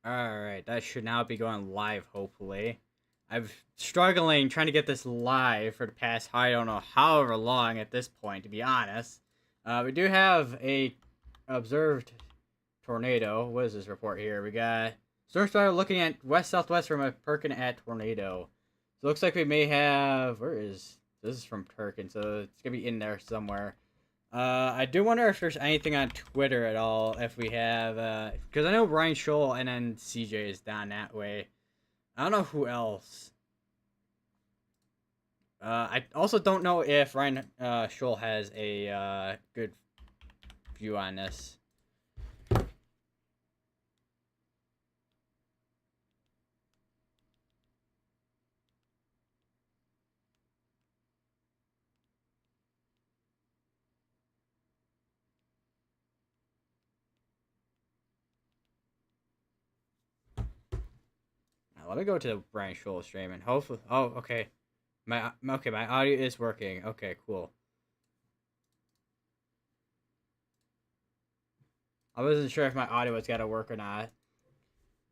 Alright, that should now be going live, hopefully. I've struggling trying to get this live for the past, I don't know, however long at this point, to be honest. We do have a observed tornado. What is this report here? We got storm spider looking at west-southwest from a Perkin at tornado. So it looks like we may have, where is, this is from Perkin, so it's going to be in there somewhere. I do wonder if there's anything on Twitter at all. If we have, because I know Ryan Scholl and then CJ is down that way. I don't know who else. I also don't know if Ryan Scholl has a good view on this. Now, let me go to the Ryan Scholl stream and hopefully. Oh, okay. My audio is working. Okay, cool. I wasn't sure if my audio was gonna work or not.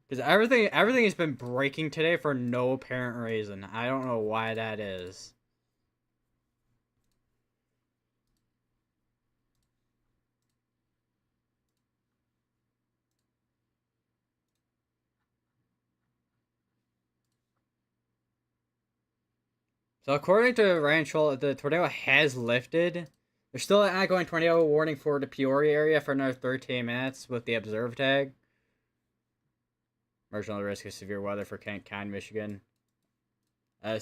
Because everything has been breaking today for no apparent reason. I don't know why that is. So according to Ryan Scholl, the tornado has lifted. There's still an ongoing tornado warning for the Peoria area for another 13 minutes with the observe tag. Marginal risk of severe weather for Kent County, Michigan. I'm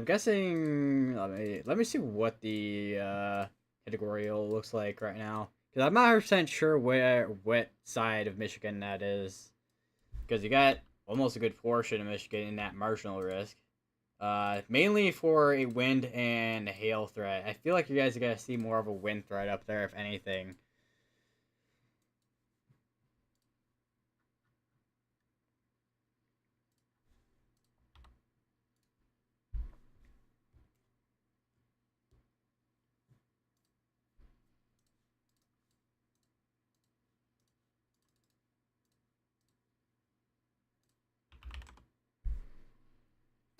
guessing. Let me see what the category looks like right now, because I'm not 100% sure what side of Michigan that is, because you got almost a good portion of Michigan in that marginal risk. Mainly for a wind and hail threat. I feel like you guys are gonna see more of a wind threat up there, if anything.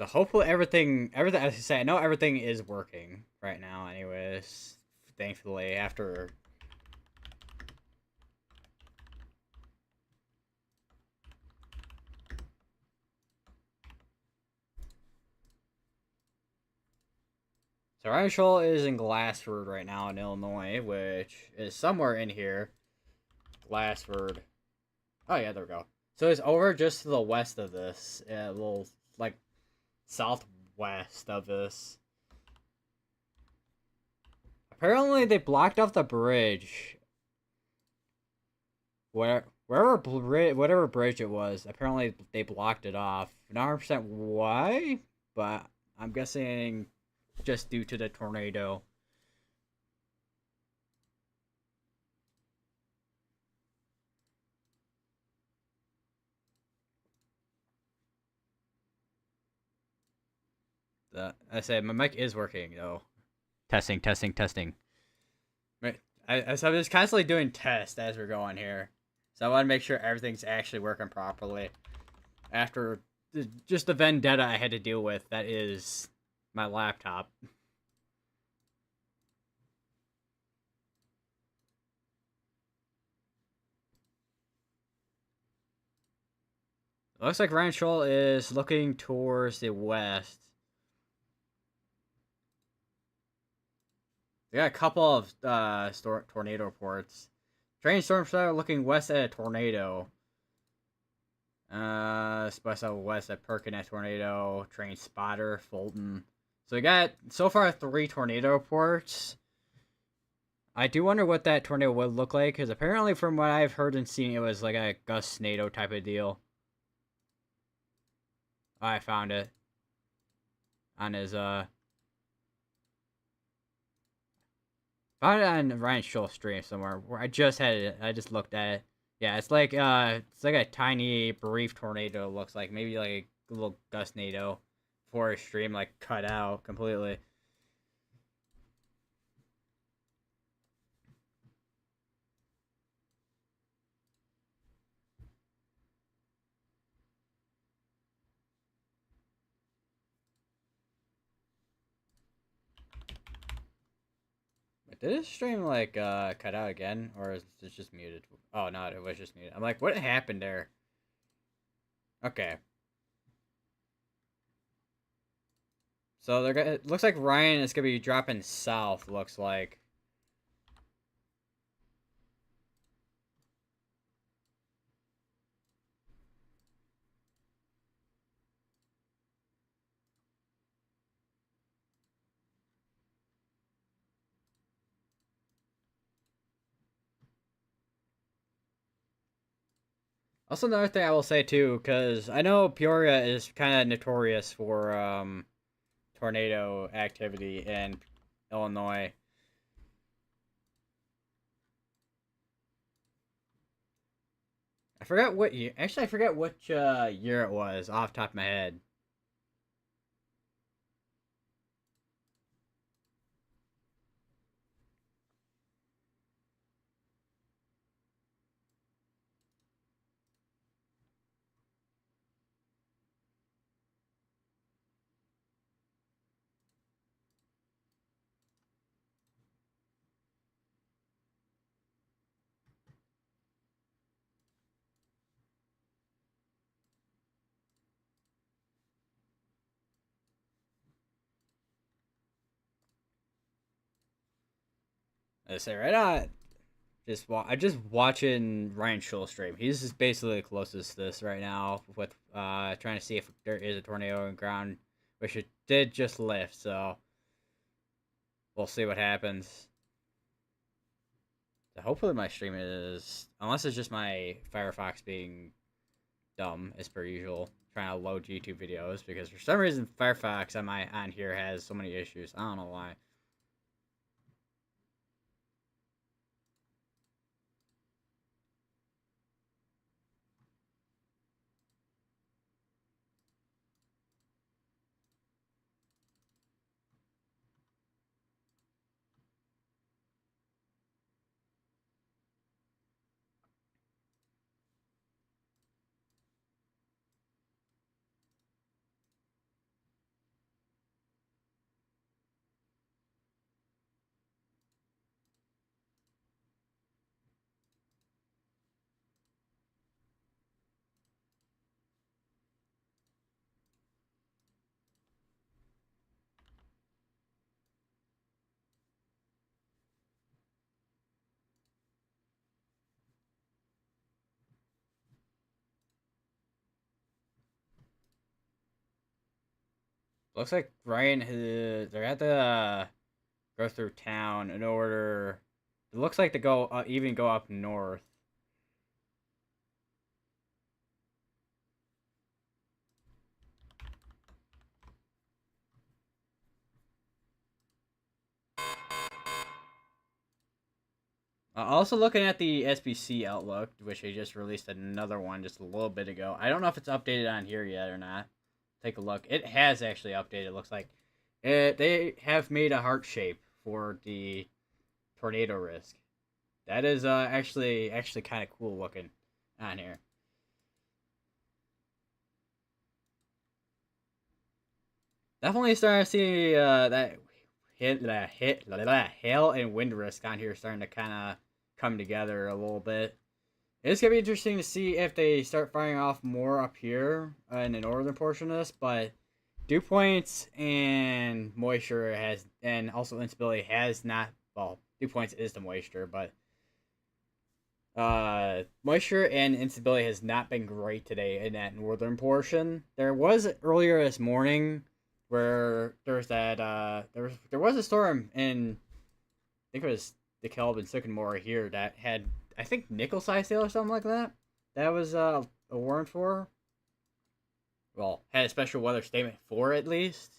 So hopefully everything. As I say, I know everything is working right now. Anyways, thankfully after. So Ryan Scholl is in Glassford right now in Illinois, which is somewhere in here. Glassford. Oh yeah, there we go. So it's over just to the west of this, a little like southwest of this. Apparently, they blocked off the bridge. Whatever bridge it was, apparently they blocked it off. Not 100% why, but I'm guessing just due to the tornado. I said my mic is working though. Testing, testing, testing. Right. So I'm just constantly doing tests as we're going here. So I want to make sure everything's actually working properly. After just the vendetta I had to deal with, that is my laptop. It looks like Ryan Scholl is looking towards the west. We got a couple of tornado reports. Train storm center looking west at a tornado. West at Perkin at tornado. Train spotter, Fulton. So we got so far 3 tornado reports. I do wonder what that tornado would look like, because apparently from what I've heard and seen, it was like a Gus-nado type of deal. I found it on his found it on Ryan Scholl's stream somewhere where I just had it. I just looked at it. Yeah, it's like a tiny brief tornado. It looks like maybe like a little Gus-nado before his stream like cut out completely. Did his stream like cut out again, or is it just muted? Oh no, it was just muted. I'm like, what happened there? Okay, so they're gonna. It looks like Ryan is gonna be dropping south. Looks like. Also, another thing I will say too, because I know Peoria is kind of notorious for tornado activity in Illinois. I forgot what year. Actually, I forget which year it was off the top of my head. I say right now, I just watching Ryan Schultz stream. He's just basically the closest to this right now with trying to see if there is a tornado on ground, which it did just lift. So we'll see what happens. So hopefully my stream is, unless it's just my Firefox being dumb as per usual, trying to load YouTube videos because for some reason Firefox on here has so many issues. I don't know why. Looks like Ryan they're at the go through town in order. It looks like to go even go up north. Also looking at the SBC Outlook, which they just released another one just a little bit ago. I don't know if it's updated on here yet or not. Take a look. It has actually updated. It looks like they have made a heart shape for the tornado risk. That is actually kind of cool looking on here. Definitely starting to see that hail and wind risk on here starting to kind of come together a little bit. It's gonna be interesting to see if they start firing off more up here in the northern portion of this, but dew points and moisture has, and also instability has not. Well, dew points is the moisture, but moisture and instability has not been great today in that northern portion. There was earlier this morning where there's that there was a storm in, I think it was DeKalb and Sycamore here that had, I think, nickel size hail or something like that. That was a warrant for. Well, had a special weather statement for at least.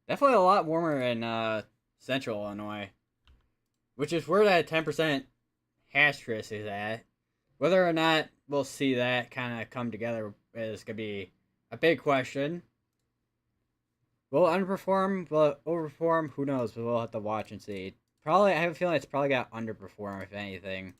Definitely a lot warmer in central Illinois, which is where that 10% asterisk is at. Whether or not we'll see that kind of come together is going to be a big question. Will it underperform? Will it overperform? Who knows? We'll have to watch and see. Probably, I have a feeling it's probably got to underperform, if anything.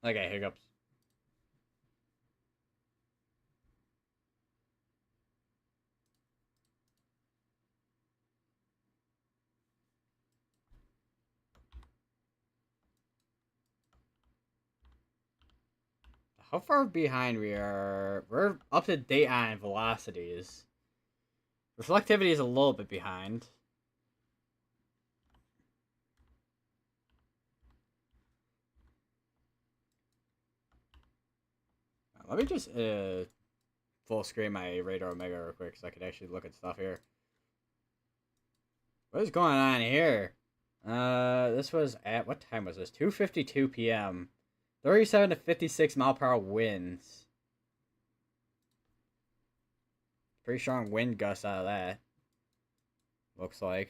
Okay, hiccups. How far behind we are? We're up to date on velocities. Reflectivity is a little bit behind. Let me just full screen my radar omega real quick so I could actually look at stuff here. What is going on here? This was at, what time was this? 2:52 p.m. 37 to 56 mile per hour winds. Pretty strong wind gusts out of that. Looks like.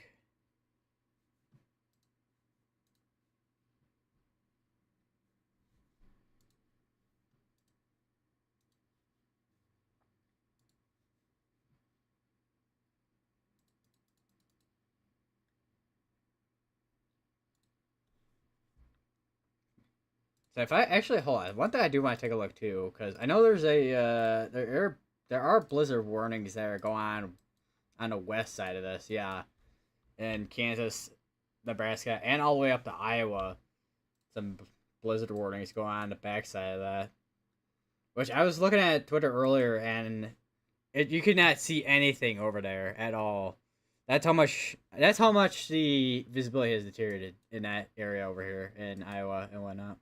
So if I actually hold on, one thing I do want to take a look too, because I know there's a there are blizzard warnings that are going on the west side of this, yeah, in Kansas, Nebraska, and all the way up to Iowa. Some blizzard warnings going on the backside of that. Which I was looking at Twitter earlier, and you could not see anything over there at all. That's how much. That's how much the visibility has deteriorated in that area over here in Iowa and whatnot.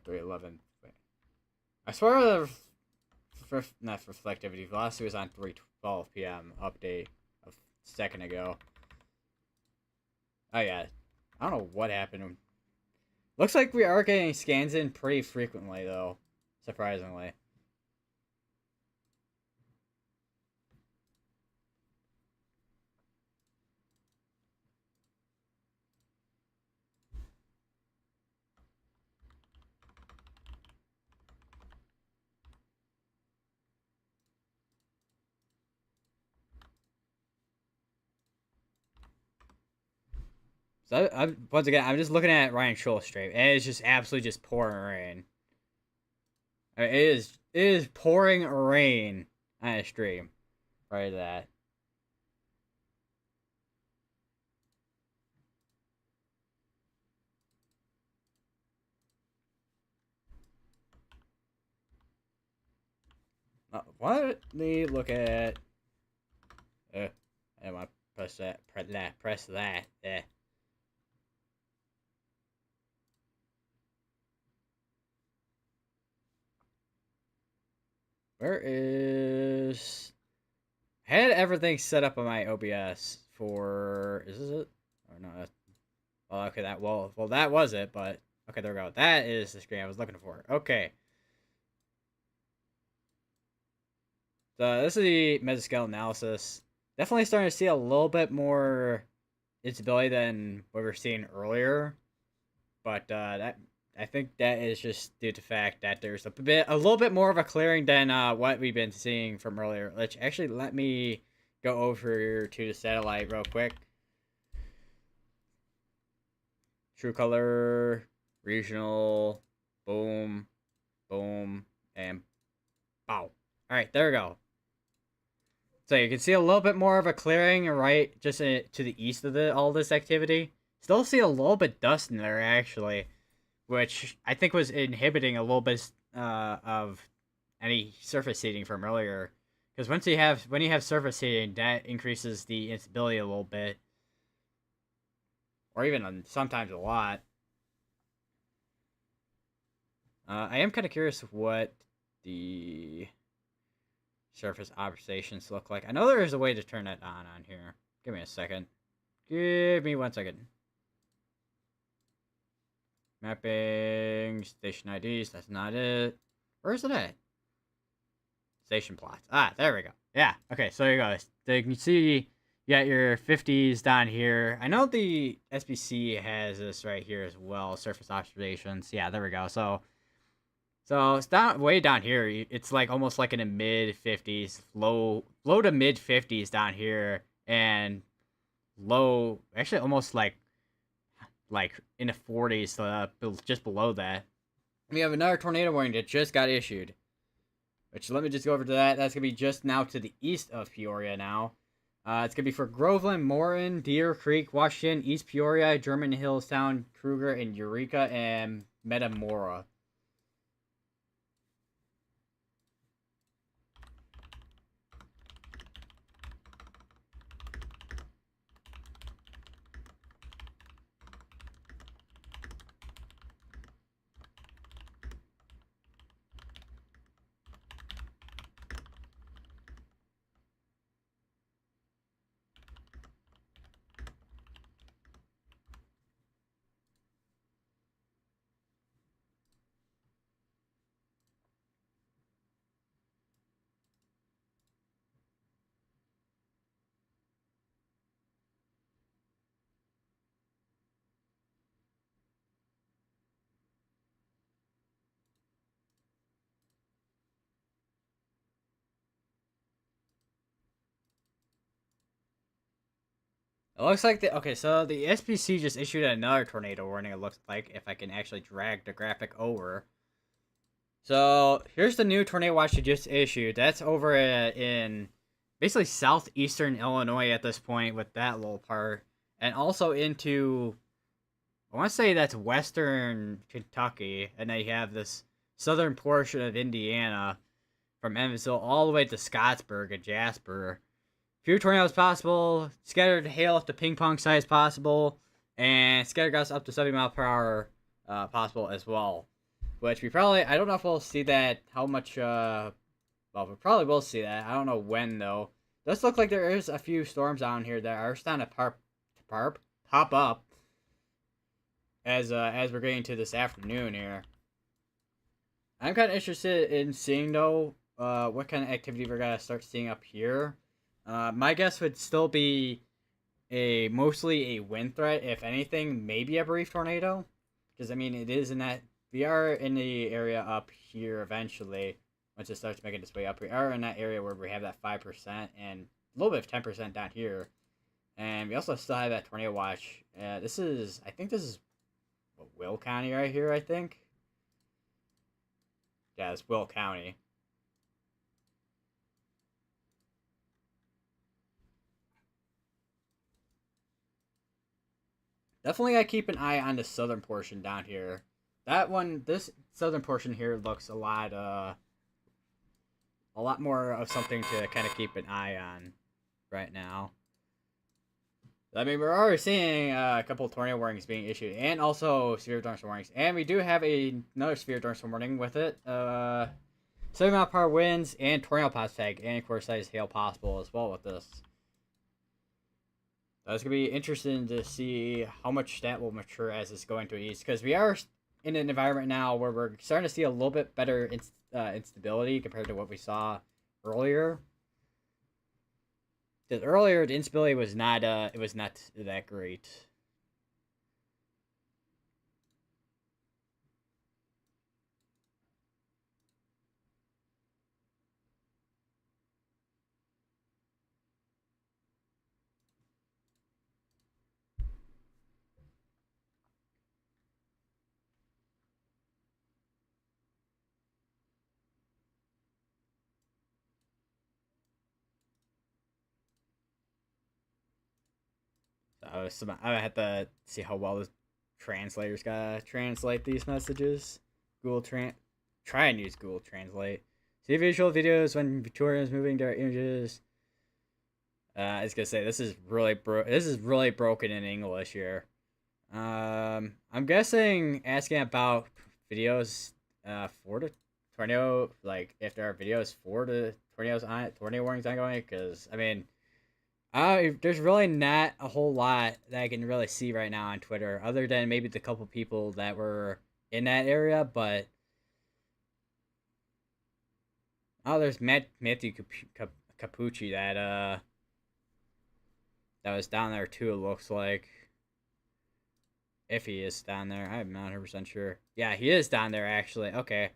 311. I swear the not reflectivity velocity was on 3:12 p.m. update a second ago. Oh yeah, I don't know what happened. Looks like we are getting scans in pretty frequently though, surprisingly. So once again, I'm just looking at Ryan Schultz stream, and it's just absolutely just pouring rain. It is pouring rain on a stream. Right to that. Let me look at. I want to press that. Press that. Yeah. Where is? I had everything set up on my OBS for. Is this it? Or no? Oh, okay. Well, that was it. But okay, there we go. That is the screen I was looking for. Okay. So this is the mesoscale analysis. Definitely starting to see a little bit more instability than what we were seeing earlier, but that I think that is just due to the fact that there's a little bit more of a clearing than what we've been seeing from earlier. Let's actually let me go over to the satellite real quick. True color, regional, boom, boom, and bow. All right, there we go. So you can see a little bit more of a clearing, right, just to the east of all this activity. Still see a little bit dust in there, actually. which I think was inhibiting a little bit of any surface heating from earlier. Because when you have surface heating, that increases the instability a little bit, or even sometimes a lot. I am kind of curious what the surface observations look like. I know there is a way to turn that on here. Give me a second. Give me 1 second. Mapping, station IDs, that's not it. Where is it at? Station plots. Ah, there we go. Yeah, okay, so there you go. So you can see you got your 50s down here. I know the SBC has this right here as well, surface observations. Yeah, there we go. So it's down way down here. It's like almost like in the mid 50s, low to mid 50s down here, and low actually almost like in the 40s, just below that. We have another tornado warning that just got issued. Which, let me just go over to that. That's going to be just now to the east of Peoria now. It's going to be for Groveland, Morin, Deer Creek, Washington, East Peoria, German Hillstown, Kruger, and Eureka, and Metamora. It looks like so the SPC just issued another tornado warning. It looks like, if I can actually drag the graphic over. So here's the new tornado watch they just issued. That's over in basically southeastern Illinois at this point with that little part, and also into, I want to say that's western Kentucky, and then you have this southern portion of Indiana from Evansville all the way to Scottsburg and Jasper. Few tornadoes possible, scattered hail up to ping pong size possible, and scattered gusts up to 70 mile per hour possible as well. Which I don't know if we'll see that, how much, well, we probably will see that. I don't know when, though. It does look like there is a few storms down here that are starting to pop up as we're getting to this afternoon here. I'm kind of interested in seeing, though, what kind of activity we're going to start seeing up here. My guess would still be mostly a wind threat, if anything, maybe a brief tornado. Because, I mean, it is in that, we are in the area up here eventually, once it starts making its way up. We are in that area where we have that 5% and a little bit of 10% down here. And we also still have that tornado watch. I think this is Will County right here, I think. Yeah, it's Will County. Definitely gotta keep an eye on the southern portion down here. This southern portion here looks a lot more of something to kind of keep an eye on right now. I mean, we're already seeing a couple of tornado warnings being issued, and also severe thunderstorm warnings. And we do have another severe thunderstorm warning with it. 7 mile per hour winds and tornado pass tag, and of course, size hail possible as well with this. It's going to be interesting to see how much that will mature as it's going to east, because we are in an environment now where we're starting to see a little bit better instability compared to what we saw earlier. Because earlier, the instability was not that great. So I had to see how well this translators gotta translate these messages. Try and use Google Translate. See visual videos when Victoria is moving their images. I was gonna say this is really broken in English here. I'm guessing asking about videos for the tornado, like if there are videos for the tornado warnings ongoing, because I mean, there's really not a whole lot that I can really see right now on Twitter, other than maybe the couple people that were in that area. But there's Matthew Capucci that was down there too. It looks like, if he is down there, I'm not 100% sure. Yeah, he is down there actually. Okay.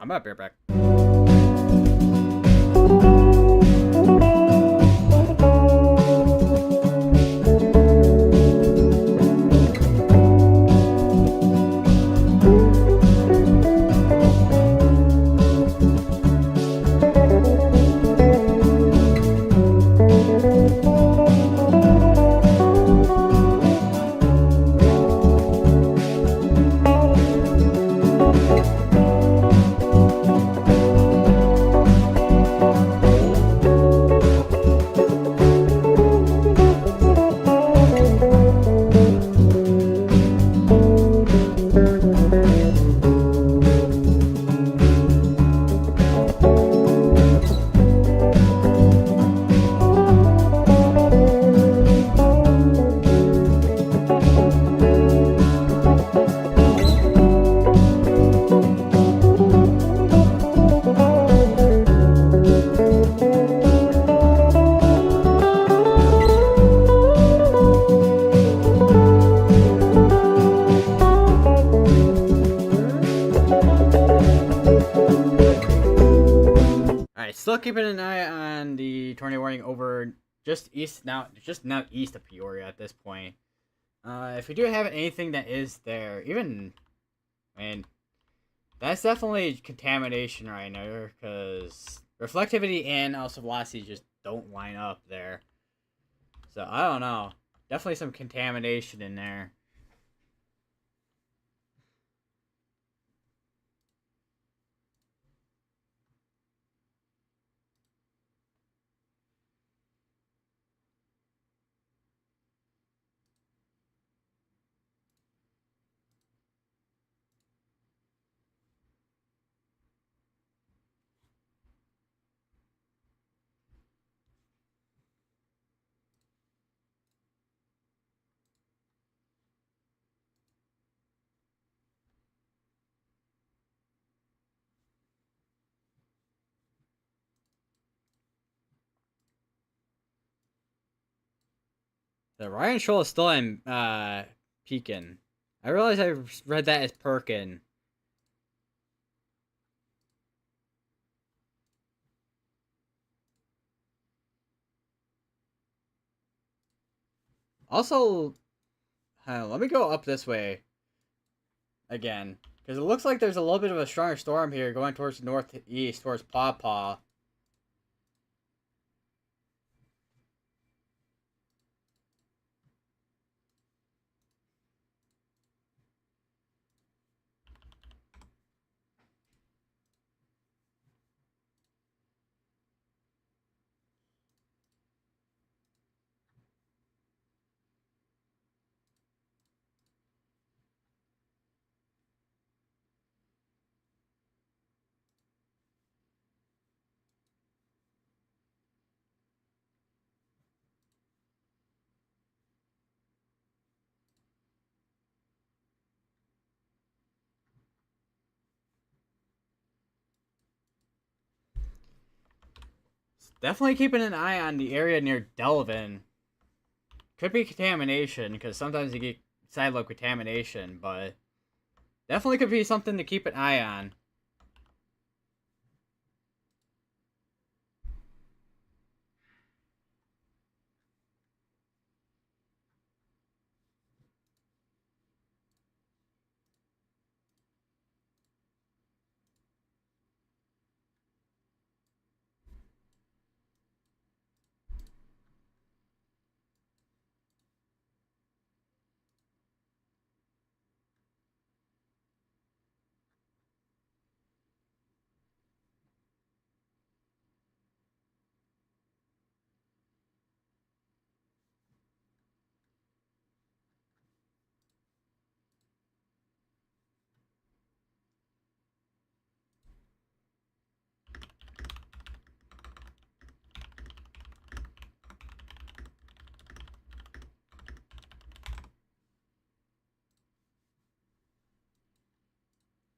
I'm up here back. Still keeping an eye on the tornado warning over just now east of Peoria at this point. If we do have anything that is there, even, I mean, that's definitely contamination right now, because reflectivity and also velocity just don't line up there. So I don't know. Definitely some contamination in there. The Ryan Shoal is still in Pekin. I realize I read that as Perkin. Also, let me go up this way again, because it looks like there's a little bit of a stronger storm here going towards the northeast, towards Paw Paw. Definitely keeping an eye on the area near Delvin. Could be contamination, because sometimes you get sideload contamination, but Definitely could be something to keep an eye on.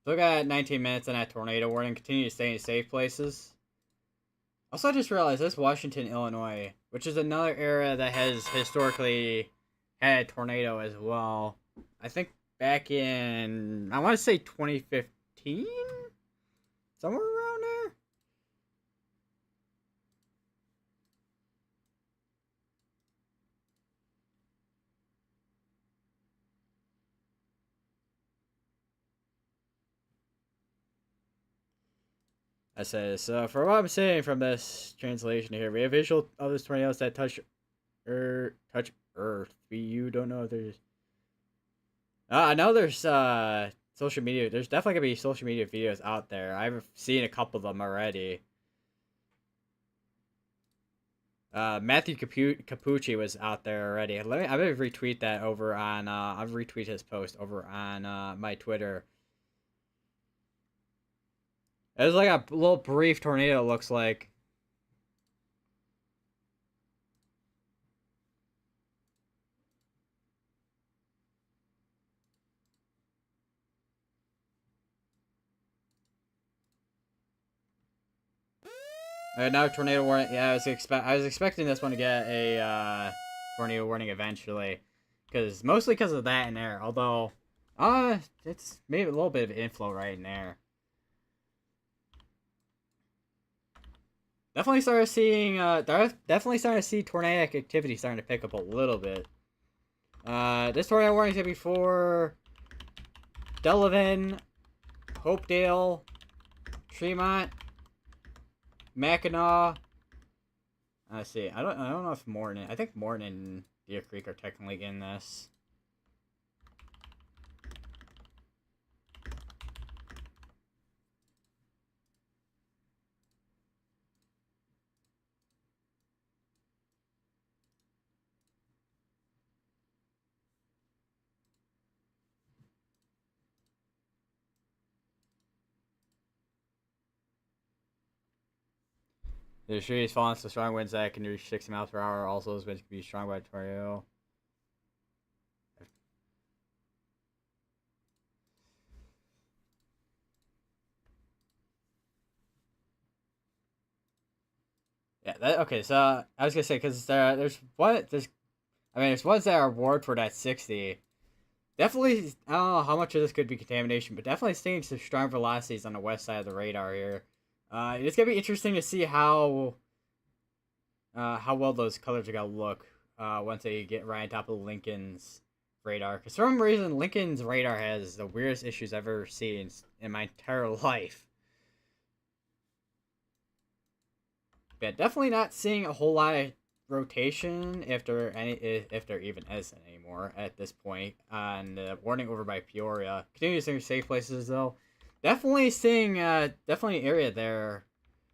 Still got 19 minutes in that tornado warning. Continue to stay in safe places. Also, I just realized this Washington, Illinois, which is another area that has historically had a tornado as well. I think back in, I want to say 2015? Somewhere around there? I says, so for what I'm saying from this translation here, we have visual of this tornadoes that touch Earth. You don't know if there's. I know there's social media. There's definitely gonna be social media videos out there. I've seen a couple of them already. Matthew Capucci was out there already. I'm gonna retweet that over on. I've retweeted his post over on my Twitter. It was like a little brief tornado. It looks like. Now tornado warning. Yeah, I was expecting this one to get a tornado warning eventually, mostly because of that in there. Although, it's maybe a little bit of inflow right in there. Definitely started seeing. Definitely starting to see tornadic activity starting to pick up a little bit. This tornado warning is before Delavan, Hopedale, Tremont, Mackinac. Let's see. I don't know if Morton. I think Morton and Deer Creek are technically in this. The tree is falling so strong winds that can reach 60 miles per hour. Also, those winds can be strong by tornado. Yeah. Okay. So I was gonna say because there's ones that are warped for that 60. Definitely, I don't know how much of this could be contamination, but definitely seeing some strong velocities on the west side of the radar here. It's gonna be interesting to see how well those colors are gonna look once they get right on top of Lincoln's radar. Because for some reason, Lincoln's radar has the weirdest issues I've ever seen in my entire life. But definitely not seeing a whole lot of rotation if there even is anymore at this point. On warning over by Peoria, continuing to safe places though. Definitely seeing definitely area there.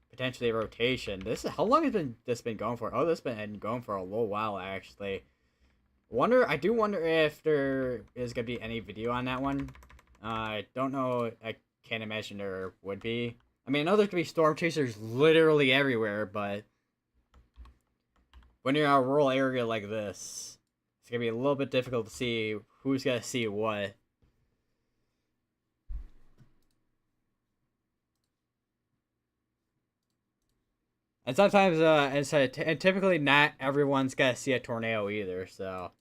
Potentially rotation. How long has this been going for? Oh, this has been going for a little while actually. I do wonder if there is gonna be any video on that one. I don't know. I can't imagine there would be. I mean, I know there could be storm chasers literally everywhere, but when you're in a rural area like this, it's gonna be a little bit difficult to see who's gonna see what. And sometimes, and typically not everyone's gonna see a tornado either, so.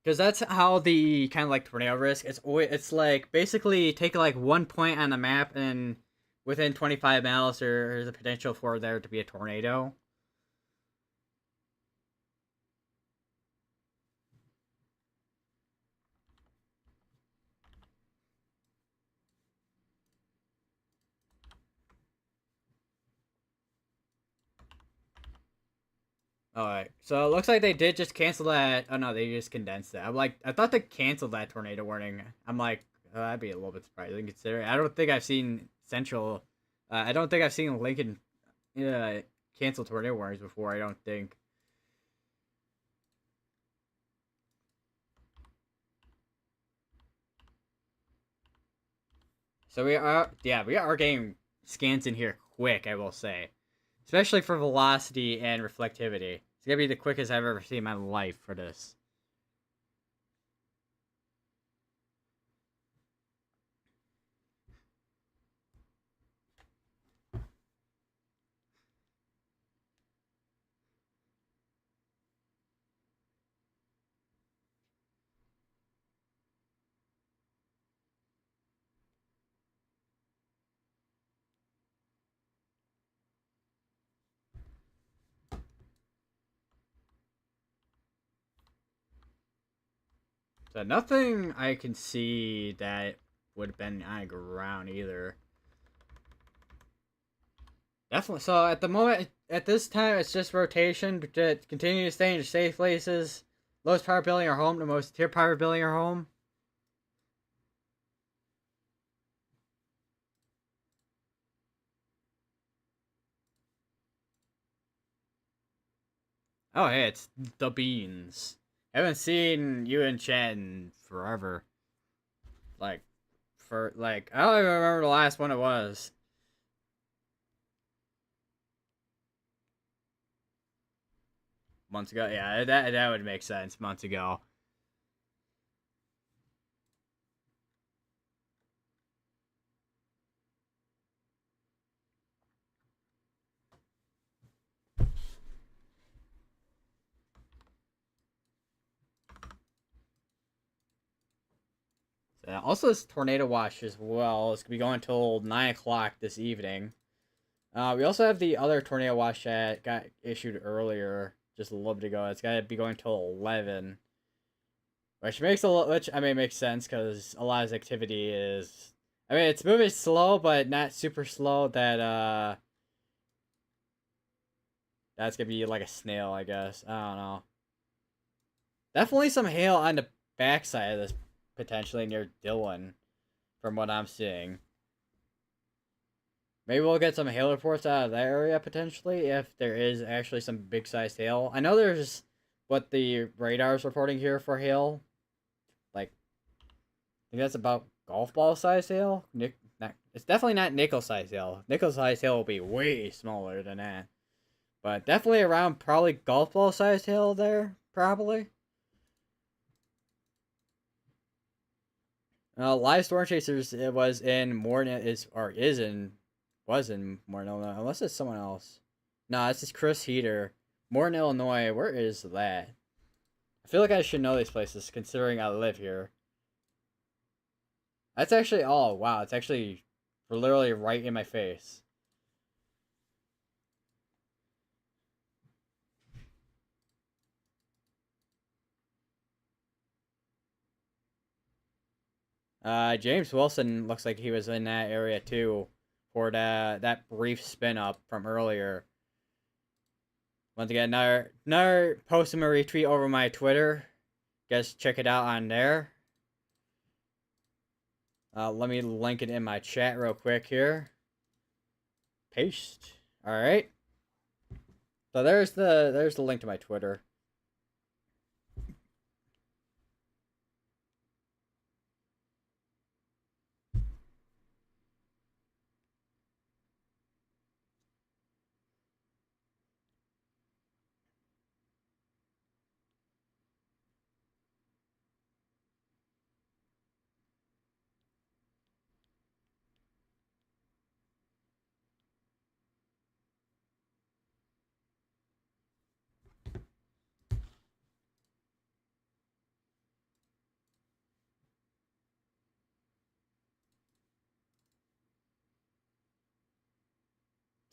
Because that's how the kind of like tornado risk. It's like basically take like 1 point on the map, and within 25 miles there's a potential for there to be a tornado. All right, so it looks like they did just cancel that. Oh no, they just condensed it. I'm like, I thought they canceled that tornado warning. I'm like, oh, that'd be a little bit surprising considering I don't think I've seen Central. I don't think I've seen Lincoln uh, cancel tornado warnings before. I don't think. So we are getting scans in here quick. I will say, especially for velocity and reflectivity. It's gonna be the quickest I've ever seen in my life for this. So nothing I can see that would have been on the ground either. Definitely. So at the moment, at this time, it's just rotation. To continue to stay in safe places. Lowest power building or home to most tier power building or home. Oh, hey, it's the beans. I haven't seen you in chat in forever. Like, I don't even remember the last one it was. Months ago, yeah, that would make sense. Months ago. So, also, this tornado watch as well. It's gonna be going until 9 o'clock this evening. We also have the other tornado watch that got issued earlier, just a little bit ago. It's gotta be going till 11, which which I mean makes sense because a lot of activity is. I mean, it's moving slow, but not super slow. That's gonna be like a snail, I guess. I don't know. Definitely some hail on the backside of this, potentially near Dillon, from what I'm seeing. Maybe we'll get some hail reports out of that area potentially if there is actually some big sized hail. I know there's what the radar is reporting here for hail. Like, I think that's about golf ball size hail. It's definitely not nickel size hail. Nickel size hail will be way smaller than that. But definitely around probably golf ball size hail there, probably. Live Storm Chasers it was in Morton was in Morton, Illinois, unless it's someone else. No, this is Chris Heater. Morton, Illinois. Where is that? I feel like I should know these places considering I live here. That's actually oh wow, it's actually literally right in my face. James Wilson looks like he was in that area too for that brief spin up from earlier. Once again, another post him a retweet over my Twitter. Guys, check it out on there. Let me link it in my chat real quick here. Paste. All right. So there's the link to my Twitter.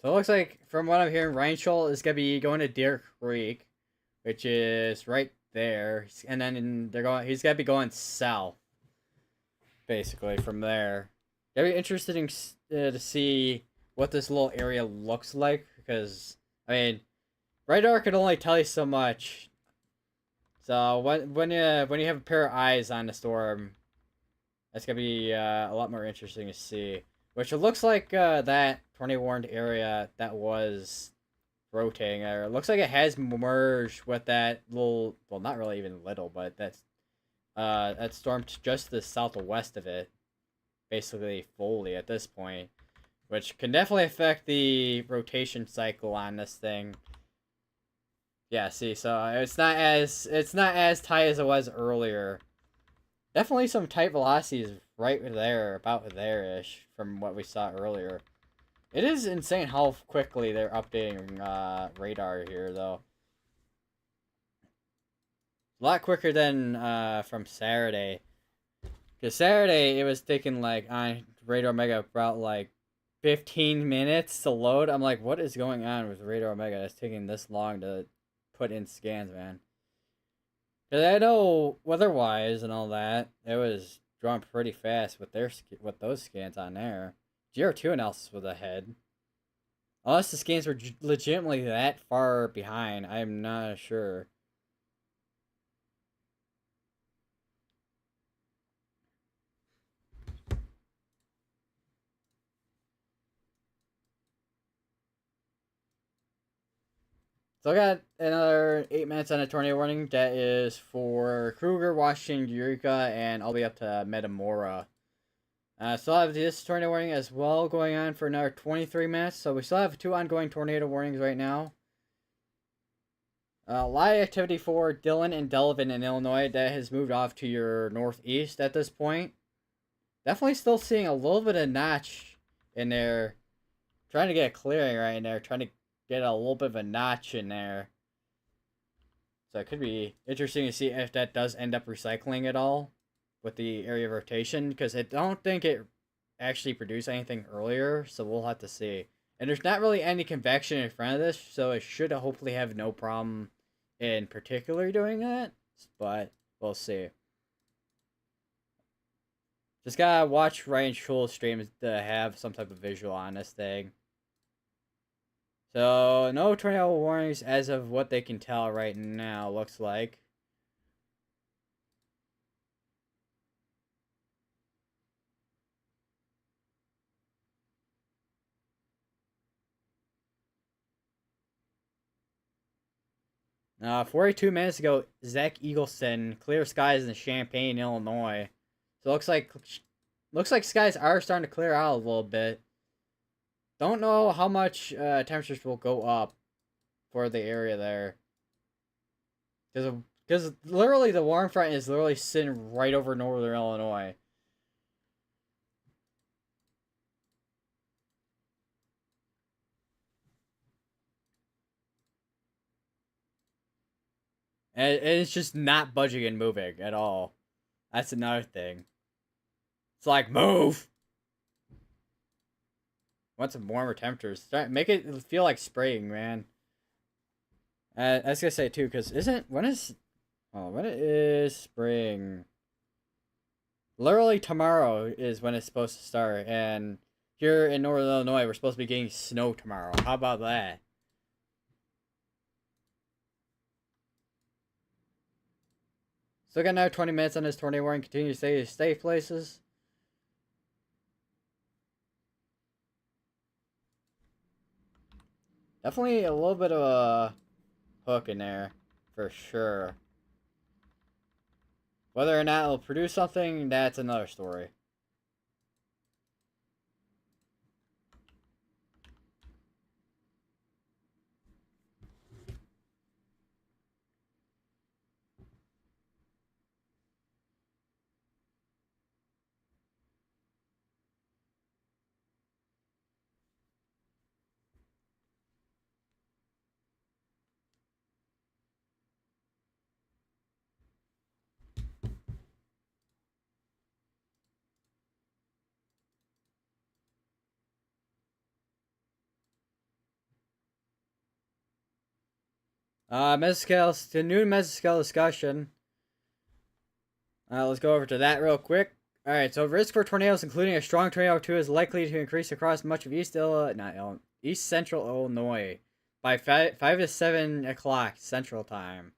So it looks like, from what I'm hearing, Ryan Scholl is gonna be going to Deer Creek, which is right there, and then they're going. He's gonna be going south, basically from there. It'll be interesting to see what this little area looks like, because I mean, radar can only tell you so much. So when you have a pair of eyes on the storm, that's gonna be a lot more interesting to see. Which it looks like that tornado warned area that was rotating there. It looks like it has merged with that little, well, not really even little, but that storm just to the southwest of it, basically fully at this point, which can definitely affect the rotation cycle on this thing. Yeah, see, so it's not as tight as it was earlier. Definitely some tight velocities right there, about there-ish, from what we saw earlier. It is insane how quickly they're updating radar here, though. A lot quicker than from Saturday. Because Saturday, it was taking, like, on Radar Omega about, like, 15 minutes to load. I'm like, what is going on with Radar Omega? It's taking this long to put in scans, man. Because I know weather-wise and all that, it was drawn pretty fast with those scans on there. GR2 analysis was ahead. Unless the scans were legitimately that far behind, I'm not sure. So I got another 8 minutes on a tornado warning. That is for Kruger, Washington, Eureka, and all the way up to Metamora. Still have this tornado warning as well going on for another 23 minutes. So we still have 2 ongoing tornado warnings right now. Live activity for Dillon and Delavan in Illinois that has moved off to your northeast at this point. Definitely still seeing a little bit of notch in there. Trying to get a clearing right in there. Trying to get a little bit of a notch in there. So it could be interesting to see if that does end up recycling at all with the area of rotation. Because I don't think it actually produced anything earlier. So we'll have to see. And there's not really any convection in front of this. So it should hopefully have no problem in particular doing that. But we'll see. Just gotta watch Ryan Schul's streams to have some type of visual on this thing. So, no tornado warnings as of what they can tell right now, looks like. 42 minutes ago, Zach Eagleson, clear skies in Champaign, Illinois. So looks like skies are starting to clear out a little bit. Don't know how much temperatures will go up for the area there. Because literally the warm front is literally sitting right over northern Illinois. And it's just not budging and moving at all. That's another thing. It's like, move! Want some warmer temperatures. Make it feel like spring, man. I was gonna say too, because when it is spring? Literally tomorrow is when it's supposed to start, and here in northern Illinois, we're supposed to be getting snow tomorrow. How about that? Still got another 20 minutes on this tornado warning. Continue to stay safe places. Definitely a little bit of a hook in there, for sure. Whether or not it'll produce something, that's another story. Mesoscale, the new mesoscale discussion. Let's go over to that real quick. All right, so risk for tornadoes, including a strong tornado 2, is likely to increase across much of East Central Illinois by 5 to 7 o'clock Central Time.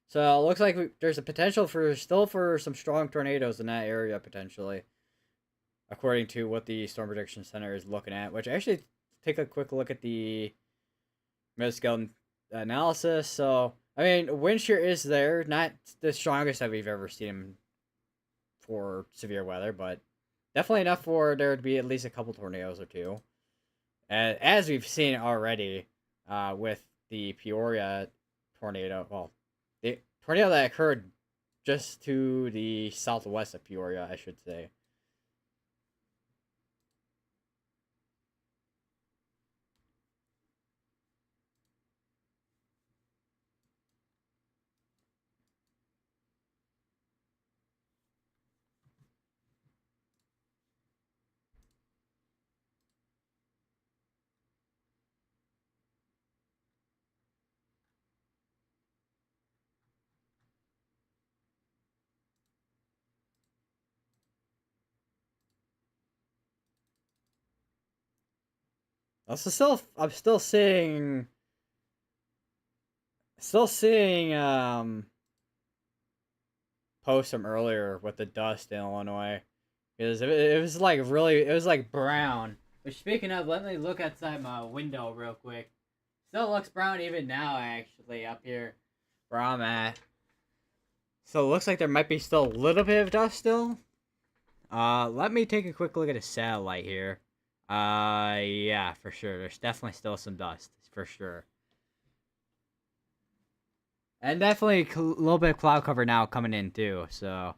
So it looks like there's a potential for some strong tornadoes in that area potentially, according to what the Storm Prediction Center is looking at. Which actually take a quick look at the mesoscale analysis. So I mean, wind shear is there, not the strongest that we've ever seen for severe weather, but definitely enough for there to be at least a couple tornadoes or two. And as we've seen already with the Peoria tornado, well, the tornado that occurred just to the southwest of Peoria, I should say. Also, I'm still seeing posts from earlier with the dust in Illinois. Because it was like really, it was like brown. But speaking of, let me look outside my window real quick. Still looks brown even now, actually, up here where I'm at. So it looks like there might be still a little bit of dust still. Let me take a quick look at a satellite here. Yeah, for sure. There's definitely still some dust, for sure. And definitely a little bit of cloud cover now coming in too. So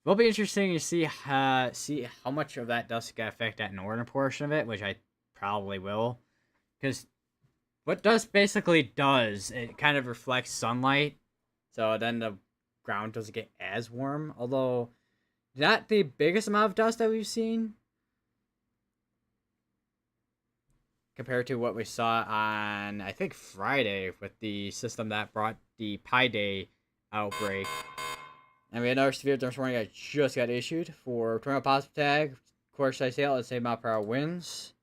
it'll be interesting to see how much of that dust can affect that northern portion of it, which I probably will, because what dust basically does, it kind of reflects sunlight, so then the ground doesn't get as warm. Although not the biggest amount of dust that we've seen compared to what we saw on, I think, Friday with the system that brought the Pi Day outbreak. And we had another severe thunderstorm warning that just got issued for tornado positive tag. Course I sail at the same mile per hour winds.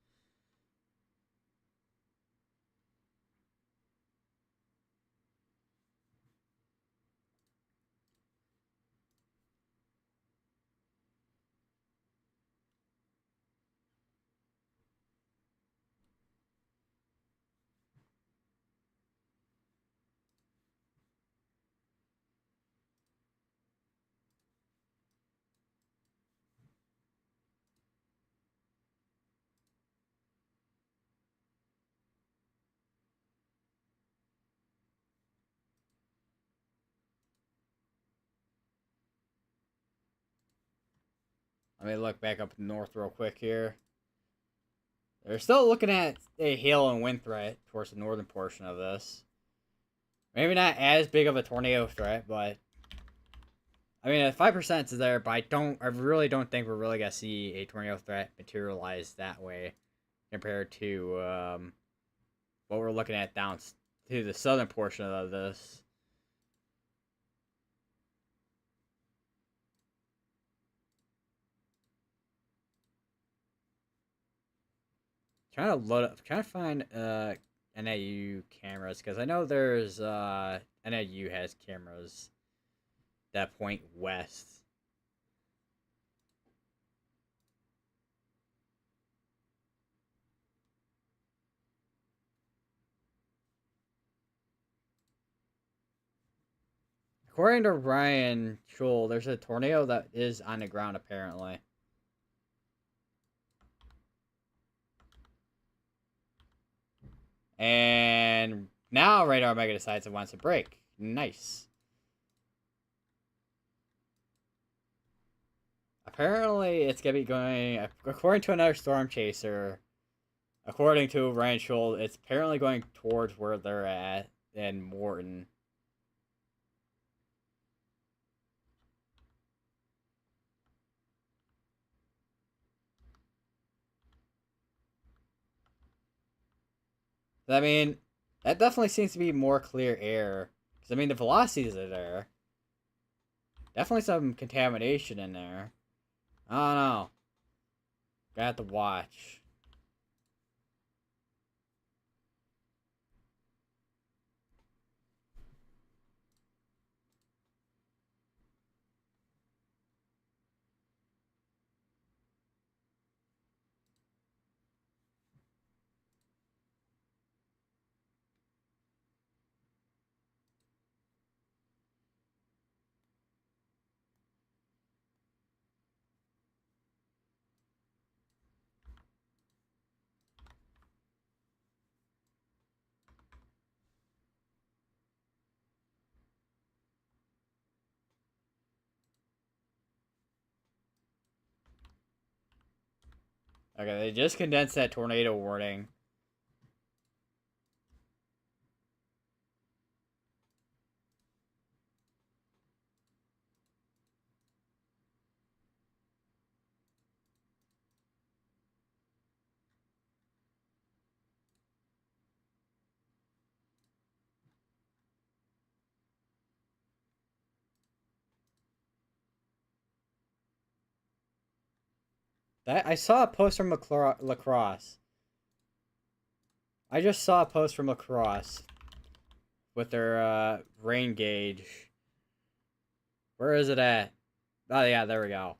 Let me look back up north real quick here. They're still looking at a hail and wind threat towards the northern portion of this. Maybe not as big of a tornado threat, but I mean, 5% is there. But I really don't think we're really gonna see a tornado threat materialize that way, compared to what we're looking at down to the southern portion of this. Trying to find NAU cameras because I know there's NAU has cameras that point west. According to Ryan Schul, there's a tornado that is on the ground apparently. And now Radar Omega decides it wants to break. Nice. Apparently, it's gonna be going. According to another storm chaser, according to Ryan Schul, it's apparently going towards where they're at in Morton. I mean, That definitely seems to be more clear air. Because, I mean, the velocities are there. Definitely some contamination in there. I don't know. Got to watch. Okay, they just condensed that tornado warning. That I saw a post from Lacrosse. I just saw a post from Lacrosse with their rain gauge. Where is it at? Oh yeah, there we go.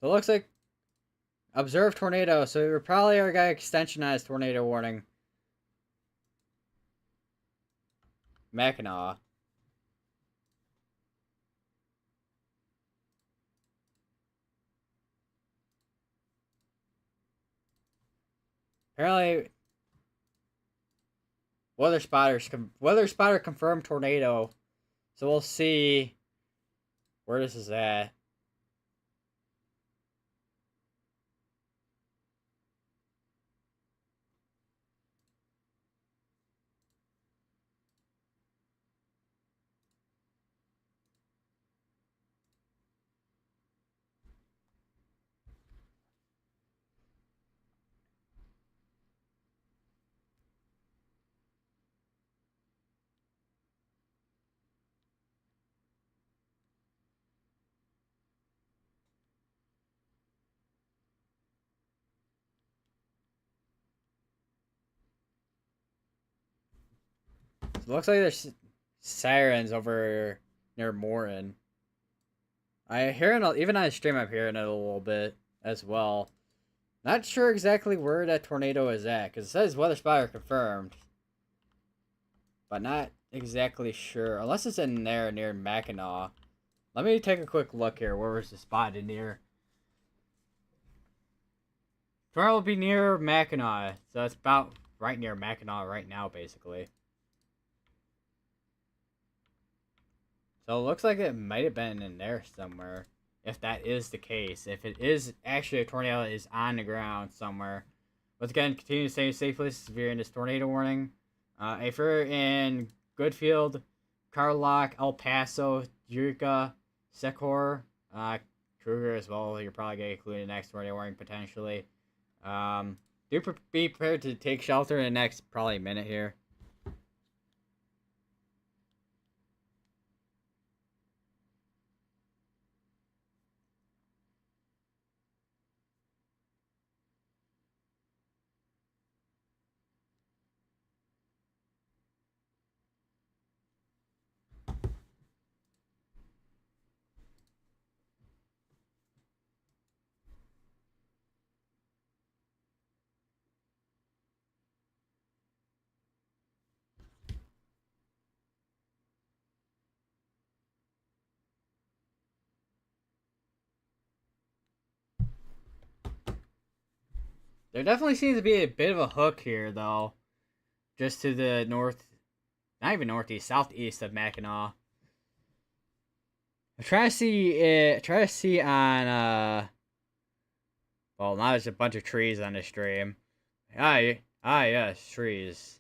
So it looks like observed tornado. So we probably are gonna extensionized tornado warning. Mackinac. Apparently, weather spotter confirmed tornado. So we'll see where this is at. So it looks like there's sirens over near Morton. I hear it even on stream. I'm hearing it a little bit as well. Not sure exactly where that tornado is at because it says weather spotter confirmed, but not exactly sure unless it's in there near Mackinac. Let me take a quick look here. Where was the spot in near? Tornado will be near Mackinac, so it's about right near Mackinac right now, basically. So it looks like it might have been in there somewhere. If that is the case, if it is actually a tornado that is on the ground somewhere. Once again, continue to stay safely if you're in this tornado warning. If you're in Goodfield, Carlock, El Paso, Eureka, Secor, Kruger as well, you're probably going to include the next tornado warning potentially. Do be prepared to take shelter in the next probably minute here. There definitely seems to be a bit of a hook here, though. Just to the north, not even northeast, southeast of Mackinac. I'm trying to see it. Try to see on. Well, now there's a bunch of trees on the stream. Yes, trees.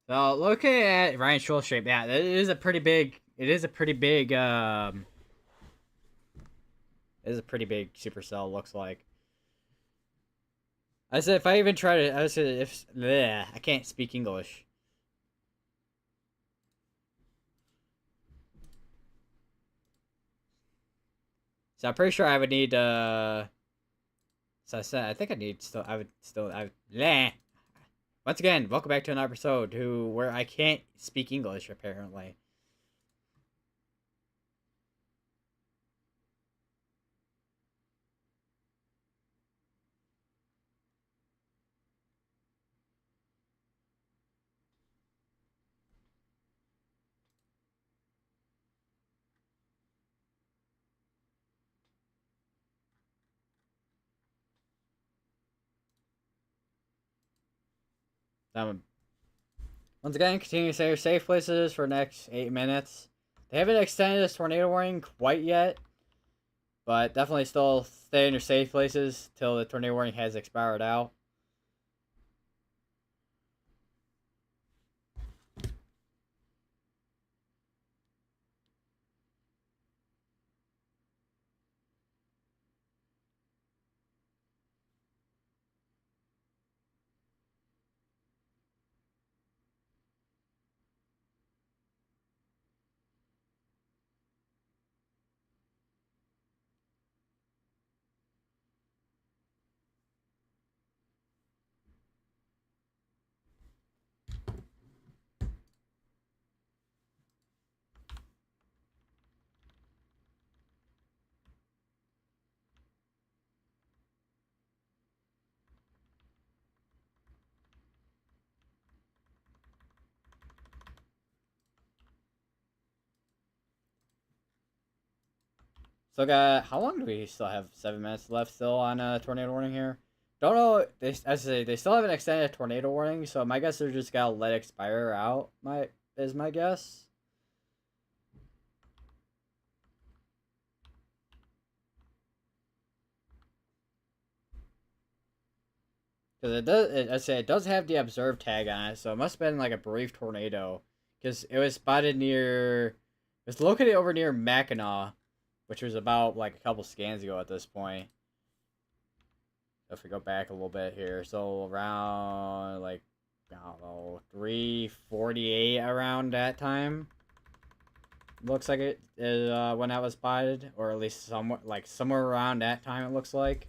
So looking at Ryan Schultz's shape, yeah, it is a pretty big. It is a pretty big. It is a pretty big supercell. Looks like. I said if I even try to, I said if bleh, I can't speak English. So I'm pretty sure I would need. So I said I think I need still. I would still. I would, bleh. Once again, welcome back to another episode where I can't speak English apparently. Um, Once again, continue to stay your safe places for the next 8 minutes. They haven't extended this tornado warning quite yet, but definitely still stay in your safe places till the tornado warning has expired out. So, got how long do we still have? 7 minutes left still on a tornado warning here. Don't know. As I say, they still haven't extended a tornado warning, so my guess they're just gotta let it expire out. My guess. Because I say it does have the observed tag on it, so it must have been like a brief tornado. Because it was spotted near, it was located over near Mackinac, which was about like a couple scans ago at this point. If we go back a little bit here, so around like I don't know 3:48 around that time. Looks like it is when that was spotted, or at least somewhere around that time. It looks like.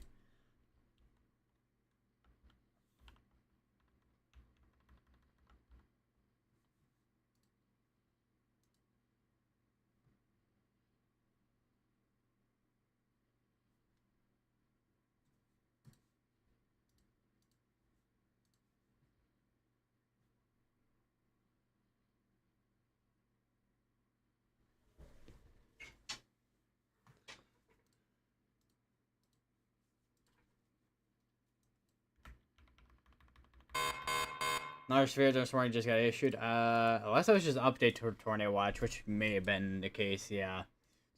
Another sphere this morning just got issued. Unless it was just an update to Tornado Watch, which may have been the case. Yeah,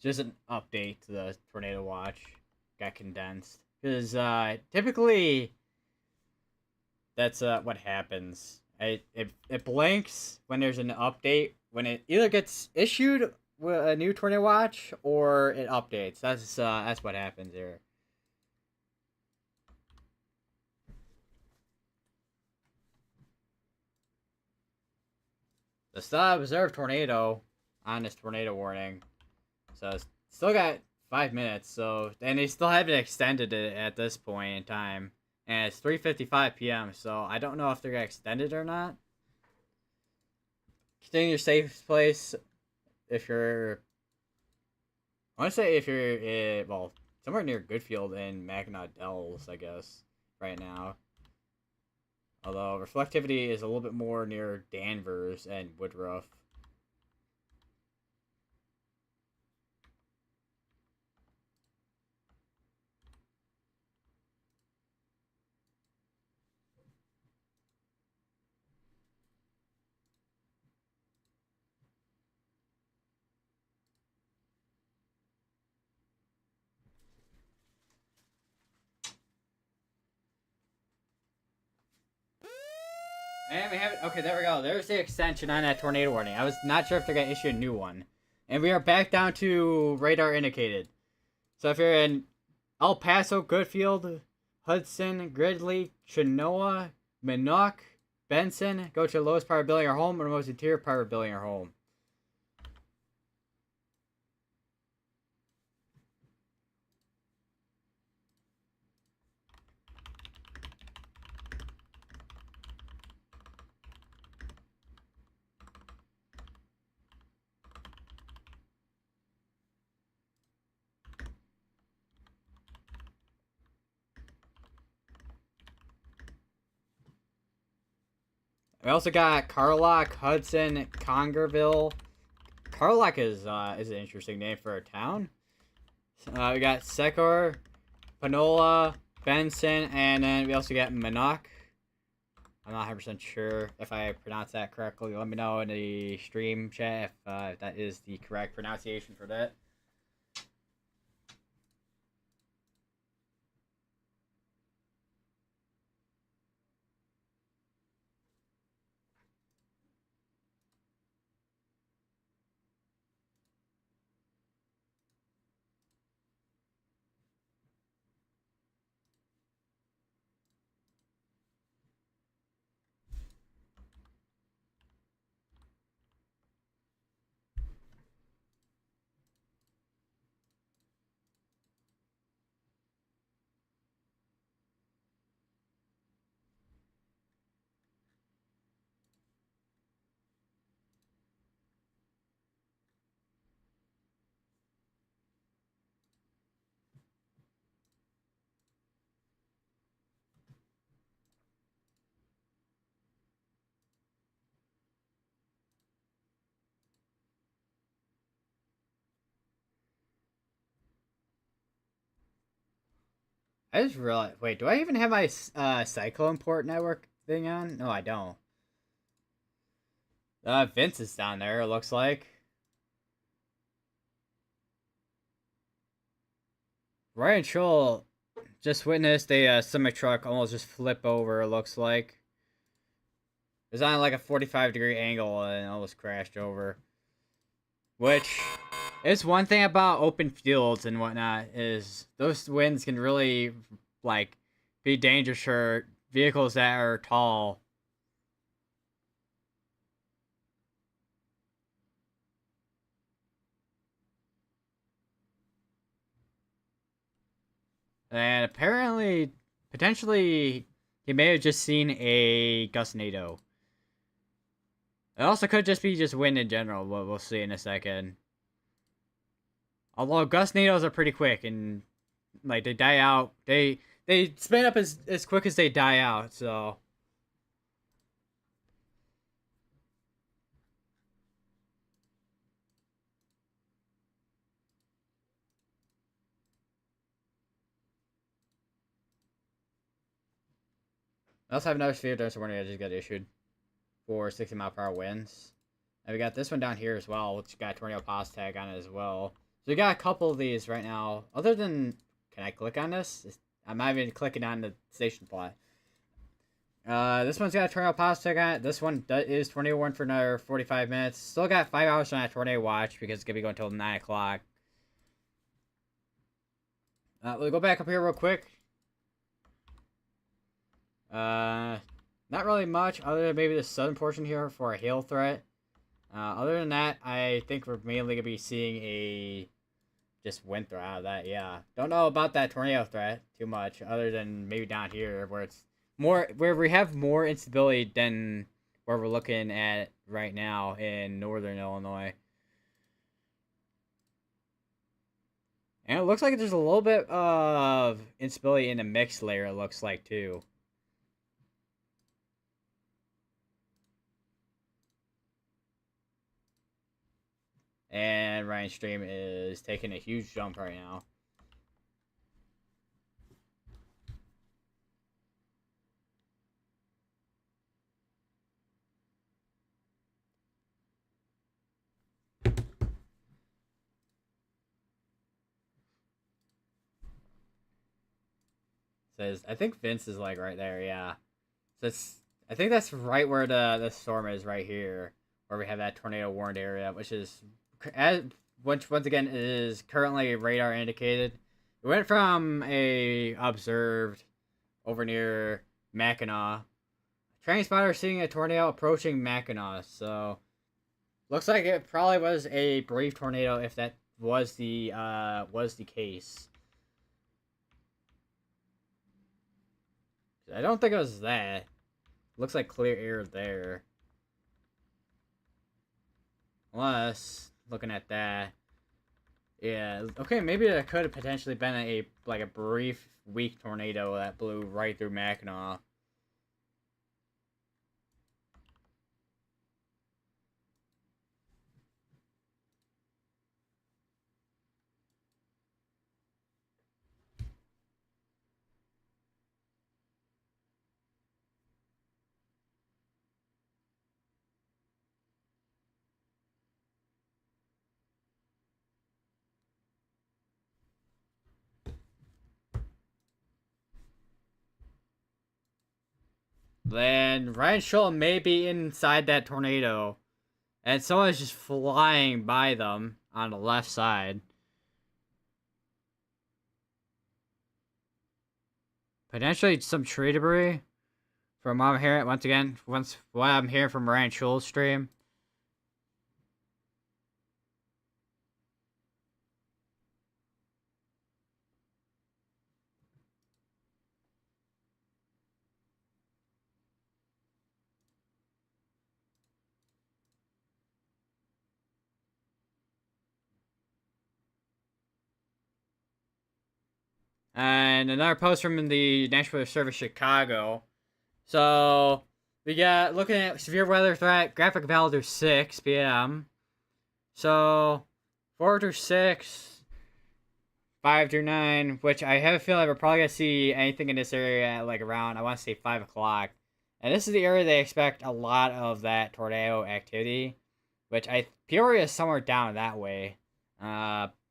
just an update to the Tornado Watch got condensed because typically that's what happens. It blanks when there's an update when it either gets issued with a new Tornado Watch or it updates. That's what happens here. The still observed tornado on this tornado warning. So it's still got 5 minutes. So and they still haven't extended it at this point in time, and it's 3:55 p.m. So I don't know if they're gonna extend it or not. Stay in your safe place if you're. I want to say if you're well somewhere near Goodfield and Mackinac Dells, I guess right now. Although reflectivity is a little bit more near Danvers and Woodruff. And we have it. Okay, there we go. There's the extension on that tornado warning. I was not sure if they're gonna issue a new one. And we are back down to radar indicated. So if you're in El Paso, Goodfield, Hudson, Gridley, Chenoa, Minnock, Benson, go to the lowest part of building or home or the most interior part of building or home. We also got Carlock, Hudson, Congerville. Carlock is an interesting name for a town. We got Secor, Panola, Benson, and then we also got Minnock. I'm not 100% sure if I pronounced that correctly. Let me know in the stream chat if that is the correct pronunciation for that. I just realized. Wait, do I even have my Cyclone Port network thing on? No, I don't. Vince is down there. It looks like. Ryan Troll just witnessed a semi truck almost just flip over. It looks like it was on like a 45-degree angle and almost crashed over. Which is one thing about open fields and whatnot is those winds can really like be dangerous for vehicles that are tall. And apparently, potentially, he may have just seen a gustnado. It also could just be just wind in general. We'll see in a second. Although gustnados are pretty quick and like they die out. They spin up as quick as they die out. So I also have another severe thunderstorm warning that just got issued for 60-mile-per-hour winds. And we got this one down here as well, which got a tornado pause tag on it as well. So we got a couple of these right now. Other than, can I click on this? I'm not even clicking on the station plot. This one's got a tornado pause tag on it. This one is tornado warned for another 45 minutes. Still got 5 hours on that tornado watch because it's gonna be going until 9 o'clock. We'll go back up here real quick. Not really much other than maybe the southern portion here for a hail threat. Other than that, I think we're mainly gonna be seeing a just wind threat out of that. Yeah, don't know about that tornado threat too much, other than maybe down here where it's more where we have more instability than where we're looking at right now in northern Illinois. And it looks like there's a little bit of instability in the mixed layer. It looks like too. And Ryan Stream is taking a huge jump right now. Says I think Vince is like right there, yeah. So it's I think that's right where the storm is, right here, where we have that tornado warned area, which is as which once again is currently radar indicated. It went from a observed over near Mackinac. Train spotter seeing a tornado approaching Mackinac, so looks like it probably was a brief tornado if that was the case. I don't think it was that. Looks like clear air there. Unless, looking at that. Yeah, okay, maybe it could have potentially been a brief, weak tornado that blew right through Mackinac. Then Ryan Schull may be inside that tornado. And someone's just flying by them on the left side. Potentially some tree debris. From what I'm hearing, what I'm hearing from Ryan Schull's stream. And another post from the National Weather Service Chicago. So we got looking at severe weather threat graphic valid through 6 p.m. So 4 through 6, 5 through 9, which I have a feeling we're probably gonna see anything in this area at like around, I want to say 5 o'clock. And this is the area they expect a lot of that tornado activity, which Peoria is somewhere down that way.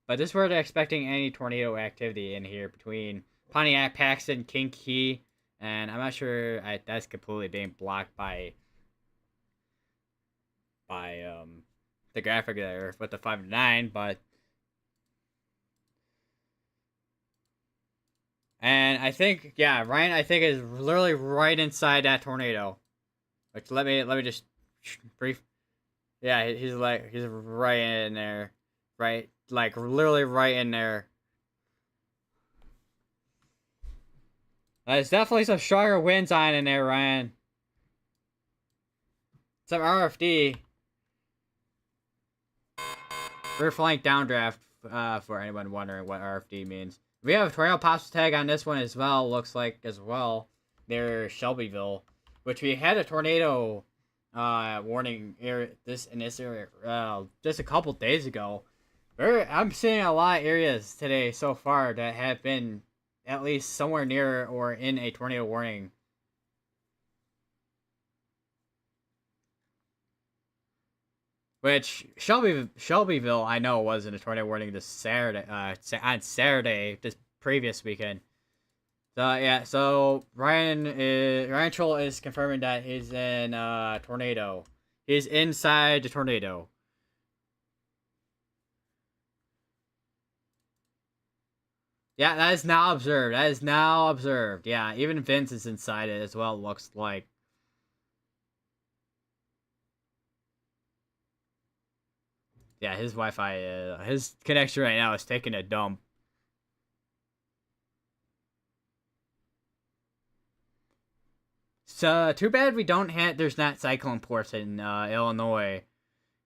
But this is where they're expecting any tornado activity in here between Pontiac, Paxton, Kinky, and I'm not sure that's completely being blocked by the graphic there with the 5 to 9, but and I think Ryan I think is literally right inside that tornado. Which let me just brief. Yeah, he's right in there, right, like literally right in there. There's definitely some stronger winds on in there, Ryan. Some RFD. Rear flank downdraft, for anyone wondering what RFD means. We have a tornado possible tag on this one as well, looks like, as well, near Shelbyville. Which we had a tornado warning in this area just a couple days ago. I'm seeing a lot of areas today so far that have been at least somewhere near or in a tornado warning. Which Shelbyville I know was in a tornado warning this Saturday, on Saturday this previous weekend. So yeah, so Ryan Troll is confirming that he's in tornado. He's inside the tornado. Yeah, that is now observed. That is now observed. Yeah, even Vince is inside it as well, looks like. Yeah, his Wi-Fi, his connection right now is taking a dump. So, too bad we don't have, there's not cyclone ports in Illinois.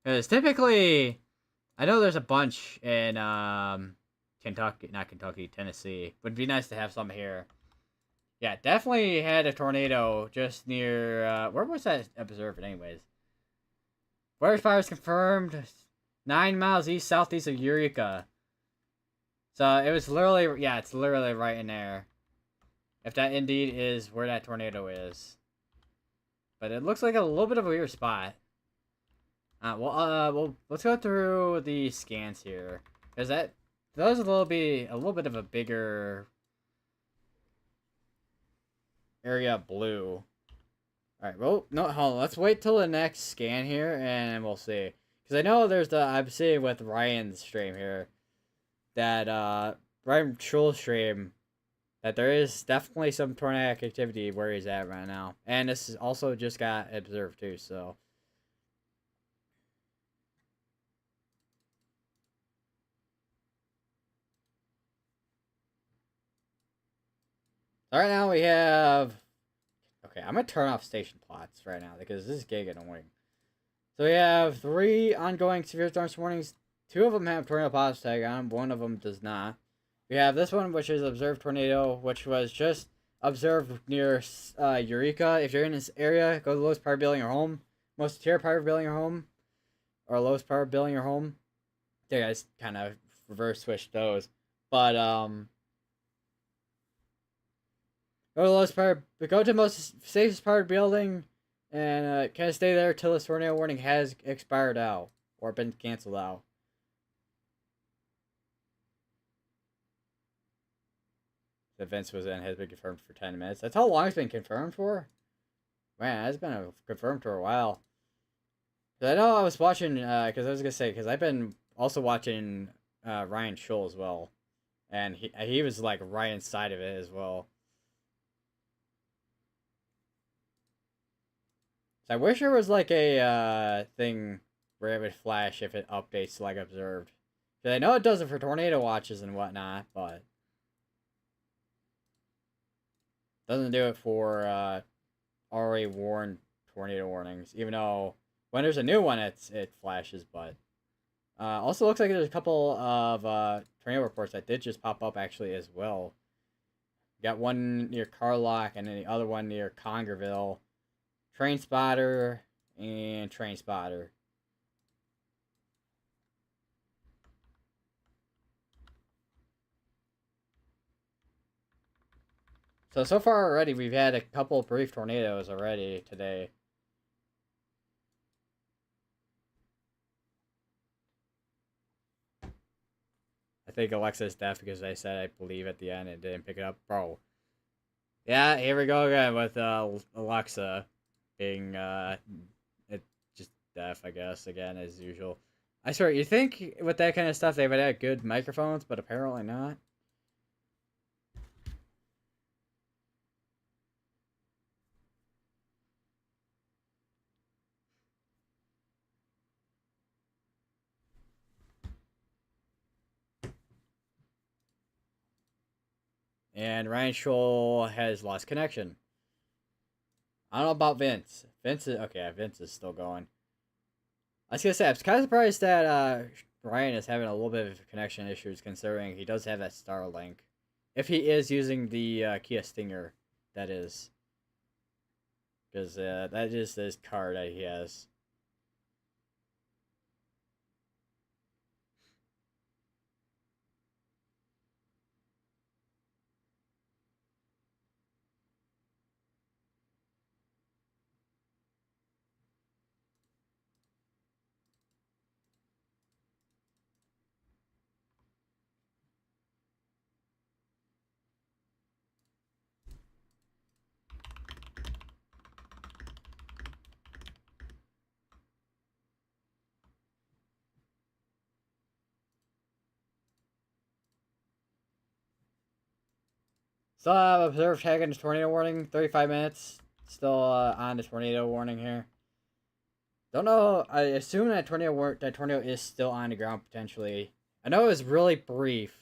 Because typically, I know there's a bunch in Tennessee. Would be nice to have some here. Yeah, definitely had a tornado just near, where was that observed anyways? Forest fires confirmed 9 miles southeast of Eureka. So it was literally, yeah, it's literally right in there. If that indeed is where that tornado is. But it looks like a little bit of a weird spot. Well, let's go through the scans here. Because those will be a little bit of a bigger area of blue. All right. Well, no, hold on. Let's wait till the next scan here, and we'll see. Because I know there's the I'm seeing with Ryan's stream here that Ryan Schul's stream that there is definitely some tornadic activity where he's at right now, and this is also just got observed too. So. Right now we have. Okay, I'm gonna turn off station plots right now because this is getting annoying. So we have 3 ongoing severe storm warnings. 2 of them have tornado pause tag on. 1 of them does not. We have this one, which is observed tornado, which was just observed near Eureka. If you're in this area, go to the lowest power building or home. Most secure power building or home, or lowest power building or home. There, guys, kind of reverse switched those, but go to the lowest part. Go to the most safest part of the building, and kind of stay there till the tornado warning has expired out or been canceled out. The Vince was in has been confirmed for 10 minutes. That's how long it's been confirmed for. Man, it's been confirmed for a while. I know I was watching because I was gonna say because I've been also watching Ryan Scholl as well, and he was like Ryan's side of it as well. I wish there was like a thing where it would flash if it updates like observed. Cause I know it does it for tornado watches and whatnot, but doesn't do it for already warned tornado warnings. Even though when there's a new one, it flashes. But also looks like there's a couple of tornado reports that did just pop up actually as well. Got one near Carlock and then the other one near Congerville. Train spotter and train spotter. So far already, we've had a couple brief tornadoes already today. I think Alexa's deaf because I said I believe at the end and didn't pick it up. Bro. Yeah, here we go again with Alexa being it just deaf, I guess, again, as usual. I swear, you think with that kind of stuff they would have good microphones, but apparently not. And Ryan Scholl has lost connection. I don't know about Vince. Vince is okay. Vince is still going. I was gonna say I'm kind of surprised that Ryan is having a little bit of connection issues, considering he does have that Starlink. If he is using the Kia Stinger, that is, because that is his car that he has. Still have observed tagging the tornado warning. 35 minutes. Still on the tornado warning here. Don't know. I assume that tornado is still on the ground potentially. I know it was really brief.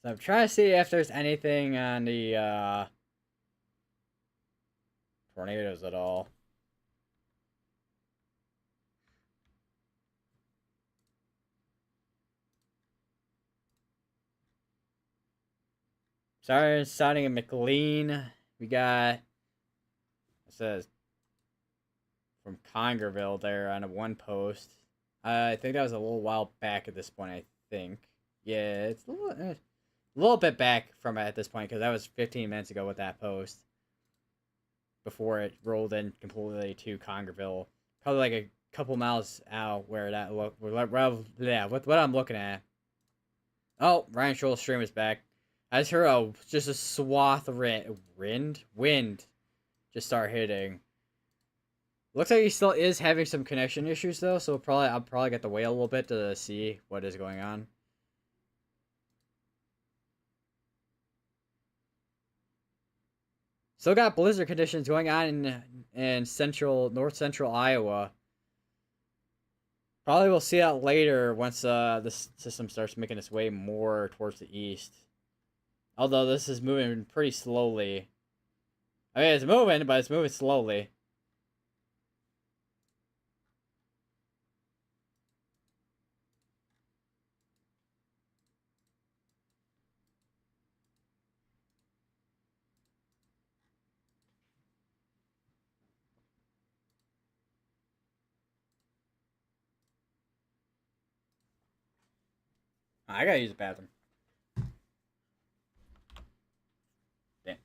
So I'm trying to see if there's anything on the tornadoes at all. Sorry, sounding in McLean. We got, it says, from Congerville there on a one post. I think that was a little while back at this point, I think. Yeah, it's a little bit back from at this point, because that was 15 minutes ago with that post. Before it rolled in completely to Congerville. Probably like a couple miles out where that look. Yeah, what I'm looking at. Oh, Ryan Scholl's stream is back. I just heard just a swath of wind just start hitting. Looks like he still is having some connection issues though, so I'll probably get to wait a little bit to see what is going on. Still got blizzard conditions going on in north central Iowa. Probably we'll see that later once this system starts making its way more towards the east. Although this is moving pretty slowly. I mean, it's moving, but it's moving slowly. I gotta use the bathroom. Damn.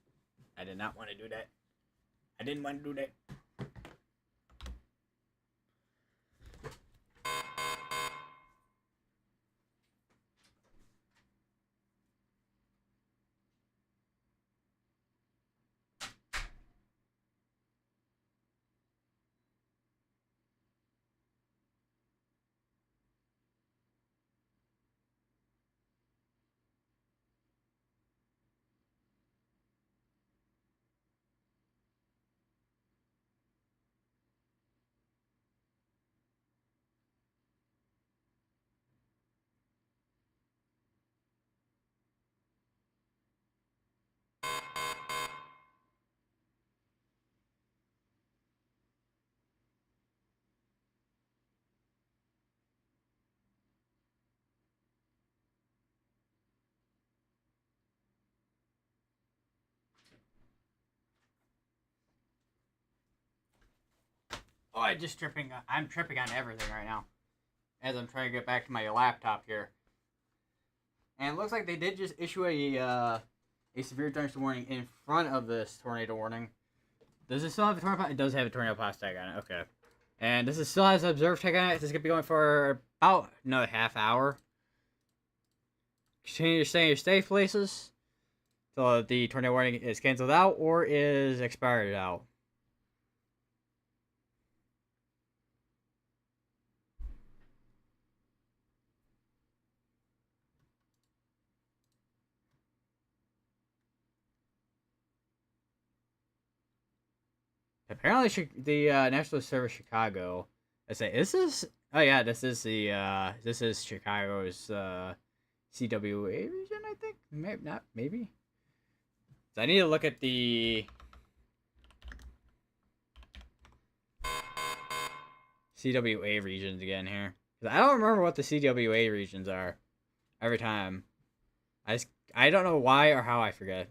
I did not want to do that. I didn't want to do that. Oh, I'm tripping on everything right now. As I'm trying to get back to my laptop here. And it looks like they did just issue a severe thunderstorm warning in front of this tornado warning. Does it still have a tornado? It does have a tornado pass tag on it. Okay. And this still has an observe tag on it. This is going to be going for about another half hour. Continue to stay in your safe places until the tornado warning is canceled out or is expired out. Apparently, the National Service Chicago. I say, is this? Oh yeah, this is Chicago's CWA region. I think maybe not. Maybe. So I need to look at the CWA regions again here. I don't remember what the CWA regions are. Every time, I don't know why or how I forget.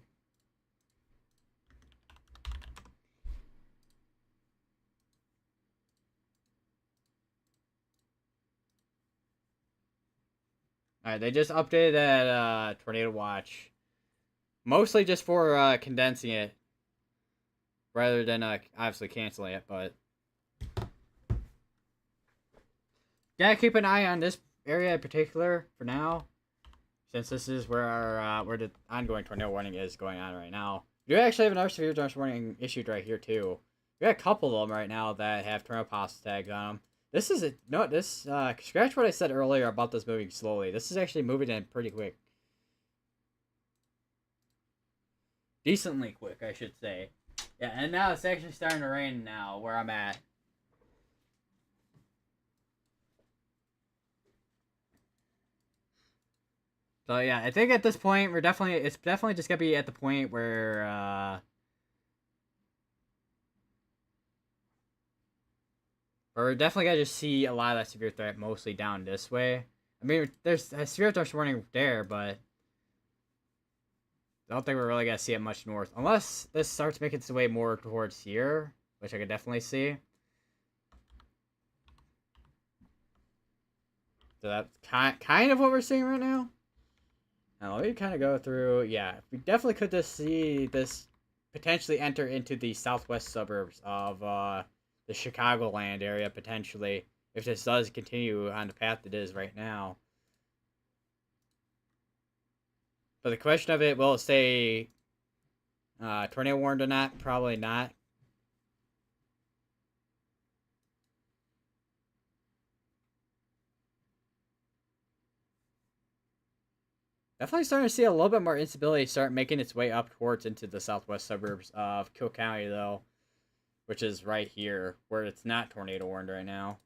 Alright, they just updated that Tornado Watch. Mostly just for condensing it. Rather than obviously canceling it, but... Gotta keep an eye on this area in particular for now. Since this is where our where the ongoing tornado warning is going on right now. We do actually have another severe thunderstorm warning issued right here too. We got a couple of them right now that have tornado pass tags on them. This is scratch what I said earlier about this moving slowly. This is actually moving in pretty quick. Decently quick, I should say. Yeah, and now it's actually starting to rain now where I'm at. So yeah, I think at this point it's definitely just gonna be at the point where we're definitely gonna just see a lot of that severe threat mostly down this way. I mean, there's a severe threat warning there, but I don't think we're really gonna see it much north, unless this starts making its way more towards here, which I could definitely see. So that's kind of what we're seeing right now. Now let me kind of go through. Yeah, we definitely could just see this potentially enter into the southwest suburbs of the Chicagoland area potentially, if this does continue on the path it is right now. But the question of it, will it stay tornado warned or not? Probably not. Definitely starting to see a little bit more instability start making its way up towards into the southwest suburbs of Kill County, though, which is right here, where it's not tornado warned right now.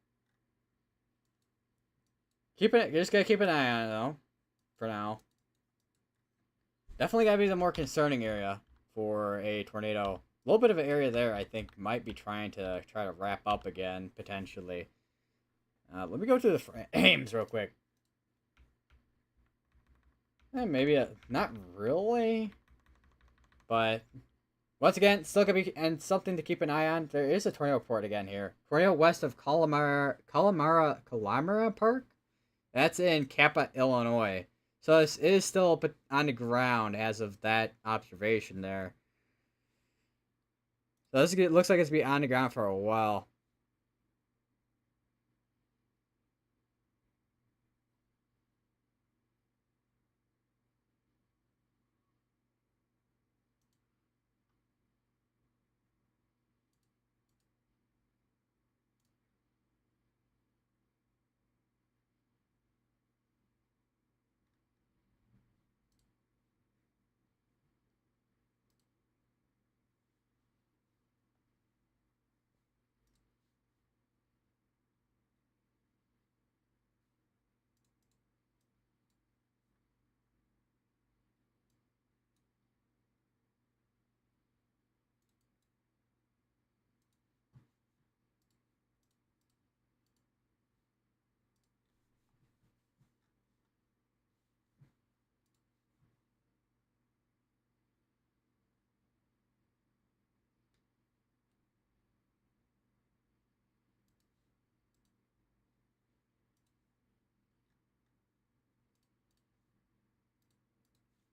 Just gotta keep an eye on it, though, for now. Definitely gotta be the more concerning area for a tornado. A little bit of an area there, I think, might be trying to wrap up again, potentially. Let me go through the frames real quick. Maybe not really, but once again, still gonna be and something to keep an eye on. There is a tornado report again here. Tornado west of Calamara Park. That's in Kappa, Illinois. So this is still on the ground as of that observation there. So this looks like it's be on the ground for a while.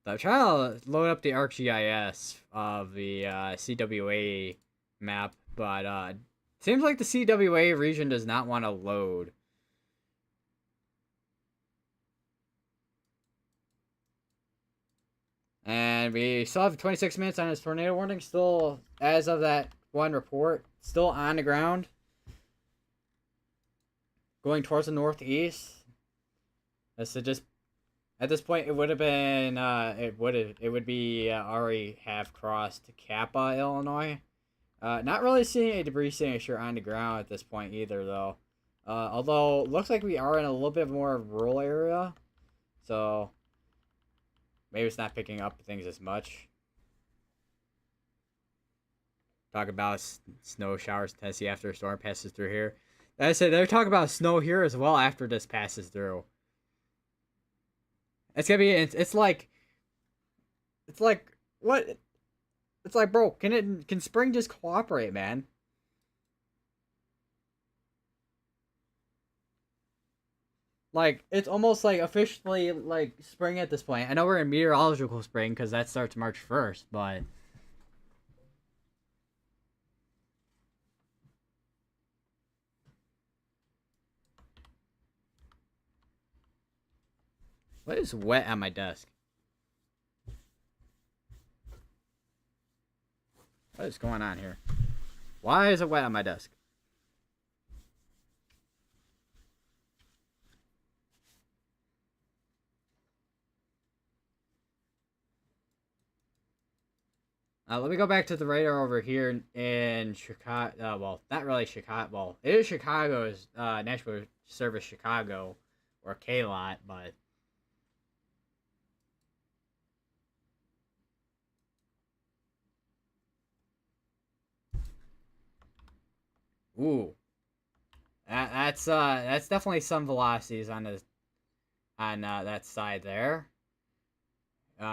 So I'm trying to load up the ArcGIS of the CWA map, but seems like the CWA region does not want to load. And we still have 26 minutes on his tornado warning. Still, as of that one report, still on the ground. Going towards the northeast. So just at this point, it would have been it would be already have crossed Kappa, Illinois. Not really seeing a debris signature on the ground at this point either, though. Although looks like we are in a little bit more rural area, so maybe it's not picking up things as much. Talk about snow showers in Tennessee after a storm passes through here. Like I said, they're talking about snow here as well after this passes through. It's gonna be. It's like what? It's like, bro. Can spring just cooperate, man? Like it's almost like officially like spring at this point. I know we're in meteorological spring because that starts March 1st, but what is wet on my desk? What is going on here? Why is it wet on my desk? Let me go back to the radar over here in Chicago. Well, not really Chicago. Well, it is Chicago's National Service Chicago or K-Lot, but ooh, that's definitely some velocities on that side there.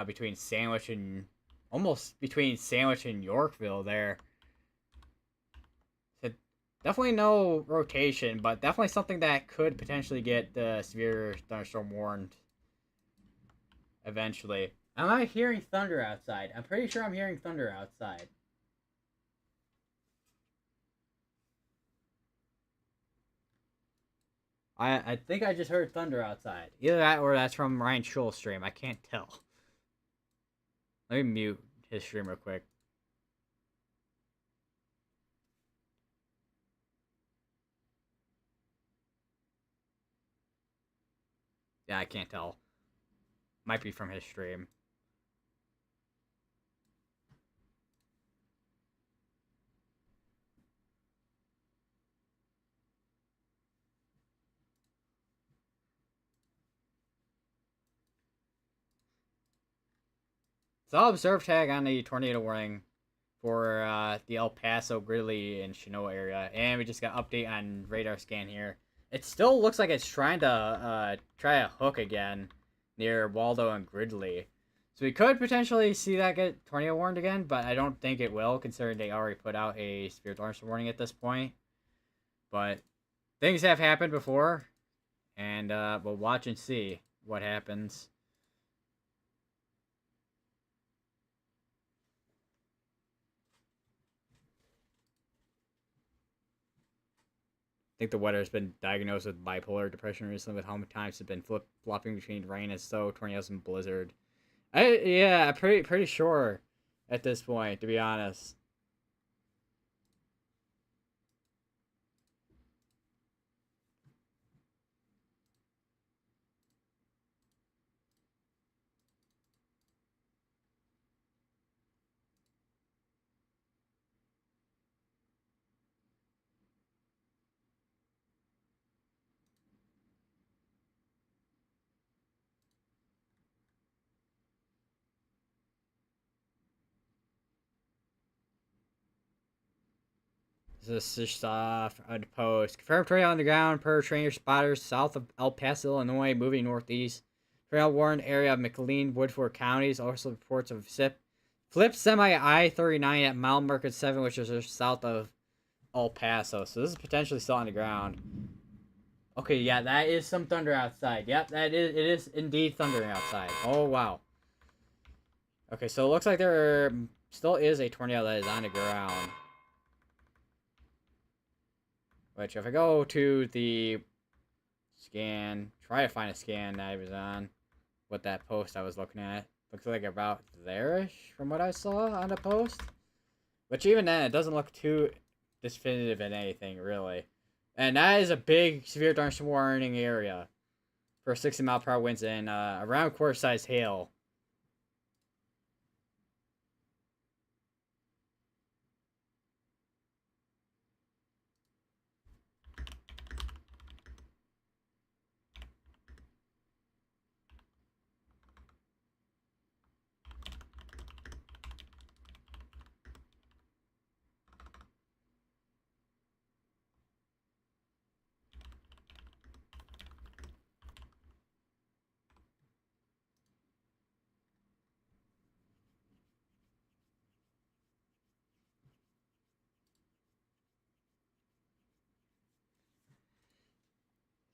between Sandwich and almost between Sandwich and Yorkville there. So definitely no rotation, but definitely something that could potentially get the severe thunderstorm warned eventually. Am I hearing thunder outside? I'm pretty sure I'm hearing thunder outside. I think I just heard thunder outside. Either that or that's from Ryan Schul's stream. I can't tell. Let me mute his stream real quick. Yeah, I can't tell. Might be from his stream. So I'll observe tag on the tornado warning for the El Paso, Greeley, and Chinoa area. And we just got update on radar scan here. It still looks like it's trying to try a hook again near Waldo and Gridley. So we could potentially see that get tornado warned again, but I don't think it will, considering they already put out a severe thunderstorm warning at this point. But things have happened before, and we'll watch and see what happens. I think the weather has been diagnosed with bipolar depression recently, with how many times it's been flopping between rain and snow, tornadoes, and blizzard. Yeah, pretty sure at this point, to be honest. This is off on the post. Confirmed tornado on the ground per trainer spotters south of El Paso, Illinois, moving northeast. Tornado warned area of McLean, Woodford counties. Also reports of flipped semi I-39 at mile marker 7, which is just south of El Paso. So this is potentially still on the ground. Okay, yeah, that is some thunder outside. Yep, it is indeed thundering outside. Oh, wow. Okay, so it looks like there still is a tornado that is on the ground. Which, if I go to the scan, try to find a scan that I was on, what that post I was looking at, looks like about there-ish from what I saw on the post. Which even then, it doesn't look too definitive in anything, really. And that is a big severe thunderstorm warning area for 60-mile-per-hour winds and around quarter-sized hail.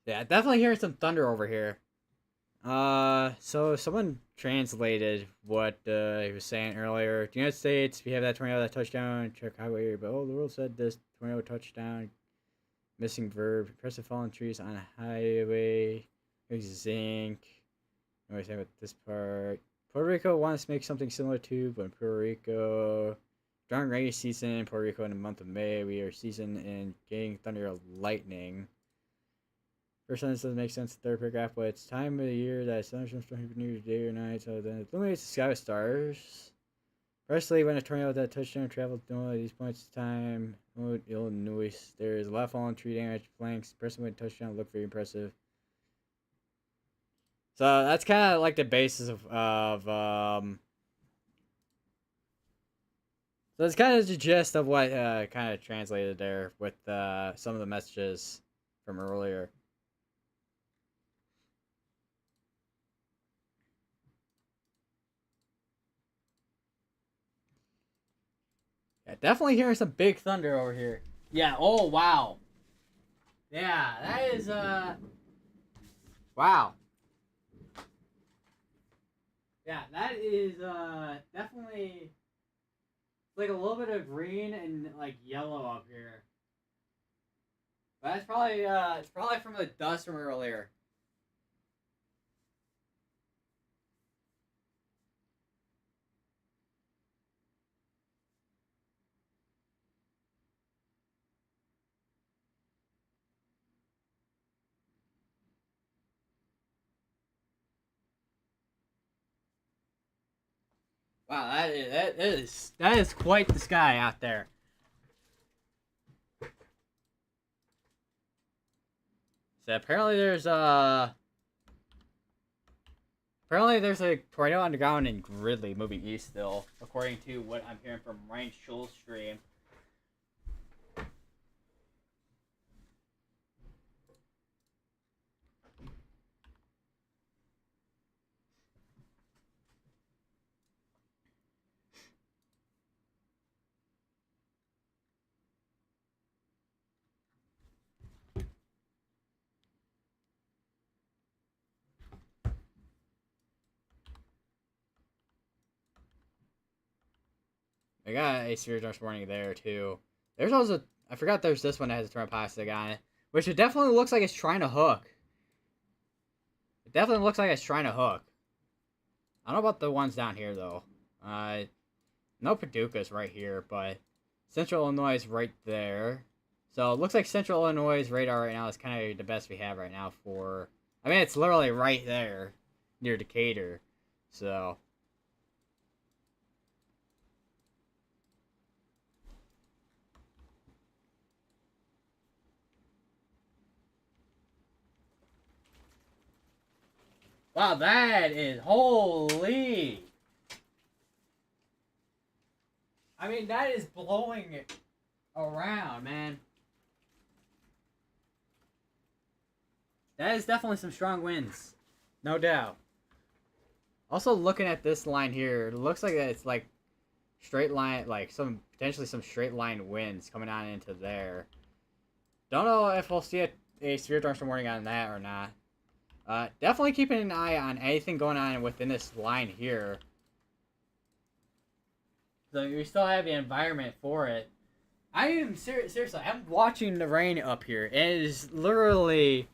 Yeah, definitely hearing some thunder over here. So someone translated what he was saying earlier. The United States, we have that tornado that touched down Chicago area, but oh, the world said this tornado touched down. Missing verb. Impressive fallen trees on a highway. Zinc. What do I say about this part? Puerto Rico wants to make something similar to, but in Puerto Rico, strong rainy season in Puerto Rico in the month of May. We are season in getting thunder or lightning. First sentence doesn't make sense. Third paragraph, but it's time of the year that thunderstorms don't happen near day or night, so then it illuminates the sky with stars. Firstly, when a tornado that touchdown traveled through these points of time, Illinois, there is a lot of fallen tree damage, flanks. Person with touchdown looked very impressive. So that's kind of like the basis of so it's kind of the gist of what kind of translated there with some of the messages from earlier. definitely hearing some big thunder over here. Yeah, oh wow. Yeah, that is wow. Yeah, that is definitely like a little bit of green and like yellow up here. But that's probably it's probably from the dust from earlier. Wow, that is quite the sky out there. So apparently there's a tornado on the ground in Gridley moving east still, according to what I'm hearing from Ryan Schul's stream. I got a Severe Dark Warning there too. There's also I forgot there's this one that has a plastic on it, which it definitely looks like it's trying to hook. It definitely looks like it's trying to hook. I don't know about the ones down here though. No Paducah's right here, but Central Illinois is right there. So it looks like Central Illinois' radar right now is kind of the best we have right now for. I mean, it's literally right there near Decatur. So. Wow, that is holy. I mean, that is blowing it around, man. That is definitely some strong winds. No doubt. Also, looking at this line here, it looks like it's like straight line, like potentially some straight line winds coming on into there. Don't know if we'll see a severe thunderstorm warning on that or not. Definitely keeping an eye on anything going on within this line here. So we still have the environment for it. I am seriously, I'm watching the rain up here. It is literally.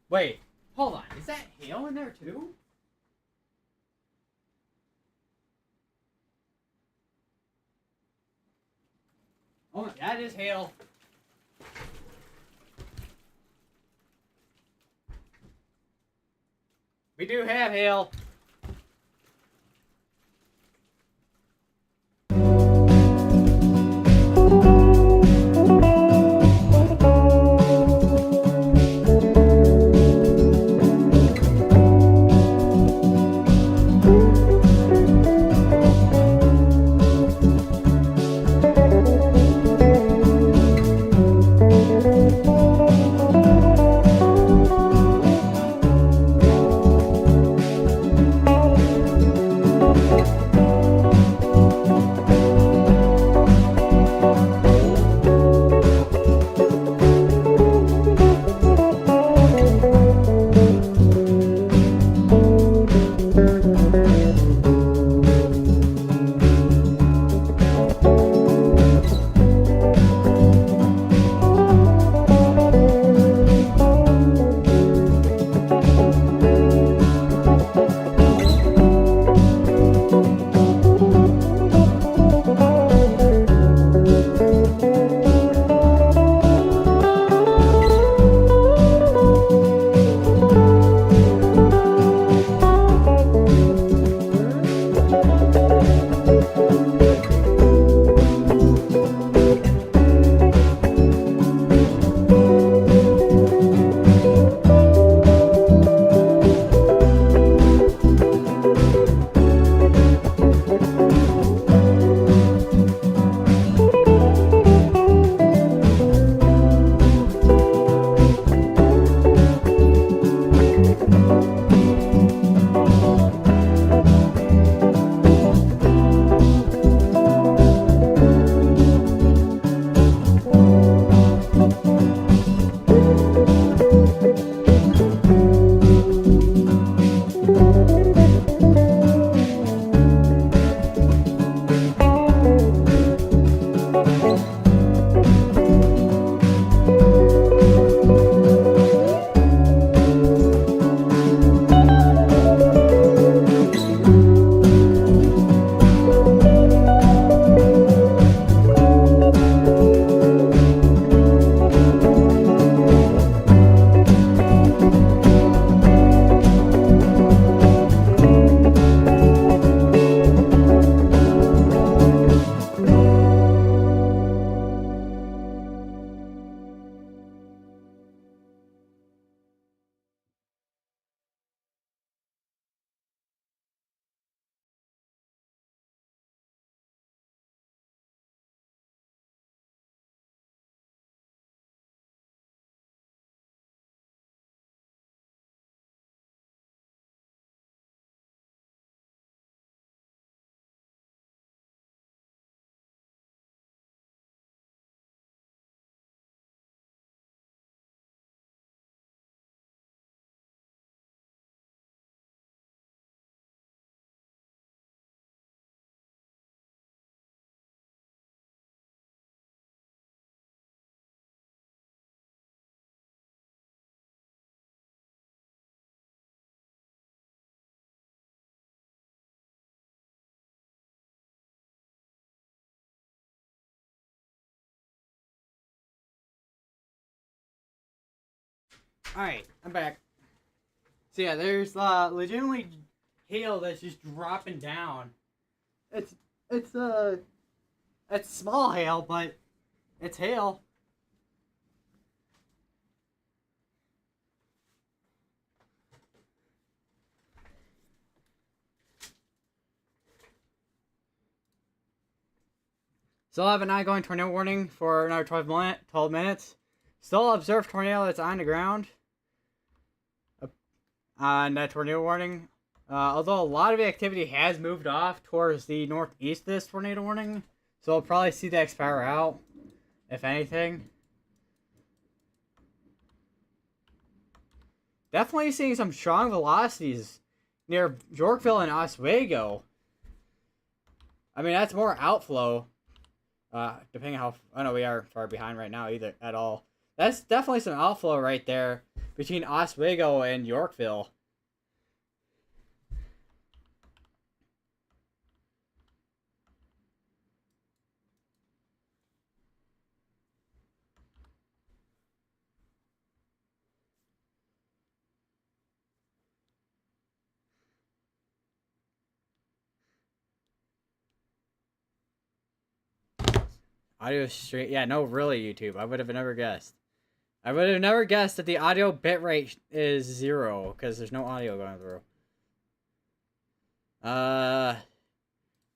Wait, hold on. Is that hail in there too? Oh, that is hail. We do have hail. Alright, I'm back. So yeah, there's legitimately hail that's just dropping down. It's it's it's small hail, but it's hail. Still have an ongoing tornado warning for another 12 minutes. Still observe tornado that's on the ground. On that tornado warning. Although a lot of the activity has moved off towards the northeast of this tornado warning. So we'll probably see that expire out, if anything. Definitely seeing some strong velocities near Yorkville and Oswego. I mean, that's more outflow. Depending on how... I know we are far behind right now either at all. That's definitely some outflow right there between Oswego and Yorkville. Audio straight... Yeah, no, really, YouTube. I would have never guessed. I would have never guessed that the audio bitrate is 0, because there's no audio going through.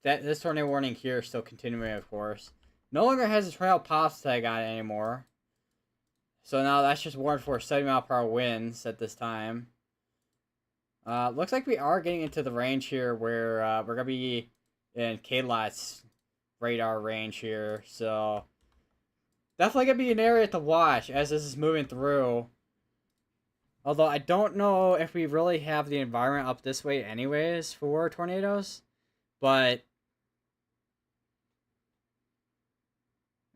This tornado warning here is still continuing, of course. No longer has a tornado pops tag on it anymore. So now that's just warned for 70-mile-per-hour winds at this time. Looks like we are getting into the range here where we're going to be in K-Lot's radar range here. So definitely going to be an area to watch as this is moving through. Although I don't know if we really have the environment up this way anyways for tornadoes. But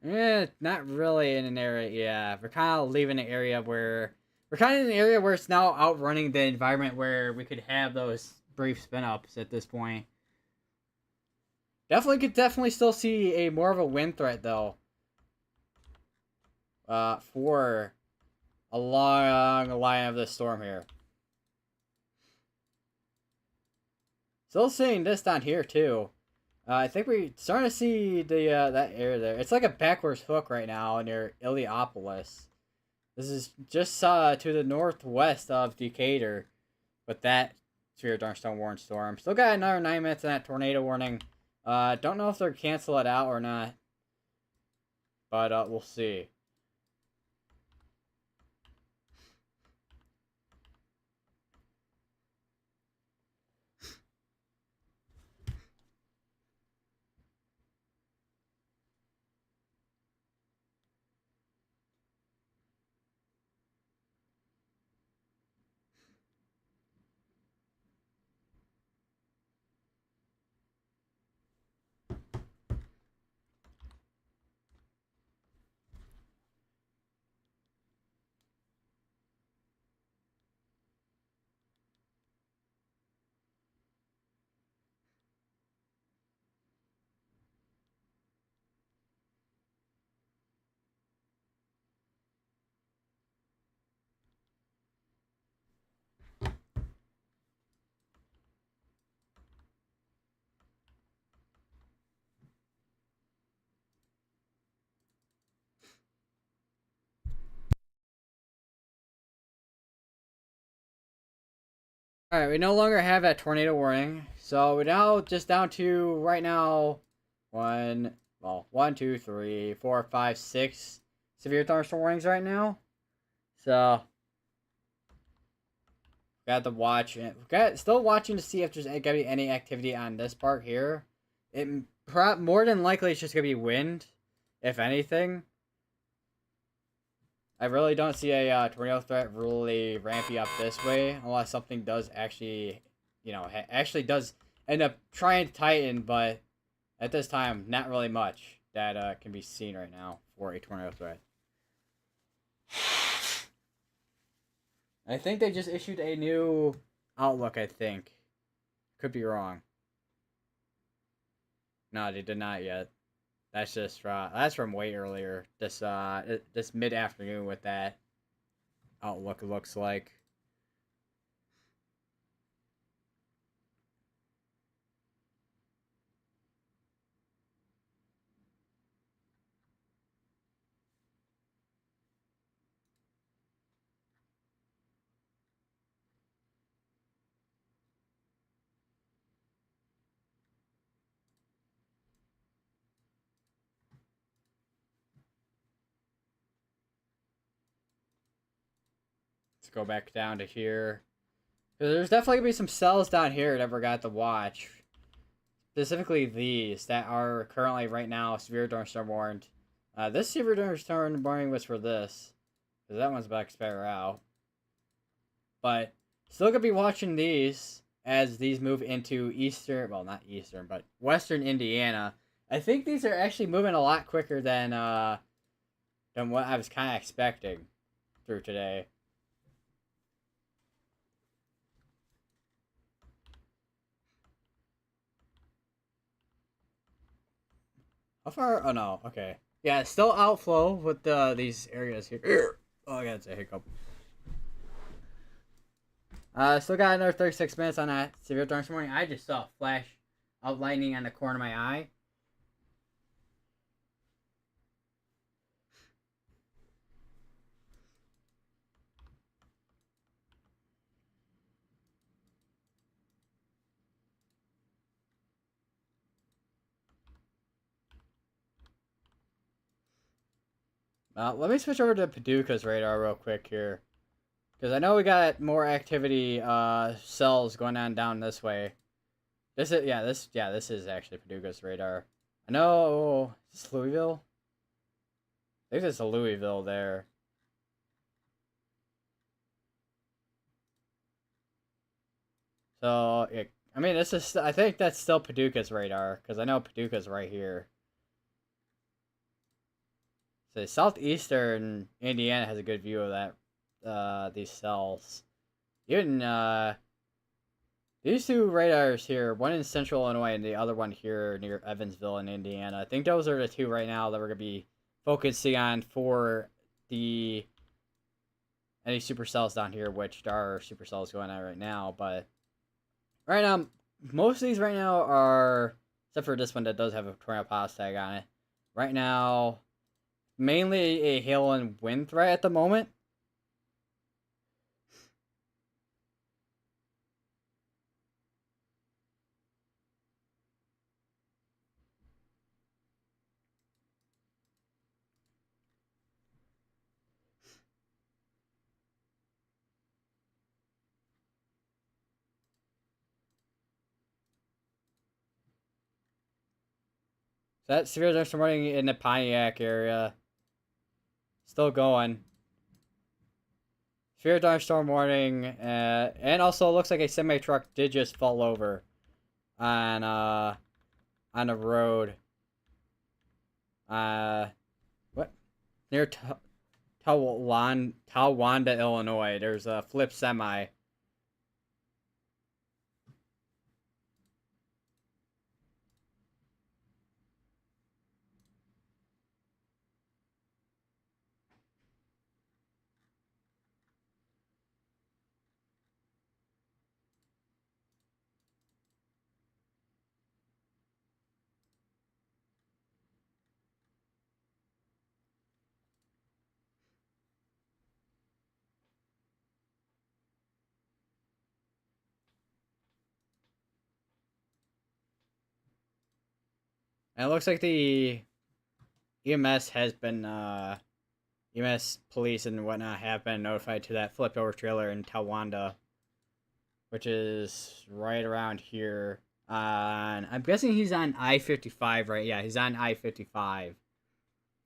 not really in an area. Yeah, we're kind of leaving an area where... We're kind of in an area where it's now outrunning the environment where we could have those brief spin-ups at this point. Definitely still see a more of a wind threat, though. For a long line of this storm here. Still seeing this down here, too. I think we're starting to see the that area there. It's like a backwards hook right now near Illiopolis. This is just to the northwest of Decatur, with that severe thunderstorm warning storm. Still got another 9 minutes in that tornado warning. Don't know if they'll cancel it out or not, but we'll see. Alright, we no longer have that tornado warning. So we're now just down to, right now, 1, 2, 3, 4, 5, 6 severe thunderstorm warnings right now. So, got to watch. Still watching to see if there's going to be any activity on this part here. More than likely it's just going to be wind, if anything. I really don't see a tornado threat really ramping up this way, unless something does actually, actually does end up trying to tighten, but at this time, not really much that can be seen right now for a tornado threat. I think they just issued a new outlook, I think. Could be wrong. No, they did not yet. That's just that's from way earlier. This mid-afternoon with that. outlook looks like. Let's go back down to here. There's definitely gonna be some cells down here that I forgot to watch. Specifically these that are currently right now severe thunderstorm warned. This severe thunderstorm warning was for this, because that one's about to expire out. But still gonna be watching these as these move into eastern, well not eastern, but western Indiana. I think these are actually moving a lot quicker than what I was kind of expecting through today. How far? Oh no. Okay. Yeah, still outflow with these areas here. Oh, I got a hiccup. Still got another 36 minutes on that severe thunderstorm warning. I just saw a flash of lightning on the corner of my eye. Let me switch over to Paducah's radar real quick here. Because I know we got more activity cells going on down this way. This is actually Paducah's radar. I know, is this Louisville? I think it's a Louisville there. So, yeah, I mean, I think that's still Paducah's radar, because I know Paducah's right here. So, southeastern Indiana has a good view of these cells. Even, these two radars here, one in central Illinois and the other one here near Evansville in Indiana. I think those are the two right now that we're going to be focusing on for any supercells down here, which there are supercells going on right now. But right now, most of these right now are, except for this one that does have a tornado pause tag on it. Right now, mainly a hail and wind threat at the moment. So that severe thunderstorm warning in the Pontiac area still going. Severe thunderstorm warning, and also it looks like a semi truck did just fall over on a road. What near Towanda, Illinois. There's a flip semi. And it looks like the EMS has been EMS police and whatnot have been notified to that flipped over trailer in Towanda, which is right around here. I'm guessing he's on I-55, right? Yeah, he's on I-55.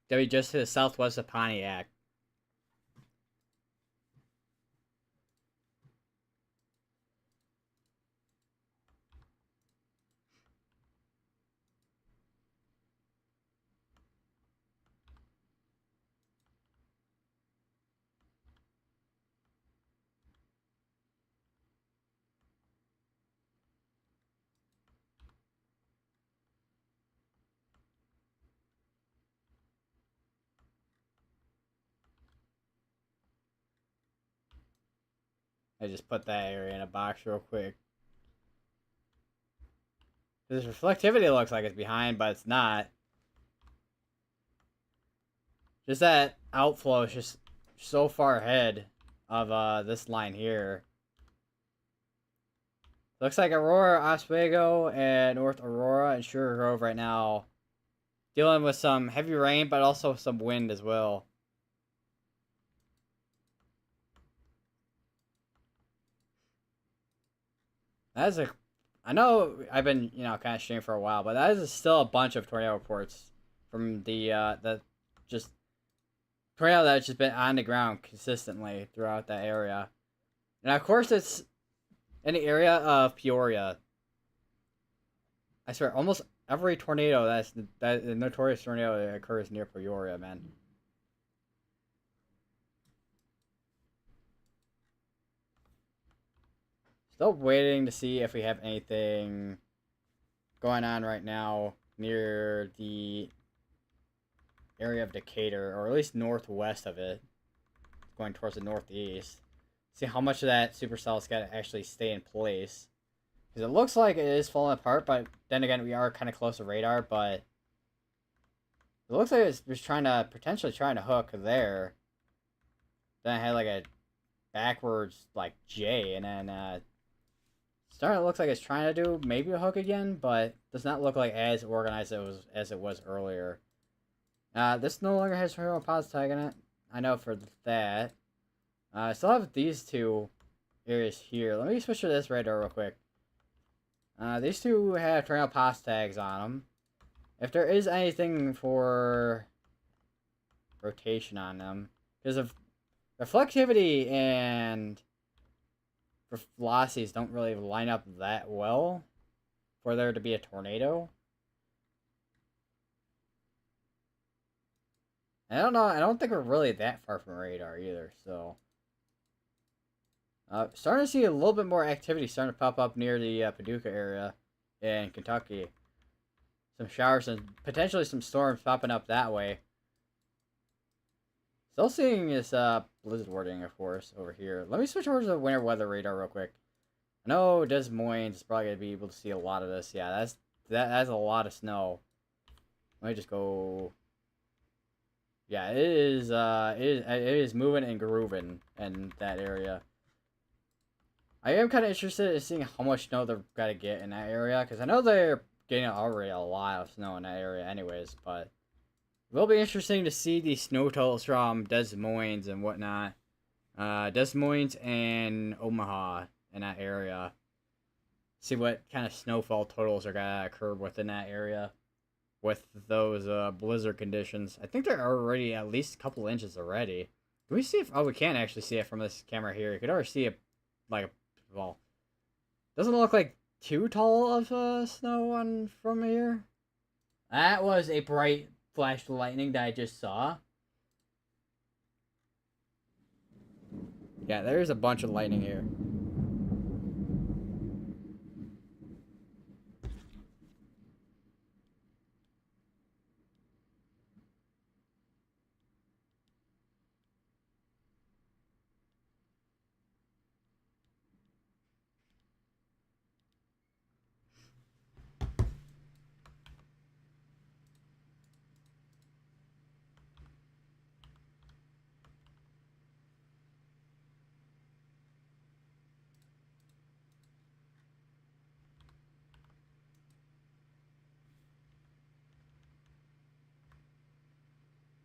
That be just to the southwest of Pontiac. I just put that area in a box real quick. This reflectivity looks like it's behind, but it's not. Just that outflow is just so far ahead of this line here. Looks like Aurora, Oswego, and North Aurora and Sugar Grove right now dealing with some heavy rain, but also some wind as well. That is I know I've been, kind of streaming for a while, but that is still a bunch of tornado reports from the just tornado that's just been on the ground consistently throughout that area. And of course, it's in the area of Peoria. I swear, almost every tornado that the notorious tornado that occurs near Peoria, man. Still waiting to see if we have anything going on right now near the area of Decatur, or at least northwest of it, going towards the northeast. See how much of that supercell is going to actually stay in place. Because it looks like it is falling apart, but then again, we are kind of close to radar, but it looks like it's just potentially trying to hook there. Then I had like a backwards, like, J, and then, starting to look like it's trying to do maybe a hook again, but does not look like as organized as it was earlier. This no longer has hero pause tag in it. I know for that. I still have these two areas here. Let me switch to this radar real quick. These two have tornado pause tags on them. If there is anything for rotation on them, because of reflectivity and velocities don't really line up that well for there to be a tornado. I don't know. I don't think we're really that far from radar either, so. Starting to see a little bit more activity starting to pop up near the Paducah area in Kentucky. Some showers and potentially some storms popping up that way. Still seeing this blizzard warning, of course, over here. Let me switch over to the winter weather radar real quick. I know Des Moines is probably going to be able to see a lot of this. Yeah, that's a lot of snow. Let me just go. Yeah, it is moving and grooving in that area. I am kind of interested in seeing how much snow they're gonna get in that area, because I know they're getting already a lot of snow in that area anyways, but it will be interesting to see the snow totals from Des Moines and whatnot. Des Moines and Omaha in that area. See what kind of snowfall totals are gonna occur within that area with those blizzard conditions. I think they're already at least a couple inches already. Can we see if... Oh, we can't actually see it from this camera here. You could already see it, like, well, doesn't look like too tall of snow on from here. That was a bright flash of lightning that I just saw. Yeah, there's a bunch of lightning here.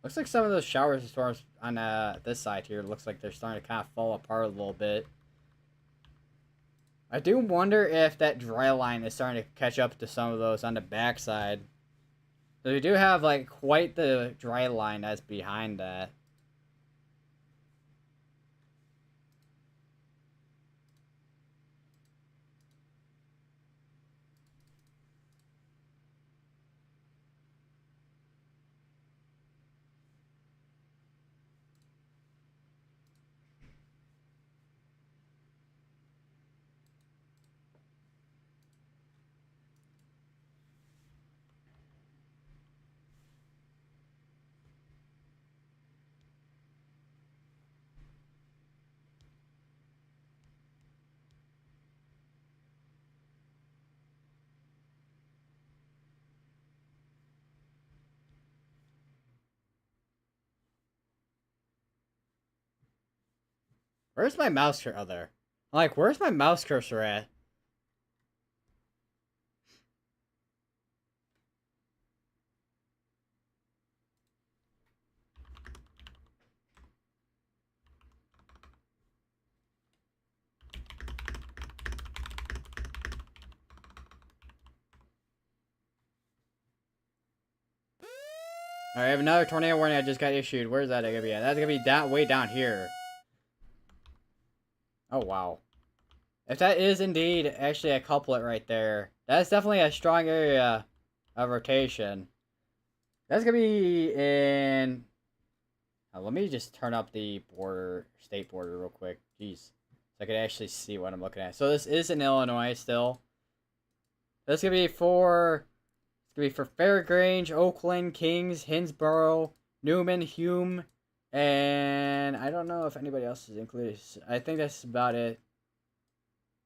Looks like some of those showers and storms on this side here looks like they're starting to kind of fall apart a little bit. I do wonder if that dry line is starting to catch up to some of those on the backside. So we do have like quite the dry line that's behind that. Where's my mouse cursor? Oh, there. I'm like, where's my mouse cursor at? Alright, I have another tornado warning I just got issued. Where's that gonna be at? That's gonna be down, way down here. Oh, wow. If that is indeed actually a couplet right there, that's definitely a strong area of rotation. That's gonna be in... let me just turn up the state border real quick. Jeez. So I can actually see what I'm looking at. So this is in Illinois still. This is gonna be for... It's gonna be for Fairgrange, Oakland, Kings, Hinsborough, Newman, Hume, and I don't know if anybody else is included. I think that's about it.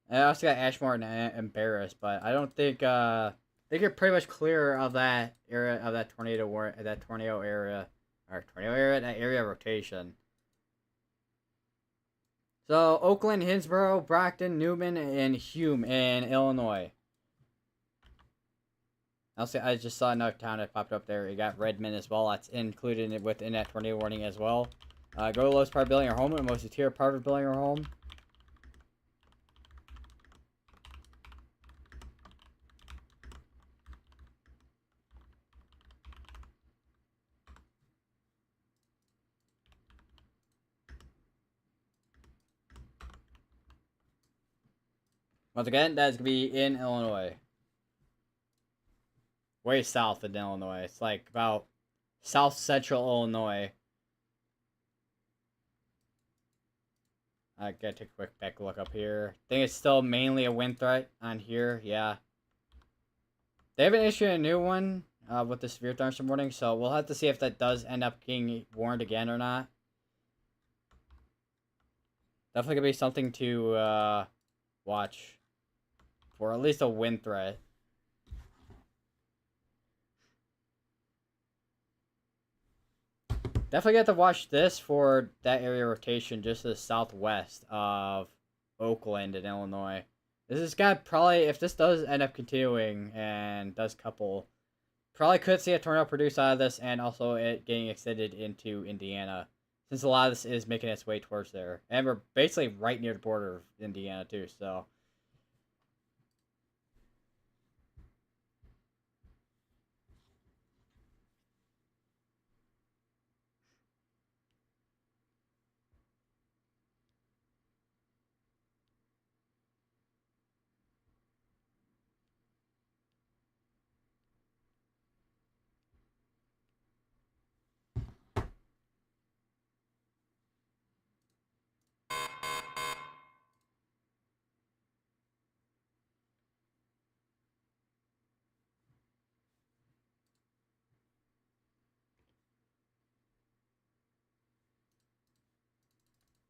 I also got Ashmore and Barris, but I don't think I think you're pretty much clear of that area of that tornado area, that area of rotation. So Oakland, Hinsborough, Brockton, Newman, and Hume in Illinois. I just saw another town that popped up there. You got Redmond as well. That's included within that tornado warning as well. Go to the lowest part of building or home, and most secure part of building or home. Once again, that's going to be in Illinois. Way south in Illinois. It's like about south central Illinois. I gotta take a quick back look up here. I think it's still mainly a wind threat on here. Yeah. They haven't issued a new one with the severe thunderstorm warning, so we'll have to see if that does end up getting warned again or not. Definitely gonna be something to watch for at least a wind threat. Definitely got to watch this for that area rotation just to the southwest of Oakland in Illinois. This has got probably, if this does end up continuing and does couple, probably could see a tornado produce out of this and also it getting extended into Indiana. Since a lot of this is making its way towards there. And we're basically right near the border of Indiana too, so...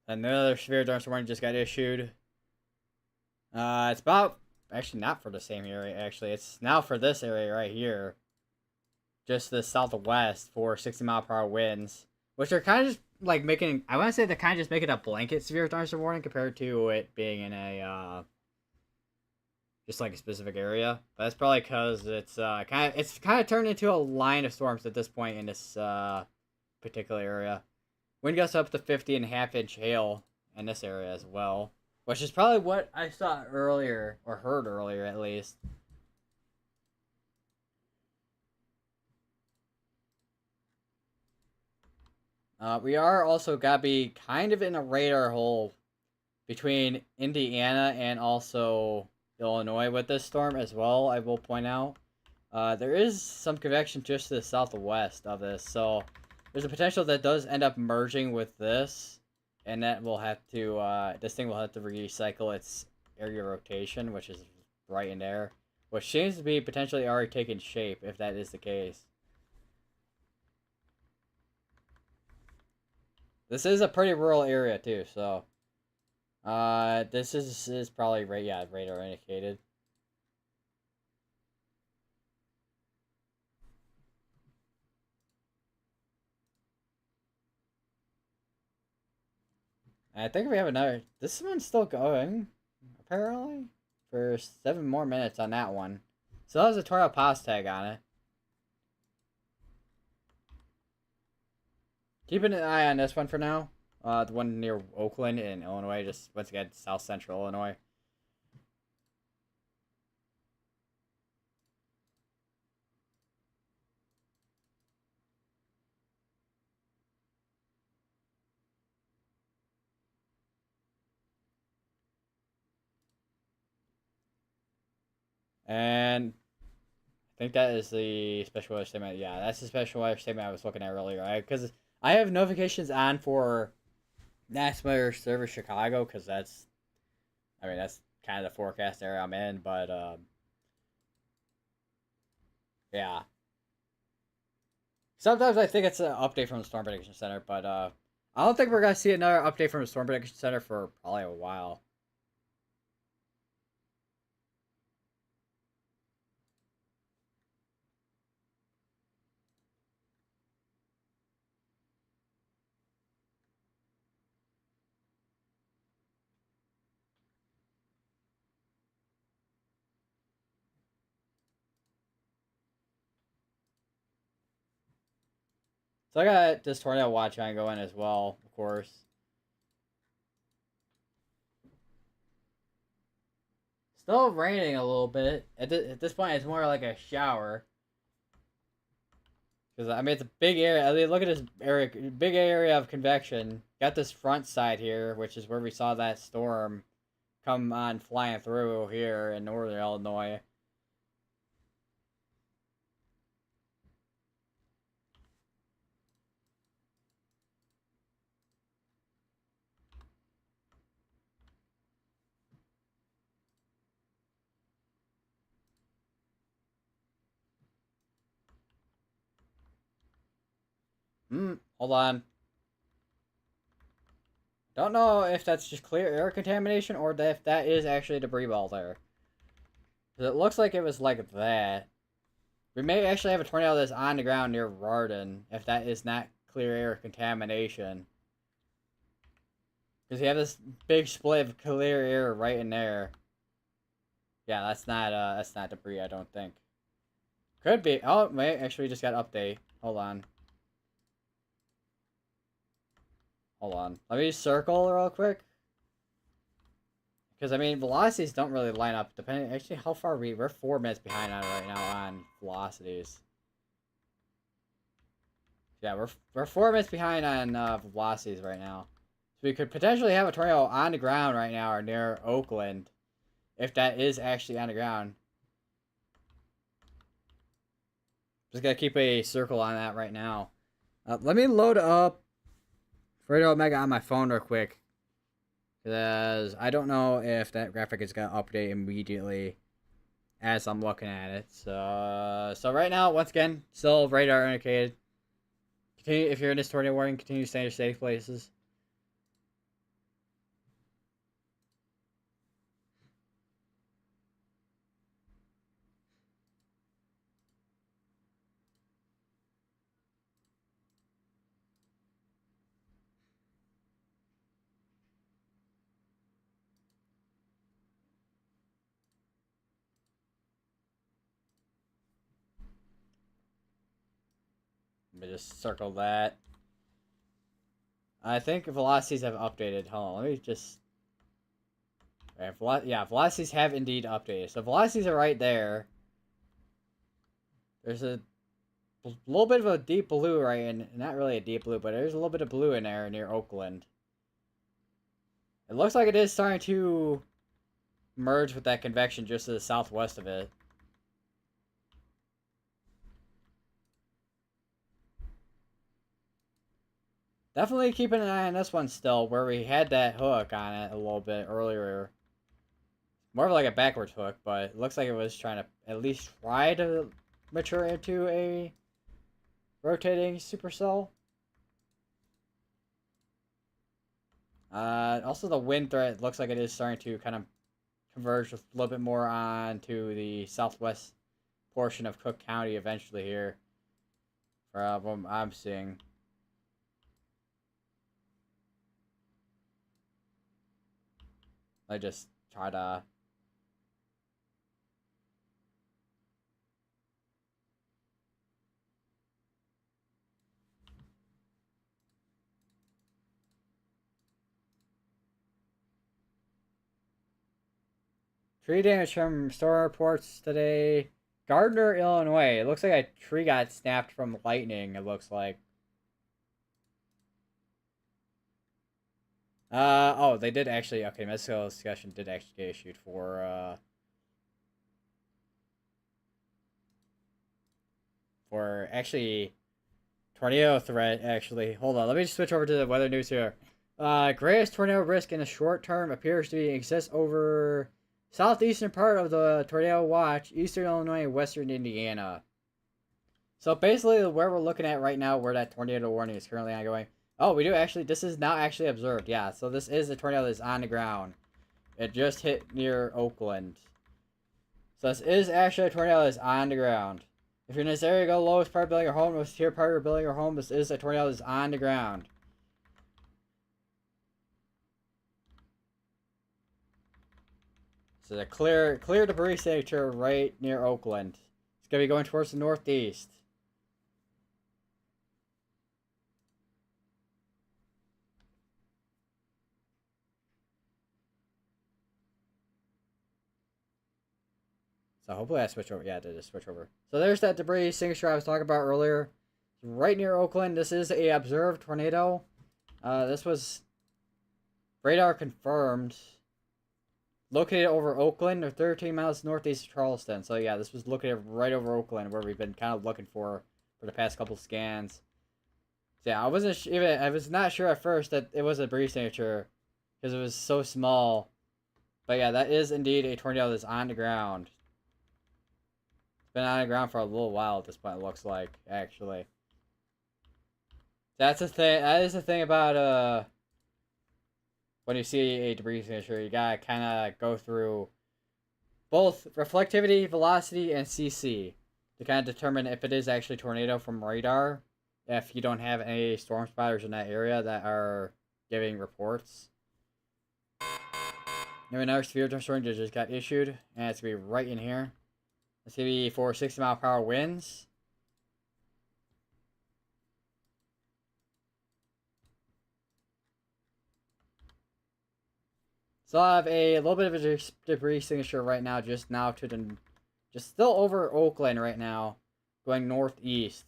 Another severe thunderstorm warning just got issued. It's about... Actually, not for the same area, actually. It's now for this area right here. Just the southwest for 60-mile-per-hour winds. Which are kind of just, like, making... I want to say they're kind of just making a blanket severe thunderstorm warning compared to it being in a, just, like, a specific area. But that's probably because it's kind of turned into a line of storms at this point in this, particular area. Wind gusts up to 50.5-inch hail in this area as well. Which is probably what I saw earlier, or heard earlier at least. We are also gotta be kind of in a radar hole between Indiana and also Illinois with this storm as well, I will point out. There is some convection just to the southwest of this, so there's a potential that does end up merging with this. And that will have to, this thing will have to recycle its area rotation, which is right in there. Which seems to be potentially already taking shape, if that is the case. This is a pretty rural area, too, so... this is probably, radar indicated. I think we have another. This one's still going, apparently, for 7 more minutes on that one. So that was a Toro Pass tag on it. Keeping an eye on this one for now. The one near Oakland in Illinois, just once again, South Central Illinois. And I think that is the special weather statement. Yeah, that's the special weather statement I was looking at earlier, right? Because I have notifications on for National Weather Service Chicago, because that's kind of the forecast area I'm in. But yeah, sometimes I think it's an update from the Storm Prediction Center, but I don't think we're gonna see another update from the Storm Prediction Center for probably a while. So I got this tornado watch on going as well, of course. Still raining a little bit. At this point, it's more like a shower. Because, I mean, it's a big area. I mean, look at this area. Big area of convection. Got this front side here, which is where we saw that storm come on flying through here in northern Illinois. Hold on. Don't know if that's just clear air contamination or if that is actually a debris ball there. It looks like it was like that. We may actually have a tornado that's on the ground near Rardon, if that is not clear air contamination. Because you have this big split of clear air right in there. Yeah, that's not debris, I don't think. Could be. Oh, wait, actually we just got an update. Hold on. Hold on. Let me circle real quick. Because, I mean, velocities don't really line up, depending... Actually, how far are we? We're 4 minutes behind on right now on velocities. Yeah, we're 4 minutes behind on velocities right now. So we could potentially have a tornado on the ground right now or near Oakland. If that is actually on the ground. Just gotta keep a circle on that right now. Let me load up Fredo Omega on my phone real quick. Because I don't know if that graphic is going to update immediately as I'm looking at it. So right now, once again, still radar indicated. Continue, if you're in this tornado warning, continue to stay in your safe places. Let me just circle that. I think velocities have updated. Hold on, let me just... Right, yeah, velocities have indeed updated. So velocities are right there. There's a little bit of a deep blue right in... Not really a deep blue, but there's a little bit of blue in there near Oakland. It looks like it is starting to merge with that convection just to the southwest of it. Definitely keeping an eye on this one still, where we had that hook on it a little bit earlier. More of like a backwards hook, but it looks like it was trying to at least try to mature into a rotating supercell. Also, the wind threat looks like it is starting to kind of converge a little bit more onto the southwest portion of Cook County eventually here. From what I'm seeing. I just try to... Tree damage from storm reports today. Gardner, Illinois. It looks like a tree got snapped from lightning, it looks like. Oh, they did actually... Okay, medical discussion did actually get issued for actually... Tornado threat, actually. Hold on, let me just switch over to the weather news here. Greatest tornado risk in the short term appears to be exists over southeastern part of the tornado watch, eastern Illinois and western Indiana. So basically, where we're looking at right now, where that tornado warning is currently ongoing. Oh, we do actually, this is now actually observed, yeah. So this is a tornado that's on the ground. It just hit near Oakland. So this is actually a tornado that's on the ground. If you're in this area, go lowest part of building your home, most tier part of your building your home. This is a tornado that's on the ground. So the clear debris signature right near Oakland. It's gonna be going towards the northeast. So hopefully I switch over. Yeah, I did just switch over. So there's that debris signature I was talking about earlier. Right near Oakland. This is a observed tornado. This was radar confirmed. Located over Oakland, or 13 miles northeast of Charleston. So yeah, this was located right over Oakland, where we've been kind of looking for the past couple scans. So yeah, I was not sure at first that it was a debris signature, because it was so small. But yeah, that is indeed a tornado that's on the ground. It's been on the ground for a little while at this point, it looks like, actually. That's the thing. That is the thing about when you see a debris signature, you gotta kind of go through both reflectivity, velocity, and CC to kind of determine if it is actually a tornado from radar. If you don't have any storm spotters in that area that are giving reports. Now another severe thunderstorm just got issued, and it's gonna be right in here. It's gonna be for 60-mile-per-hour winds. So I have a little bit of a debris signature right now, just still over Oakland right now, going northeast.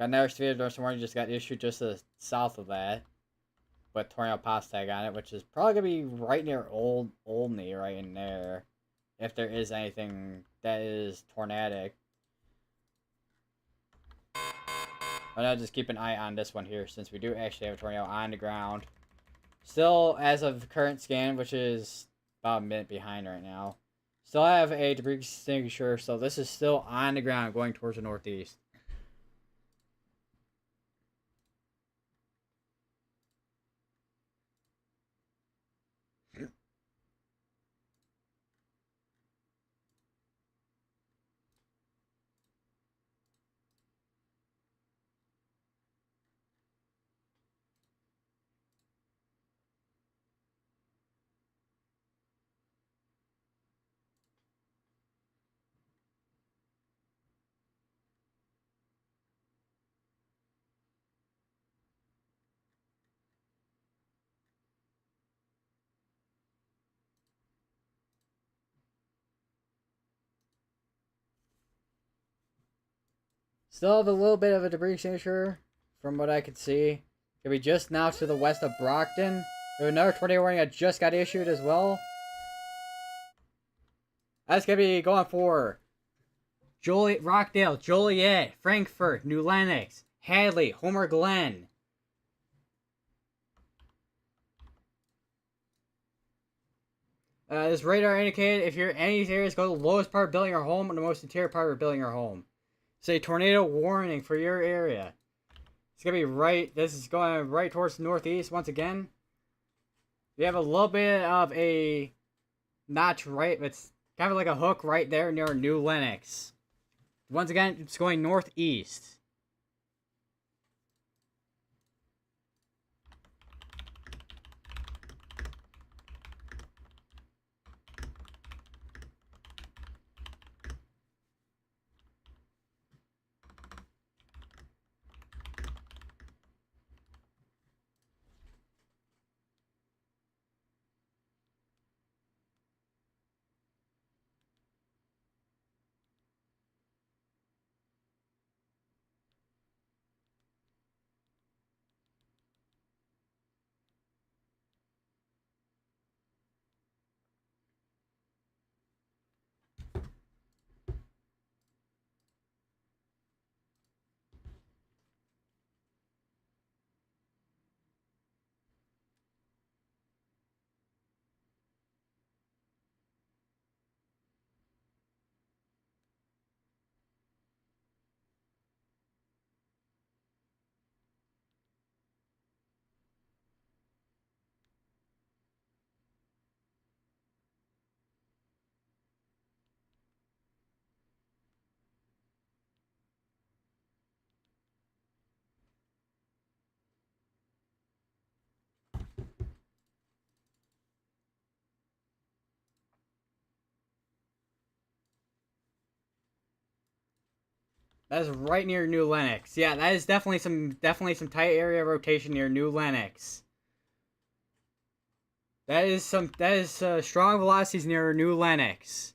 Got another severe thunderstorm warning just got issued just to the south of that, with tornado pass tag on it, which is probably gonna be right near Olney, right in there, if there is anything that is tornadic. But I'll just keep an eye on this one here, since we do actually have a tornado on the ground. Still, as of current scan, which is about a minute behind right now, still have a debris signature, so this is still on the ground going towards the northeast. Still have a little bit of a debris signature, from what I could see. Could be just now to the west of Brockton. There's another tornado warning that just got issued as well. That's gonna be going for Rockdale, Joliet, Frankfort, New Lenox, Hadley, Homer Glen. This radar indicated if you're in any of these areas, go to the lowest part of building your home and the most interior part of building your home. Say tornado warning for your area. It's gonna be right. This is going right towards the northeast once again. We have a little bit of a notch right. It's kind of like a hook right there near New Lenox. Once again, it's going northeast. That's right near New Lenox. Yeah, that is definitely some tight area rotation near New Lenox. That is strong velocities near New Lenox.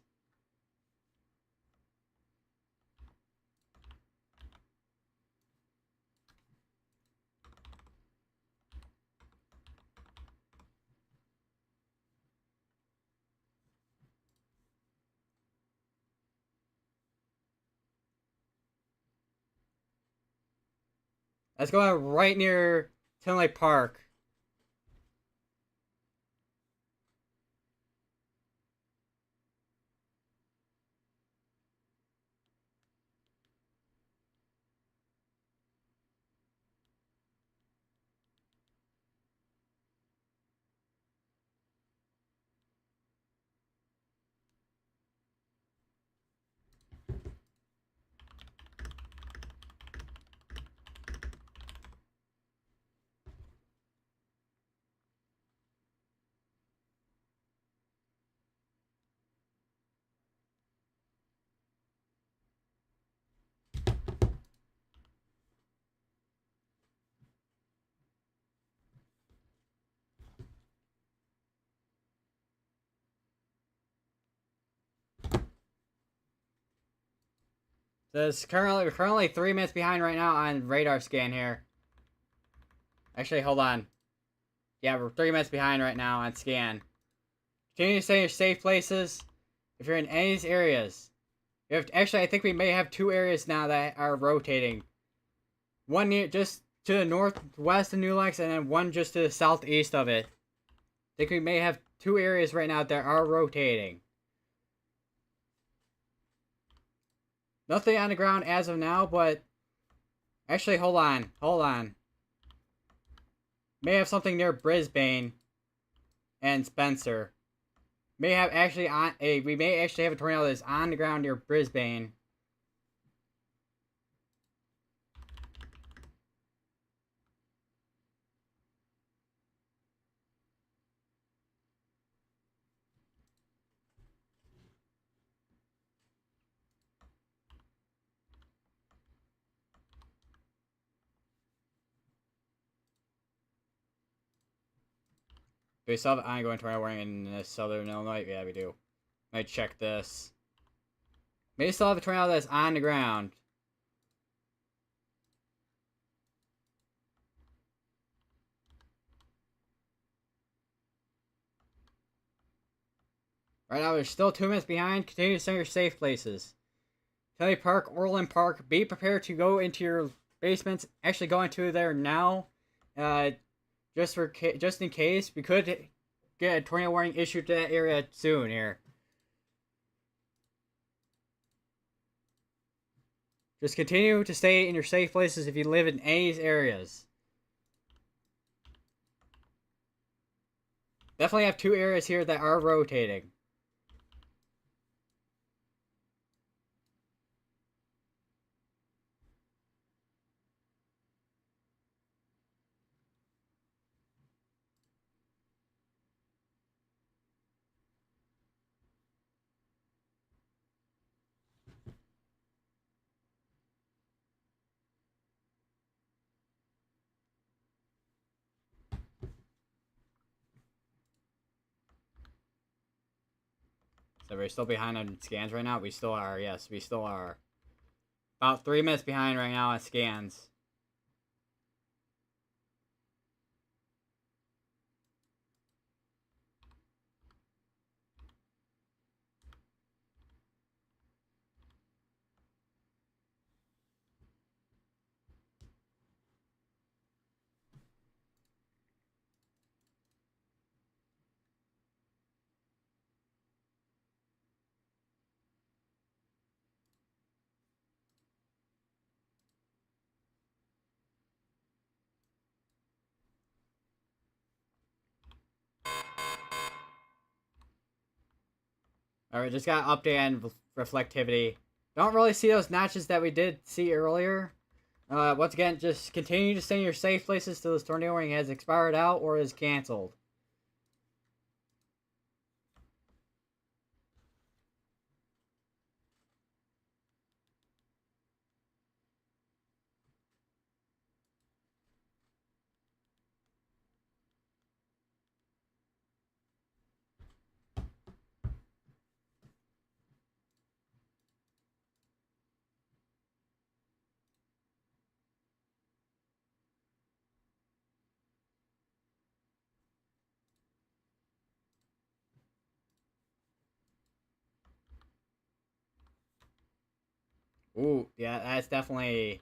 That's going right near Tinley Park. There's currently 3 minutes behind right now on radar scan here. Actually, hold on. Yeah, we're 3 minutes behind right now on scan. Continue to stay in your safe places. If you're in any of these areas, actually, I think we may have 2 areas now that are rotating. One near just to the northwest of New Lenox, and then one just to the southeast of it. I think we may have 2 areas right now that are rotating. Nothing on the ground as of now, but actually, hold on. May have something near Brisbane and Spencer. We may actually have a tornado that's on the ground near Brisbane. Do we still have ongoing tornado warning in southern Illinois? Yeah, we do. Might check this. Maybe still have a tornado that's on the ground. Right now, we're still 2 minutes behind. Continue to stay in your safe places. Tinley Park, Orland Park. Be prepared to go into your basements. Actually, go into there now. Just in case, we could get a tornado warning issued to that area soon here. Just continue to stay in your safe places if you live in any areas. Definitely have 2 areas here that are rotating. So we're still behind on scans right now? We still are, yes, we still are. About 3 minutes behind right now on scans. Alright, just got an update on reflectivity. Don't really see those notches that we did see earlier. Once again, just continue to stay in your safe places till this tornado warning has expired out or is canceled. Ooh, yeah, that's definitely...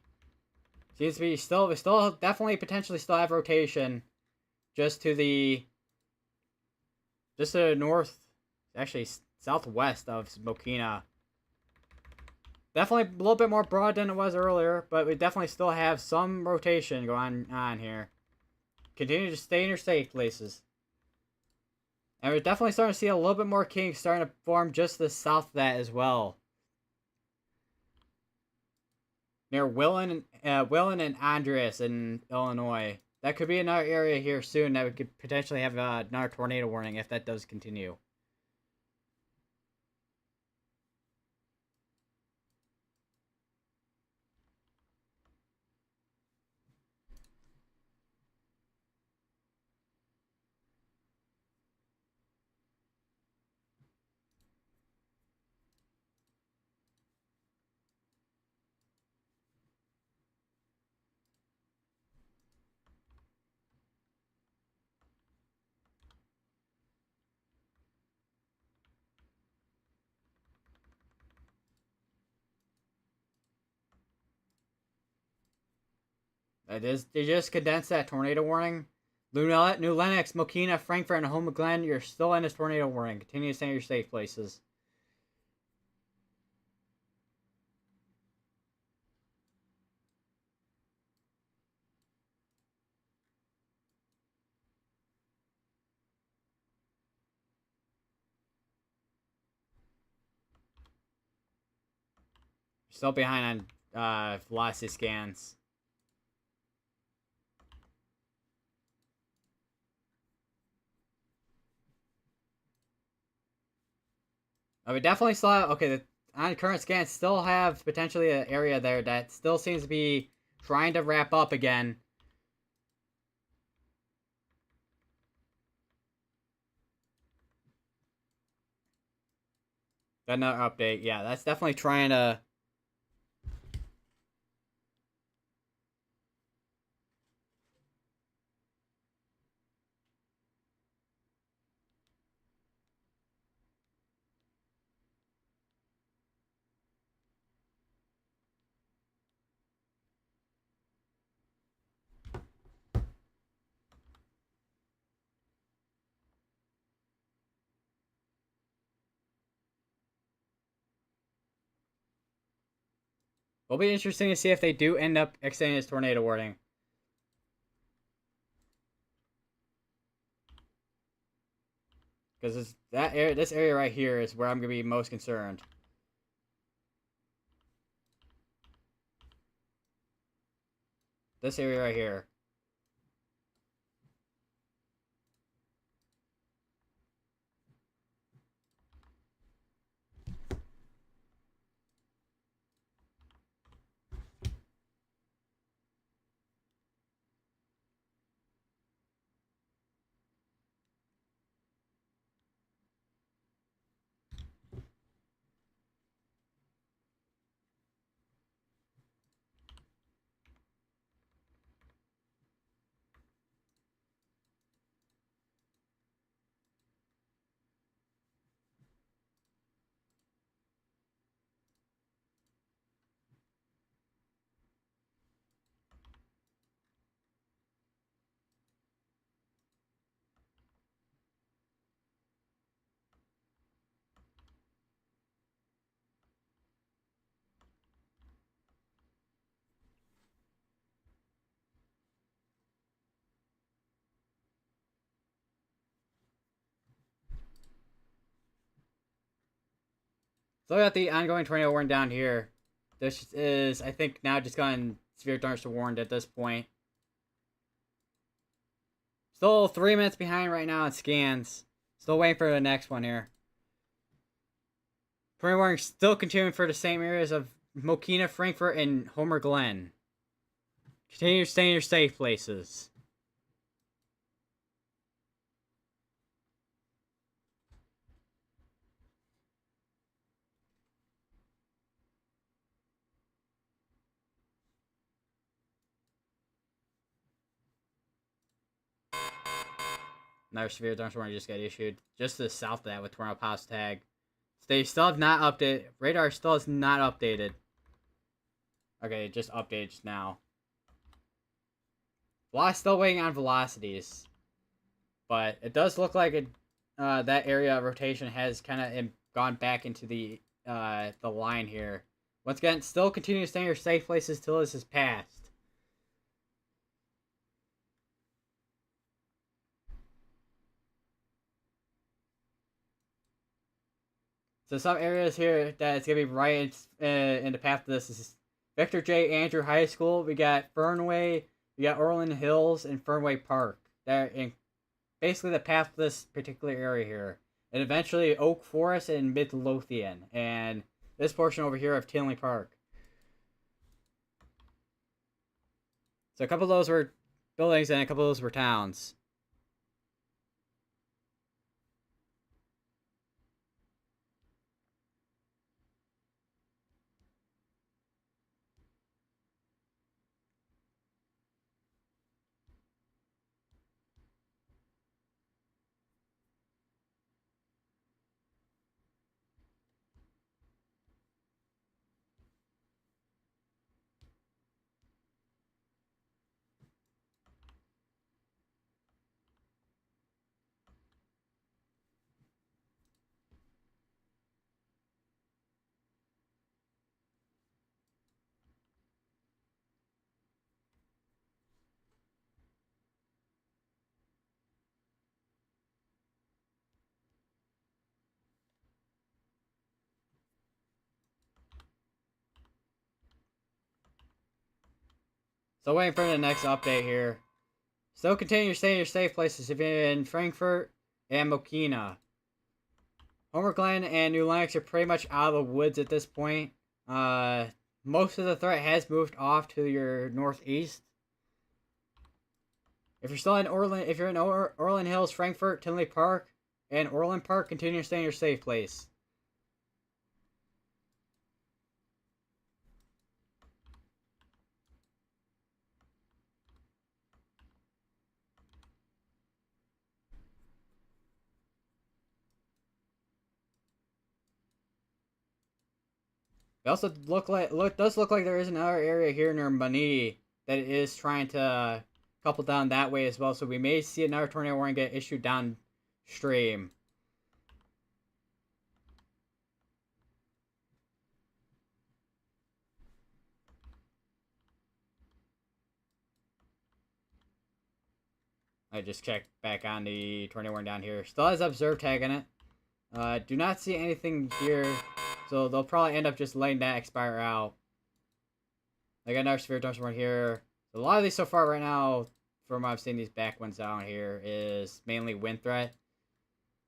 Seems to be still... We still definitely potentially still have rotation. Just to the... Just to the north... Actually, southwest of Smokina. Definitely a little bit more broad than it was earlier, but we definitely still have some rotation going on here. Continue to stay in your safe places. And we're definitely starting to see a little bit more kinks starting to form just to the south of that as well. Near Willen and Andreas in Illinois. That could be another area here soon that we could potentially have another tornado warning if that does continue. They just condensed that tornado warning. New Lenox, Mokina, Frankfurt, and Home Glen, you're still in this tornado warning. Continue to stay in your safe places. You're still behind on velocity scans. We definitely still have, okay, on current scans, still have potentially an area there that still seems to be trying to wrap up again. Another update, yeah, that's definitely trying to... It'll be interesting to see if they do end up extending this tornado warning. Because this area right here is where I'm going to be most concerned. This area right here. So we got the ongoing tornado warning down here. This is, I think, now just gone severe thunderstorm warned at this point. Still 3 minutes behind right now on scans. Still waiting for the next one here. Tornado warning still continuing for the same areas of Mokina, Frankfurt, and Homer Glen. Continue to stay in your safe places. Another severe thunderstorm warning just got issued. Just to the south of that with tornado pass tag. They still have not updated. Radar still is not updated. Okay, it just updated just now. Still waiting on velocities. But it does look like that area of rotation has kind of gone back into the line here. Once again, still continue to stay in your safe places till this is passed. So some areas here that it's gonna be right in the path of this is Victor J. Andrew High School. We got Fernway, we got Orland Hills, and Fernway Park. They're in basically the path of this particular area here. And eventually Oak Forest and Midlothian. And this portion over here of Tinley Park. So a couple of those were buildings and a couple of those were towns. So waiting for the next update here. Still continue to stay in your safe places if you're in Frankfurt and Mokina. Homer Glen and New Lenox are pretty much out of the woods at this point. Most of the threat has moved off to your northeast. If you're still in Orland, if you're in Orland Hills, Frankfurt, Tinley Park, and Orland Park, continue to stay in your safe place. It also does look like there is another area here near Manini that is trying to couple down that way as well. So we may see another tornado warning get issued downstream. I just checked back on the tornado warning down here. Still has observe tag in it. Do not see anything here, so they'll probably end up just letting that expire out. I got another severe thunderstorm here. A lot of these so far right now, from what I've seen, these back ones down here is mainly wind threat.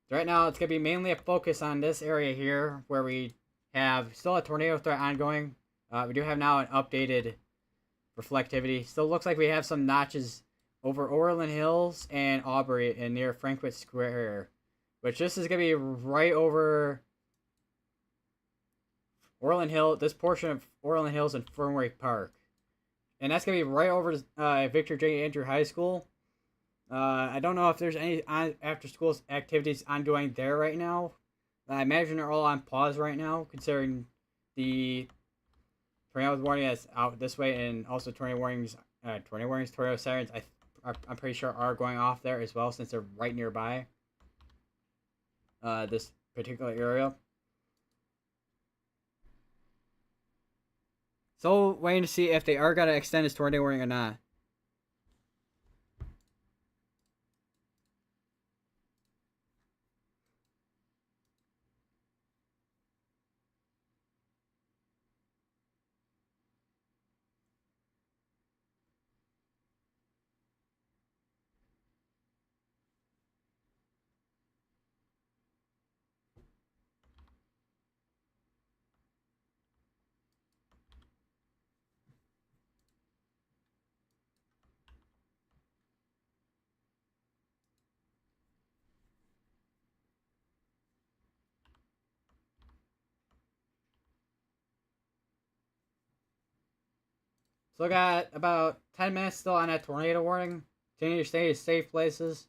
So right now, it's gonna be mainly a focus on this area here, where we have still a tornado threat ongoing. We do have now an updated reflectivity. Still looks like we have some notches over Orland Hills and Aubrey and near Frankwitz Square, which this is gonna be right over Orland Hill. This portion of Orland Hills and Fernway Park, and that's gonna be right over Victor J. Andrew High School. I don't know if there's any after school activities ongoing there right now. I imagine they're all on pause right now, considering the tornado warning that's out this way, and also tornado warnings, tornado sirens. I'm pretty sure are going off there as well, since they're right nearby. This particular area. So waiting to see if they are gonna extend this tornado warning or not. So I got about 10 minutes still on that tornado warning. Continue to stay in safe places.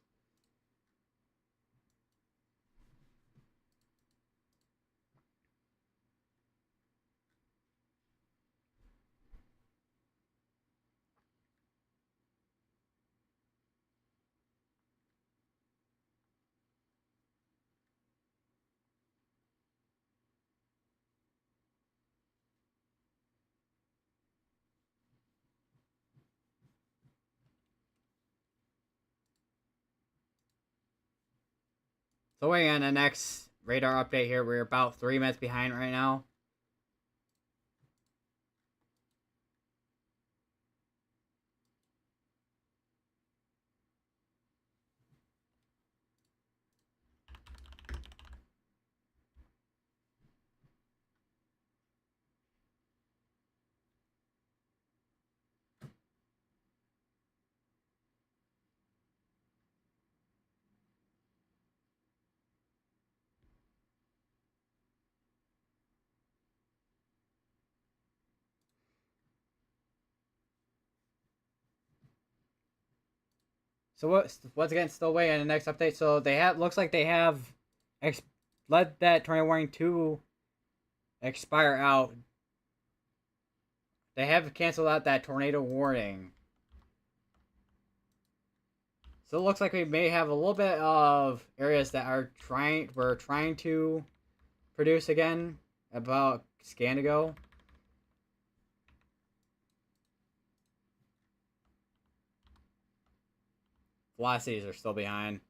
So waiting on the next radar update here. We're about 3 minutes behind right now. So once again, still waiting on the next update. So they have, looks like they have let that tornado warning 2 expire out. They have canceled out that tornado warning. So it looks like we may have a little bit of areas that we're trying to produce again about scan ago. Velocities are still behind.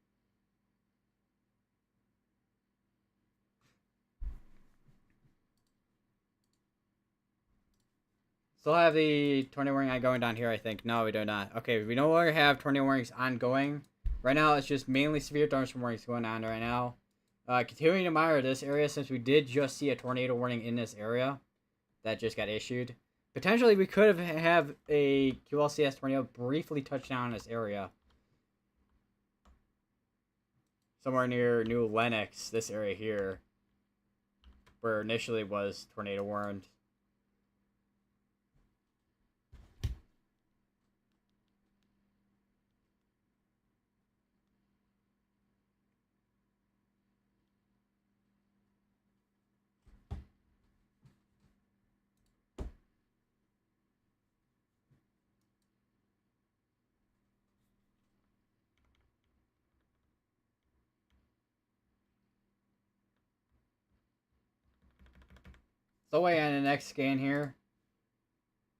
Still have the tornado warning going down here, I think. No, we do not. Okay, we no longer have tornado warnings ongoing. Right now, it's just mainly severe thunderstorm warnings going on right now. Continuing to monitor this area, since we did just see a tornado warning in this area that just got issued. Potentially, we could have a QLCS tornado briefly touch down in this area. Somewhere near New Lenox, this area here, where initially was tornado warned. So wait on the next scan here.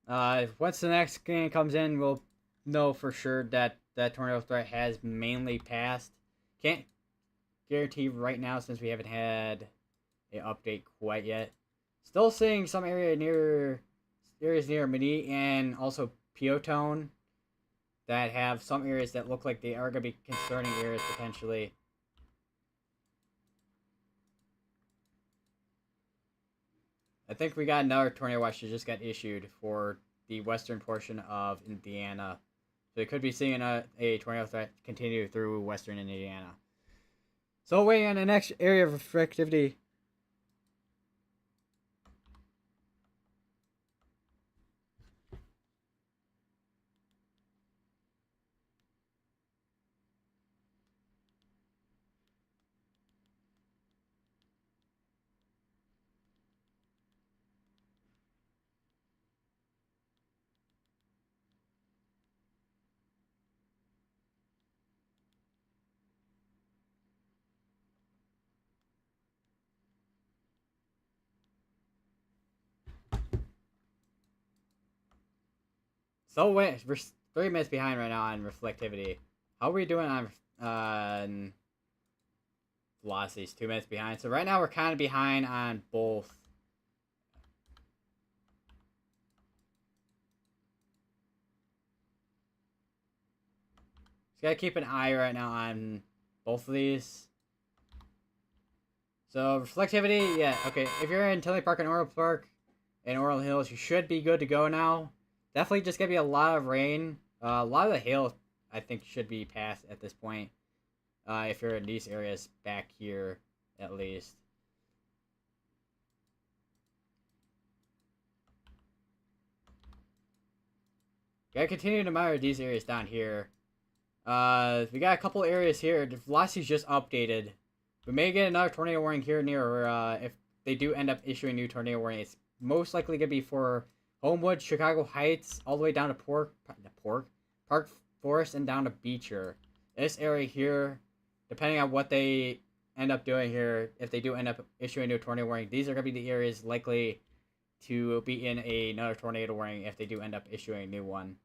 Once the next scan comes in, we'll know for sure that that tornado threat has mainly passed. Can't guarantee right now since we haven't had an update quite yet. Still seeing some areas near Mini and also Piotone that have some areas that look like they are going to be concerning areas potentially. I think we got another tornado watch that just got issued for the western portion of Indiana. So we could be seeing a tornado threat continue through western Indiana. So waiting on the next area of reflectivity. So we're 3 minutes behind right now on reflectivity. How are we doing on velocities? 2 minutes behind. So right now we're kind of behind on both. Just gotta keep an eye right now on both of these. So reflectivity, yeah, okay. If you're in Tinley Park and Orland Park and Orland Hills, you should be good to go now. Definitely just gonna be a lot of rain. A lot of the hail, I think, should be passed at this point. If you're in these areas back here, at least. Gotta continue to monitor these areas down here. We got a couple areas here. The velocity's just updated. We may get another tornado warning here near, if they do end up issuing new tornado warning. It's most likely gonna be for Homewood, Chicago Heights, all the way down to Park Forest, and down to Beecher. This area here, depending on what they end up doing here, if they do end up issuing a new tornado warning, these are gonna be the areas likely to be in another tornado warning if they do end up issuing a new one.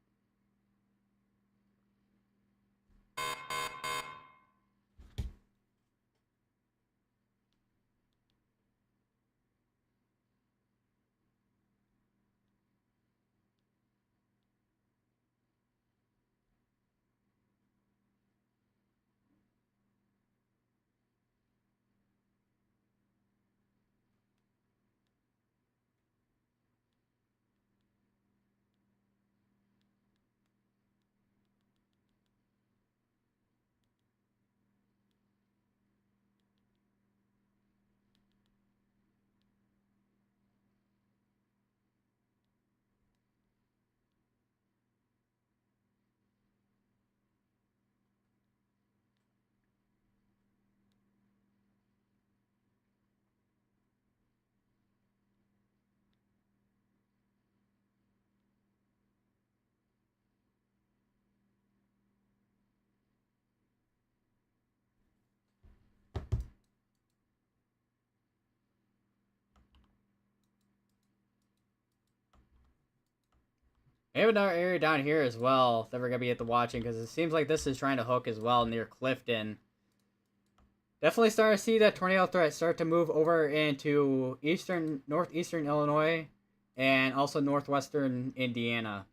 We have another area down here as well that we're going to be at the watching because it seems like this is trying to hook as well near Clifton. Definitely starting to see that tornado threat start to move over into northeastern Illinois and also northwestern Indiana.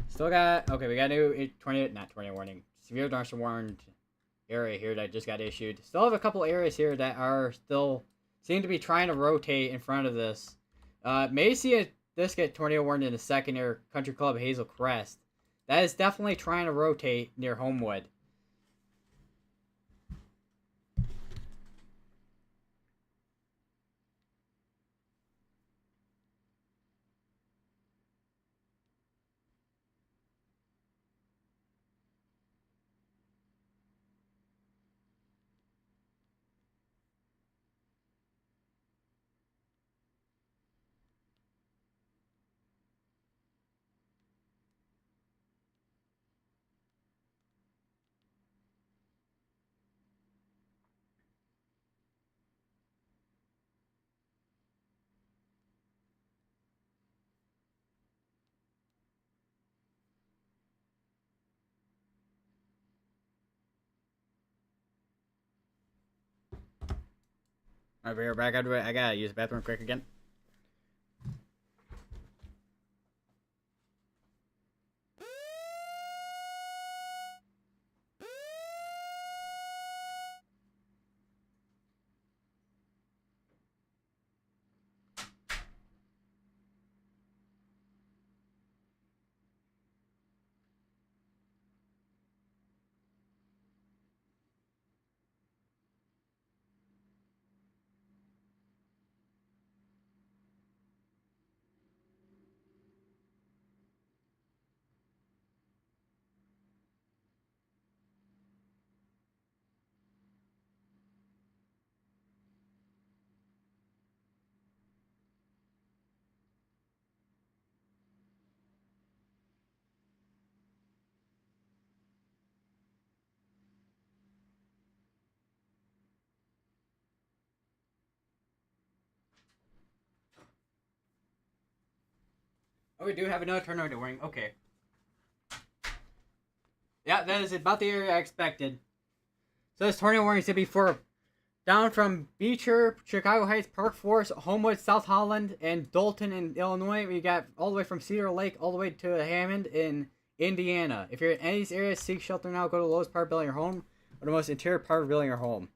Still got, okay, we got a new tornado warning, severe thunderstorm warned area here that just got issued. Still have a couple areas here that are still seem to be trying to rotate in front of this. May see this get tornado warned in a second near Country Club Hazel Crest. That is definitely trying to rotate near Homewood. Alright, we're back. I gotta use the bathroom quick again. Oh, we do have another tornado warning. Okay. Yeah, that is about the area I expected. So this tornado warning is going to be for down from Beecher, Chicago Heights, Park Forest, Homewood, South Holland, and Dalton in Illinois. We got all the way from Cedar Lake all the way to Hammond in Indiana. If you're in any of these areas, seek shelter now. Go to the lowest part of building your home or the most interior part of building your home.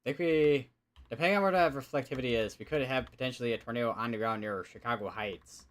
I think we, depending on where that reflectivity is, we could have potentially a tornado on the ground near Chicago Heights.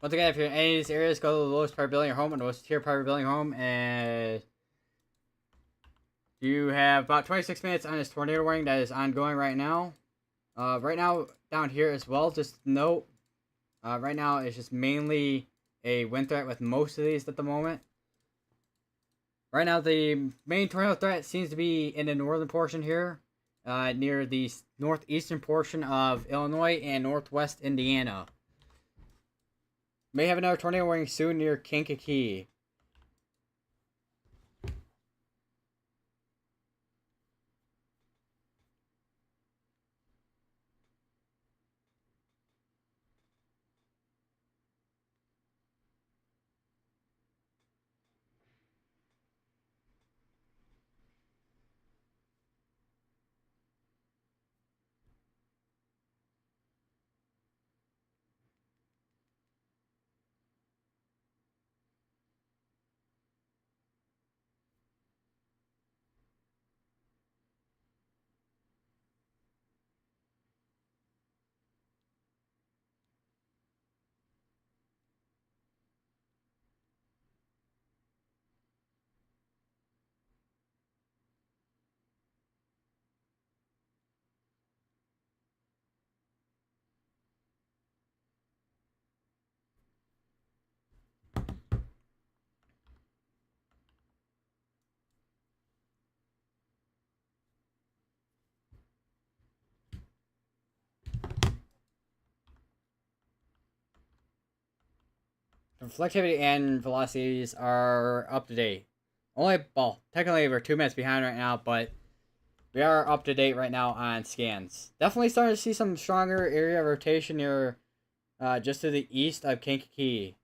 Once again, if you're in any of these areas, go to the lowest part of building your home and the lowest tier part of building your home, and you have about 26 minutes on this tornado warning that is ongoing right now. Right now, down here as well, just note, right now it's just mainly a wind threat with most of these at the moment. Right now, the main tornado threat seems to be in the northern portion here, near the northeastern portion of Illinois and northwest Indiana. May have another tornado warning soon near Kankakee. Reflectivity and velocities are up to date. Only, well, technically we're 2 minutes behind right now, but we are up to date right now on scans. Definitely starting to see some stronger area rotation near, just to the east of Kankakee.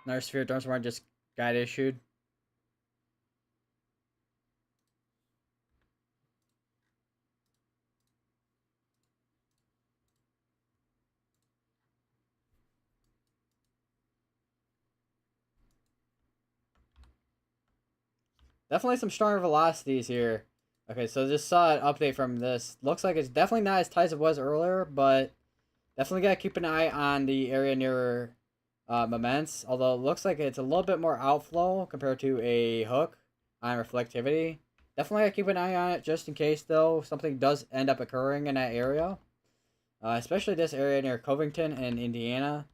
Another sphere storm just got issued. Definitely some stronger velocities here. Okay, so just saw an update from this. Looks like it's definitely not as tight as it was earlier, but definitely gotta keep an eye on the area near Moments. Although it looks like it's a little bit more outflow compared to a hook on reflectivity. Definitely gotta keep an eye on it just in case, though, something does end up occurring in that area. Especially this area near Covington and Indiana.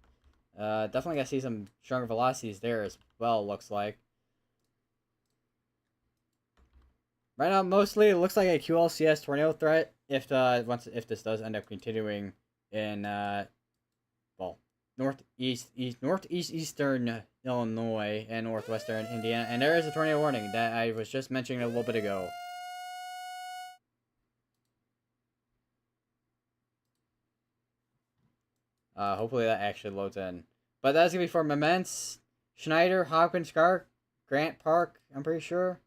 Definitely gotta see some stronger velocities there as well, looks like. Right now, mostly it looks like a QLCS tornado threat. If this does end up continuing in well, northeastern Illinois and northwestern Indiana, and there is a tornado warning that I was just mentioning a little bit ago. Hopefully that actually loads in. But that's gonna be for Mements, Schneider, Hopkins Park, Grant Park. I'm pretty sure.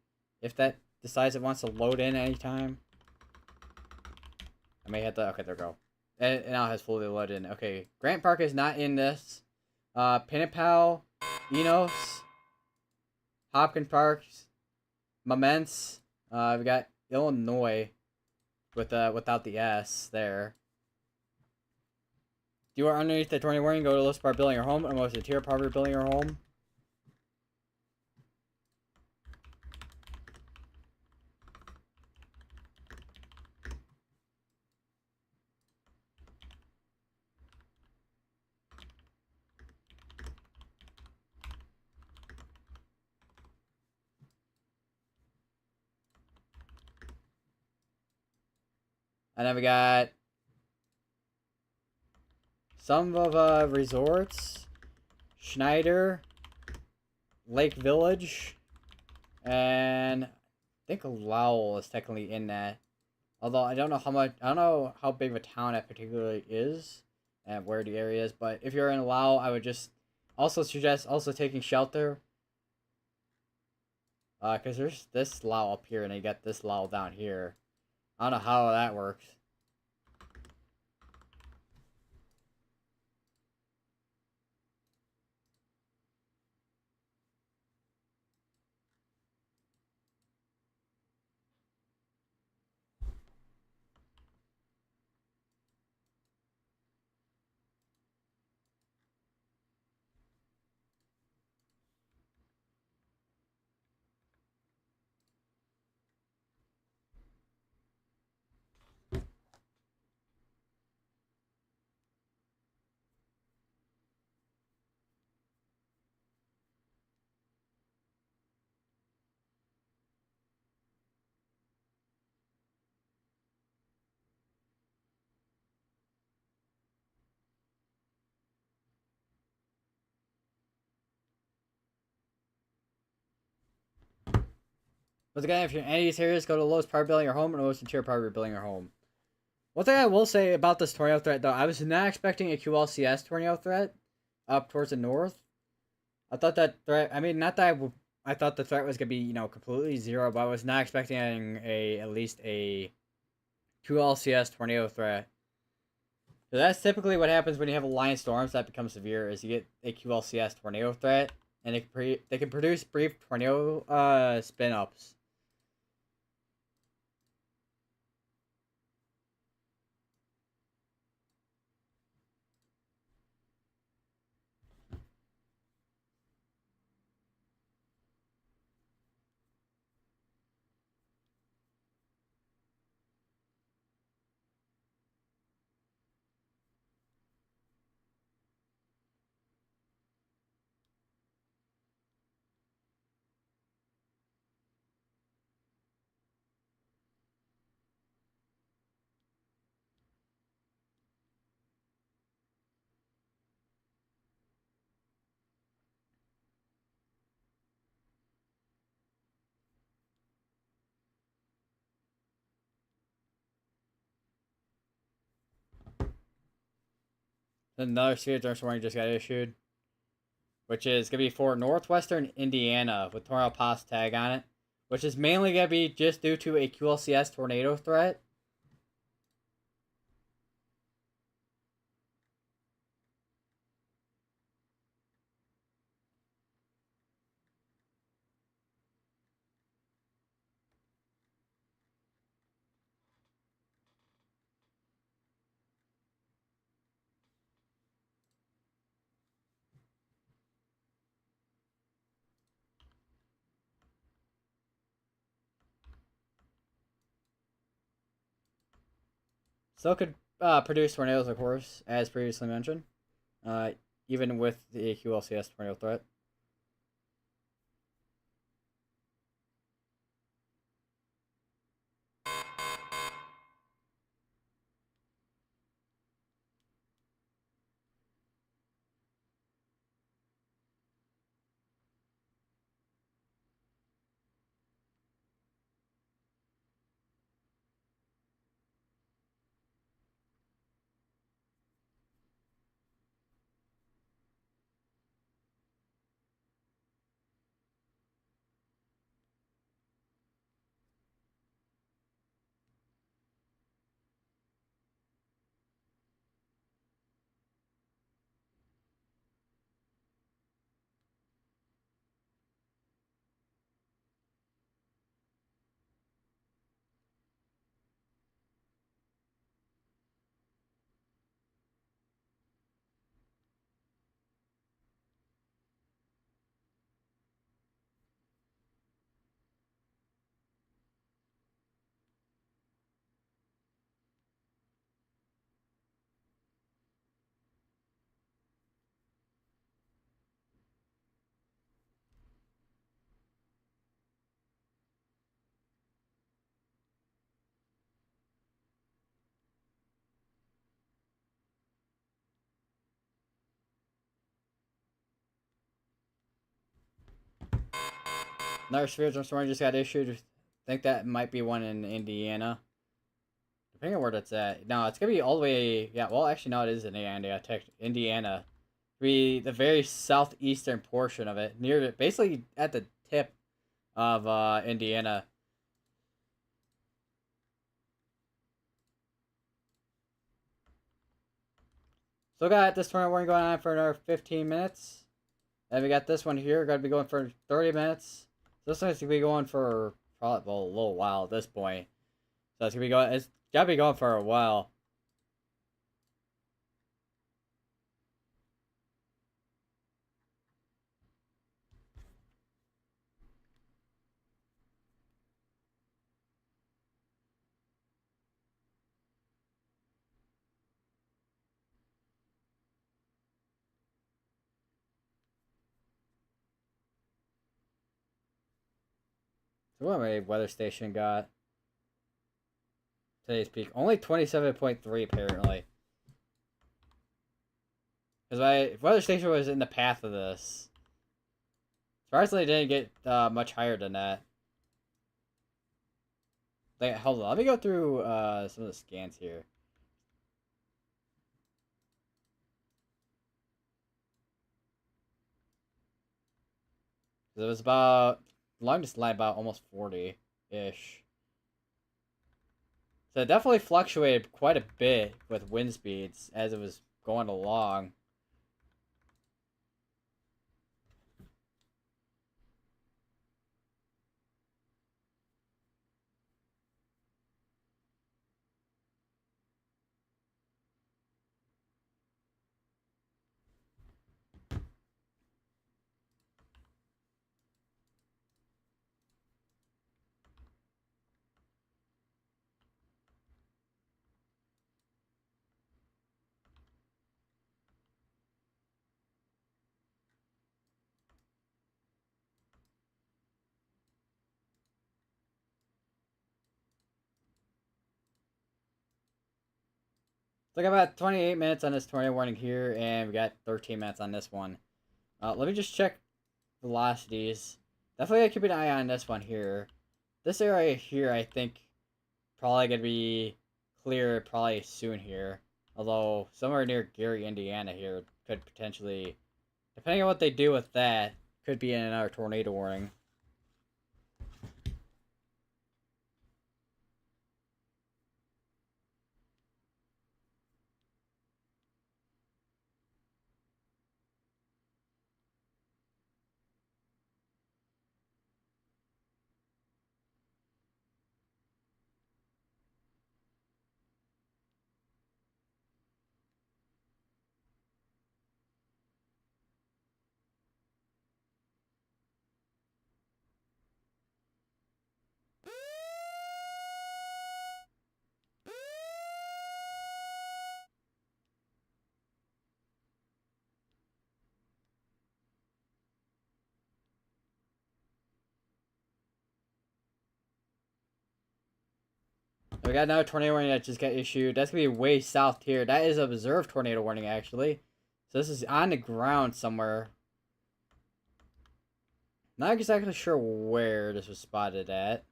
If that decides it wants to load in anytime. I may have to... Okay, there we go. And it now has fully loaded in. Okay, Grant Park is not in this. Pinnipal, Enos, Hopkins Park, Moments. We got Illinois with without the S there. If you are underneath the tornado warning, go to the list part building your home, and most of the tier part of building your home. And then we got some of resorts, Schneider, Lake Village, and I think Lowell is technically in that. Although I don't know I don't know how big of a town that particularly is, and where the area is. But if you're in Lowell, I would just also suggest also taking shelter. Cause there's this Lowell up here, and you got this Lowell down here. I don't know how that works. But again, if you're in any of these areas, go to the lowest part of building your home and the lowest interior part of your building your home. One thing I will say about this tornado threat, though, I was not expecting a QLCS tornado threat up towards the north. I thought that threat. I mean, not that I thought the threat was gonna be completely zero, but I was not expecting at least a QLCS tornado threat. So that's typically what happens when you have a line of storms that become severe. Is you get a QLCS tornado threat, and they can produce brief tornado spin ups. Another severe thunderstorm warning just got issued, which is gonna be for northwestern Indiana with tornado pass tag on it, which is mainly gonna be just due to a QLCS tornado threat. Still could produce tornadoes, of course, as previously mentioned, uh, even with the QLCS tornado threat. Another spiritual storm just got issued. I think that might be one in Indiana. Depending on where that's at. No, it's gonna be all the way. Yeah, well, actually, no, it is in Indiana. Indiana. Be the very southeastern portion of it, near basically at the tip of Indiana. So we got this tournament we're going on for another 15 minutes. And we got this one here, going to be going for 30 minutes. So this one's going to be going for probably well, a little while at this point. So it's going to be going, it's got to be going for a while. So what my weather station got? Today's peak. Only 27.3 apparently. Because my weather station was in the path of this. Surprisingly, it didn't get much higher than that. Like, hold on, let me go through some of the scans here. It was about longest line about almost 40-ish. So it definitely fluctuated quite a bit with wind speeds as it was going along. So I got about 28 minutes on this tornado warning here, and we got 13 minutes on this one. Let me just check velocities. Definitely gotta keep an eye on this one here. This area here, I think, probably gonna be clear probably soon here. Although somewhere near Gary, Indiana here could potentially, depending on what they do with that, could be in another tornado warning. We got another tornado warning that just got issued. That's gonna be way south here. That is an observed tornado warning actually. So this is on the ground somewhere. Not exactly sure where this was spotted at.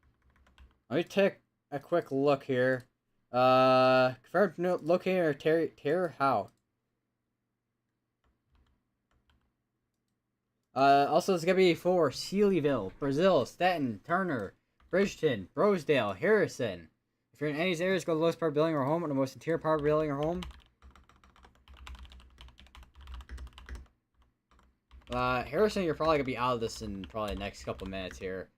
Let me take a quick look here. Confirmed locator terror how? Also it's gonna be for Sealyville, Brazil, Staten, Turner, Bridgeton, Rosedale, Harrison. If you're in any of these areas, go to the lowest part of building or home, or the most interior part of building or home. Harrison, you're probably gonna be out of this in probably the next couple minutes here.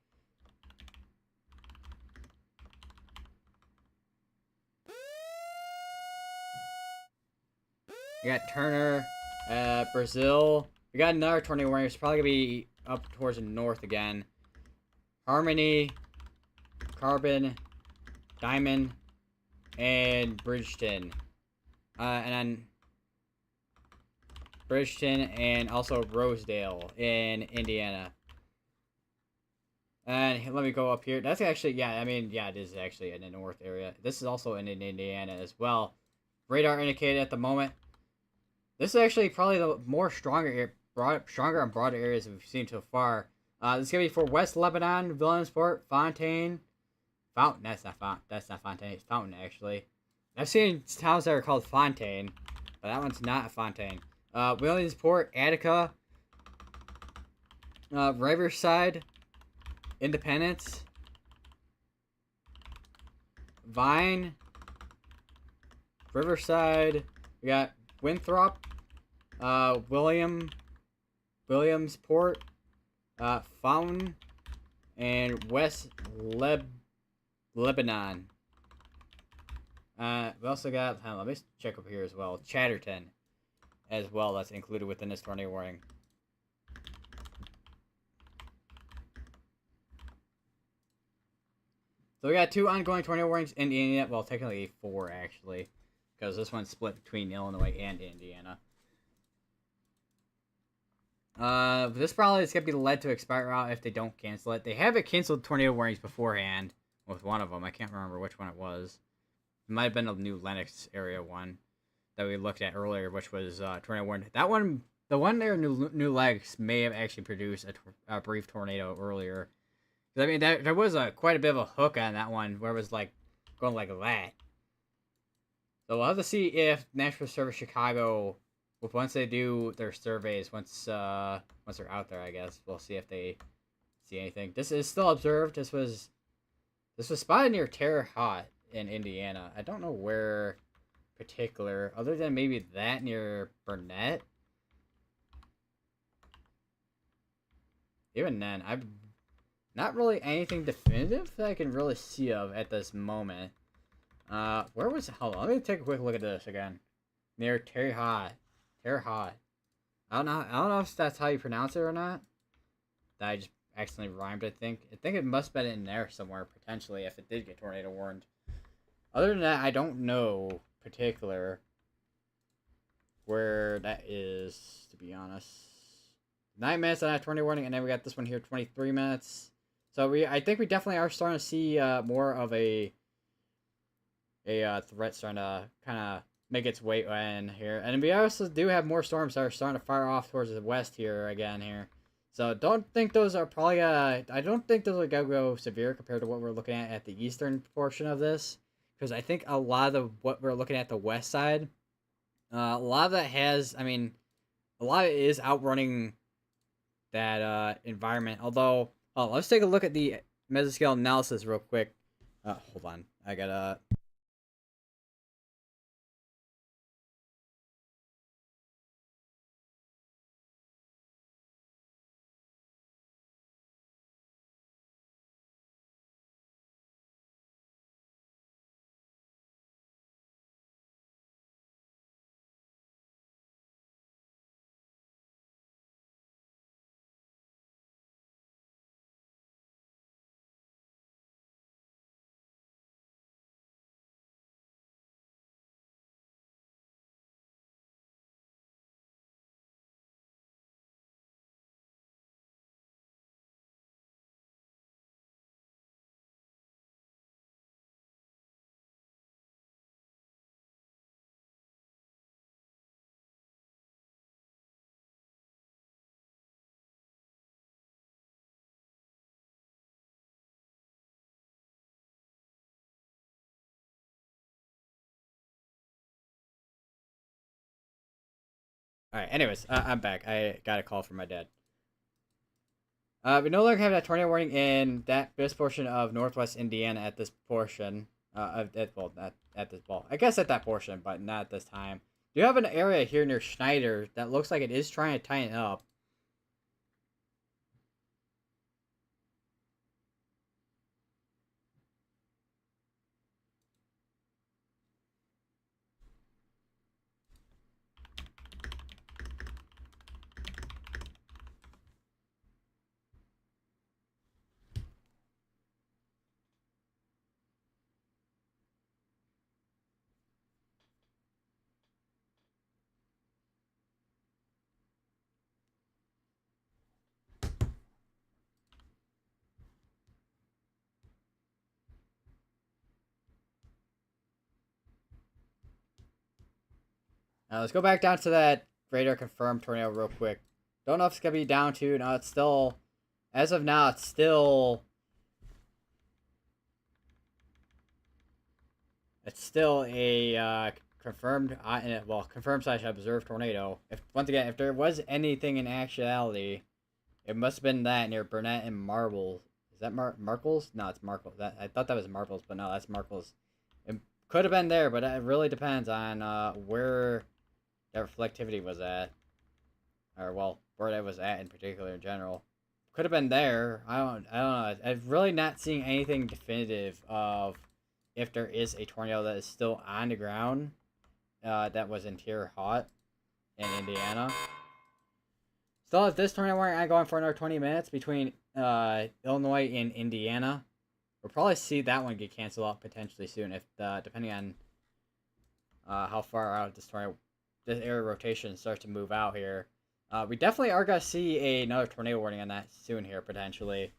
You got Turner, Brazil. We got another tornado warning. It's probably gonna be up towards the north again. Harmony, Carbon, Diamond, and Bridgeton. And then Bridgeton and also Rosedale in Indiana. And let me go up here. That's actually, yeah, I mean, yeah, it is actually in the north area. This is also in Indiana as well. Radar indicated at the moment. This is actually probably the more stronger and broader areas we've seen so far. This is gonna be for West Lebanon, Williamsport, Fontaine, Fountain. That's not Fountain. That's not Fontaine. It's Fountain actually. I've seen towns that are called Fontaine, but that one's not a Fontaine. Williamsport, Attica, Riverside, Independence, Vine, Riverside. We got Winthrop, Williamsport, Fountain, and West Lebanon. We also got, let me check up here as well, Chatterton as well, that's included within this tornado warning. So we got 2 ongoing tornado warnings in Indiana, well technically 4 actually, because this one's split between Illinois and Indiana. This probably is going to be led to expire out if they don't cancel it. They haven't canceled tornado warnings beforehand with one of them. I can't remember which one it was. It might have been a new Lennox area one that we looked at earlier, which was tornado warning. That one, the one there, new Lennox, may have actually produced a brief tornado earlier. I mean, there was quite a bit of a hook on that one where it was like going like that. So we'll have to see if National Service Chicago, once they do their surveys, once they're out there, I guess we'll see if they see anything. This is still observed. This was spotted near Terre Haute in Indiana. I don't know where particular, other than maybe that near Burnett. Even then, I've not really anything definitive that I can really see of at this moment. Where was it? Hold on, let me take a quick look at this again. Near Terre Haute. Terre Haute. I don't know if that's how you pronounce it or not. That I just accidentally rhymed, I think. I think it must have been in there somewhere, potentially, if it did get tornado warned. Other than that, I don't know particular where that is, to be honest. 9 minutes on that tornado warning, and then we got this one here, 23 minutes. So I think we definitely are starting to see more of a threat starting to kind of make its way in here. And we also do have more storms that are starting to fire off towards the west here again here. So don't think those are probably I don't think those are gonna go severe compared to what we're looking at the eastern portion of this, because I think a lot of what we're looking at the west side, a lot of that has, I mean, a lot of it is outrunning that environment. Although, let's take a look at the mesoscale analysis real quick. Hold on, I gotta. All right. Anyways, I'm back. I got a call from my dad. We no longer have that tornado warning in this portion of northwest Indiana at this portion. Not at this ball. I guess at that portion, but not at this time. You have an area here near Schneider that looks like it is trying to tighten up. Let's go back down to that radar confirmed tornado real quick. Don't know if it's gonna be down to. No, it's still as of now, it's still a confirmed, well, confirmed slash observed tornado. If once again, if there was anything in actuality, it must have been that near Burnett and Marble. Is that Markles? No, it's Markles. That I thought that was Marbles, but no, that's Markles. It could have been there, but it really depends on where that reflectivity was at, or well, where that was at in particular in general. Could have been there. I don't know. I've really not seen anything definitive of if there is a tornado that is still on the ground. That was interior hot in Indiana. Still have this tornado warning ongoing for another 20 minutes between Illinois and Indiana. We'll probably see that one get canceled out potentially soon, if depending on how far out this area rotation starts to move out here. We definitely are gonna see another tornado warning on that soon here potentially.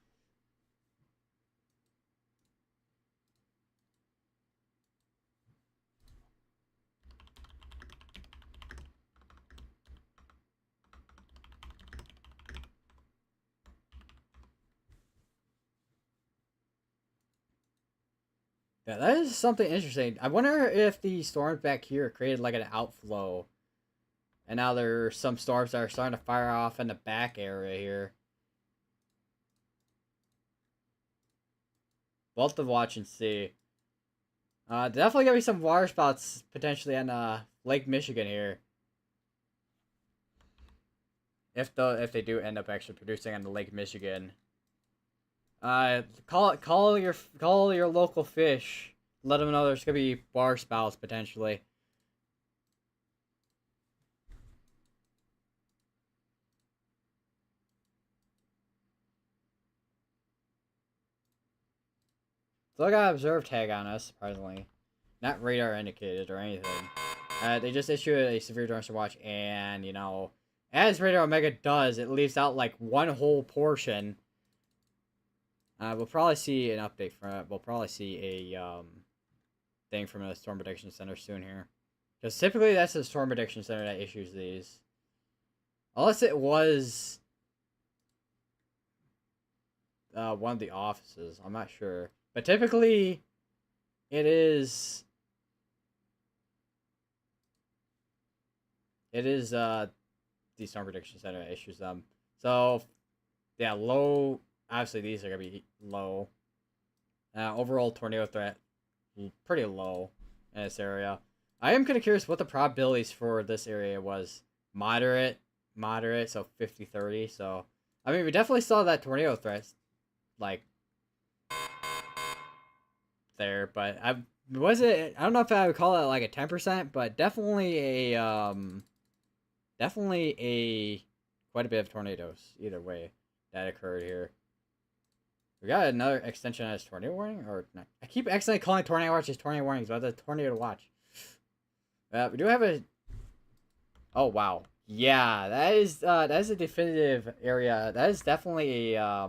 Yeah, that is something interesting. I wonder if the storms back here created like an outflow, and now there's some storms that are starting to fire off in the back area here. Both to watch and see. Definitely gonna be some water spouts potentially on Lake Michigan here. If they do end up actually producing on the Lake Michigan. Call your local fish. Let them know there's gonna be water spouts potentially. Still got an observe tag on us, surprisingly. Not radar indicated or anything. They just issued a severe storm to watch, and as Radar Omega does, it leaves out like one whole portion. We'll probably see an update from it. We'll probably see a thing from the Storm Prediction Center soon here, because typically that's the Storm Prediction Center that issues these, unless it was one of the offices. I'm not sure, but typically it is. The Storm Prediction Center that issues them. So, yeah, low. Obviously, these are gonna be low. Overall tornado threat, pretty low in this area. I am kind of curious what the probabilities for this area was. Moderate, so 50-30. So, I mean, we definitely saw that tornado threat, like, there, but I don't know if I would call it like a 10%, but definitely a quite a bit of tornadoes either way that occurred here. We got another extension as tornado warning, or not? I keep accidentally calling tornado watches tornado warnings, but it's a tornado watch. We do have a. Oh wow, yeah, that is a definitive area. That is definitely a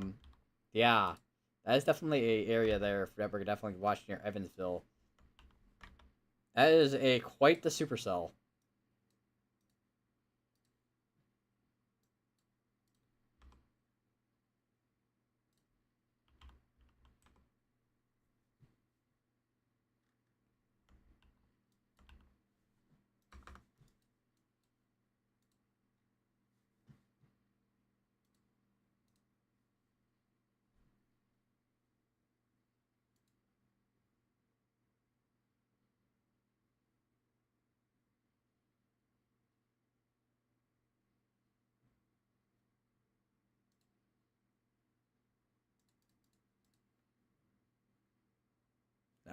yeah, that is definitely a area there that we're definitely watching near Evansville. That is a quite the supercell.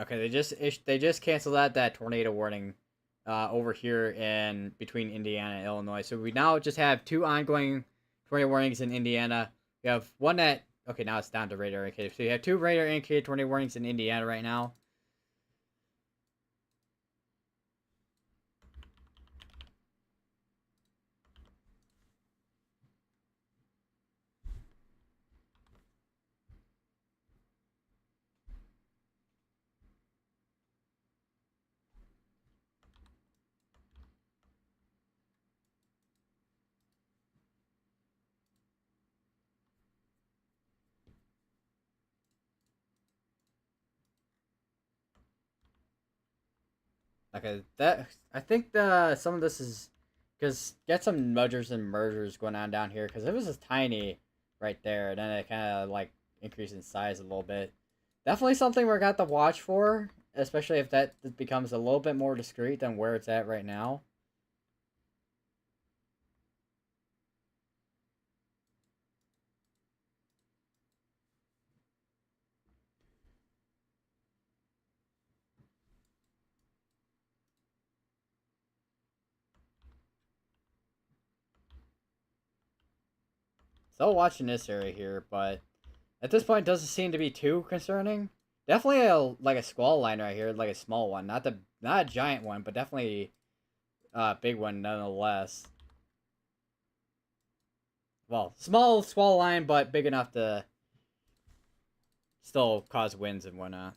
Okay, they just canceled out that tornado warning over here in between Indiana and Illinois. So we now just have two ongoing tornado warnings in Indiana. We have one that okay, now it's down to radar indicated. So you have two radar indicated tornado warnings in Indiana right now. Okay, that I think the some of this is because get some mergers and mergers going on down here because it was just tiny right there, and then it kind of like increased in size a little bit. Definitely something we're got to watch for, especially if that becomes a little bit more discreet than where it's at right now. Still watching this area here, but at this point, it doesn't seem to be too concerning. Definitely a like a squall line right here, like a small one, not a giant one, but definitely a big one nonetheless. Well, small squall line, but big enough to still cause winds and whatnot.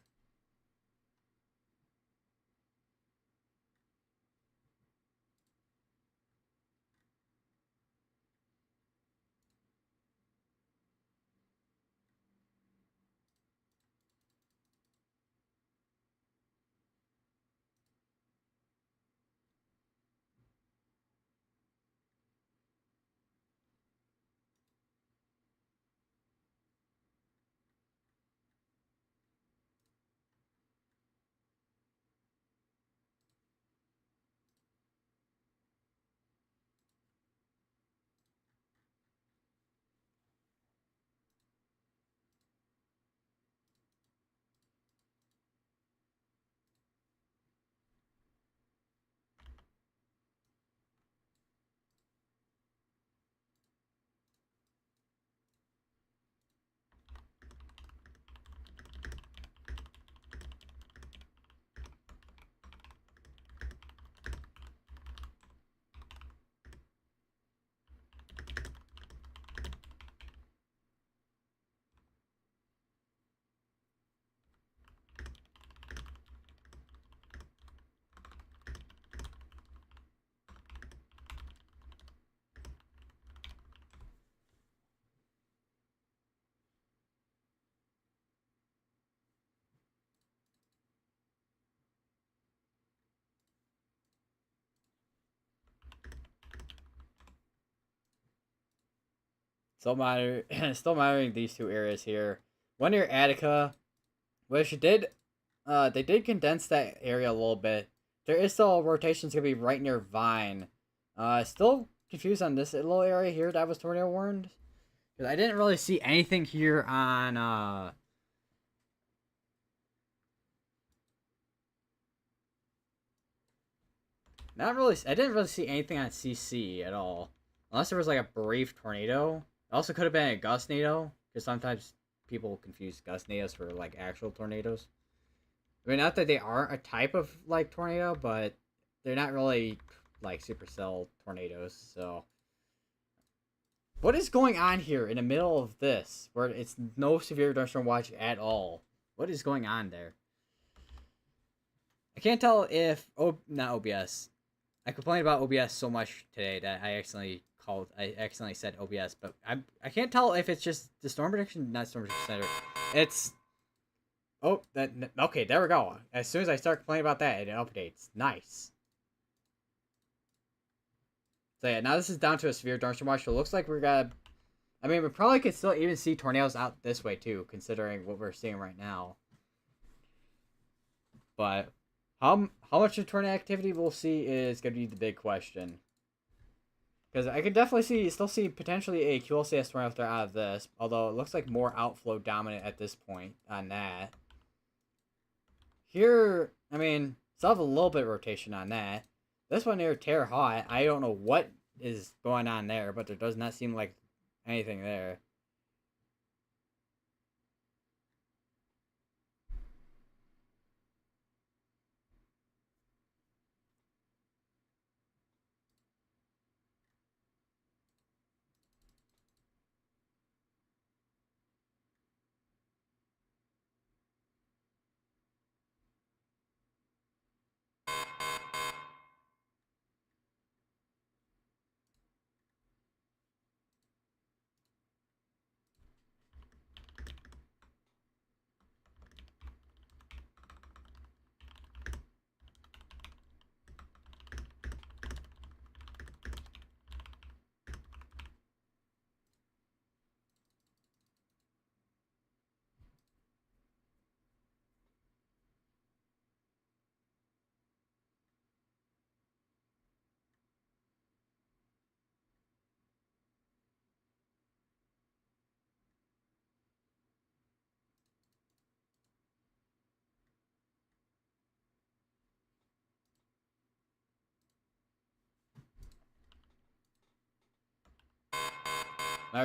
Still monitor, still monitoring these two areas here. One near Attica, which did, they did condense that area a little bit. There is still rotations gonna be right near Vine. Still confused on this little area here that was tornado warned. Cause I didn't really see anything here on not really. I didn't really see anything on CC at all, unless there was like a brief tornado. It also could have been a gust tornado, because sometimes people confuse gust tornadoes for like actual tornadoes. I mean, not that they aren't a type of like tornado, but they're not really like supercell tornadoes. So, what is going on here in the middle of this, where it's no severe thunderstorm watch at all? What is going on there? I can't tell if not OBS. I complained about OBS so much today that I accidentally said OBS, but I can't tell if it's just the storm prediction, not storm prediction center. It's that okay, there we go. As soon as I start complaining about that, it updates. Nice. So yeah, now this is down to a severe thunderstorm watch. So it looks like we're gonna. I mean, we probably could still even see tornadoes out this way too, considering what we're seeing right now. But how much of tornado activity we'll see is gonna be the big question. Because I could definitely still see potentially a QLCS tornado out of this, although it looks like more outflow dominant at this point on that. Here, I mean, still have a little bit of rotation on that. This one near Terre Haute, I don't know what is going on there, but there does not seem like anything there.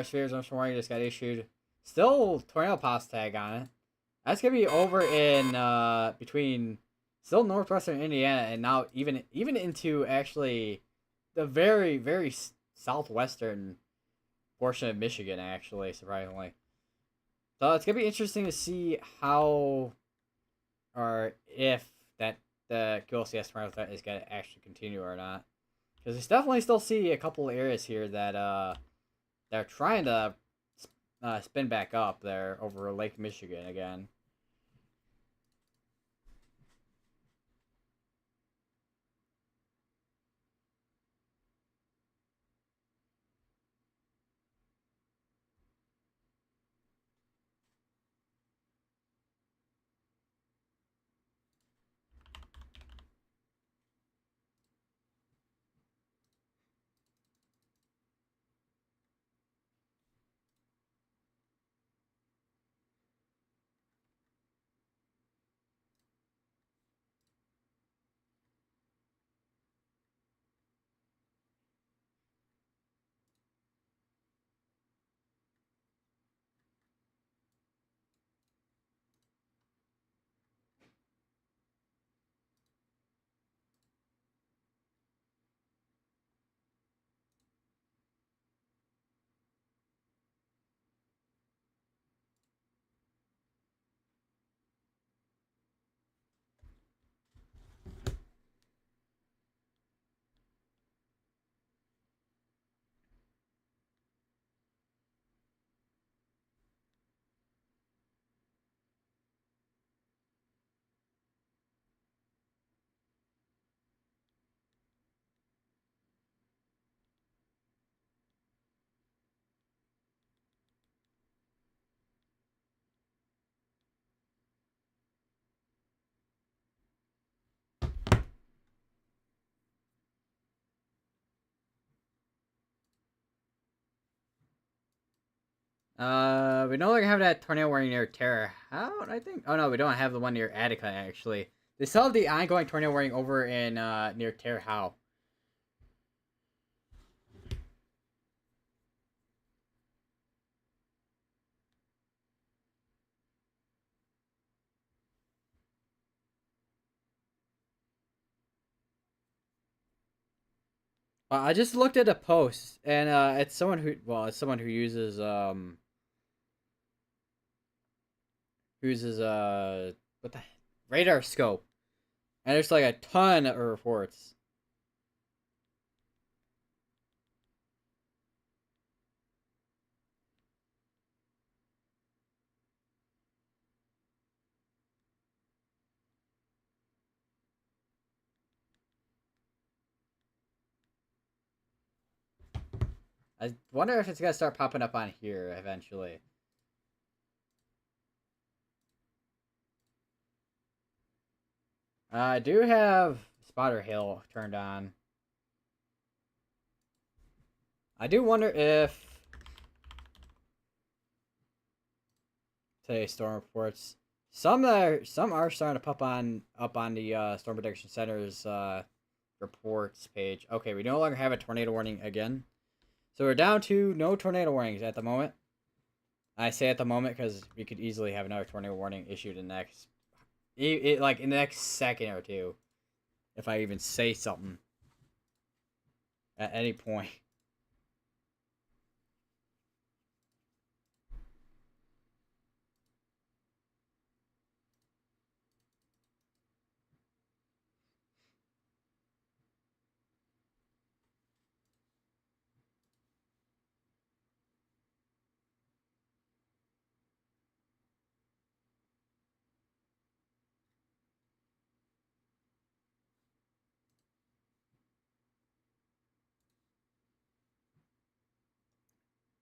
Spheres on warning just got issued. Still tornado pass tag on it. That's gonna be over in between still northwestern Indiana and now even into actually the very southwestern portion of Michigan, actually, surprisingly. So it's gonna be interesting to see how or if that the QLCS tornado threat is gonna actually continue or not. Because I definitely still see a couple areas here that they're trying to spin back up there over Lake Michigan again. We no longer have that tornado warning near Terre Haute, I think. Oh no, we don't have the one near Attica actually. They still have the ongoing tornado warning over in near Terre Haute. I just looked at a post, and it's someone who uses what the radar scope, and there's like a ton of reports. I wonder if it's gonna start popping up on here eventually. I do have Spotter Hill turned on. I do wonder if today's storm reports some are starting to pop on up on the Storm Prediction Center's reports page. Okay, we no longer have a tornado warning again, so we're down to no tornado warnings at the moment. I say at the moment because we could easily have another tornado warning issued in the next, like in the next second or two, if I even say something at any point.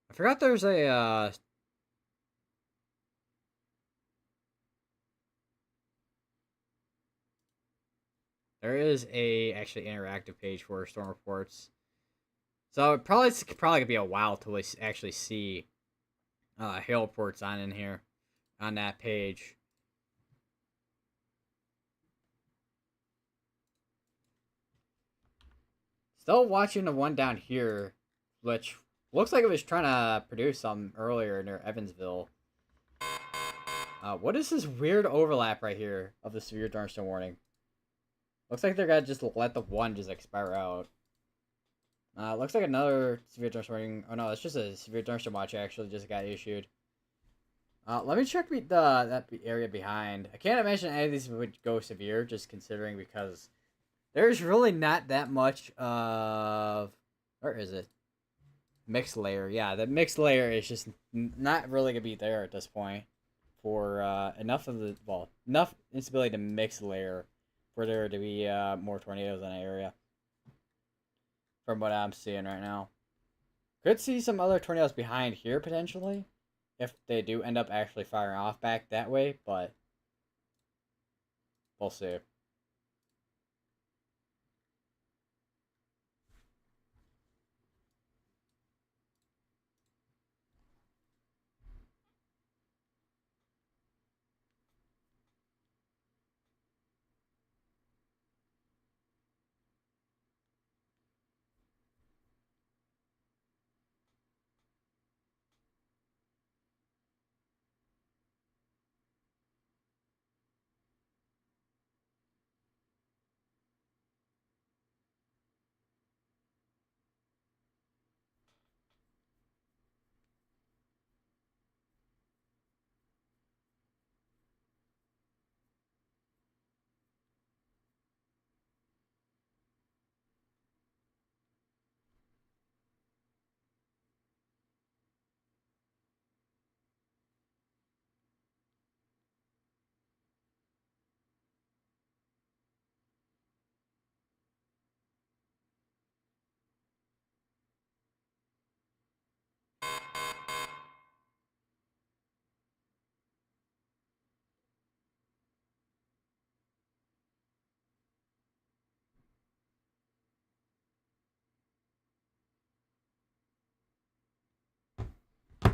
I forgot there's a there is a actually interactive page for storm reports. So it's probably gonna be a while till we actually see hail reports on in here on that page. Still watching the one down here, which Looks like it was trying to produce some earlier near Evansville. What is this weird overlap right here of the severe thunderstorm warning? Looks like they're gonna just let the one just expire out. Looks like another severe thunderstorm warning. Oh no, it's just a severe thunderstorm watch actually just got issued. Let me check that area behind. I can't imagine any of these would go severe, just considering because there's really not that much of... Where is it? Mixed layer. Yeah, the mixed layer is just not really going to be there at this point for enough of the... Well, enough instability to mix layer for there to be more tornadoes in the area. From what I'm seeing right now. Could see some other tornadoes behind here, potentially. If they do end up actually firing off back that way, but... We'll see.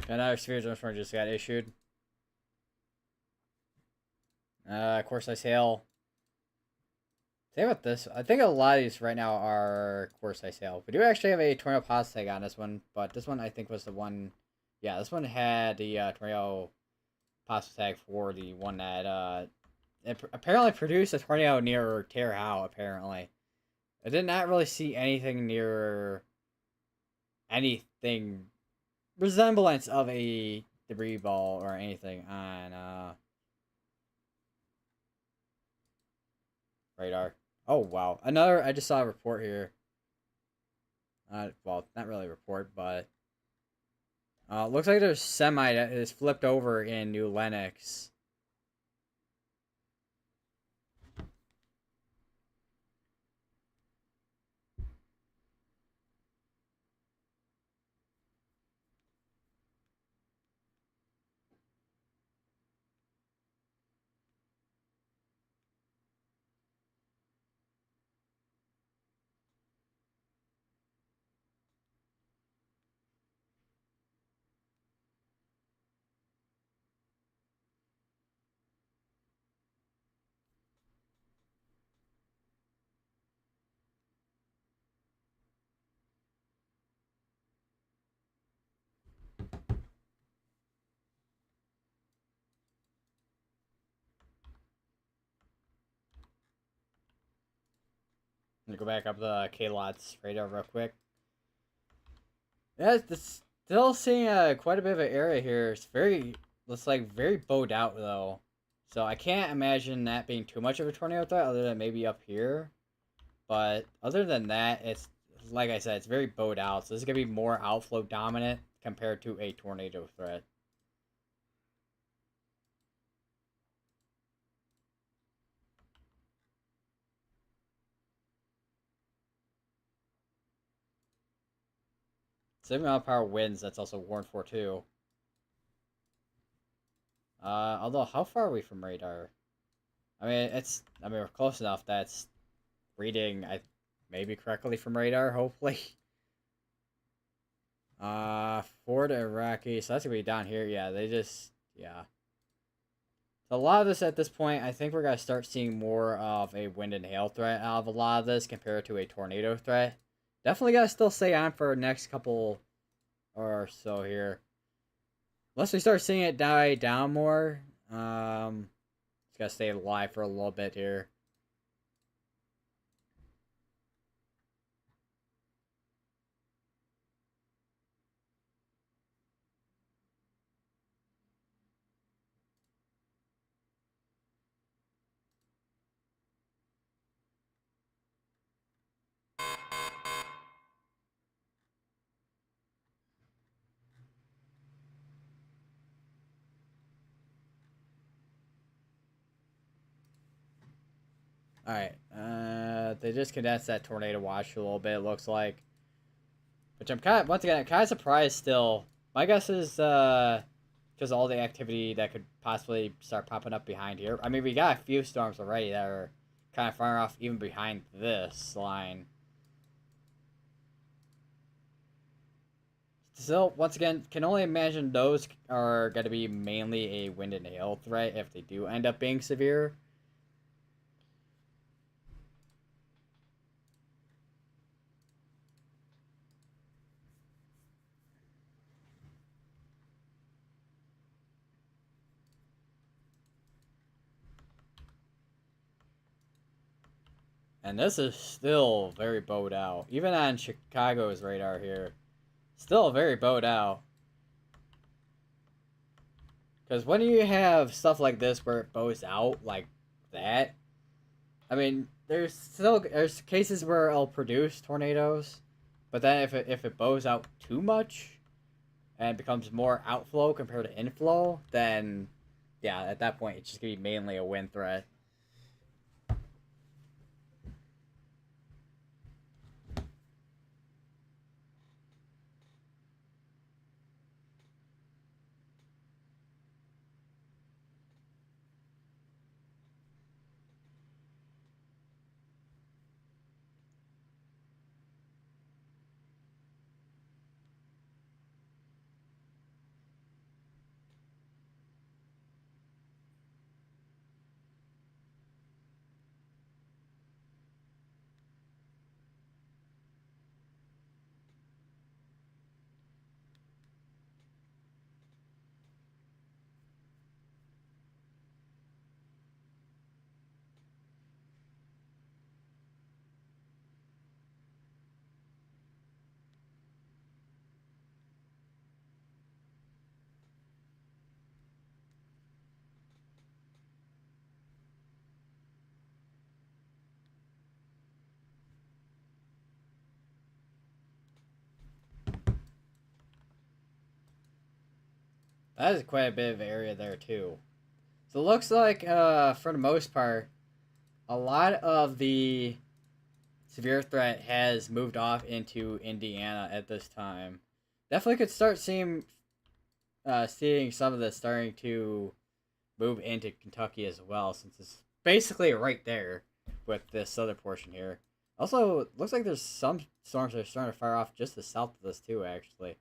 Another severe thunderstorm just got issued. Course ice hail. Say about this, I think a lot of these right now are course ice hail. We do actually have a tornado pause tag on this one, but this one I think was the one. Yeah, this one had the tornado pause tag for the one that apparently produced a tornado near Terre Haute. Apparently, I did not really see anything near anything resemblance of a debris ball or anything on radar. Oh wow, another. I just saw a report here. Well, not really a report, but looks like there's semi that is flipped over in New Lenox. Let me go back up the K-Lots radar real quick. Yeah, it's still seeing quite a bit of an area here. Looks like very bowed out though. So I can't imagine that being too much of a tornado threat other than maybe up here. But other than that, it's, like I said, it's very bowed out. So this is going to be more outflow dominant compared to a tornado threat. Same amount of power winds, that's also warned for too. Although, how far are we from radar? I mean, we're close enough that's reading, maybe correctly from radar, hopefully. Fort Iraqi, so that's gonna be down here. Yeah, yeah. So a lot of this at this point, I think we're gonna start seeing more of a wind and hail threat out of a lot of this compared to a tornado threat. Definitely gotta still stay on for next couple or so here. Unless we start seeing it die down more. Just gotta stay alive for a little bit here. Alright, they just condensed that tornado watch a little bit, it looks like. Which I'm kind of, once again, I'm kind of surprised still. My guess is, because all the activity that could possibly start popping up behind here. I mean, we got a few storms already that are kind of firing off even behind this line. Still, once again, can only imagine those are going to be mainly a wind and hail threat if they do end up being severe. And this is still very bowed out. Even on Chicago's radar here. Still very bowed out. Because when you have stuff like this where it bows out like that, I mean, there's cases where it'll produce tornadoes, but then if it bows out too much and becomes more outflow compared to inflow, then yeah, at that point it's just gonna be mainly a wind threat. That is quite a bit of area there too. So it looks like for the most part, a lot of the severe threat has moved off into Indiana at this time. Definitely could start seeing some of this starting to move into Kentucky as well, since it's basically right there with this other portion here. Also, looks like there's some storms that are starting to fire off just to the south of this too, actually.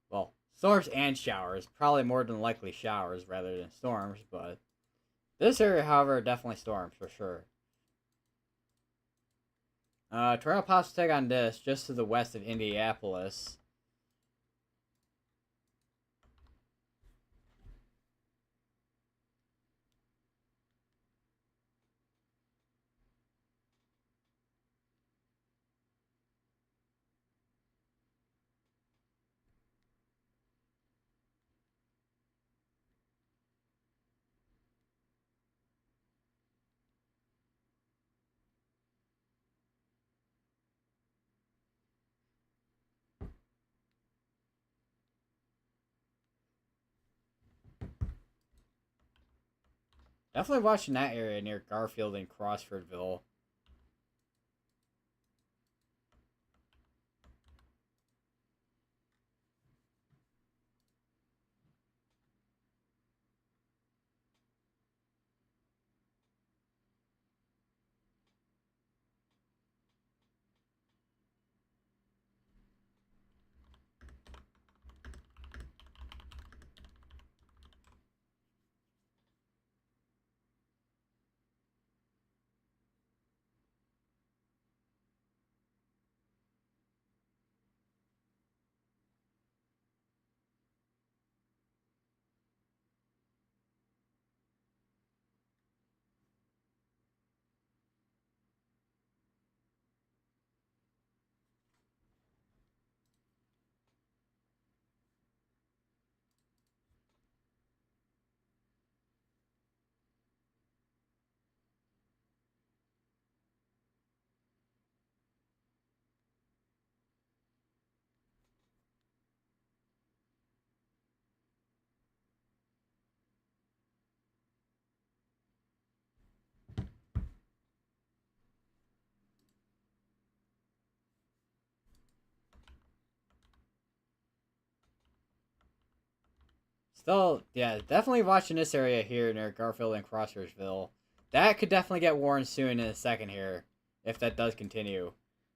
Well, storms and showers. Probably more than likely showers rather than storms, but this area, however, definitely storms for sure. Tornado pops take on this just to the west of Indianapolis. Definitely watching that area near Garfield and Crossfordville. still, yeah, definitely watching this area here near Garfield and Crossroadsville. That could definitely get warned soon in a second here, if that does continue.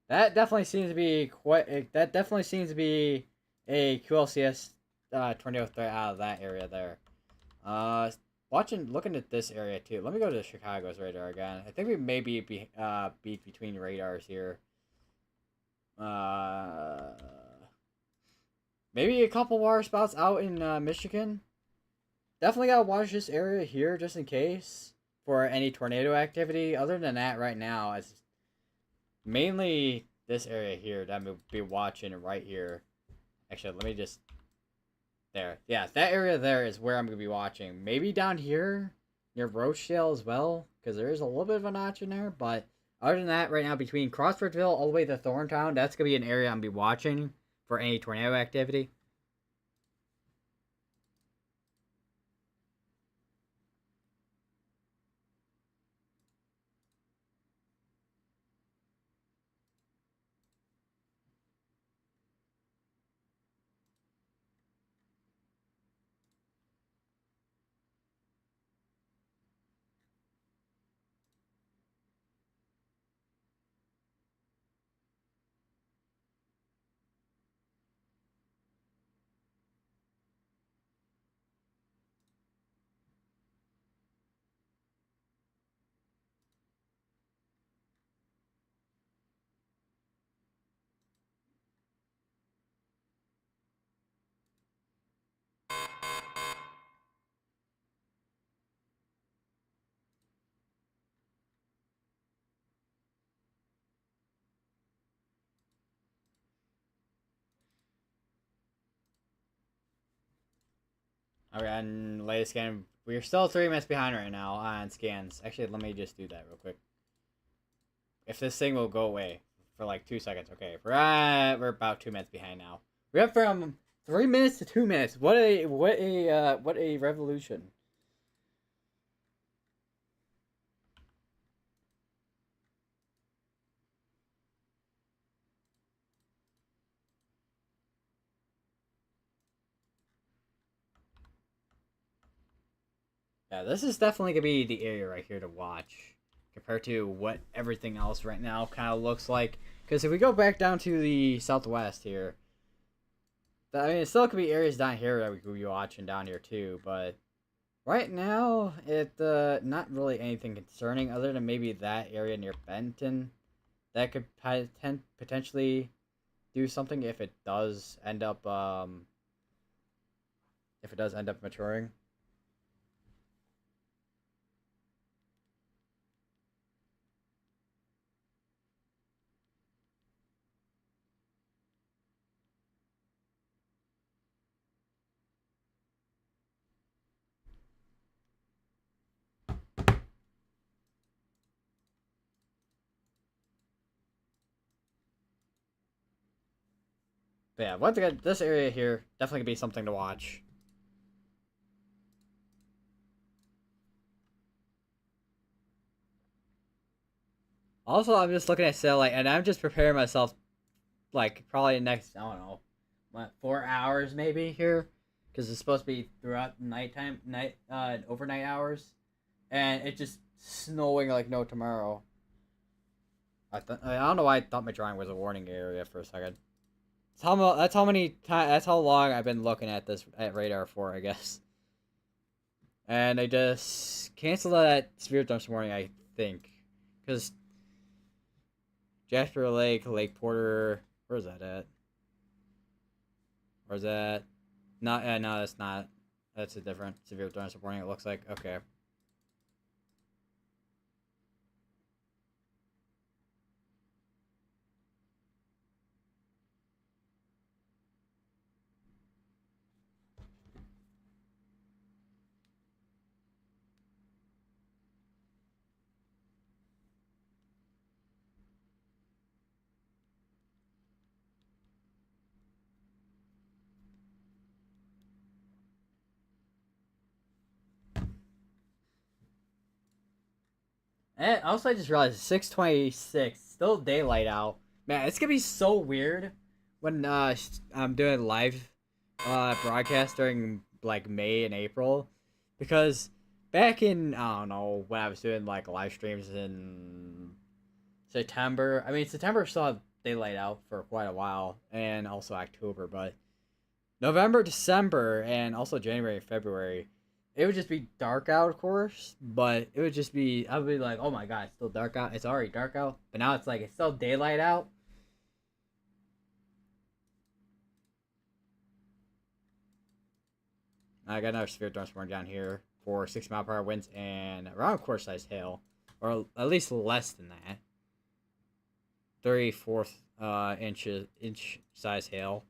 That definitely seems to be quite. That definitely seems to be a QLCS tornado threat out of that area there. Looking at this area too. Let me go to Chicago's radar again. I think we may be between radars here. Uh, Maybe a couple water spouts out in Michigan. Definitely gotta watch this area here just in case for any tornado activity. Other than that, right now, it's mainly this area here that I'm gonna be watching right here. Actually, let me just there. Yeah, that area there is where I'm gonna be watching. Maybe down here near Rochdale as well, because there is a little bit of a notch in there. But other than that, right now between Crossfordville all the way to Thorntown, that's gonna be an area I'm gonna be watching for any tornado activity. Alright, and latest scan. We're still 3 minutes behind right now on scans. Actually, let me just do that real quick. If this thing will go away for like 2 seconds. Okay, we're about 2 minutes behind now. We're up from 3 minutes to 2 minutes. What a revolution. Yeah, this is definitely gonna be the area right here to watch compared to what everything else right now kind of looks like. Because if we go back down to the southwest here, I mean, it still could be areas down here that we could be watching down here too. But right now, not really anything concerning other than maybe that area near Benton that could potentially do something if it does end up maturing. But yeah, once again, this area here definitely could be something to watch. Also, I'm just looking at satellite, and I'm just preparing myself, like probably next, I don't know, what, 4 hours maybe here, because it's supposed to be throughout overnight hours, and it's just snowing like no tomorrow. I don't know why I thought my drawing was a warning area for a second. That's how long I've been looking at this at radar for, I guess. And I just canceled that spirit dump this morning, I think, because Jasper Lake, Lake Porter, where's that at? Where's that? Not, no, that's not. That's a different severe thunderstorm warning. It looks like okay. And also, I just realized 6:26, still daylight out. Man, it's gonna be so weird when I'm doing live broadcast during like May and April, because back in I don't know when I was doing like live streams in September. I mean September saw daylight out for quite a while, and also October, but November, December, and also January and February, it would just be dark out, of course. But it would just be I would be like, oh my god, it's still dark out. It's already dark out, but now it's like it's still daylight out. I got another severe thunderstorm down here for 60 mile per hour winds and around quarter size hail, or at least less than that. 34th inch size hail.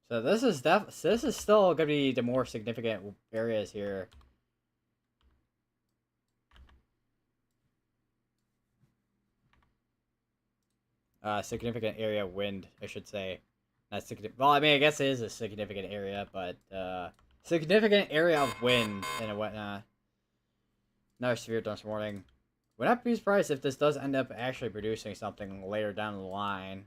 So this is still gonna be the more significant areas here. Significant area of wind, I should say. Not significant. Well, I mean, I guess it is a significant area, but significant area of wind and whatnot. Another severe thunderstorm warning. Would not be surprised if this does end up actually producing something later down the line.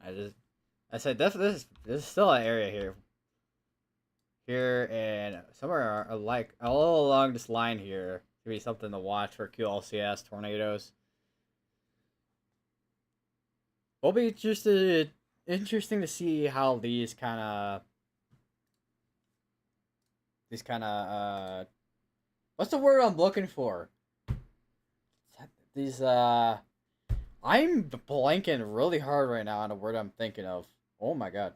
I just, I said this is still an area here and somewhere like all along this line here could be something to watch for QLCS tornadoes. It'll be interesting to see how these kind of what's the word I'm looking for? These I'm blanking really hard right now on the word I'm thinking of. Oh my god.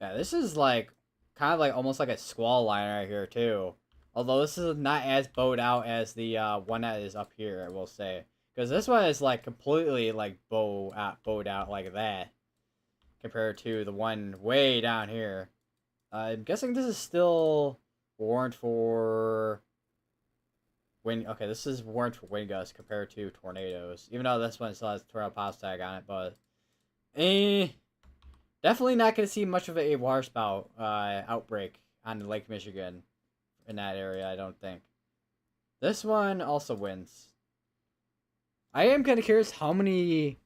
Yeah, this is like kind of like almost like a squall line right here too. Although this is not as bowed out as the one that is up here, I will say, because this one is like completely like bowed out like that compared to the one way down here. I'm guessing this is still warned for wind. Okay, this is warned for wind gusts compared to tornadoes, even though this one still has tornado pause tag on it. But eh, definitely not going to see much of a water spout outbreak on Lake Michigan in that area, I don't think. This one also wins. I am kind of curious how many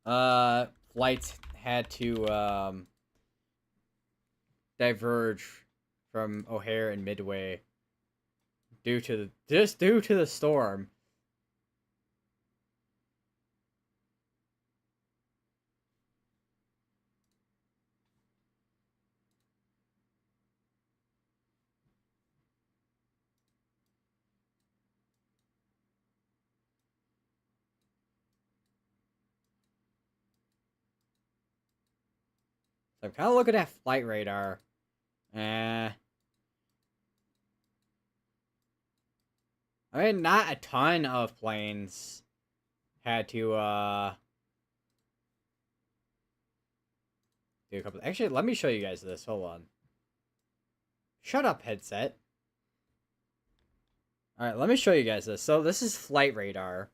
flights had to diverge from O'Hare and Midway due to the storm. So I'm kind of looking at flight radar. Eh, I mean, not a ton of planes had to do a couple. Actually, let me show you guys this. Hold on. Shut up, headset. All right, let me show you guys this. So this is flight radar,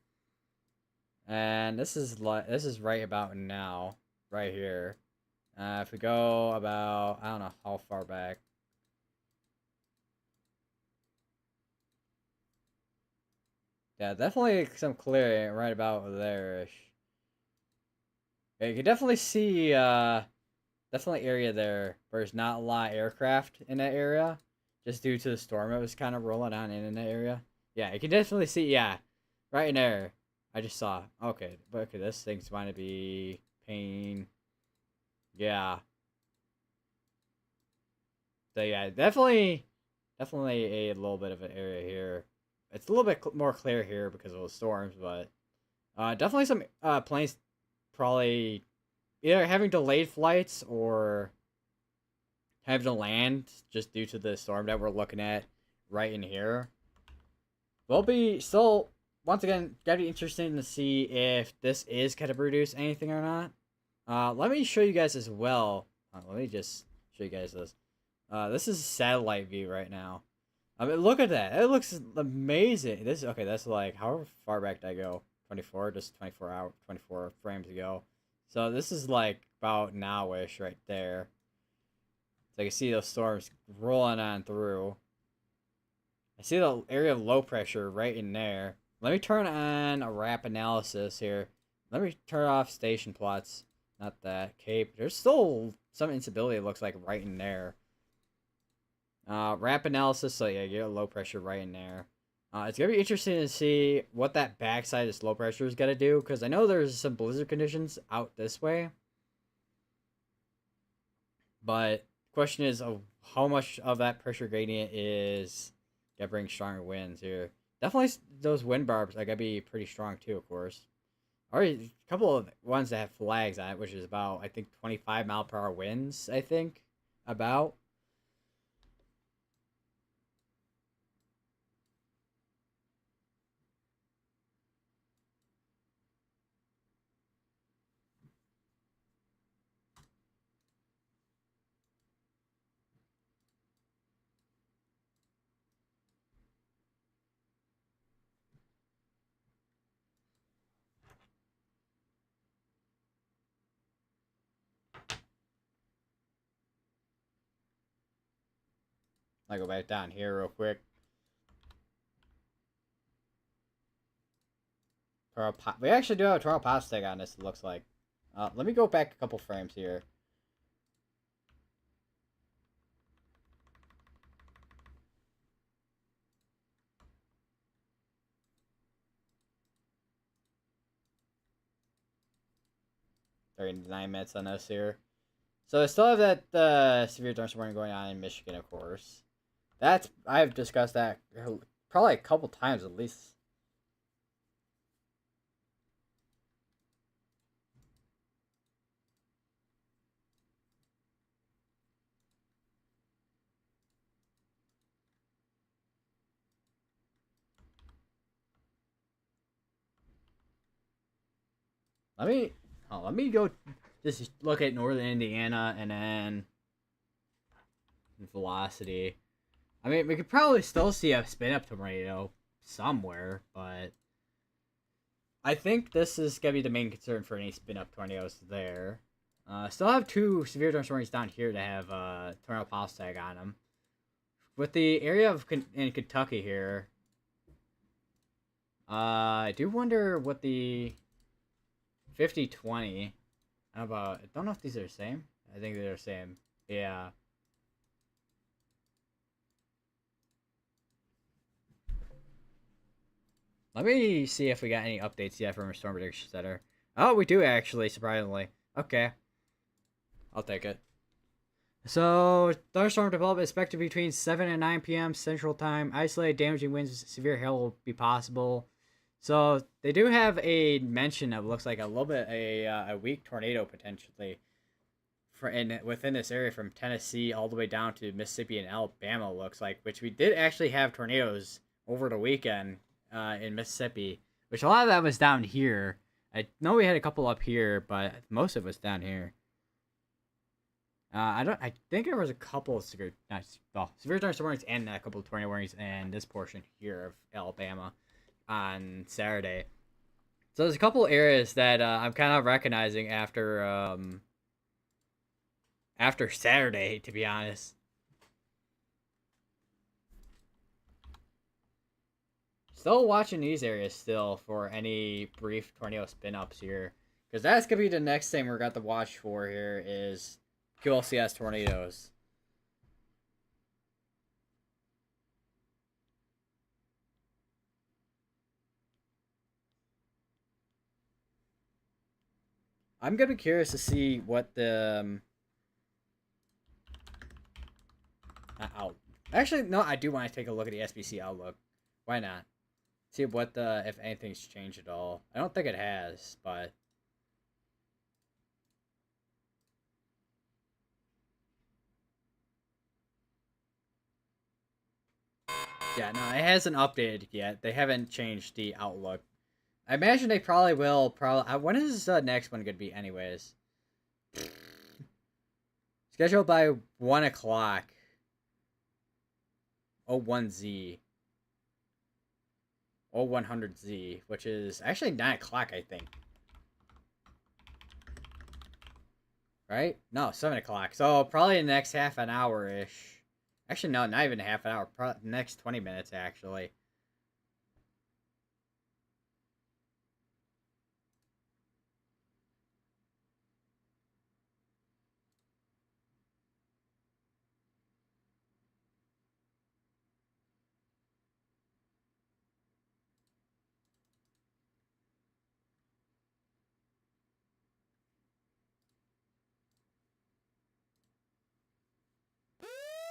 and this is right about now, right here. If we go about, I don't know how far back. Yeah, definitely some clearing right about there-ish. Yeah, you can definitely see, definitely area there where there's not a lot of aircraft in that area, just due to the storm that was kind of rolling on in that area. Yeah, you can definitely see, yeah, right in there. I just saw. Okay, but okay, this thing's going to be pain. Yeah. So yeah, definitely a little bit of an area here. It's a little bit more clear here because of the storms, but definitely some planes probably either having delayed flights or having to land just due to the storm that we're looking at right in here. Will be still once again gotta be interesting to see if this is gonna produce anything or not. Let me show you guys as well. Let me just show you guys this. This is a satellite view right now. I mean, look at that. It looks amazing. This okay. That's like however far back did I go? 24, just 24 frames ago. So this is like about now-ish right there. So you can see those storms rolling on through. I see the area of low pressure right in there. Let me turn on a wrap analysis here. Let me turn off station plots. Not that. Cape. There's still some instability, it looks like, right in there. Wrap analysis, so yeah, you get a low pressure right in there. It's going to be interesting to see what that backside of this low pressure is going to do, because I know there's some blizzard conditions out this way. But the question is of how much of that pressure gradient is going to bring stronger winds here. Definitely those wind barbs are going to be pretty strong too, of course. Already a couple of ones that have flags on it, which is about, I think, 25 mph winds, I think, about. I'll go back down here real quick. We actually do have a Toronto Pass tag on this, it looks like. Let me go back a couple frames here. During 9 minutes on this here. So I still have that severe thunderstorm warning going on in Michigan, of course. I've discussed that probably a couple times at least. let me go just look at northern Indiana and then velocity. I mean, we could probably still see a spin up tornado somewhere, but I think this is gonna be the main concern for any spin up tornadoes there. Still have two severe thunderstorms down here that have tornado pulse tag on them. With the area of in Kentucky here, I do wonder what the 50-20. I don't know if these are the same. I think they're the same. Yeah. Let me see if we got any updates yet from our Storm Prediction Center. Oh, we do actually, surprisingly. Okay. I'll take it. So, thunderstorm development expected between 7 and 9 p.m. Central Time. Isolated damaging winds, severe hail will be possible. So, they do have a mention of, looks like a little bit a weak tornado potentially within this area from Tennessee all the way down to Mississippi and Alabama, looks like, which we did actually have tornadoes over the weekend in Mississippi, which a lot of that was down here. I know we had a couple up here, but most of it was down here. I think there was a couple of severe thunderstorm warnings and a couple of tornado warnings in this portion here of Alabama on Saturday. So there's a couple areas that I'm kind of recognizing after Saturday, to be honest. Still watching these areas still for any brief tornado spin-ups here, because that's gonna be the next thing we're got to watch for here is QLCS tornadoes. I'm gonna be curious to see what the out. Actually, no, I do want to take a look at the SBC outlook. Why not? See what if anything's changed at all. I don't think it has, but yeah, no, it hasn't updated yet. They haven't changed the outlook. I imagine they probably will. When is the next one gonna be, anyways? Scheduled by 1 o'clock. 01Z. 0100Z, which is actually 9 o'clock, I think. Right? No, 7 o'clock. So probably the next half an hour ish. Actually, no, not even half an hour. Probably the next 20 minutes, actually.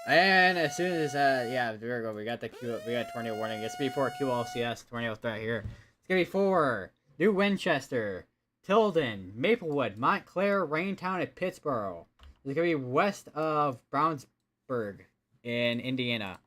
And as soon as yeah, there we go. We got tornado warning. It's before QLCS tornado threat here. It's gonna be for New Winchester, Tilden, Maplewood, Montclair, Raintown, and Pittsburgh. It's gonna be west of Brownsburg in Indiana.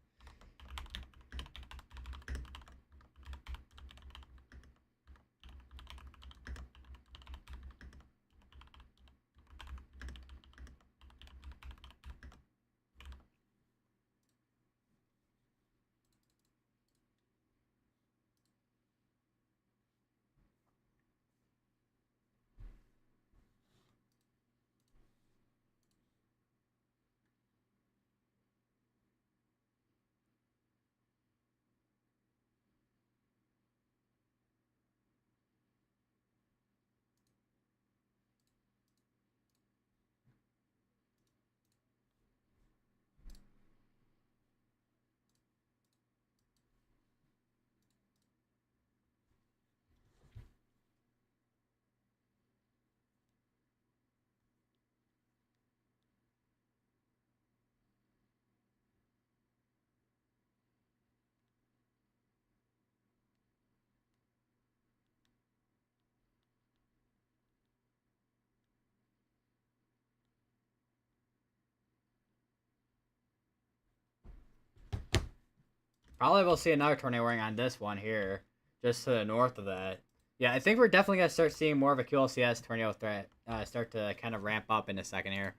Probably we'll see another tornado warning on this one here, just to the north of that. Yeah, I think we're definitely gonna start seeing more of a QLCS tornado threat start to kind of ramp up in the second here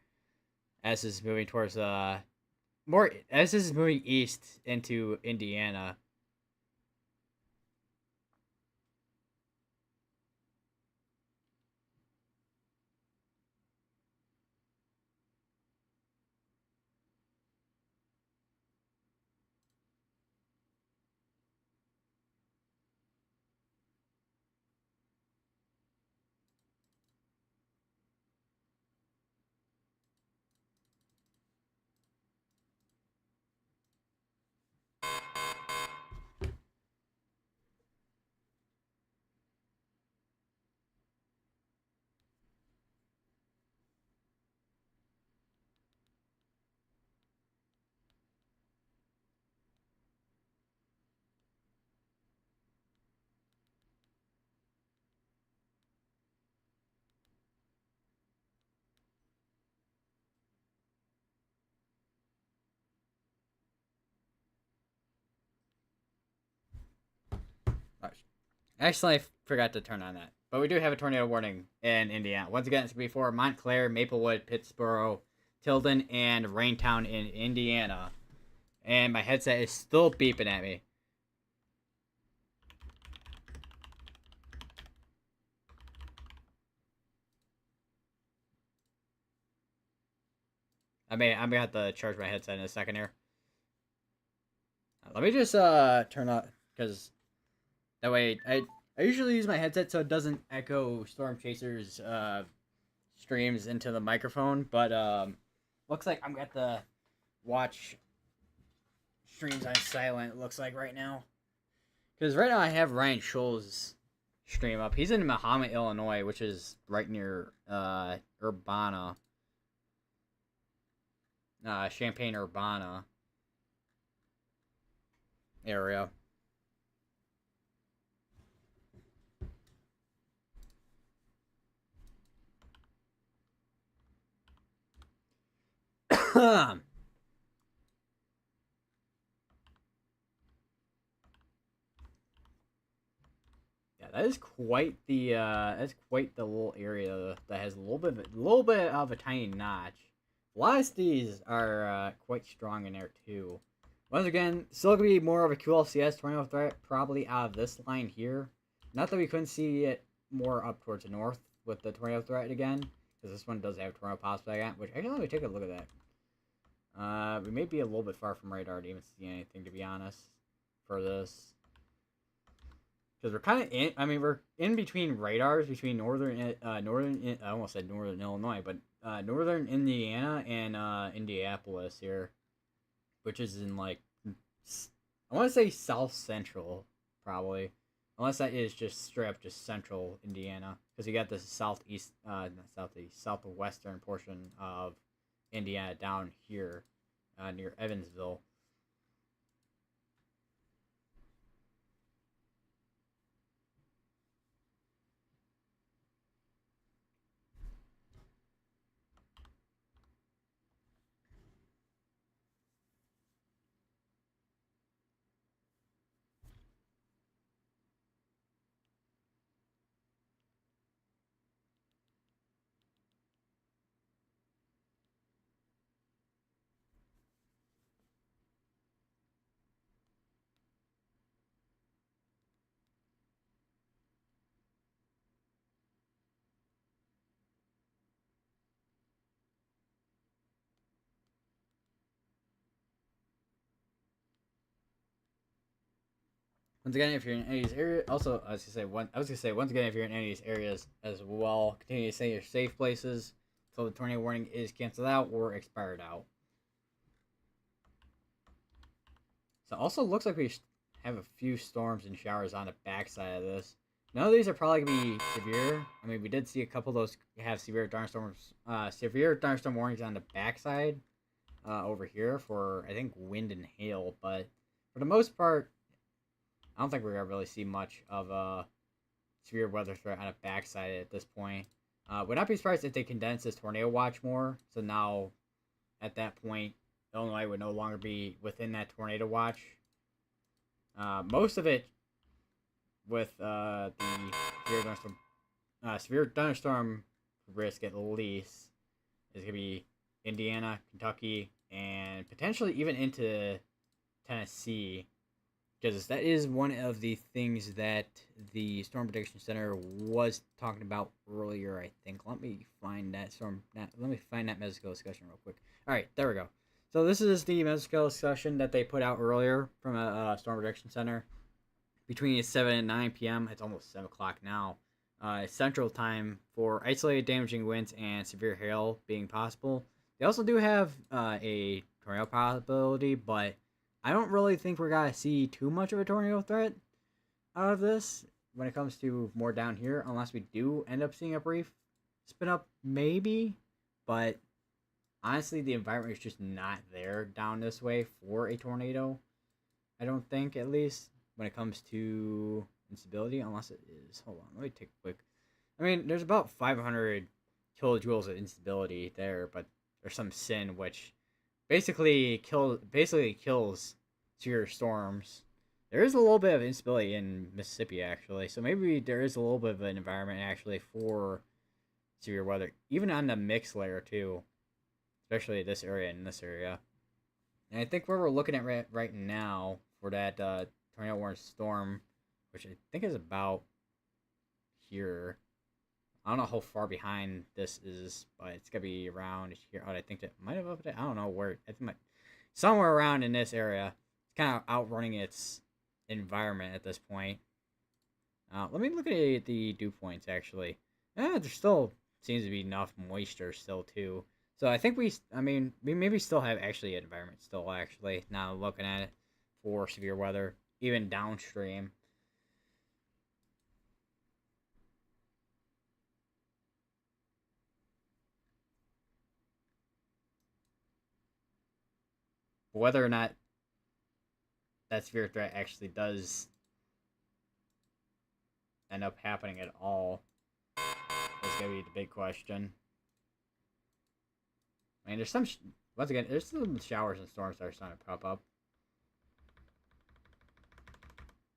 as this is moving towards more as this is moving east into Indiana. Actually, I forgot to turn on that. But we do have a tornado warning in Indiana. Once again, it's before Montclair, Maplewood, Pittsboro, Tilden, and Raintown in Indiana. And my headset is still beeping at me. I'm gonna have to charge my headset in a second here. Let me just turn on because that way I usually use my headset so it doesn't echo Storm Chaser's streams into the microphone, but looks like I'm got the watch streams on silent. It looks like right now because right now I have Ryan Scholl's stream up. He's in Mahama, Illinois, which is right near Urbana, Champaign Urbana area. Yeah, that is quite the little area that has a little bit of a tiny notch. A lot of these are quite strong in there too. Once again, still gonna be more of a QLCS tornado threat, probably out of this line here. Not that we couldn't see it more up towards the north with the tornado threat again, because this one does have tornado possibility again. Which actually, let me take a look at that. We may be a little bit far from radar to even see anything, to be honest, for this. Because we're kind of in. I mean, we're in between radars between northern. I almost said northern Illinois, but northern Indiana and Indianapolis here, which is in like I want to say south central probably, unless that is just straight up just central Indiana, because you got the southeast, not southeast, southwestern portion of Indiana down here, near Evansville. Once again, if you're in any of these areas, also I was gonna say once again, if you're in any of these areas as well, continue to stay in your safe places until the tornado warning is canceled out or expired out. So it also looks like we have a few storms and showers on the backside of this. None of these are probably gonna be severe. I mean, we did see a couple of those have severe thunderstorm warnings on the backside over here for I think wind and hail, but for the most part, I don't think we're gonna really see much of a severe weather threat on a backside at this point. Would not be surprised if they condense this tornado watch more. So now, at that point, Illinois would no longer be within that tornado watch. Most of it with the severe thunderstorm, severe thunderstorm risk at least is gonna be Indiana, Kentucky, and potentially even into Tennessee, because that is one of the things that the Storm Prediction Center was talking about earlier. I think. Let me find that mesoscale discussion real quick. All right, there we go. So this is the mesoscale discussion that they put out earlier from a Storm Prediction Center between 7 and 9 p.m. It's almost 7 o'clock now. Central time for isolated damaging winds and severe hail being possible. They also do have a tornado possibility, but I don't really think we're gonna see too much of a tornado threat out of this when it comes to more down here, unless we do end up seeing a brief spin up, maybe. But honestly, the environment is just not there down this way for a tornado. I don't think, at least when it comes to instability, unless it is. Hold on, let me take a quick. I mean, there's about 500 kilojoules of instability there, but there's some sin which basically kills severe storms. There is a little bit of instability in Mississippi actually, so maybe there is a little bit of an environment actually for severe weather, even on the mixed layer too, especially this area and this area. And I think where we're looking at right now for that tornado warning storm, which I think is about here. I don't know how far behind this is, but it's gonna be around here. Oh, I think it might have updated. I don't know where. I think somewhere around in this area. It's kind of outrunning its environment at this point. Let me look at the dew points actually. There still seems to be enough moisture still too. So I think we maybe still have actually an environment still actually. Now looking at it for severe weather, even downstream. Whether or not that severe threat actually does end up happening at all is going to be the big question. I mean, once again, there's some showers and storms that are starting to pop up.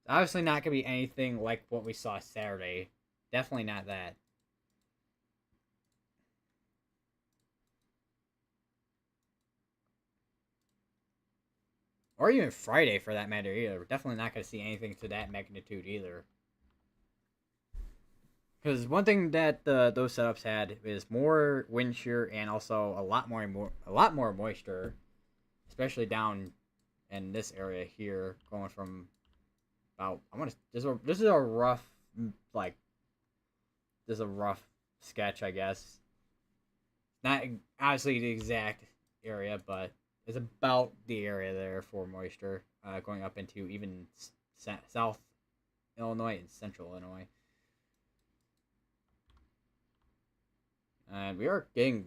It's obviously not going to be anything like what we saw Saturday. Definitely not that. Or even Friday, for that matter, either. We're definitely not going to see anything to that magnitude, either. Because one thing that those setups had is more wind shear and also a lot more moisture, especially down in this area here, going from about this is a rough sketch, I guess. Not obviously the exact area, but it's about the area there for moisture, going up into even South Illinois and Central Illinois. And we're getting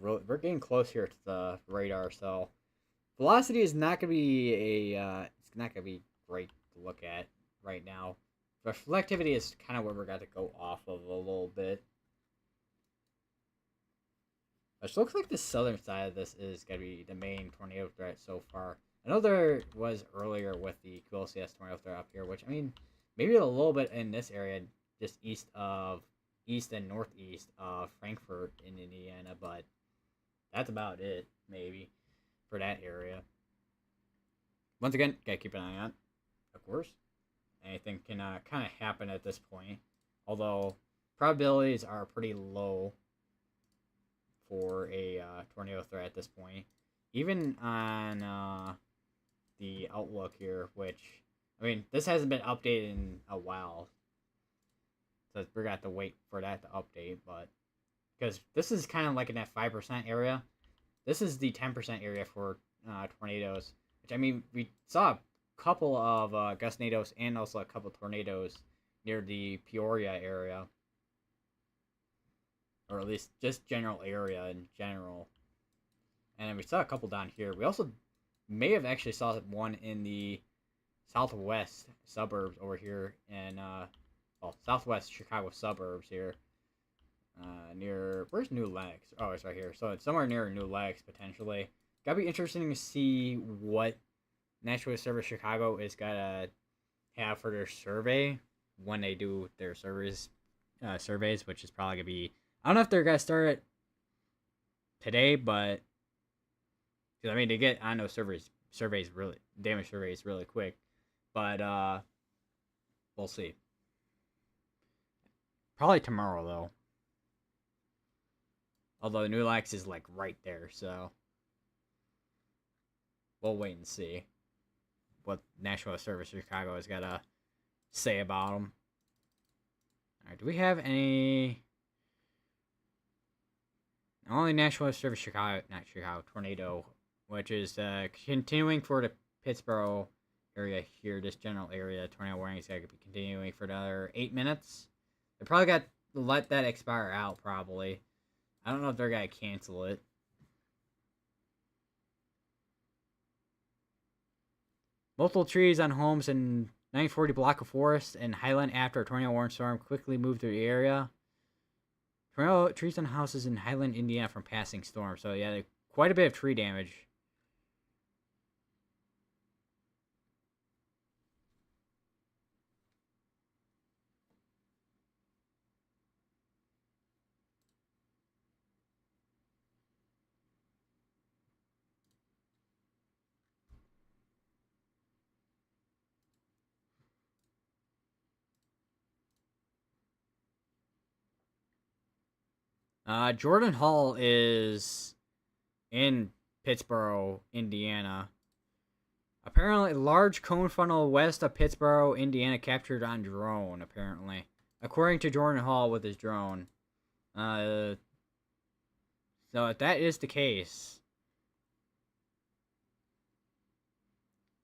close here to the radar, so velocity is not gonna be it's not gonna be great to look at right now. Reflectivity is kind of where we're got to go off of a little bit. Which looks like the southern side of this is gonna be the main tornado threat so far. I know there was earlier with the QLCS tornado threat up here, which I mean maybe a little bit in this area, just east and northeast of Frankfort in Indiana, but that's about it, maybe, for that area. Once again, gotta keep an eye on, of course. Anything can kind of happen at this point, although probabilities are pretty low for a tornado threat at this point. Even on the outlook here, which, I mean, this hasn't been updated in a while, so we're going to have to wait for that to update, but because this is kind of like in that 5% area. This is the 10% area for tornadoes, which, I mean, we saw a couple of gustnadoes and also a couple of tornadoes near the Peoria area, or at least just general area in general. And then we saw a couple down here. We also may have actually saw one in the southwest suburbs over here in southwest Chicago suburbs here, near, where's New Lenox? Oh, it's right here. So it's somewhere near New Lenox potentially. Gotta be interesting to see what Natural Service Chicago is gonna have for their survey when they do their surveys, which is probably gonna be. I don't know if they're gonna start it today, but I mean, they get I know surveys really damage surveys really quick, but we'll see. Probably tomorrow though. Although New Lax is like right there, so we'll wait and see what National Service Chicago has got to say about them. All right, do we have any? Only National Service Chicago, not Chicago, Tornado, which is continuing for the Pittsburgh area here, this general area. Tornado warning is going to be continuing for another 8 minutes. They probably got to let that expire out, probably. I don't know if they're going to cancel it. Multiple trees on homes in 940 block of forest in Highland after a tornado warning storm quickly moved through the area. Tornado trees on houses in Highland, Indiana from passing storm. So yeah, quite a bit of tree damage. Jordan Hall is in Pittsburgh, Indiana. Apparently, large cone funnel west of Pittsburgh, Indiana, captured on drone. Apparently, according to Jordan Hall with his drone. So if that is the case,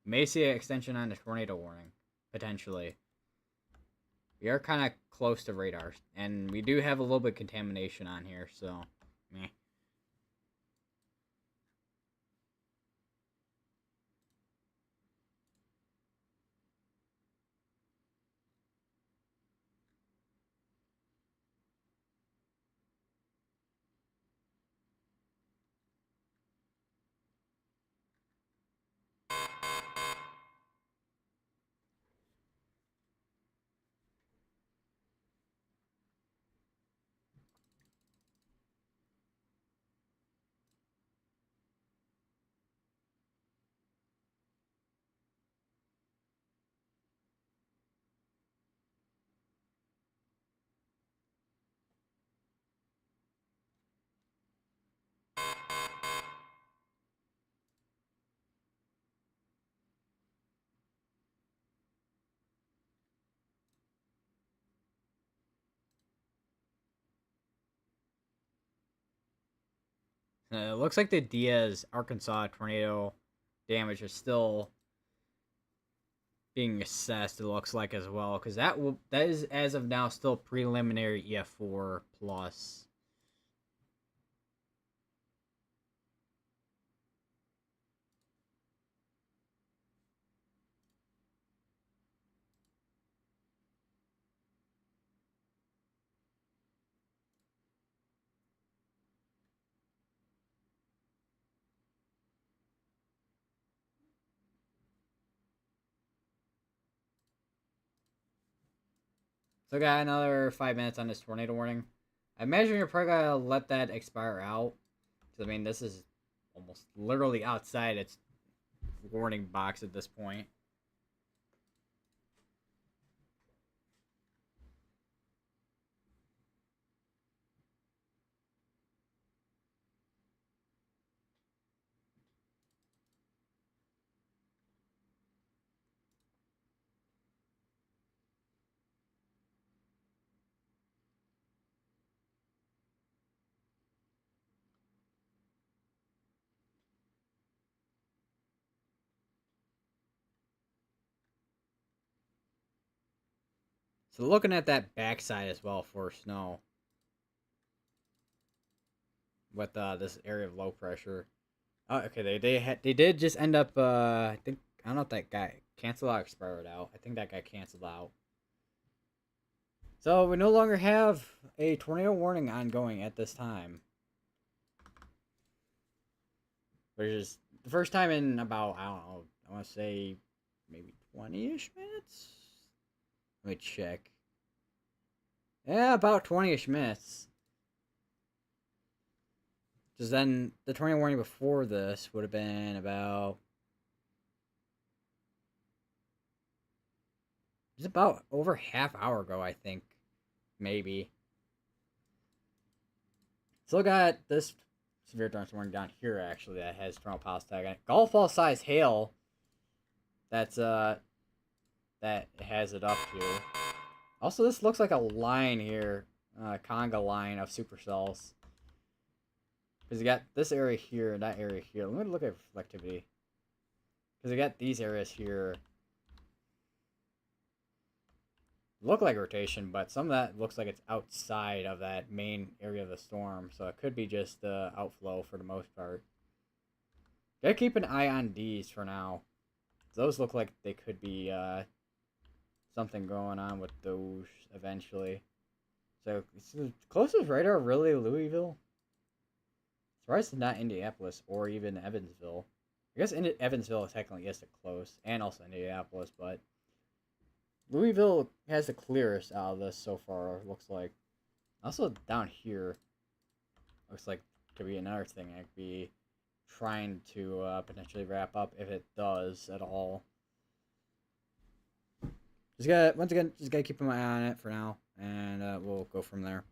may see an extension on the tornado warning potentially. We are kind of close to radar, and we do have a little bit of contamination on here, so meh. It looks like the Diaz, Arkansas tornado damage is still being assessed. It looks like as well, because that is as of now still preliminary EF4 plus. So got another 5 minutes on this tornado warning. I imagine you're probably gonna let that expire out. Cause I mean, this is almost literally outside its warning box at this point. So looking at that backside as well for snow with this area of low pressure. Oh, okay, they did just end up. I think I don't know if that got canceled out, or expired out. I think that got canceled out. So we no longer have a tornado warning ongoing at this time, which is the first time in about I don't know. I want to say maybe 20-ish minutes. Let me check. Yeah, about 20-ish minutes. Because then the tornado warning before this would have been about... It's about over half hour ago, I think. Maybe. Still got this severe thunderstorm down here, actually, that has tornado pulse tag on it. Golf ball size hail. That has it up to. Also, this looks like a line here. Conga line of supercells. Because you got this area here and that area here. Let me look at reflectivity. Because you got these areas here. Look like rotation, but some of that looks like it's outside of that main area of the storm. So it could be just the outflow for the most part. Gotta keep an eye on these for now. Those look like they could be something going on with those eventually. So, the closest radar really Louisville? Surprised it's not Indianapolis or even Evansville. I guess Evansville technically is the close, and also Indianapolis, but Louisville has the clearest out of this so far, it looks like. Also, down here, looks like could be another thing I could be trying to potentially wrap up if it does at all. Once again, just gotta keep an eye on it for now, and we'll go from there.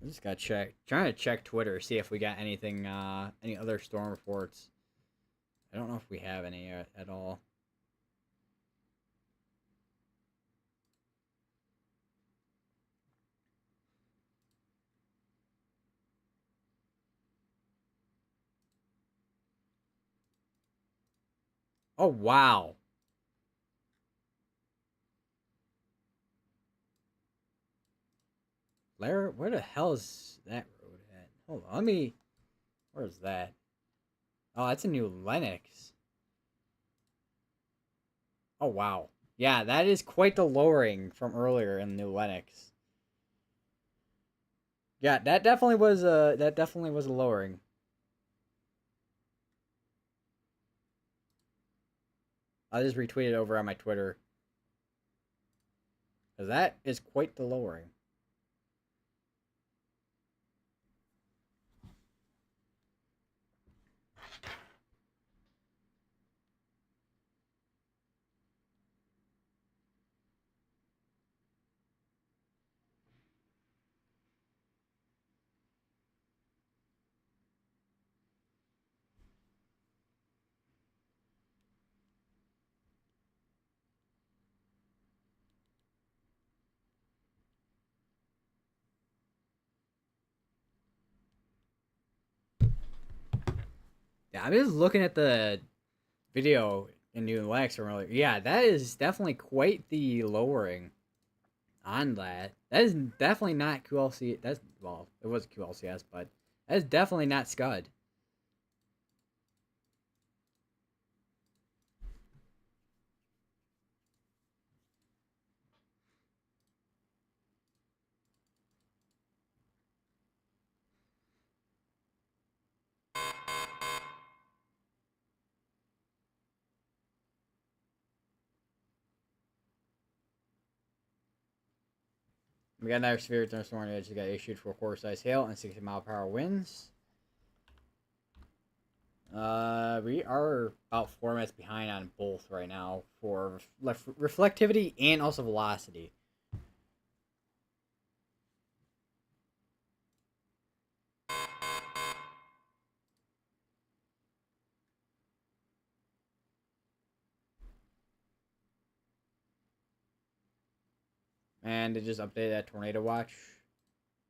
I just gotta trying to check Twitter, see if we got anything, any other storm reports. I don't know if we have any at all. Oh, wow. Where the hell is that road at? Hold on, where's that? Oh, that's a New Lenox. Oh, wow. Yeah, that is quite the lowering from earlier in New Lenox. Yeah, that definitely was a lowering. I just retweeted over on my Twitter. Because that is quite the lowering. Yeah, I'm just looking at the video in New Lenox from earlier. Yeah, that is definitely quite the lowering on that. That is definitely not QLC. Well, it was QLCS, but that is definitely not Scud. We got another severe thunderstorm that just got issued for quarter-size hail and 60-mile-per-hour winds. We are about 4 minutes behind on both right now for reflectivity and also velocity. And they just updated that tornado watch.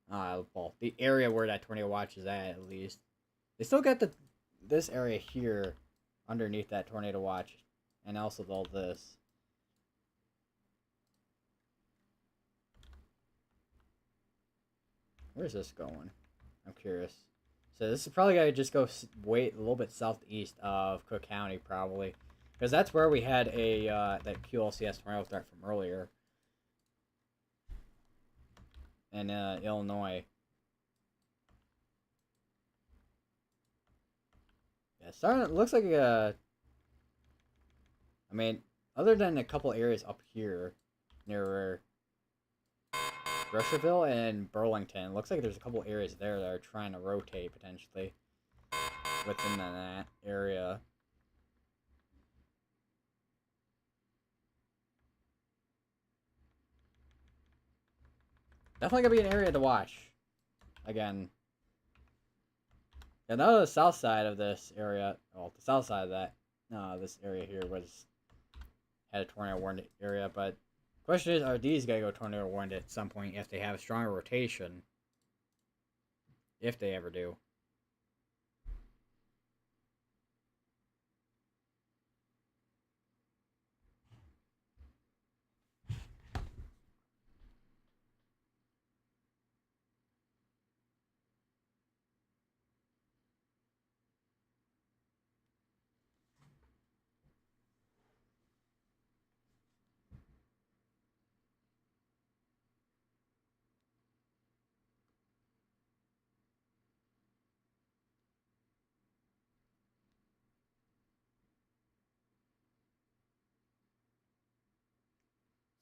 Well, the area where that tornado watch is at least. They still got this area here underneath that tornado watch, and also all this. Where's this going? I'm curious. So this is probably gonna just go wait a little bit southeast of Cook County, probably, because that's where we had a that QLCS tornado threat from earlier. in Illinois. Yeah, starting looks like I mean, other than a couple areas up here near Russiaville and Burlington, looks like there's a couple areas there that are trying to rotate potentially within that area. Definitely gonna be an area to watch. Again, another south side of this area, well, the south side of that, this area here had a tornado warned area, but question is, are these gonna go tornado warned at some point if they have a stronger rotation? If they ever do.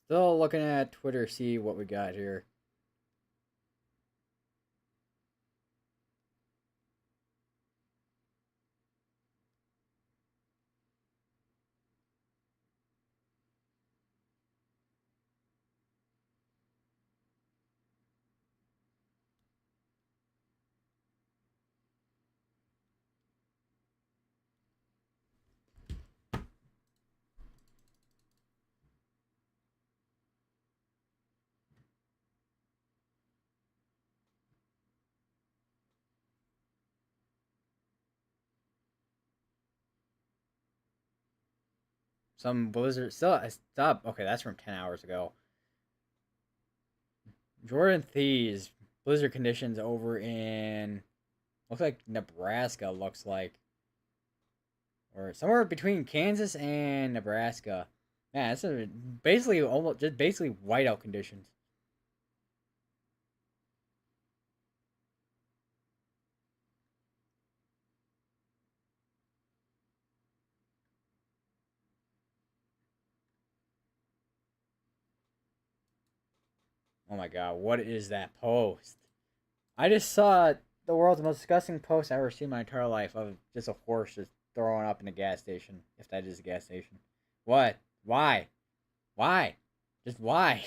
Still looking at Twitter, see what we got here. Some blizzard still stop. Okay, that's from 10 hours ago. Jordan Thies blizzard conditions over in looks like Nebraska. Looks like or somewhere between Kansas and Nebraska. Man, it's basically almost just basically whiteout conditions. Oh my god, what is that post? I just saw the world's most disgusting post I've ever seen in my entire life of just a horse just throwing up in a gas station, if that is a gas station. What? Why? Why? Just why?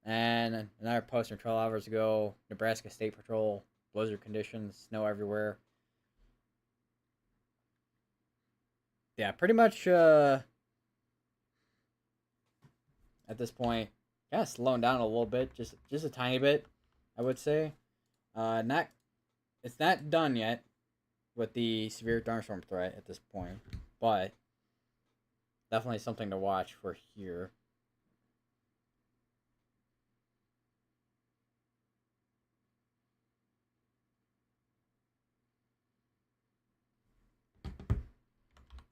And another post from 12 hours ago, Nebraska State Patrol, blizzard conditions, snow everywhere. Yeah, pretty much at this point, kind of slowing down a little bit, just a tiny bit, I would say. Not it's not done yet with the severe thunderstorm threat at this point, but definitely something to watch for here.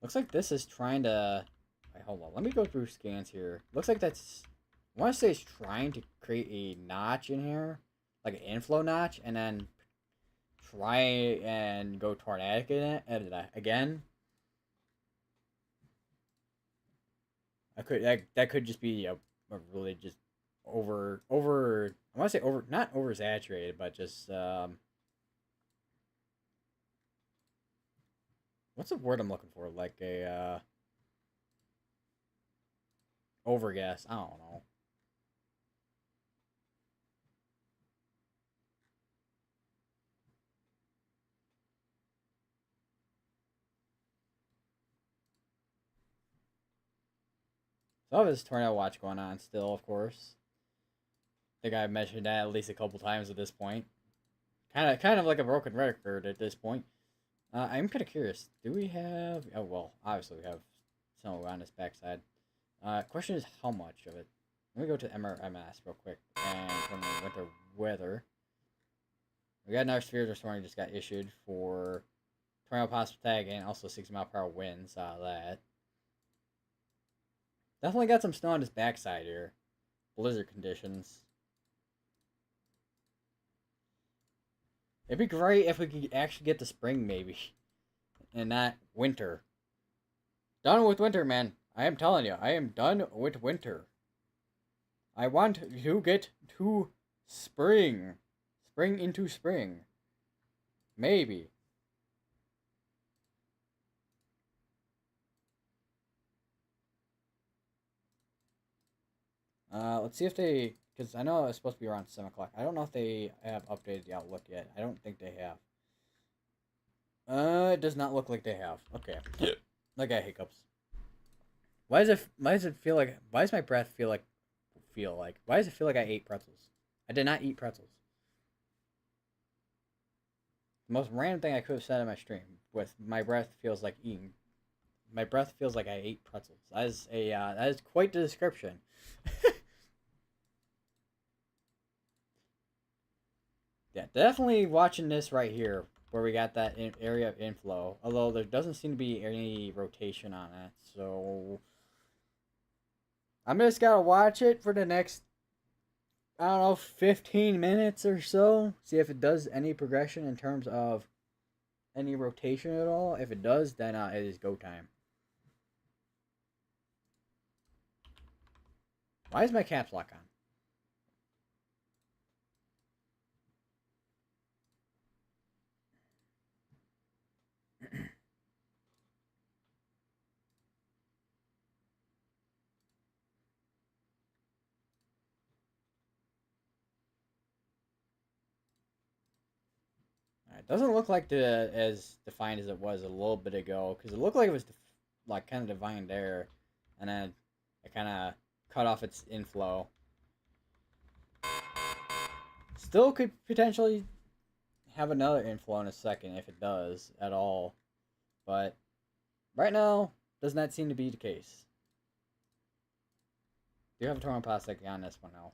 Looks like this is trying to. Wait, hold on. Let me go through scans here. Looks like that's. I want to say it's trying to create a notch in here, like an inflow notch, and then try and go tornadic in it again. I could that could just be a really just over. I want to say over, not oversaturated, but just what's the word I'm looking for? Like a overgas. I don't know. So I have this tornado watch going on still, of course. I think I've mentioned that at least a couple times at this point. Kind of like a broken record at this point. I'm kind of curious. Do we have? Oh well, obviously we have snow on this backside. Question is how much of it. Let me go to MRMS real quick and from the winter weather. We got another severe storm just got issued for tornado possible tag and also 60-mile-per-hour winds. Saw that. Definitely got some snow on this backside here. Blizzard conditions. It'd be great if we could actually get the spring, maybe, and not winter. Done with winter, man. I am telling you, I am done with winter. I want to get to spring. Spring into spring. Maybe. Let's see if they, because I know it's supposed to be around 7 o'clock. I don't know if they have updated the Outlook yet. I don't think they have. It does not look like they have. Okay. Yeah. I got hiccups. Why does it feel like, why does my breath why does it feel like I ate pretzels? I did not eat pretzels. The most random thing I could have said in my stream with my breath feels like eating. My breath feels like I ate pretzels. That is quite the description. Yeah, definitely watching this right here, where we got that area of inflow. Although there doesn't seem to be any rotation on it, so I'm just gotta watch it for the next, I don't know, 15 minutes or so. See if it does any progression in terms of any rotation at all. If it does, then it is go time. Why is my caps lock on? It doesn't look like the as defined as it was a little bit ago, because it looked like it was like kind of defined there, and then it kind of cut off its inflow. Still could potentially have another inflow in a second if it does at all, but right now does not seem to be the case. Do have a torn plastic on this one now.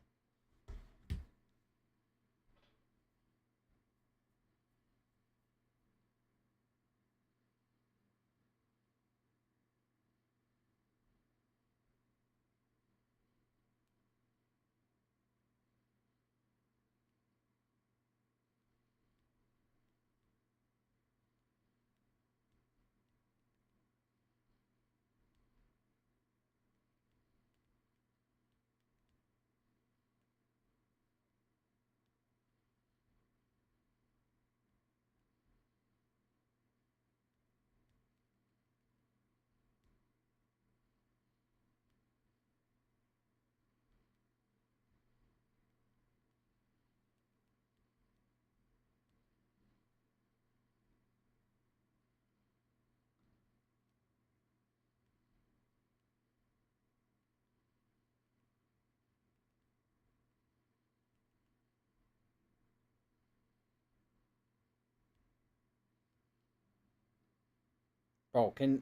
Bro, can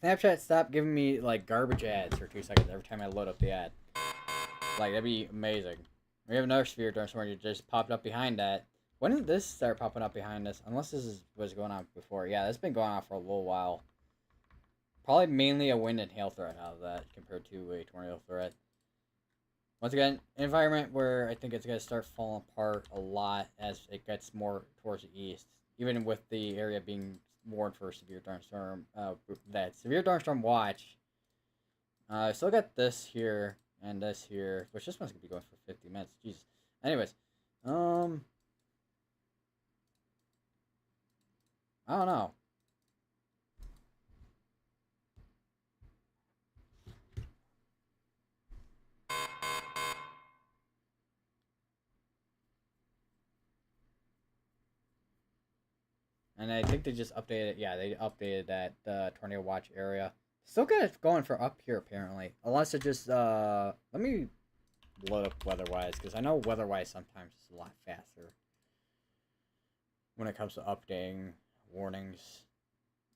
Snapchat stop giving me like garbage ads for 2 seconds every time I load up the ad? Like, that'd be amazing. We have another sphere during somewhere you just popped up behind that. When did this start popping up behind us? Unless was going on before. Yeah, that's been going on for a little while. Probably mainly a wind and hail threat out of that compared to a tornado threat. Once again, environment where I think it's going to start falling apart a lot as it gets more towards the east. Even with the area being warned for severe thunderstorm, that severe thunderstorm watch. I still got this here and this here, which this one's gonna be going for 50 minutes. Jesus. Anyways, I don't know. And I think they just updated. Yeah, they updated that tornado watch area. Still got it going for up here apparently, unless it just let me load up weather-wise, because I know weather-wise sometimes it's a lot faster when it comes to updating warnings.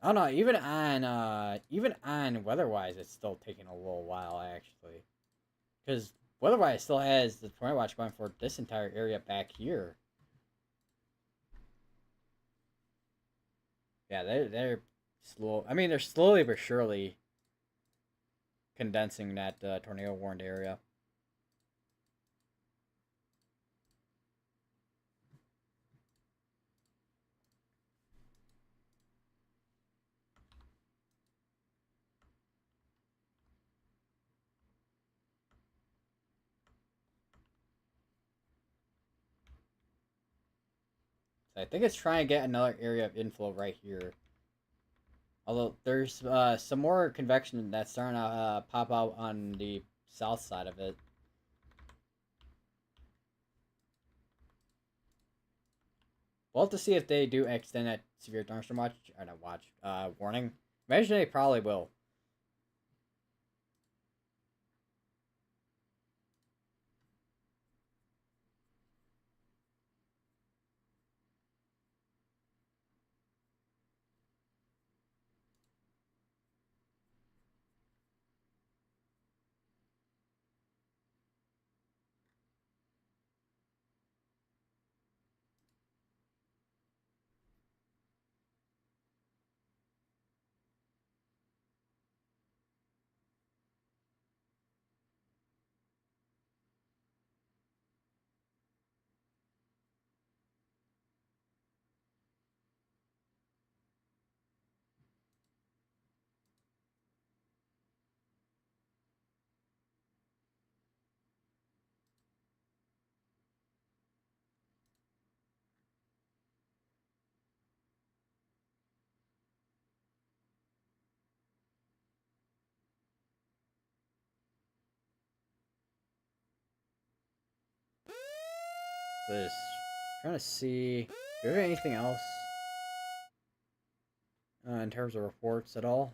I don't know. Even on weather-wise, it's still taking a little while actually, because weather-wise still has the tornado watch going for this entire area back here. Yeah, they're slow. I mean, they're slowly but surely condensing that tornado warned area. So I think it's trying to get another area of inflow right here. Although there's some more convection that's starting to pop out on the south side of it. We'll have to see if they do extend that severe thunderstorm watch or not watch warning. Imagine they probably will. Just trying to see. Do we have anything else in terms of reports at all?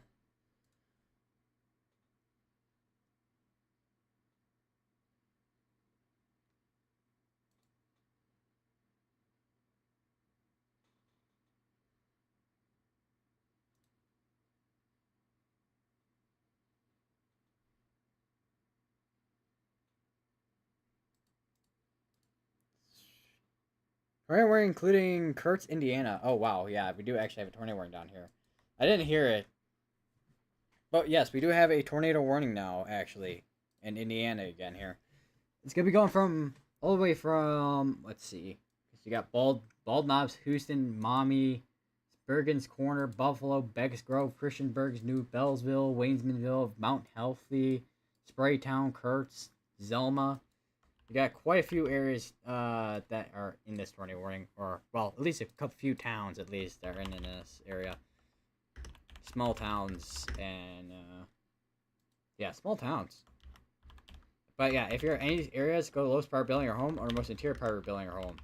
Tornado warning including Kurtz, Indiana. Oh wow, yeah, we do actually have a tornado warning down here. I didn't hear it, but yes, we do have a tornado warning now actually in Indiana again here. It's gonna be going from all the way from let's see, you got Bald Knobs, Houston, Mommy, Bergen's Corner, Buffalo, Becks Grove, Christiansburg, New Bellsville, Waynesmanville, Mount Healthy, Spraytown, Kurtz, Zelma. You got quite a few areas that are in this tornado warning, or well, at least a couple few towns at least that are in this area. Small towns and yeah, small towns. But yeah, if you're in any areas, go to the lowest part of building your home or the most interior part of building your home.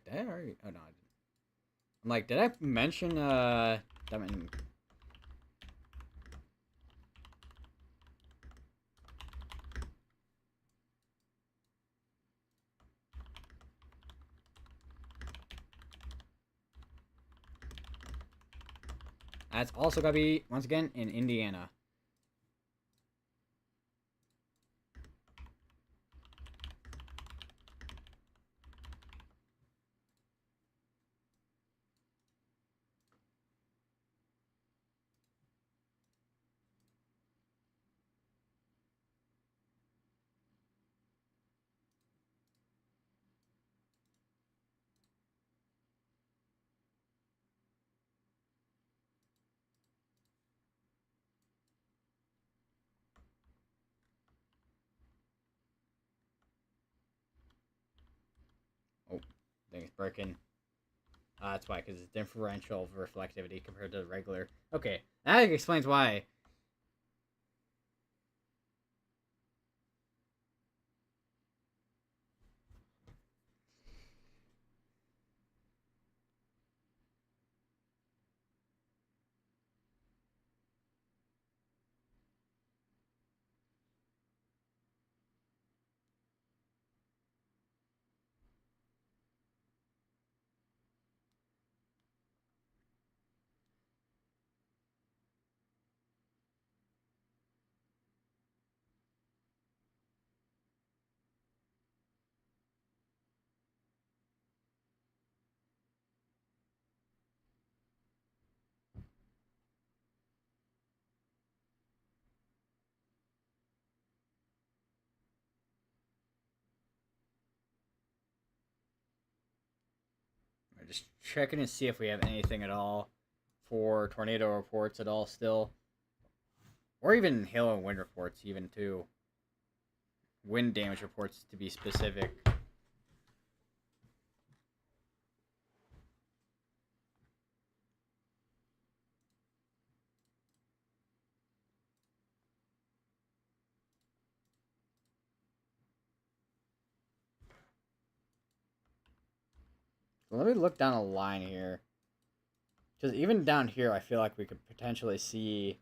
Did I already? Oh no, I didn't. I'm like, did I mention them? That's also gotta be once again in Indiana. Oh, thing's breaking. That's why, because it's differential reflectivity compared to the regular. Okay, that explains why. Just checking to see if we have anything at all for tornado reports at all still. Or even hail and wind reports, even too. Wind damage reports to be specific. So let me look down a line here. Because even down here, I feel like we could potentially see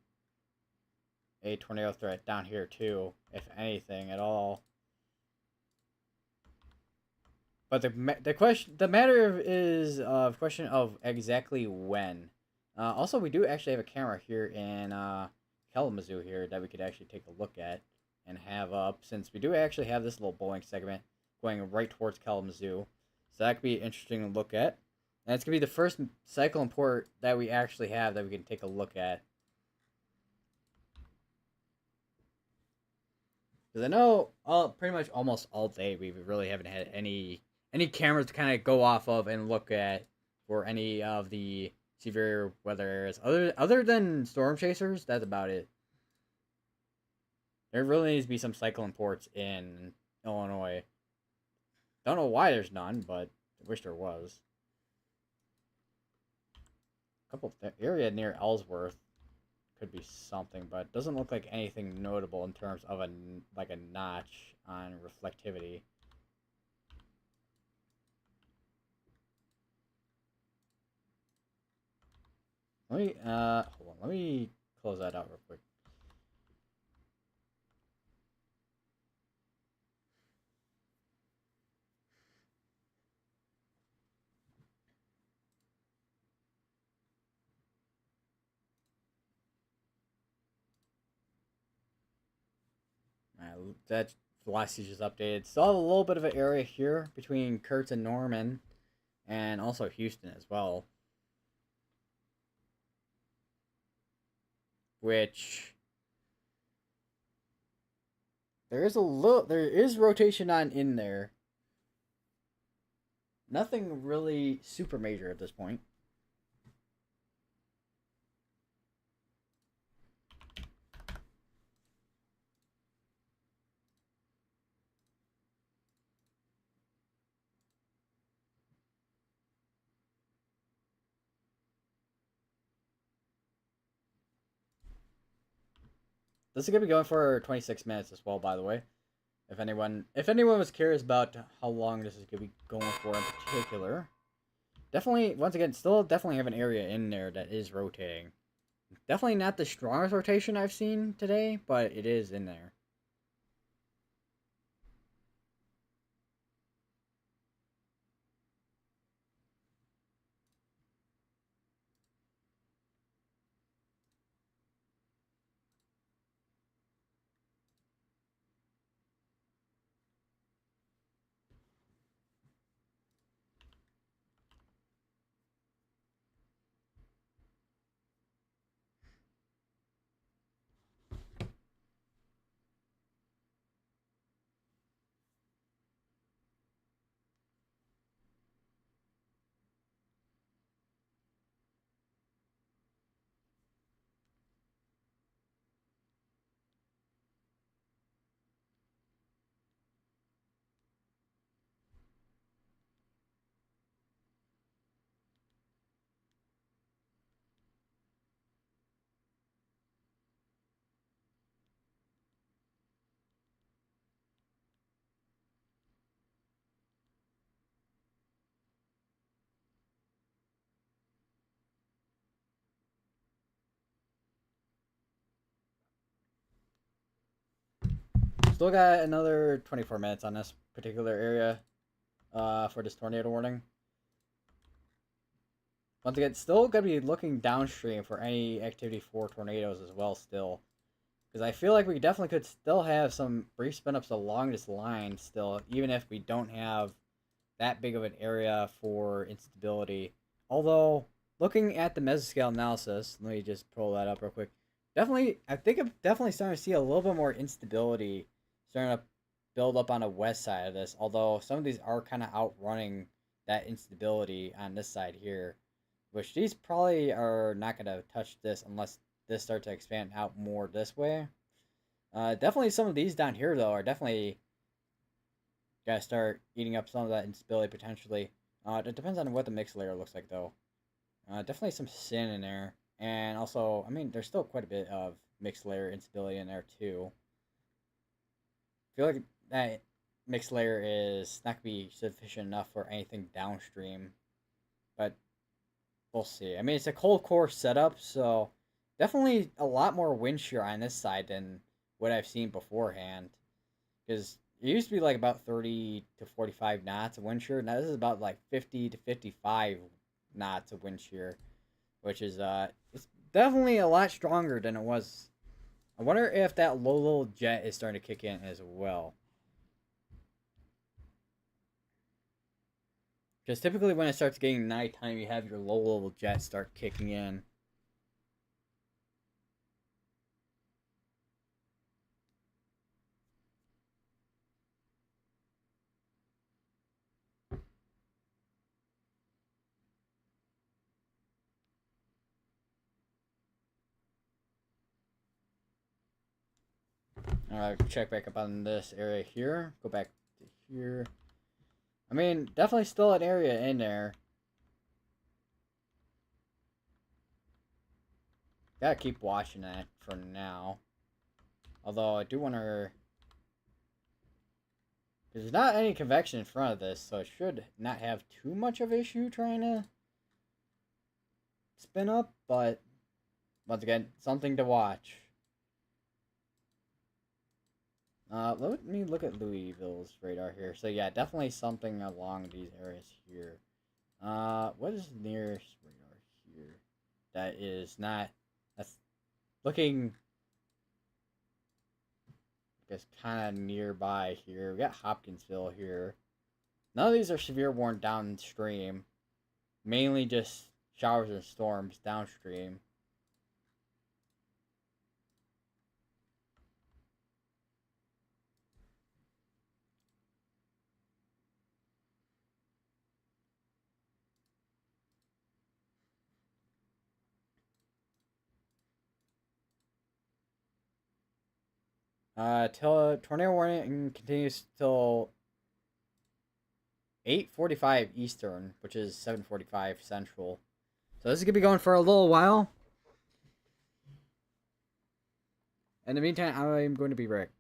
a tornado threat down here too, if anything at all. But the matter is question of exactly when. Also, we do actually have a camera here in Kalamazoo here that we could actually take a look at and have up, since we do actually have this little bowling segment going right towards Kalamazoo. So that could be interesting to look at. And it's going to be the first cyclone port that we actually have that we can take a look at. Because I know pretty much almost all day we really haven't had any cameras to kind of go off of and look at for any of the severe weather areas. Other than storm chasers, that's about it. There really needs to be some cyclone ports in Illinois. Don't know why there's none, but I wish there was. A couple area near Ellsworth could be something, but it doesn't look like anything notable in terms of a notch on reflectivity. Let me hold on. Let me close that out real quick. That velocity just updated. Still have a little bit of an area here between Kurtz and Norman, and also Houston as well. Which there is rotation on in there. Nothing really super major at this point. This is gonna be going for 26 minutes as well, by the way. If anyone was curious about how long this is gonna be going for in particular, definitely once again still definitely have an area in there that is rotating. Definitely not the strongest rotation I've seen today, but it is in there. Still got another 24 minutes on this particular area for this tornado warning. Once again, still going to be looking downstream for any activity for tornadoes as well still. Because I feel like we definitely could still have some brief spin-ups along this line still, even if we don't have that big of an area for instability. Although, looking at the mesoscale analysis, let me just pull that up real quick. I think I'm definitely starting to see a little bit more instability starting to build up on the west side of this. Although some of these are kind of outrunning that instability on this side here, which these probably are not going to touch this unless this starts to expand out more this way. Definitely some of these down here, though, are definitely going to start eating up some of that instability potentially. It depends on what the mix layer looks like, though. Definitely some sin in there. And also, I mean, there's still quite a bit of mixed layer instability in there, too. I feel like that mixed layer is not going to be sufficient enough for anything downstream. But we'll see. I mean, it's a cold core setup, so definitely a lot more wind shear on this side than what I've seen beforehand. Because it used to be like about 30 to 45 knots of wind shear. Now this is about like 50 to 55 knots of wind shear, which is it's definitely a lot stronger than it was. I wonder if that low level jet is starting to kick in as well. Because typically when it starts getting nighttime, you have your low level jet start kicking in. Alright, check back up on this area here. Go back to here. I mean, definitely still an area in there. Gotta keep watching that for now. Although, I do wonder... There's not any convection in front of this, so it should not have too much of an issue trying to spin up, but once again, something to watch. Let me look at Louisville's radar here. So yeah, definitely something along these areas here. What is nearest radar here? That is not... That's looking... I guess kind of nearby here. We got Hopkinsville here. None of these are severe warning downstream. Mainly just showers and storms downstream. Till tornado warning continues till 8:45 Eastern, which is 7:45 Central. So this is gonna be going for a little while. In the meantime, I'm going to be Rick.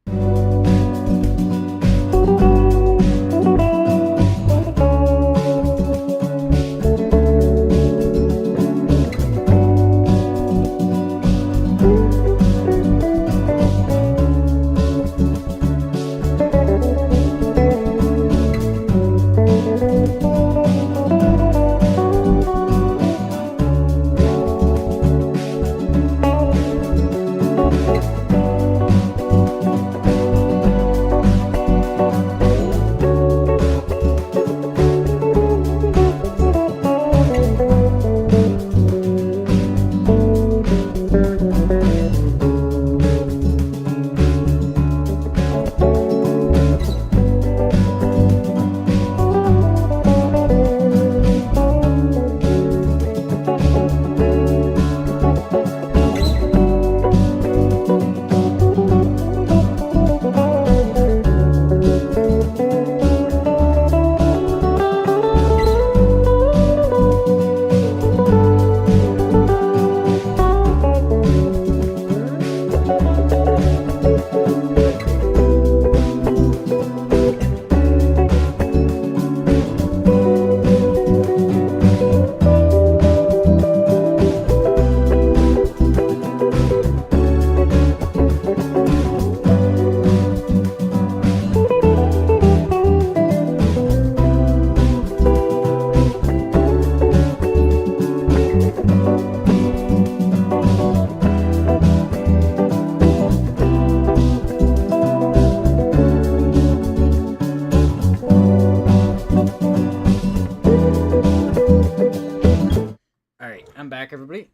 I'm back, everybody.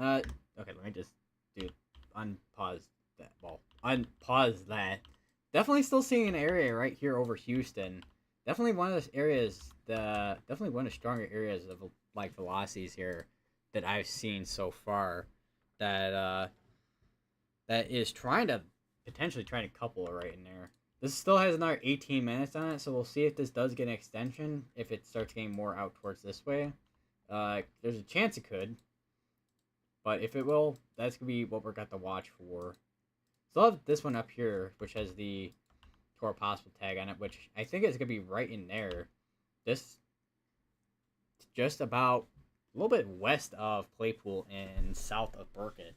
Okay, let me just unpause that. Well, unpause that. Definitely still seeing an area right here over Houston. definitely one of those areas, definitely one of the stronger areas of like velocities here that I've seen so far. That that is trying to potentially trying to couple it right in there. This still has another 18 minutes on it, so we'll see if this does get an extension. If it starts getting more out towards this way, there's a chance it could. But if it will, that's gonna be what we're got to watch for. Still have this one up here, which has the Tour Possible tag on it, which I think is gonna be right in there. This just about a little bit west of Claypool and south of Burkett.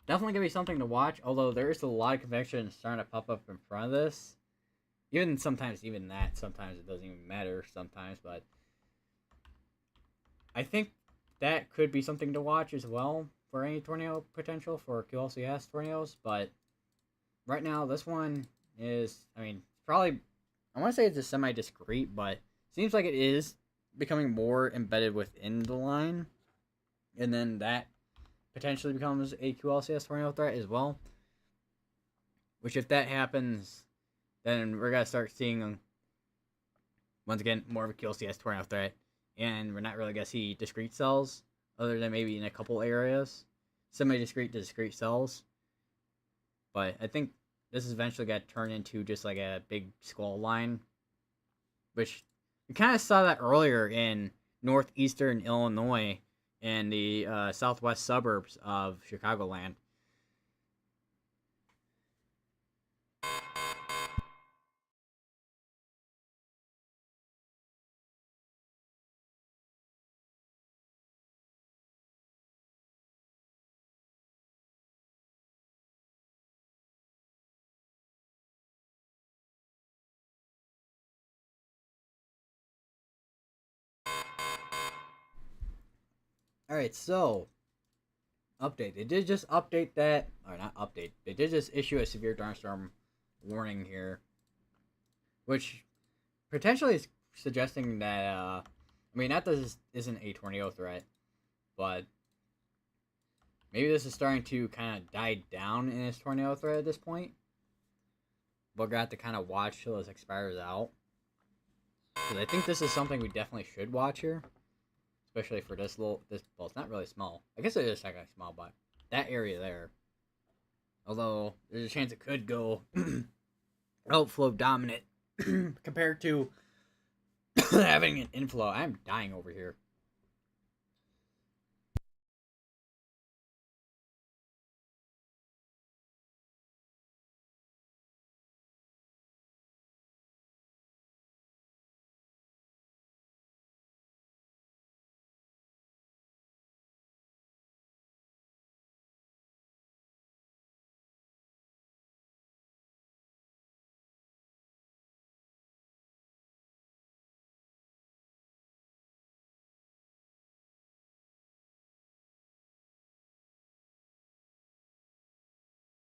Definitely gonna be something to watch. Although there is a lot of convection starting to pop up in front of this. Sometimes it doesn't even matter sometimes, but I think that could be something to watch as well for any tornado potential for QLCS tornadoes. But right now, this one is, I mean, probably, I want to say it's a semi-discrete, but seems like it is becoming more embedded within the line. And then that potentially becomes a QLCS tornado threat as well. Which, if that happens, then we're going to start seeing, once again, more of a QLCS tornado threat. And we're not really going to see discrete cells, other than maybe in a couple areas. Semi-discrete to discrete cells. But I think this is eventually going to turn into just like a big squall line. Which, we kind of saw that earlier in northeastern Illinois and the southwest suburbs of Chicagoland. Alright, so, update. They did just update that, or not update, they did just issue a severe thunderstorm warning here. Which potentially is suggesting that, I mean, not that this isn't a tornado threat, but maybe this is starting to kind of die down in its tornado threat at this point. We're going to have to kind of watch till this expires out. Because I think this is something we definitely should watch here. Especially for this well, it's not really small. I guess it is technically small, but that area there. Although, there's a chance it could go outflow dominant compared to having an inflow. I'm dying over here.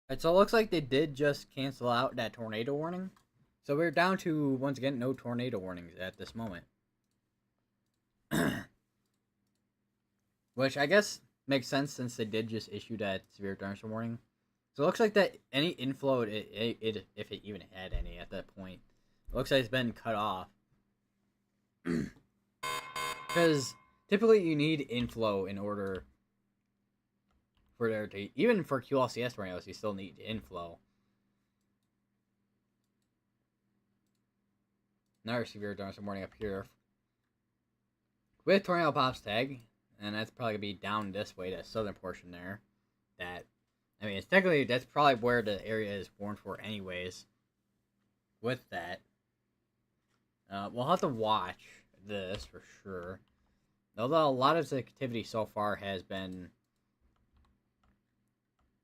Alright, so it looks like they did just cancel out that tornado warning. So we're down to, once again, no tornado warnings at this moment. Which I guess makes sense since they did just issue that severe thunderstorm warning. So it looks like that any inflow, if it even had any at that point, it looks like it's been cut off. Because typically you need inflow in order for there to, even for QLCS tornadoes, you still need inflow. Another severe thunderstorm warning up here with tornado pops tag, and that's probably gonna be down this way, that southern portion there. That, I mean, it's technically that's probably where the area is warned for, anyways. With that, we'll have to watch this for sure. Although a lot of the activity so far has been,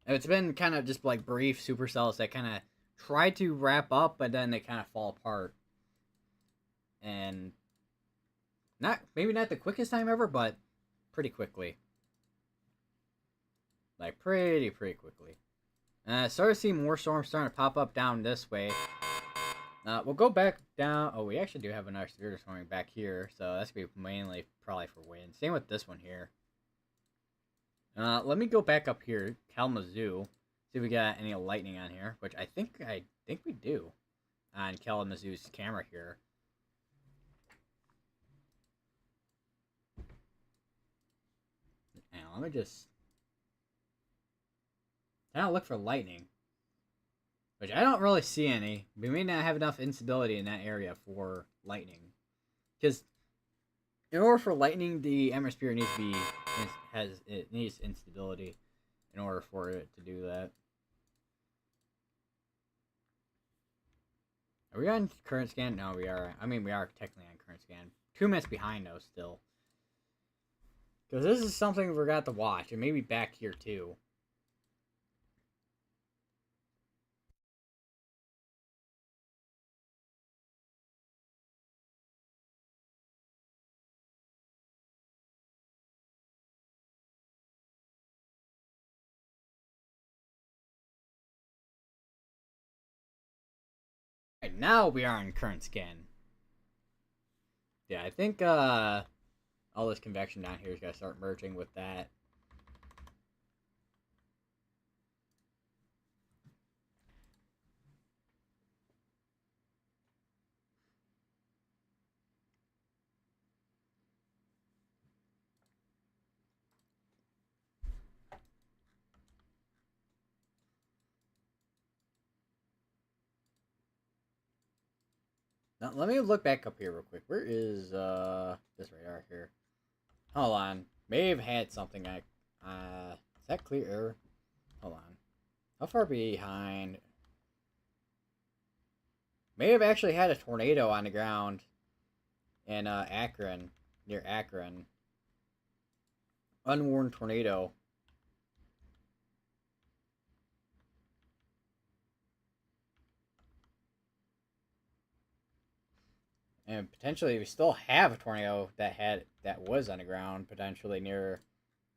it's been kind of just like brief supercells that kind of try to wrap up, but then they kind of fall apart. And maybe not the quickest time ever, but pretty quickly. Like pretty quickly. Start to see more storms starting to pop up down this way. We'll go back down. Oh, we actually do have another severe storm back here, so that's gonna be mainly probably for wind. Same with this one here. Let me go back up here, Kalamazoo. See if we got any lightning on here, which I think we do. on Kalamazoo's camera here. Now, let me just... I don't look for lightning. Which I don't really see any. We may not have enough instability in that area for lightning. Because in order for lightning, the atmosphere needs to be... It needs instability in order for it to do that. Are we on current scan? No, we are. I mean, we are technically on current scan. 2 minutes behind, though, still. Because this is something we forgot to watch. And maybe back here, too. Right, now we are on current scan. Yeah, I think all this convection down here is going to start merging with that. Now, let me look back up here real quick. Where is this radar here? Hold on. May have had something. Is that clear? Hold on. How far behind? May have actually had a tornado on the ground in Akron, near Akron. Unwarned tornado. And potentially we still have a tornado that was on the ground, potentially near...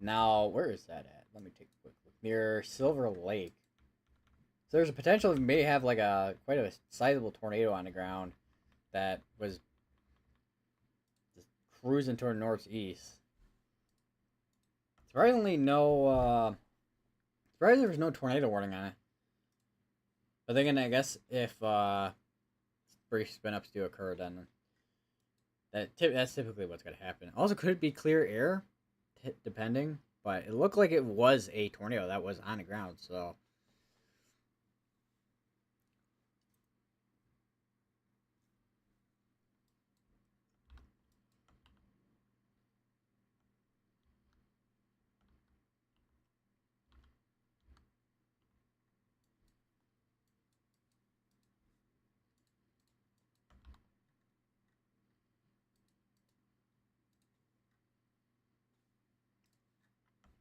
Now, where is that at? Let me take a quick look. Near Silver Lake. So there's a potential we may have like quite a sizable tornado on the ground that was just cruising toward northeast. Surprisingly, surprisingly there was no tornado warning on it. But then again, I guess if brief spin-ups do occur, then that's typically what's going to happen. Also, could be clear air, depending. But it looked like it was a tornado that was on the ground, so...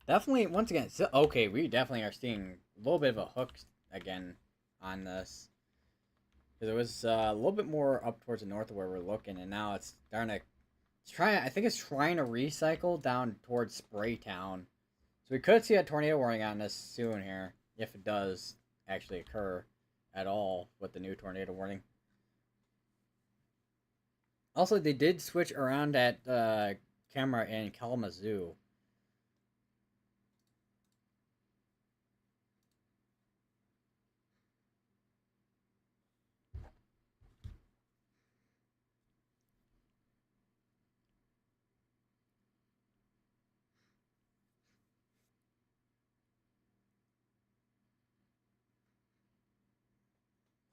Definitely, once again, so, okay, we definitely are seeing a little bit of a hook again on this. Because it was a little bit more up towards the north of where we're looking, and now it's starting to... I think it's trying to recycle down towards Spraytown. So we could see a tornado warning on this soon here, if it does actually occur at all with the new tornado warning. Also, they did switch around that camera in Kalamazoo.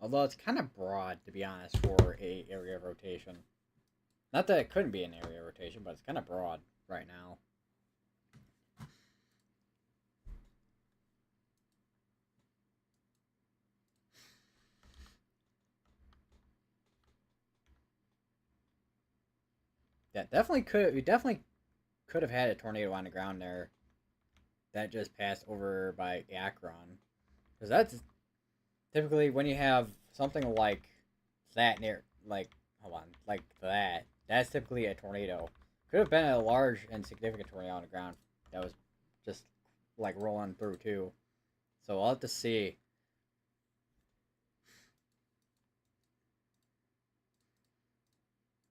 Although it's kind of broad, to be honest, for a area of rotation. Not that it couldn't be an area of rotation, but it's kind of broad right now. Yeah, definitely could. We definitely could have had a tornado on the ground there. That just passed over by Akron, because that's typically when you have something like that near, like, hold on, like that. That's typically a tornado. Could have been a large and significant tornado on the ground that was just like rolling through too. So we'll have to see.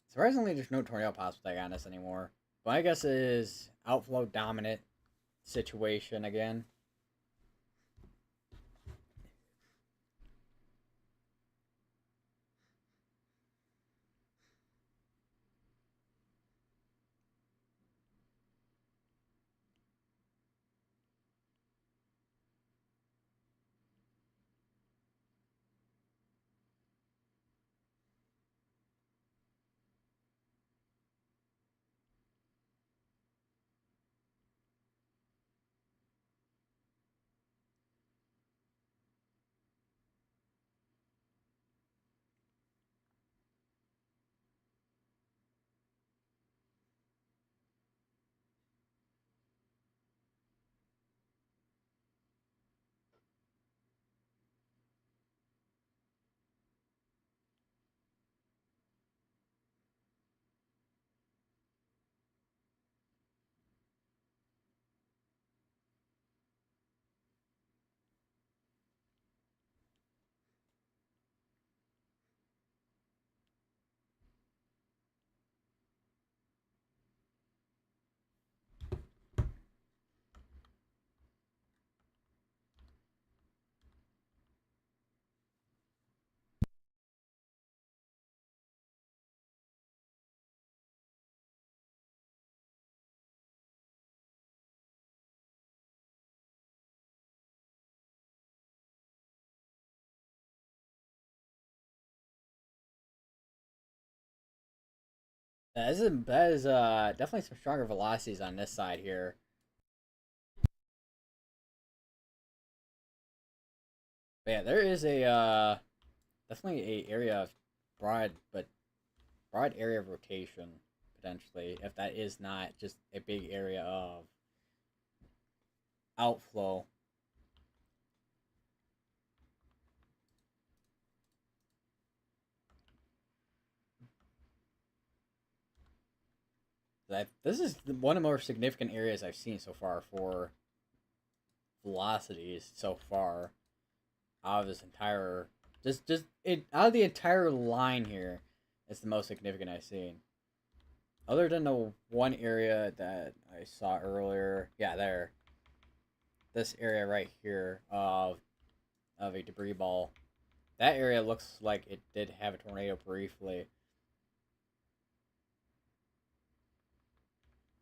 Surprisingly, there's no tornado possible on this anymore. But I guess it is outflow dominant situation again. That is definitely some stronger velocities on this side here. But yeah, there is a definitely a area of broad but broad area of rotation potentially, if that is not just a big area of outflow. This is one of the more significant areas I've seen so far for velocities so far out of this entire just it out of the entire line here. It's the most significant I've seen. Other than the one area that I saw earlier, yeah, there, this area right here of a debris ball. That area looks like it did have a tornado briefly,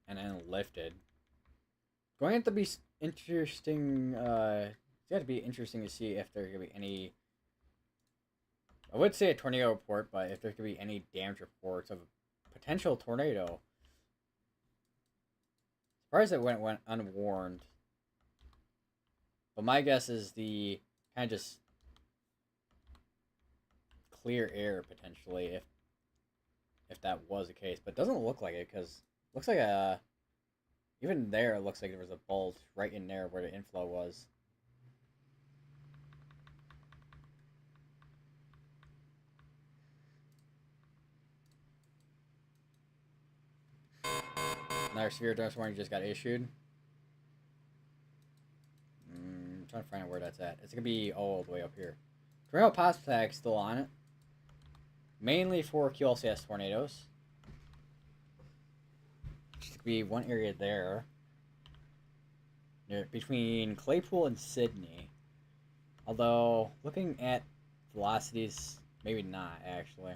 and then lifted. Going to be interesting. It's got to be interesting to see if there could be any. I would say a tornado report, but if there could be any damage reports of a potential tornado. Surprised it went unwarned. But my guess is the kind of just clear air potentially if that was the case, but it doesn't look like it because looks like a even there it looks like there was a bulge right in there where the inflow was. Another severe dust warning just got issued. I'm trying to find out where that's at. It's gonna be all the way up here. Tornado Pops tag still on it. Mainly for QLCS tornadoes. Just be one area there. Between Claypool and Sydney. Although, looking at velocities, maybe not, actually.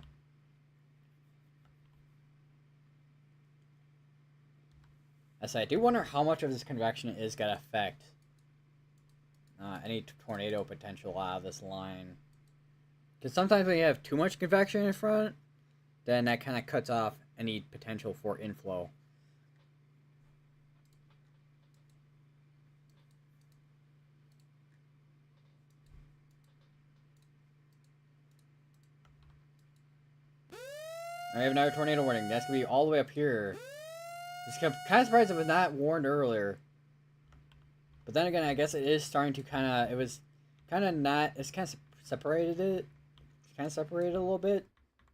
I do wonder how much of this convection is going to affect any tornado potential out of this line. Because sometimes when you have too much convection in front, then that kind of cuts off any potential for inflow. I have another tornado warning. That's going to be all the way up here. It's kind of surprised it was not warned earlier. But then again, I guess it is starting to kind of... It was kind of not... It's kind of separated it. It's kind of separated a little bit.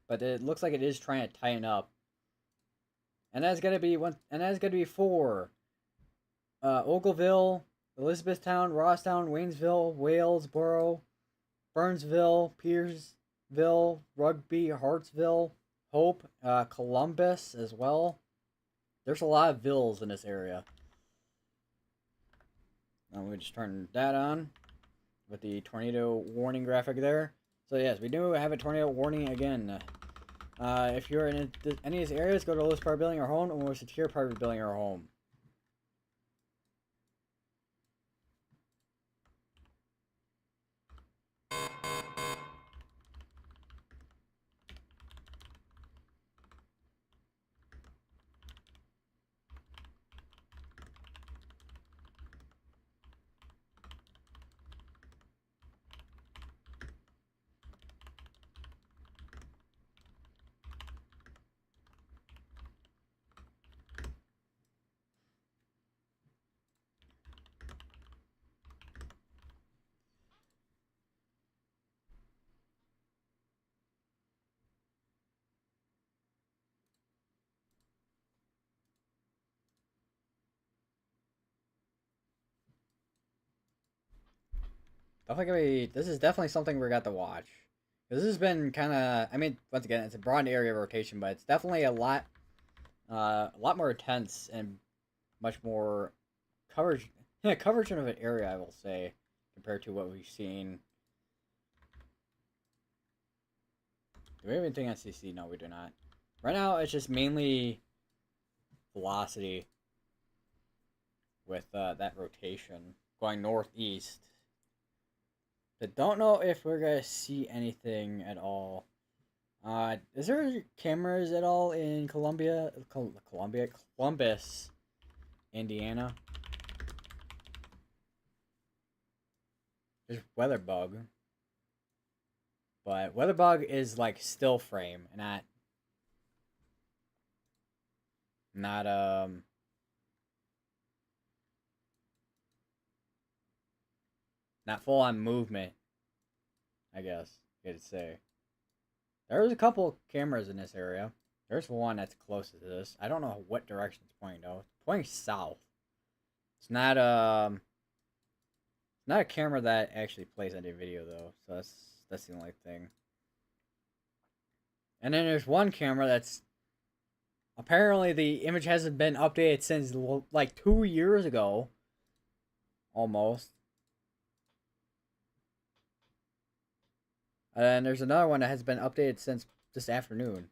But it looks like it is trying to tighten up. And that's going to be one... And that's going to be for... Ogleville, Elizabethtown, Rosstown, Waynesville, Walesboro, Burnsville, Pierceville, Rugby, Hartsville, Hope, Columbus as well. There's a lot of vills in this area. Now let me just turn that on with the tornado warning graphic there. So yes, we do have a tornado warning again. If you're in any of these areas, go to the lowest part of building or home, or more secure part of building or home. This is definitely something we got to watch. This has been kind of, I mean, once again, it's a broad area rotation, but it's definitely a lot more intense and much more coverage, coverage of an area, I will say, compared to what we've seen. Do we have anything on CC? No, we do not. Right now, it's just mainly velocity with that rotation going northeast. But don't know if we're going to see anything at all Is there cameras at all in Columbus, Indiana? There's Weatherbug, but Weatherbug is like still frame, not not full on movement. I guess you could say. There's a couple cameras in this area. There's one that's closest to this. I don't know what direction it's pointing though. It's pointing south. It's not a camera that actually plays any video though. So that's the only thing. And then there's one camera that's apparently the image hasn't been updated since like 2 years ago, almost. And there's another one that has been updated since this afternoon.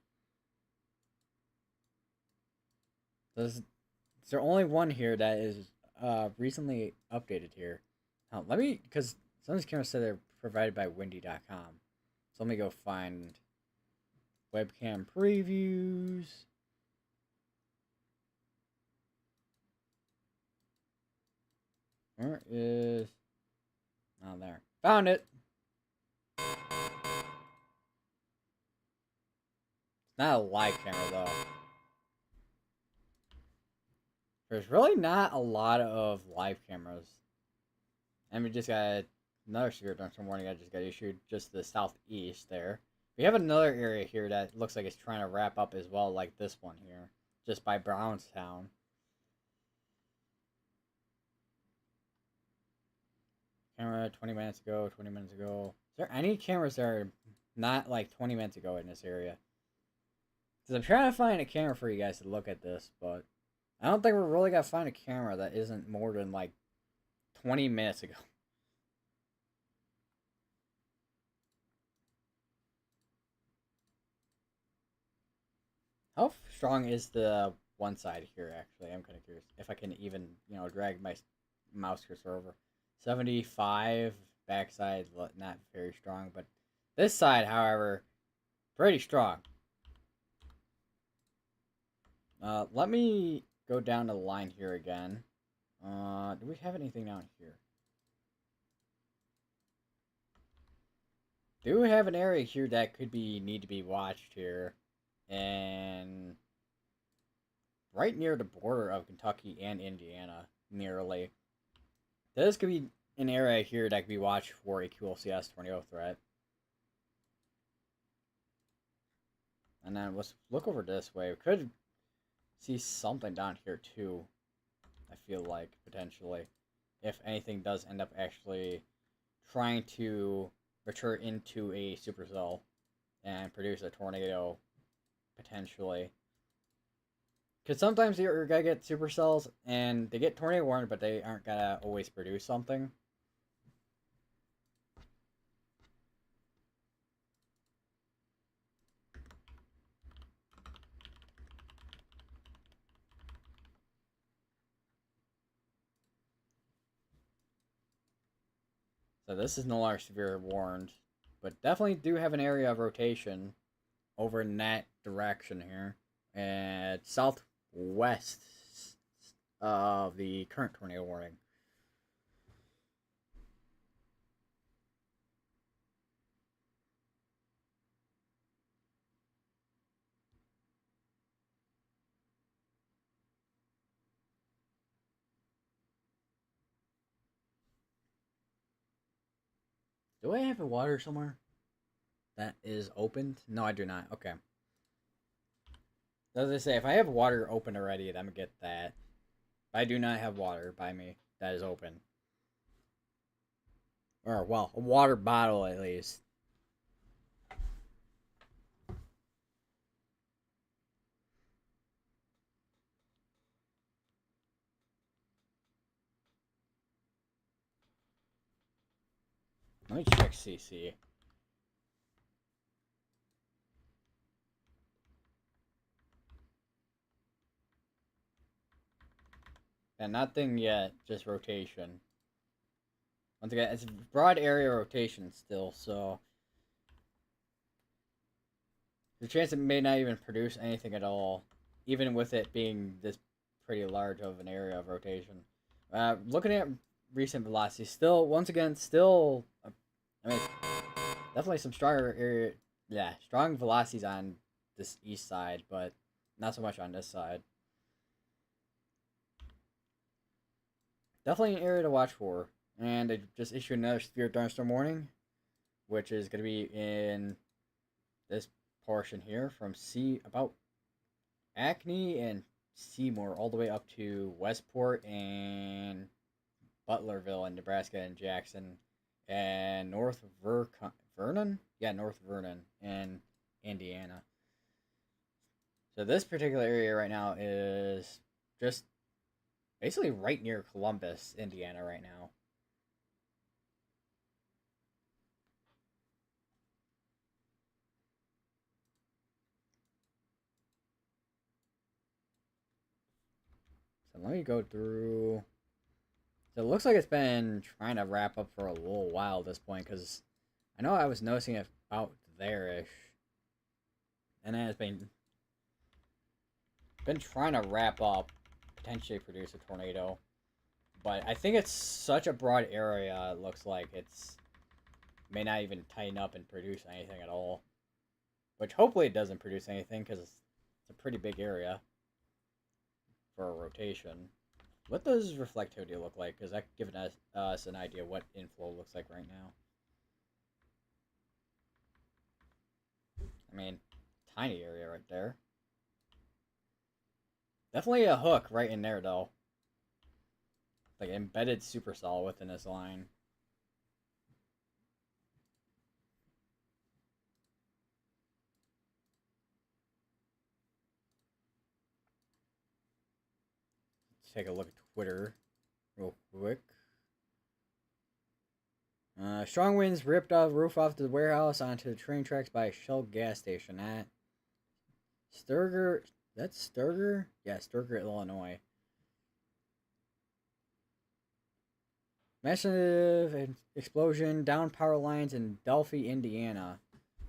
There's there only one here that is recently updated here. Now, let me, because some of these cameras say they're provided by windy.com. So let me go find webcam previews. Where is... Oh, there. Found it! It's not a live camera, though. There's really not a lot of live cameras. And we just got another secret dungeon warning I just got issued, just to the southeast there. We have another area here that looks like it's trying to wrap up as well, like this one here, just by Brownstown. Camera 20 minutes ago, 20 minutes ago. Is there any cameras that are not like 20 minutes ago in this area? Because I'm trying to find a camera for you guys to look at this, but I don't think we're really going to find a camera that isn't more than like 20 minutes ago. How strong is the one side here, actually? I'm kind of curious. If I can even, drag my mouse cursor over. 75, backside, not very strong. But this side, however, pretty strong. Let me go down the line here again. Do we have anything down here? Do we have an area here that could need to be watched here? And right near the border of Kentucky and Indiana, nearly. This could be an area here that could be watched for a QLCS tornado threat. And then let's look over this way. We could see something down here too, I feel like, potentially. If anything does end up actually trying to return into a supercell and produce a tornado, potentially. Because sometimes you're gonna get supercells and they get tornado warned, but they aren't gonna always produce something. So this is no longer severe warned, but definitely do have an area of rotation over in that direction here, and southwest of the current tornado warning. Do I have a water somewhere that is opened? No, I do not. Okay. As I say, if I have water open already, then I'm gonna get that. But I do not have water by me that is open. Or, well, a water bottle at least. Let me check CC. Yeah, nothing yet, just rotation. Once again, it's broad area rotation still, so The chance it may not even produce anything at all, even with it being this pretty large of an area of rotation. Looking at recent velocity, still, once again, still, I mean, definitely some stronger area, yeah, strong velocities on this east side, but not so much on this side. Definitely an area to watch for. And they just issued another severe thunderstorm warning, which is going to be in this portion here from about Acme and Seymour all the way up to Westport and Butlerville in Nebraska and Jackson and Vernon? Yeah, North Vernon in Indiana. So this particular area right now is just basically right near Columbus, Indiana right now. So let me go through. So it looks like it's been trying to wrap up for a little while at this point, because I know I was noticing it about there-ish. And then it's been trying to wrap up, potentially produce a tornado. But I think it's such a broad area, it looks like it's may not even tighten up and produce anything at all. Which hopefully it doesn't produce anything, because it's a pretty big area for a rotation. What does reflectivity look like? Because that's giving us an idea what inflow looks like right now. I mean, tiny area right there. Definitely a hook right in there, though. Like embedded supercell within this line. Let's take a look at Twitter real quick. Strong winds ripped off roof off the warehouse onto the train tracks by a Shell gas station at Sturger. That's Sturger? Yeah, Sturger, Illinois. Massive explosion down power lines in Delphi, Indiana.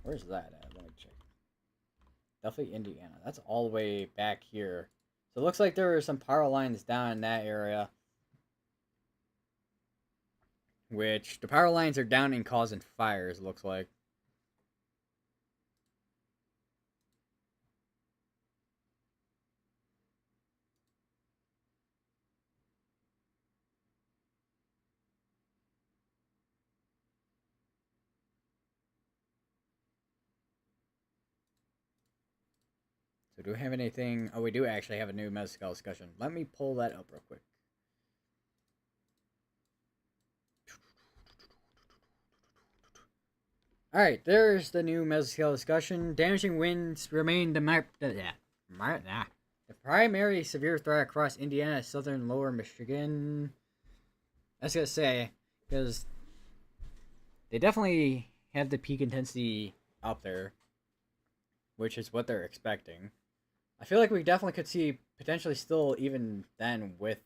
Where's that at? Let me check. Delphi, Indiana. That's all the way back here. So it looks like there were some power lines down in that area. Which, the power lines are down and causing fires, it looks like. So do we have anything? Oh, we do actually have a new mesoscale discussion. Let me pull that up real quick. Alright, there's the new mesoscale discussion. Damaging winds remain the primary severe threat across Indiana, southern lower Michigan. I was gonna say, because they definitely have the peak intensity up there, which is what they're expecting. I feel like we definitely could see potentially still, even then, with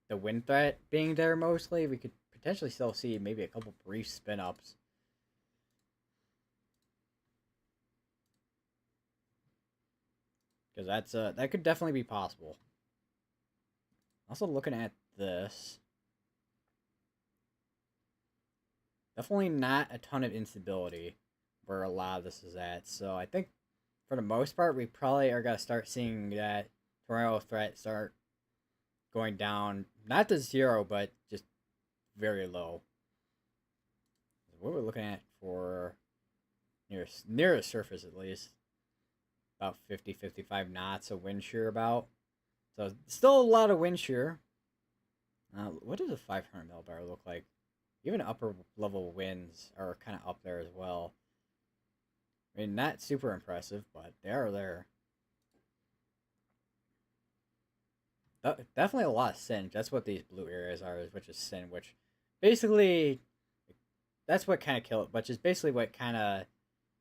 the wind threat being there mostly, we could potentially still see maybe a couple brief spin ups. Because that could definitely be possible. Also looking at this, definitely not a ton of instability where a lot of this is at. So I think for the most part, we probably are gonna start seeing that tornado threat start going down, not to zero, but just very low. What we're looking at for near the surface at least, about 50-55 knots of wind shear about. So still a lot of wind shear. What does a 500 millibar look like? Even upper level winds are kind of up there as well. I mean, not super impressive, but they are there. Definitely a lot of singe. That's what these blue areas are, which is sin, which basically, that's what kind of kill it, which is basically what kind of,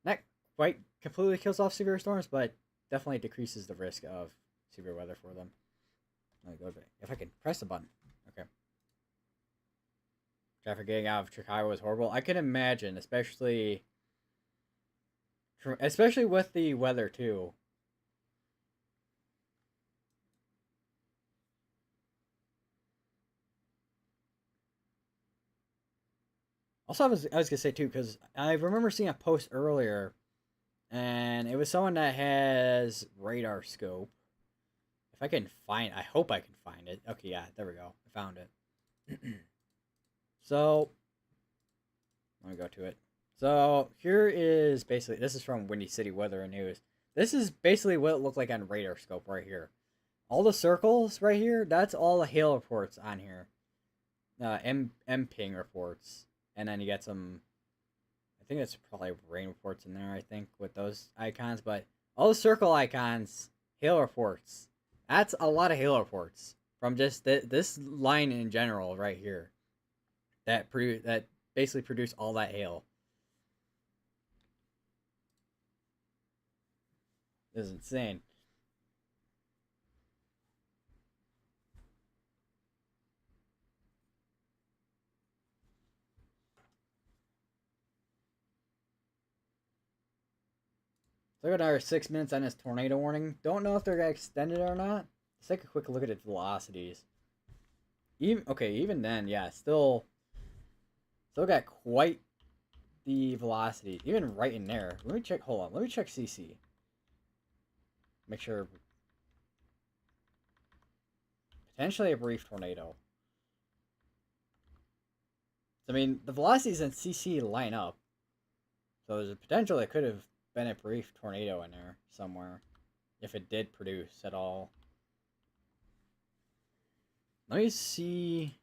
not quite completely kills off severe storms, but definitely decreases the risk of severe weather for them. Let me go back. If I can press the button. Okay. Traffic getting out of Chicago was horrible. I can imagine, especially especially with the weather too. Also, I was gonna say too, because I remember seeing a post earlier, and it was someone that has radar scope. If I can find, I hope I can find it. Okay, yeah, there we go. I found it. So let me go to it. So here is basically, this is from Windy City Weather and News. This is basically what it looked like on radar scope right here. All the circles right here, that's all the hail reports on here. M ping reports, and then you get some. I think it's probably rain reports in there. I think with those icons, but all the circle icons, hail reports. That's a lot of hail reports from just this line in general right here. That basically produce all that hail. This is insane. So I got another 6 minutes on this tornado warning. Don't know if they're gonna extend it or not. Let's take a quick look at its velocities. Even then, yeah, still got quite the velocity. Even right in there. Let me check. Hold on. Let me check CC. Make sure. Potentially a brief tornado. I mean, the velocities in CC line up, so there's a potential it could have been a brief tornado in there somewhere, if it did produce at all. Let me see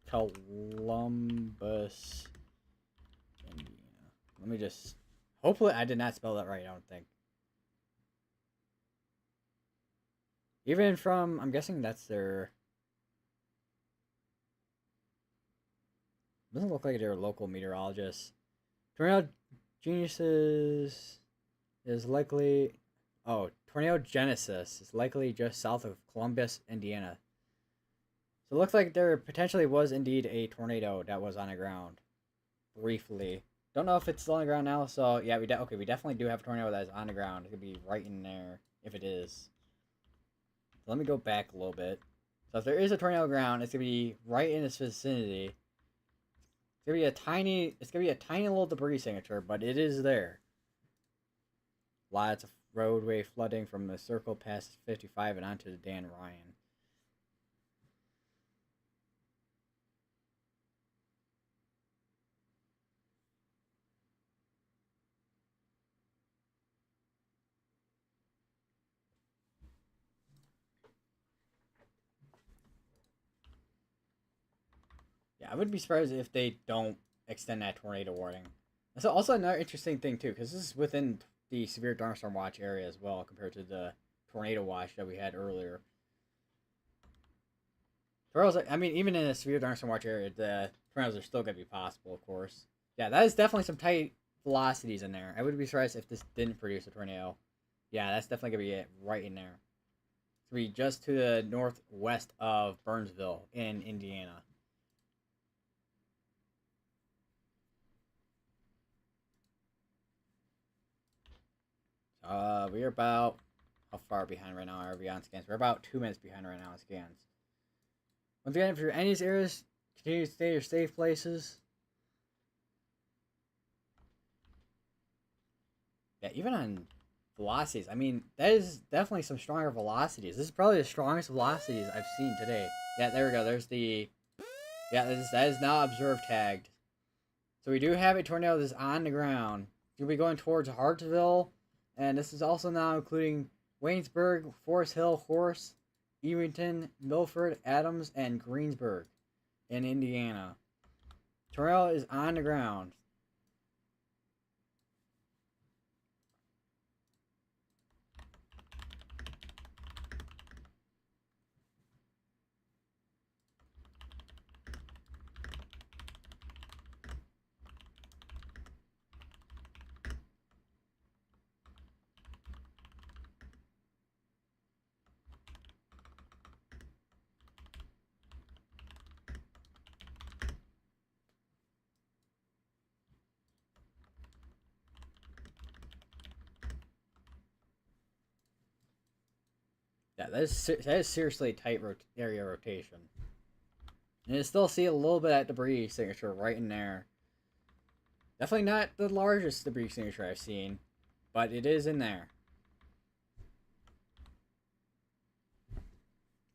Columbus, Indiana. Let me just. Hopefully, I did not spell that right. I don't think. Even from, I'm guessing that's their. Doesn't look like they're local meteorologists. Tornado Genesis is likely. Oh, Tornado Genesis is likely just south of Columbus, Indiana. So it looks like there potentially was indeed a tornado that was on the ground. Briefly. Don't know if it's still on the ground now, so yeah, we definitely do have a tornado that is on the ground. It could be right in there if it is. So let me go back a little bit. So if there is a tornado ground, it's gonna be right in its vicinity. It's gonna be a tiny little debris signature, but it is there. Lots of roadway flooding from the circle past 55 and onto the Dan Ryan. Yeah, I would be surprised if they don't extend that tornado warning. That's also another interesting thing too, because this is within the severe thunderstorm watch area as well, compared to the tornado watch that we had earlier. Tornadoes, I mean, even in a severe thunderstorm watch area, the tornadoes are still going to be possible, of course. Yeah, that is definitely some tight velocities in there. I would be surprised if this didn't produce a tornado. Yeah, that's definitely going to be it right in there. It's going to be just to the northwest of Burnsville in Indiana. We are about, how far behind right now are we on scans? We're about 2 minutes behind right now on scans. Once again, if you're in any of these areas, continue to stay in your safe places. Yeah, even on velocities, I mean, that is definitely some stronger velocities. This is probably the strongest velocities I've seen today. Yeah, there we go. There's the, yeah, that is now observed tagged. So we do have a tornado that's on the ground. You'll be going towards Hartsville, and this is also now including Waynesburg, Forest Hill, Horace, Erington, Milford, Adams, and Greensburg in Indiana. Tornado is on the ground. that is seriously a tight area rotation. And you still see a little bit of debris signature right in there. Definitely not the largest debris signature I've seen, but it is in there.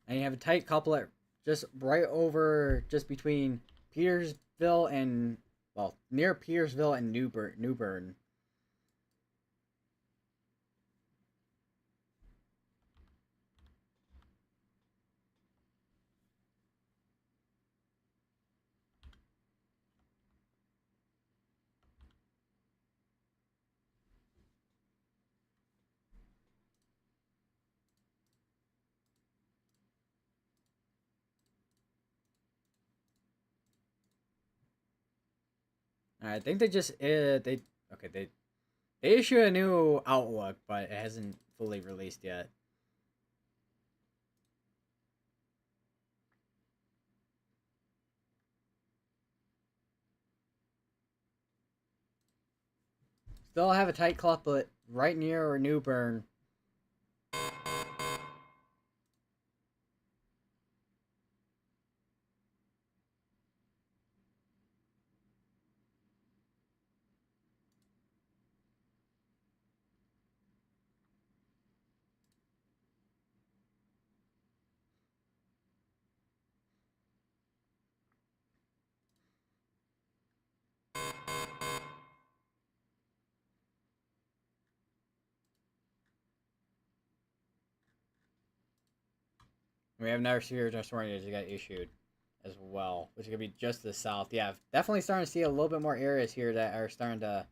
And you have a tight couplet just right over, just between Petersville and, well, near Petersville and New Bern. I think they just they okay they issued a new Outlook, but it hasn't fully released yet. Still have a tight couplet right near New Bern. We have another severe tornado that got issued as well, which could be just to the south. Yeah, definitely starting to see a little bit more areas here that are starting to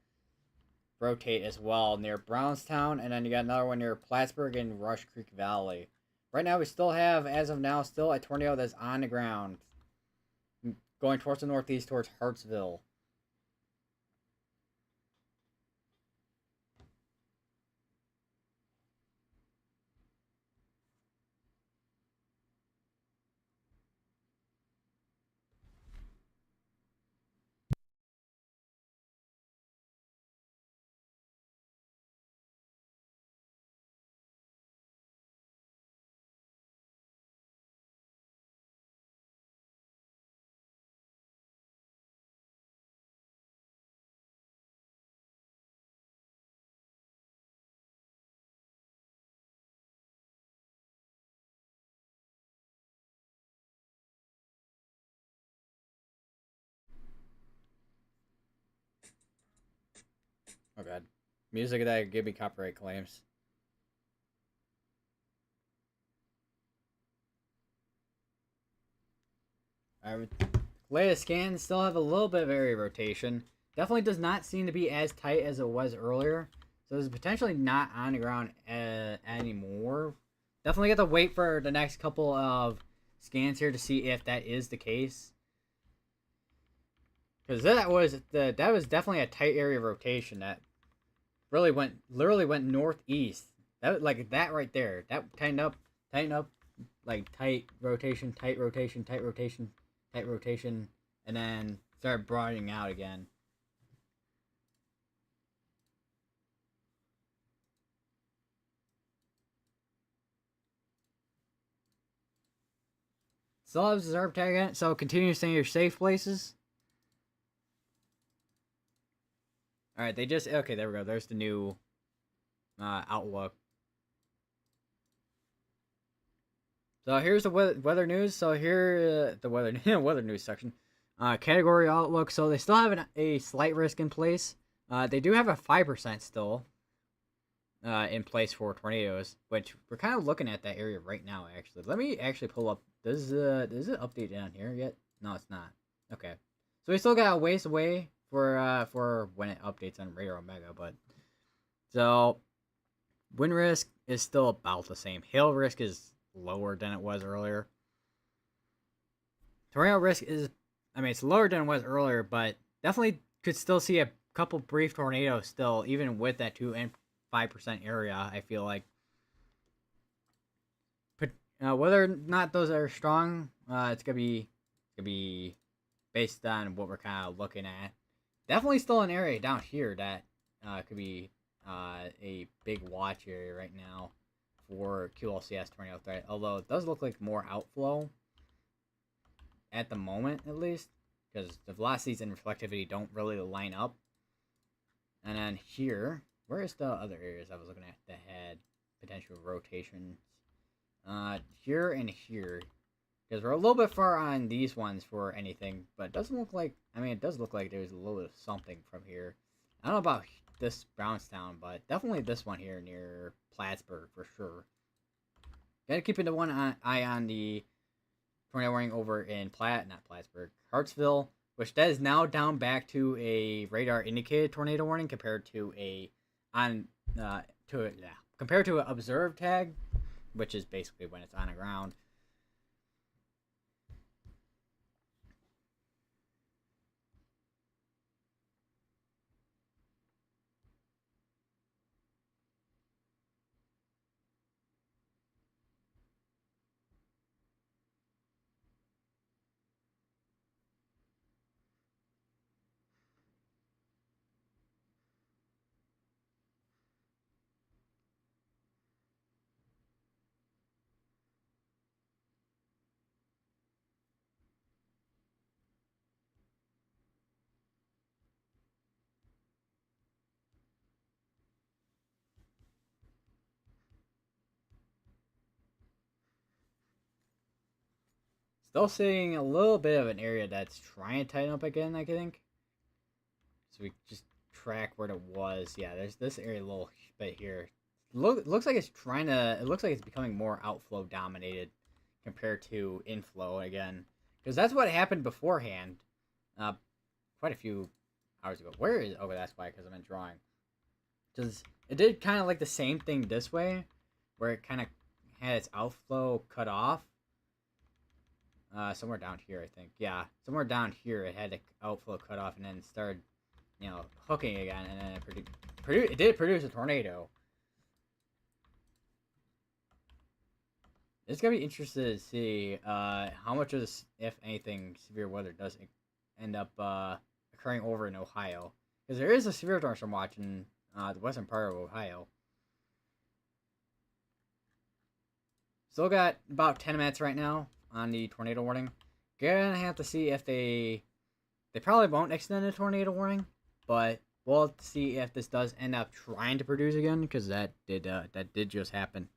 rotate as well near Brownstown, and then you got another one near Plattsburgh and Rush Creek Valley. Right now, we still have, as of now, still a tornado that's on the ground, going towards the northeast, towards Hartsville. Oh god, music that give me copyright claims. Latest scans still have a little bit of area rotation. Definitely does not seem to be as tight as it was earlier. So it's potentially not on the ground anymore. Definitely got to wait for the next couple of scans here to see if that is the case. Because that was definitely a tight area rotation that literally went northeast. That like that right there. That tighten up, like tight rotation, tight rotation, tight rotation, tight rotation, and then start broadening out again. Still have observe tag in it, so continue to stay in your safe places. Alright, they just okay, there we go. There's the new outlook. So here's the weather news. So here the weather weather news section. Category outlook. So they still have a slight risk in place. They do have a 5% still in place for tornadoes, which we're kind of looking at that area right now. Actually, let me actually pull up. Does it update down here yet? No, it's not. Okay, so we still got a ways away for when it updates on Radar Omega, but so wind risk is still about the same. Hail risk is lower than it was earlier. Tornado risk is, I mean, it's lower than it was earlier, but definitely could still see a couple brief tornadoes still, even with that 2 and 5% area. I feel like, but whether or not those are strong, it's gonna be based on what we're kind of looking at. Definitely still an area down here that could be a big watch area right now for QLCS tornado threat, although it does look like more outflow at the moment, at least, because the velocities and reflectivity don't really line up. And then here, where is the other areas I was looking at that had potential rotations? Here and here, because we're a little bit far on these ones for anything, but it doesn't look like, I mean, it does look like there's a little bit of something from here. I don't know about this Brownstown, but definitely this one here near Plattsburgh for sure. Gotta keep the eye on the tornado warning over in not Plattsburgh, Hartsville, which that is now down back to a radar indicated tornado warning compared to compared to an observed tag, which is basically when it's on the ground. Still seeing a little bit of an area that's trying to tighten up again, I think. So we just track where it was. Yeah, there's this area a little bit here. Looks like it's trying to. It looks like it's becoming more outflow dominated compared to inflow again, because that's what happened beforehand. Quite a few hours ago. Where is? Oh, that's why. Because I'm in drawing. Because it did kind of like the same thing this way, where it kind of had its outflow cut off. Somewhere down here, I think. Yeah, somewhere down here, it had the outflow cut off, and then started, hooking again, and then it did produce a tornado. It's gonna be interesting to see how much of this, if anything, severe weather does end up occurring over in Ohio, because there is a severe thunderstorm watch in the western part of Ohio. Still got about 10 minutes right now on the tornado warning. Gonna have to see if they probably won't extend the tornado warning, but we'll have to see if this does end up trying to produce again, because that did just happen.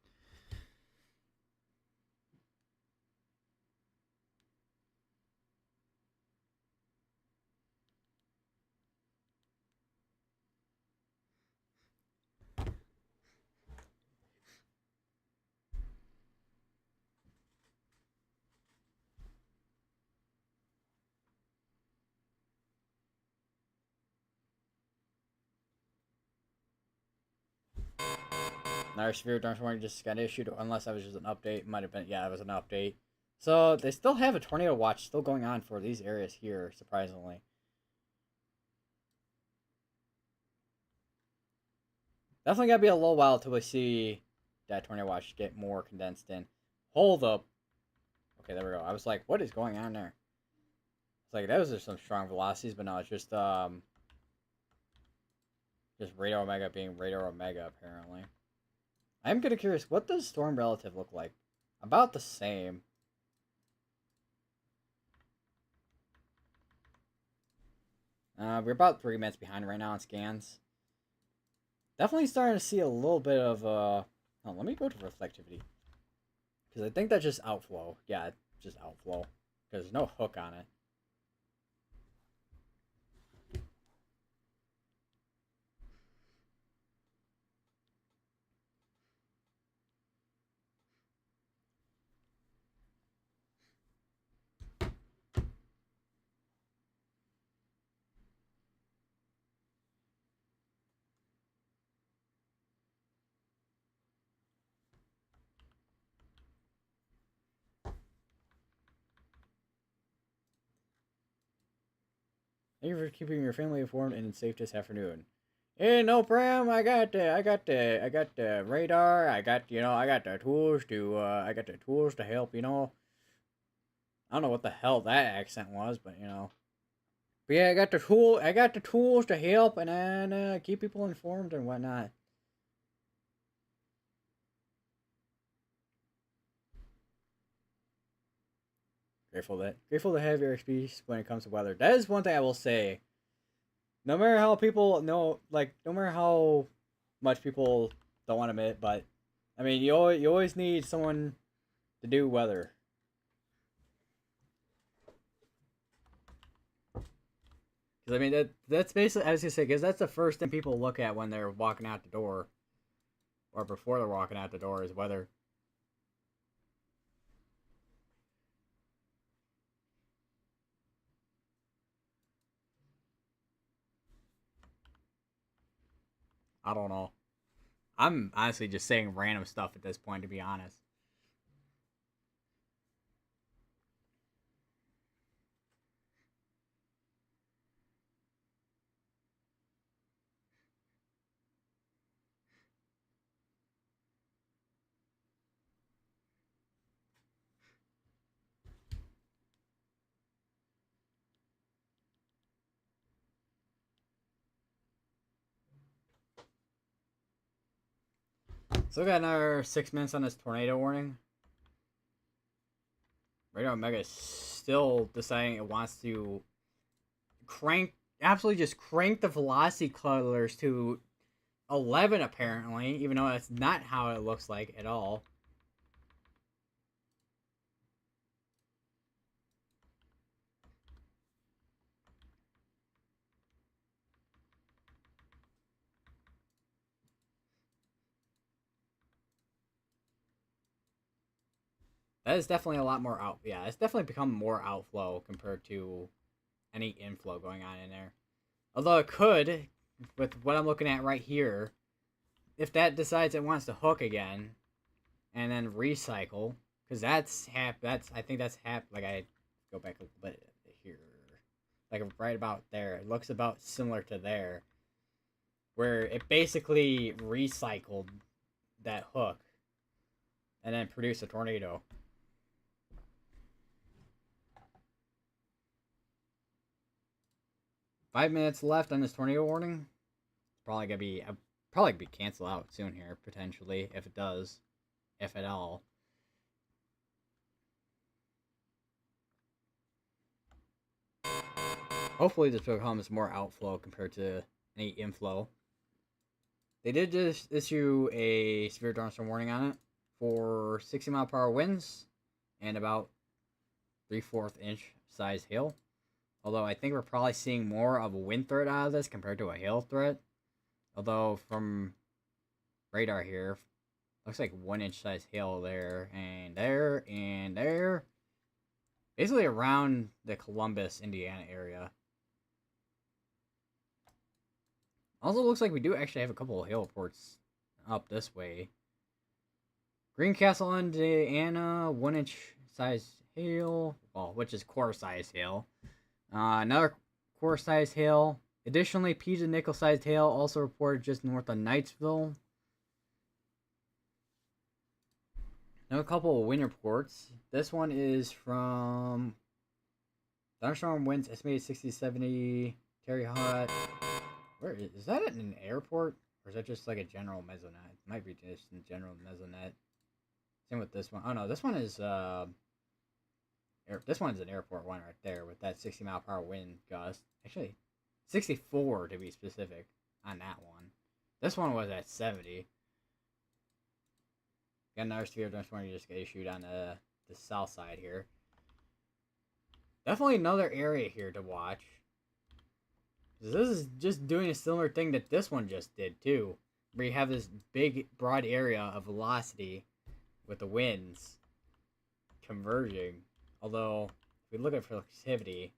Another severe thunderstorm warning just got issued, unless that was just an update. Might have been, yeah, it was an update. So they still have a tornado watch still going on for these areas here, surprisingly. Definitely gotta be a little while until we see that tornado watch get more condensed in. Hold up. Okay, there we go. I was like, what is going on there? It's like those are some strong velocities, but no, it's just radar omega being radar omega apparently. I'm kind of curious, what does storm relative look like? About the same. We're about 3 minutes behind right now on scans. Definitely starting to see a little bit of oh, let me go to reflectivity, because I think that's just outflow. Yeah, just outflow, because there's no hook on it. Thank you for keeping your family informed and safe this afternoon. Hey, no problem. I got the radar. I got the tools to help. I don't know what the hell that accent was, but But yeah, I got the tools to help and then keep people informed and whatnot. Grateful to have your expertise when it comes to weather. That is one thing I will say. No matter how people know, like, no matter how much people don't want to admit, but I mean, you always need someone to do weather. Because I mean, that's basically, I was gonna say, because that's the first thing people look at when they're walking out the door, or before they're walking out the door, is weather. I don't know. I'm honestly just saying random stuff at this point, to be honest. So we got another 6 minutes on this tornado warning. Radar Omega is still deciding it wants to absolutely just crank the velocity colors to 11 apparently, even though that's not how it looks like at all. That is definitely a lot more out. Yeah, it's definitely become more outflow compared to any inflow going on in there. Although it could, with what I'm looking at right here, if that decides it wants to hook again, and then recycle, because that's I think that's like I go back a little bit here, like right about there. It looks about similar to there, where it basically recycled that hook, and then produced a tornado. 5 minutes left on this tornado warning. Probably be canceled out soon here potentially if it does, if at all. Hopefully this becomes more outflow compared to any inflow. They did just issue a severe thunderstorm warning on it for 60-mile-per-hour winds and about 3/4 inch size hail. Although I think we're probably seeing more of a wind threat out of this compared to a hail threat. Although from radar here, looks like 1 inch size hail there and there and there. Basically around the Columbus, Indiana area. Also looks like we do actually have a couple of hail reports up this way. Greencastle, Indiana, 1 inch size hail, well, which is core size hail. Another core size hail. Additionally, Pisa nickel sized hail also reported just north of Knightsville. Now a couple of wind reports. This one is from thunderstorm winds estimated 60 70. Terry Hot. Where is that at an airport? Or is that just like a general mesonet? It might be just a general mesonet. Same with this one. Oh no, this one is this one's an airport one right there with that 60-mile-per-hour wind gust. Actually, 64 to be specific on that one. This one was at 70. Got another severe thunderstorm you just got issued on the south side here. Definitely another area here to watch. This is just doing a similar thing that this one just did too. Where you have this big broad area of velocity with the winds converging. Although, if we look at productivity,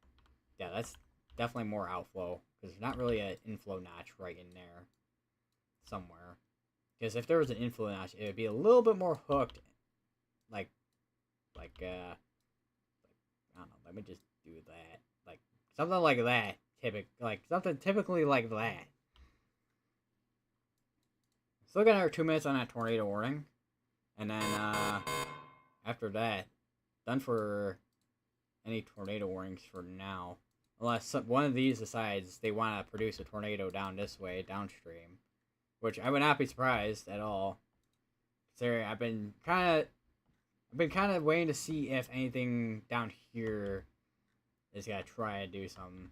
yeah, that's definitely more outflow. Because there's not really an inflow notch right in there. Somewhere. Because if there was an inflow notch, it would be a little bit more hooked. I don't know, let me just do that. Like, something like that. Something typically like that. Still got another 2 minutes on that tornado warning. And then, after that, done for any tornado warnings for now. Unless one of these decides they want to produce a tornado down this way, downstream. Which I would not be surprised at all. Considering I've been kind of I've been kind of waiting to see if anything down here is gonna try to do something.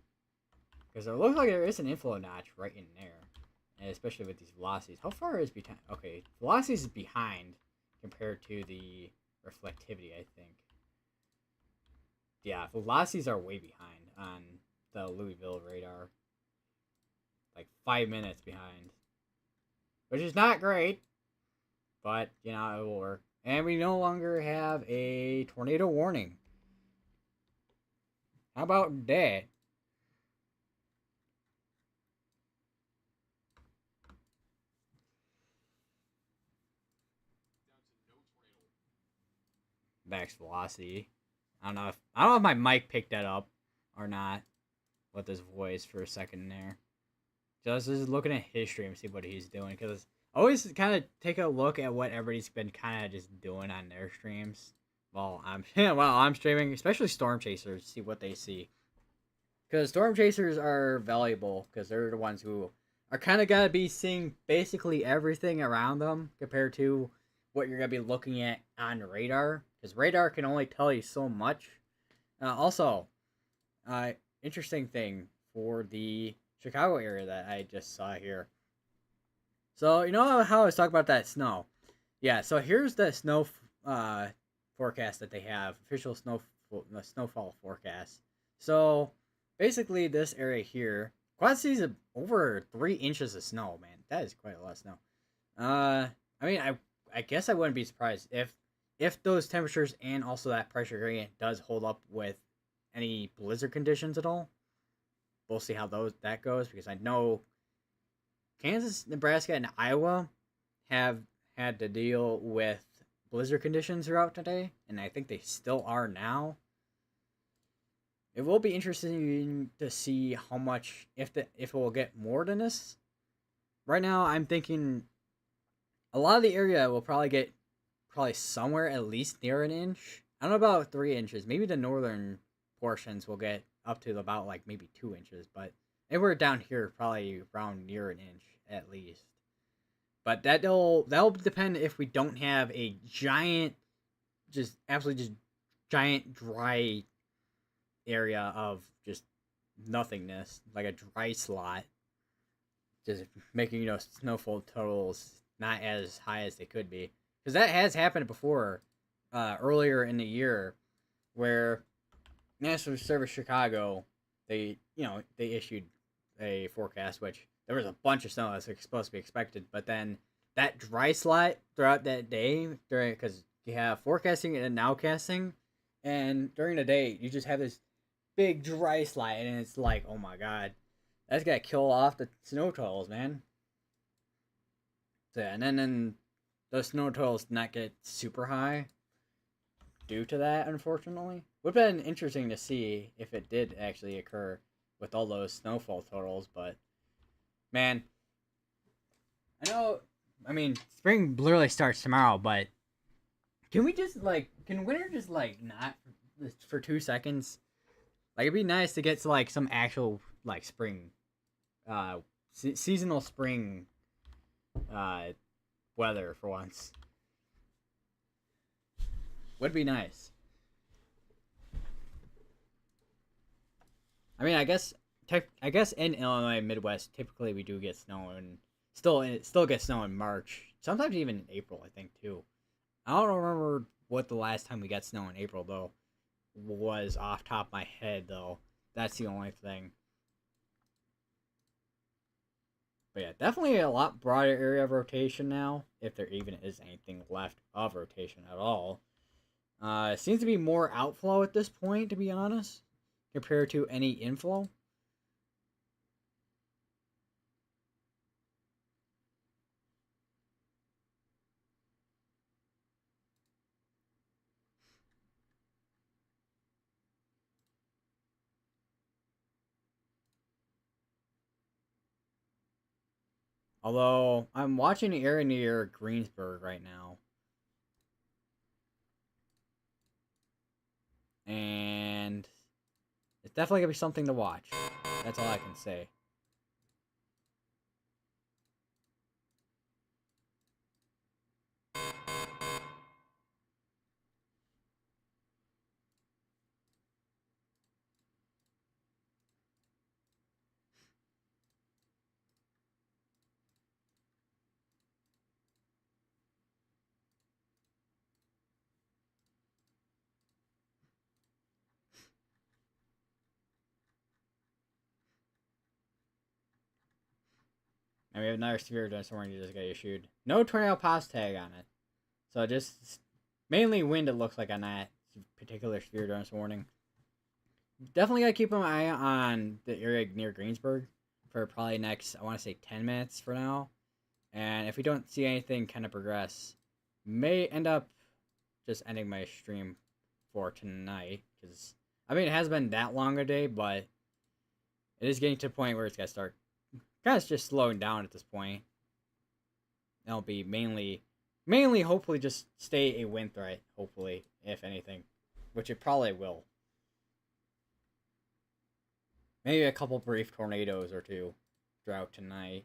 Because it looks like there is an inflow notch right in there. And especially with these velocities. How far is behind? Okay, velocities is behind compared to the reflectivity, I think. Yeah, velocities are way behind on the Louisville radar. Like 5 minutes behind. Which is not great. But, you know, it will work. And we no longer have a tornado warning. How about that? Max velocity. I don't know if my mic picked that up or not with his voice for a second there. Just looking at his stream, see what he's doing, because I always kind of take a look at what everybody's been kind of just doing on their streams while I'm while I'm streaming, especially Storm Chasers, see what they see. Because Storm Chasers are valuable because they're the ones who are kind of gonna be seeing basically everything around them compared to what you're gonna be looking at on radar. Because radar can only tell you so much. Also, interesting thing for the Chicago area that I just saw here. So you know how I was talking about that snow? Yeah. So here's the snow forecast that they have, official snowfall forecast. So basically, this area here, Quad City's over 3 inches of snow. Man, that is quite a lot of snow. I mean, I guess I wouldn't be surprised if those temperatures and also that pressure gradient does hold up with any blizzard conditions at all. We'll see how that goes, because I know Kansas, Nebraska, and Iowa have had to deal with blizzard conditions throughout today, and I think they still are now. It will be interesting to see how much, if it will get more than this. Right now, I'm thinking a lot of the area will probably get somewhere at least near an inch. I don't know about 3 inches. Maybe the northern portions will get up to about like maybe 2 inches, but anywhere down here probably around near an inch at least. But that'll depend if we don't have a giant, just absolutely just giant dry area of just nothingness, like a dry slot, just making snowfall totals not as high as they could be, because that has happened before, earlier in the year, where National Service Chicago, they issued a forecast, which there was a bunch of snow that's supposed to be expected, but then that dry slot throughout that day, because you have forecasting and nowcasting, and during the day you just have this big dry slot, and it's like, oh my god, that's gonna kill off the snow totals, man. So yeah, and then those snow totals not get super high due to that, unfortunately. Would have been interesting to see if it did actually occur with all those snowfall totals, but man, I mean, spring literally starts tomorrow, but can winter just like not for 2 seconds? Like, it'd be nice to get to like some actual like spring, seasonal spring, weather for once. Would be nice. I mean, I guess in Illinois Midwest, typically we do get snow, and still get snow in March. Sometimes even in April, I think too. I don't remember what the last time we got snow in April though was off top of my head though. That's the only thing. But yeah, definitely a lot broader area of rotation now, if there even is anything left of rotation at all. It seems to be more outflow at this point, to be honest, compared to any inflow. Although, I'm watching the area near Greensburg right now. And it's definitely going to be something to watch. That's all I can say. And we have another severe warning that just got issued. No tornado pass tag on it. So just mainly wind it looks like on that particular severe warning. Definitely gotta keep an eye on the area near Greensburg for probably next, I want to say 10 minutes for now. And if we don't see anything kind of progress, may end up just ending my stream for tonight. Because, I mean, it hasn't been that long a day, but it is getting to a point where it's got to start kind of just slowing down at this point. It'll be mainly, hopefully, just stay a wind threat, hopefully, if anything, which it probably will. Maybe a couple brief tornadoes or two throughout tonight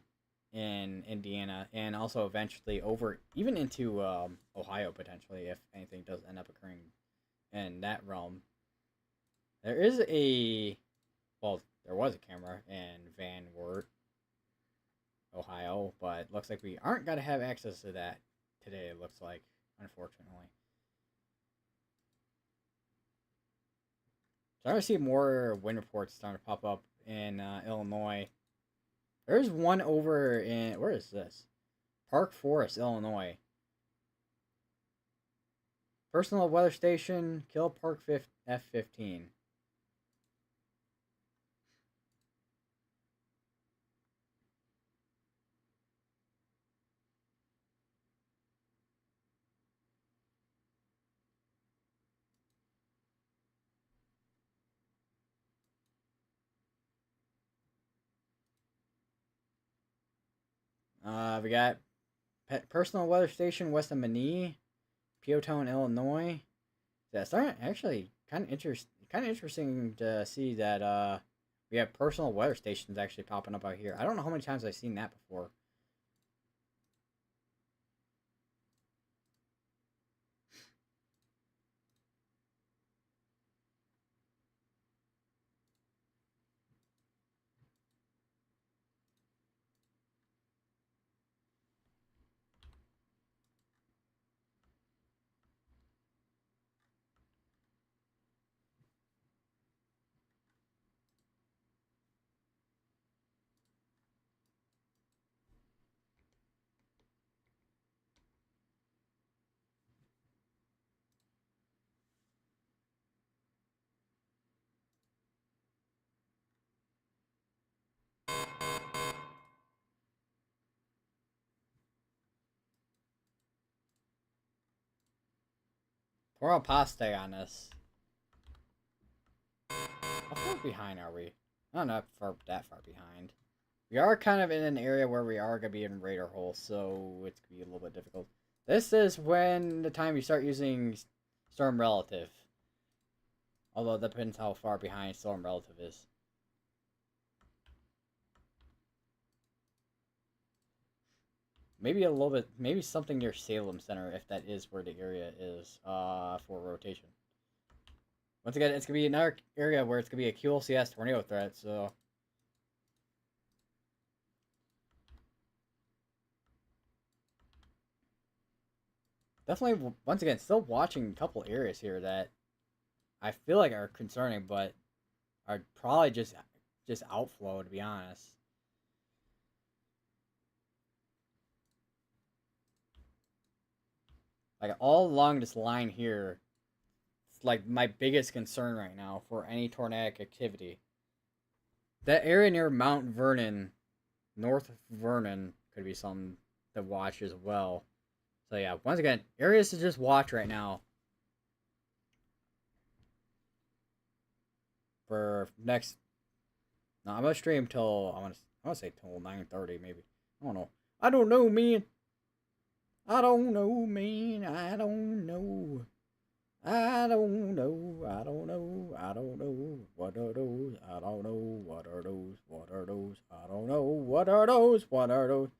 in Indiana, and also eventually over even into Ohio potentially if anything does end up occurring in that realm. There is there was a camera in Van Wert, Ohio, but looks like we aren't going to have access to that today, it looks like, unfortunately. Starting to see more wind reports starting to pop up in Illinois. There's one over in, where is this? Park Forest, Illinois. Personal weather station, kill Park F-15. We got personal weather station west of Manee, Peotone, Illinois. That's actually kind of interesting to see that we have personal weather stations actually popping up out here. I don't know how many times I've seen that before. We're on paste on this. How far behind are we? Not that far behind. We are kind of in an area where we are going to be in radar hole, so it's going to be a little bit difficult. This is when the time you start using Storm Relative. Although it depends how far behind Storm Relative is. Maybe a little bit, maybe something near Salem Center, if that is where the area is for rotation. Once again, it's going to be another area where it's going to be a QLCS tornado threat, so... Definitely, once again, still watching a couple areas here that I feel like are concerning, but are probably just outflow, to be honest. Like, all along this line here, it's like my biggest concern right now for any tornadic activity. That area near Mount Vernon, North Vernon, could be something to watch as well. So yeah, once again, areas to just watch right now. For next, no, I'm gonna stream till I want to say till 9:30 maybe. I don't know. I don't know, man. I don't know, man. I don't know. I don't know. I don't know. I don't know. What are those? I don't know. What are those? What are those? I don't know. What are those? What are those?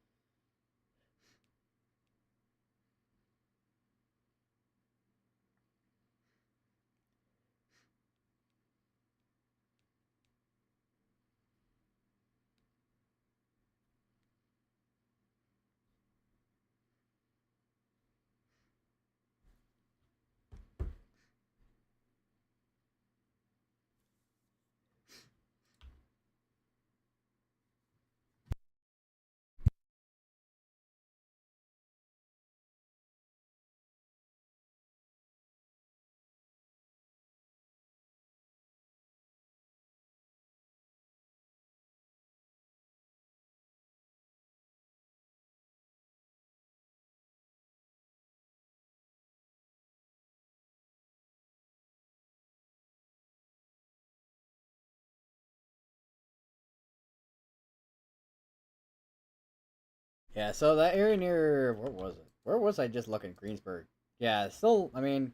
Yeah, so that area near where was it? Where was I just looking? Greensburg. Yeah, still. I mean,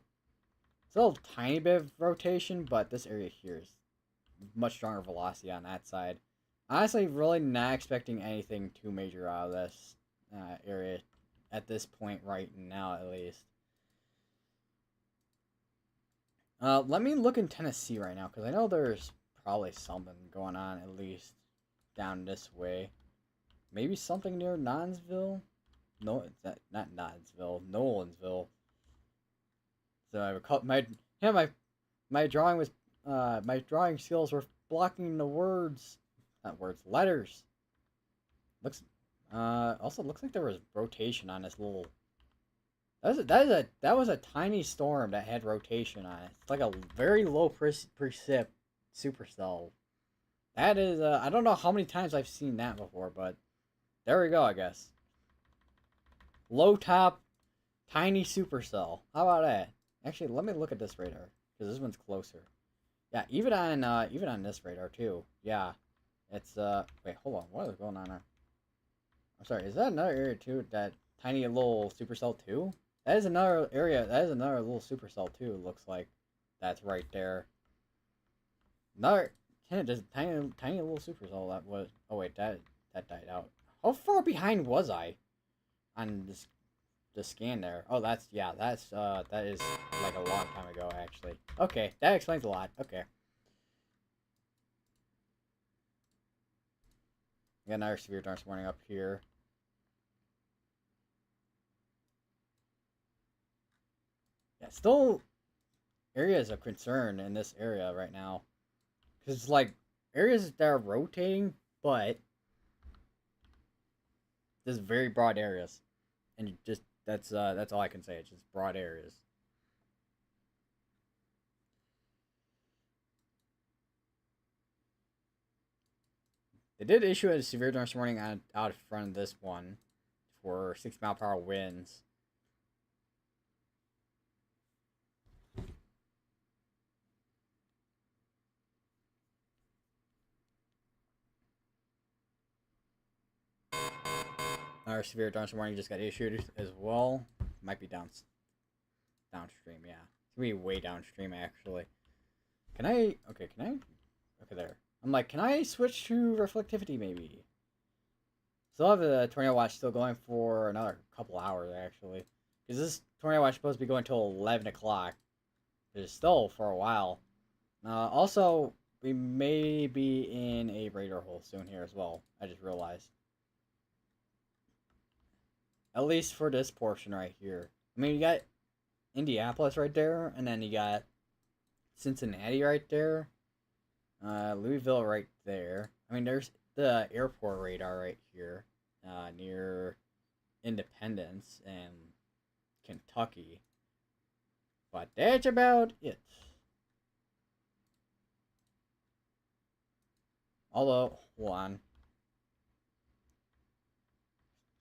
still a tiny bit of rotation, but this area here is much stronger velocity on that side. Honestly, really not expecting anything too major out of this area at this point right now, at least. Let me look in Tennessee right now, because I know there's probably something going on, at least down this way. Maybe something near Nonsville? No, it's not Nonsville, Nolansville. So I recall my drawing was my drawing skills were blocking the words, not words, letters. Looks also looks like there was rotation on this little. That was a tiny storm that had rotation on it. It's like a very low precip supercell. That is I don't know how many times I've seen that before, but there we go. I guess low top, tiny supercell. How about that? Actually, let me look at this radar because this one's closer. Yeah, even on this radar too. Yeah, it's wait, hold on, what is going on there? I'm sorry, is that another area too? That tiny little supercell too? That is another area. That is another little supercell too. It looks like that's right there. Another just tiny little supercell that was. Oh wait, that died out. How far behind was I on this the scan there? Oh, that is like a long time ago actually. Okay, that explains a lot. Okay. Got another severe dark warning up here. Yeah, still areas of concern in this area right now. Because, like, areas that are rotating, but just very broad areas. And you just, that's all I can say. It's just broad areas. They did issue a severe dark warning out front of this one for 6 mile per hour winds. Our severe dark warning just got issued as well. Might be downstream, yeah. It's gonna be way downstream actually. Can I? Okay, can I? Okay, there. I'm like, can I switch to reflectivity maybe? Still have the tornado watch still going for another couple hours actually, because this tornado watch is supposed to be going till 11 o'clock. It's still for a while. Also, we may be in a radar hole soon here as well. I just realized. At least for this portion right here. I mean, you got Indianapolis right there, and then you got Cincinnati right there, Louisville right there. I mean, there's the airport radar right here, near Independence and Kentucky. But that's about it. Although, hold on.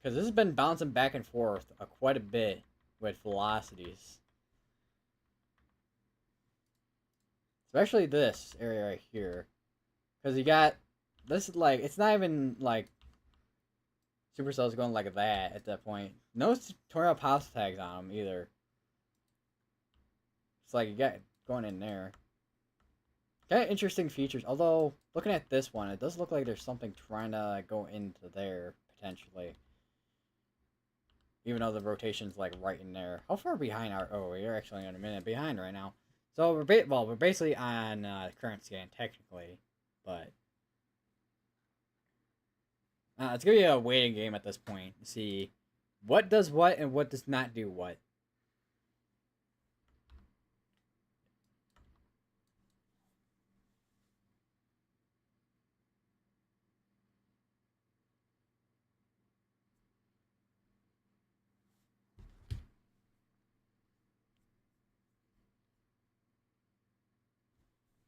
Because this has been bouncing back and forth quite a bit with velocities. Especially this area right here. Because you got, this is like, it's not even like supercells going like that at that point. No tornado pulse tags on them either. It's like you got going in there. Kind of interesting features. Although, looking at this one, it does look like there's something trying to go into there, potentially. Even though the rotation's like right in there. How far behind are? Oh, we're actually on a minute behind right now. So we're basically on current scan technically, but it's gonna be a waiting game at this point to see what does what and what does not do what.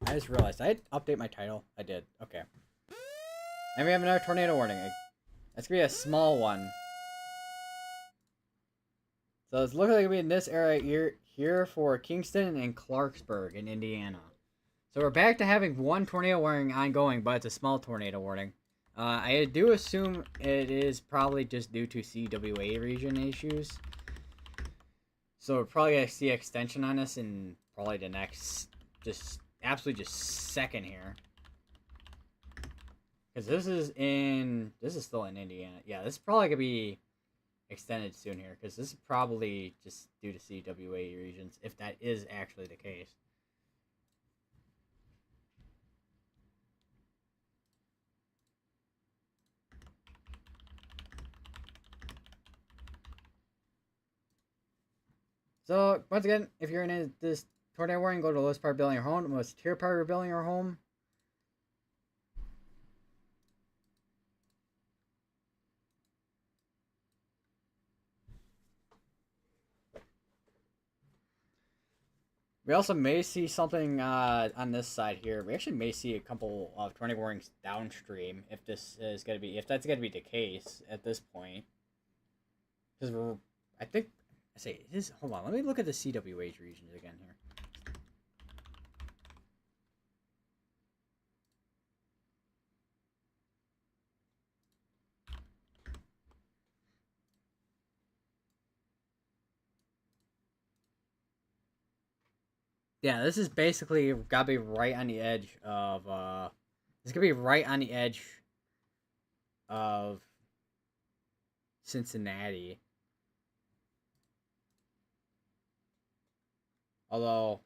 I just realized I had to update my title. I did. Okay. And we have another tornado warning. That's gonna be a small one. So it's looking like it'll be in this area here for Kingston and Clarksburg in Indiana. So we're back to having one tornado warning ongoing, but it's a small tornado warning. I do assume it is probably just due to CWA region issues. So we're probably gonna see extension on this in probably the next, just absolutely just second here. Because this is still in Indiana. Yeah, this is probably gonna be extended soon here. Because this is probably just due to CWA regions, if that is actually the case. So once again, if you're in this tornado warning, go to the lowest part of building your home, the most secure part of building your home. We also may see something on this side here. We actually may see a couple of tornado warnings downstream if this is going to be, if that's going to be the case at this point. Because we're, I think, I say it is. Hold on, let me look at the CWH regions again here. Yeah, this is basically gotta be right on the edge of this gonna be right on the edge of Cincinnati. Although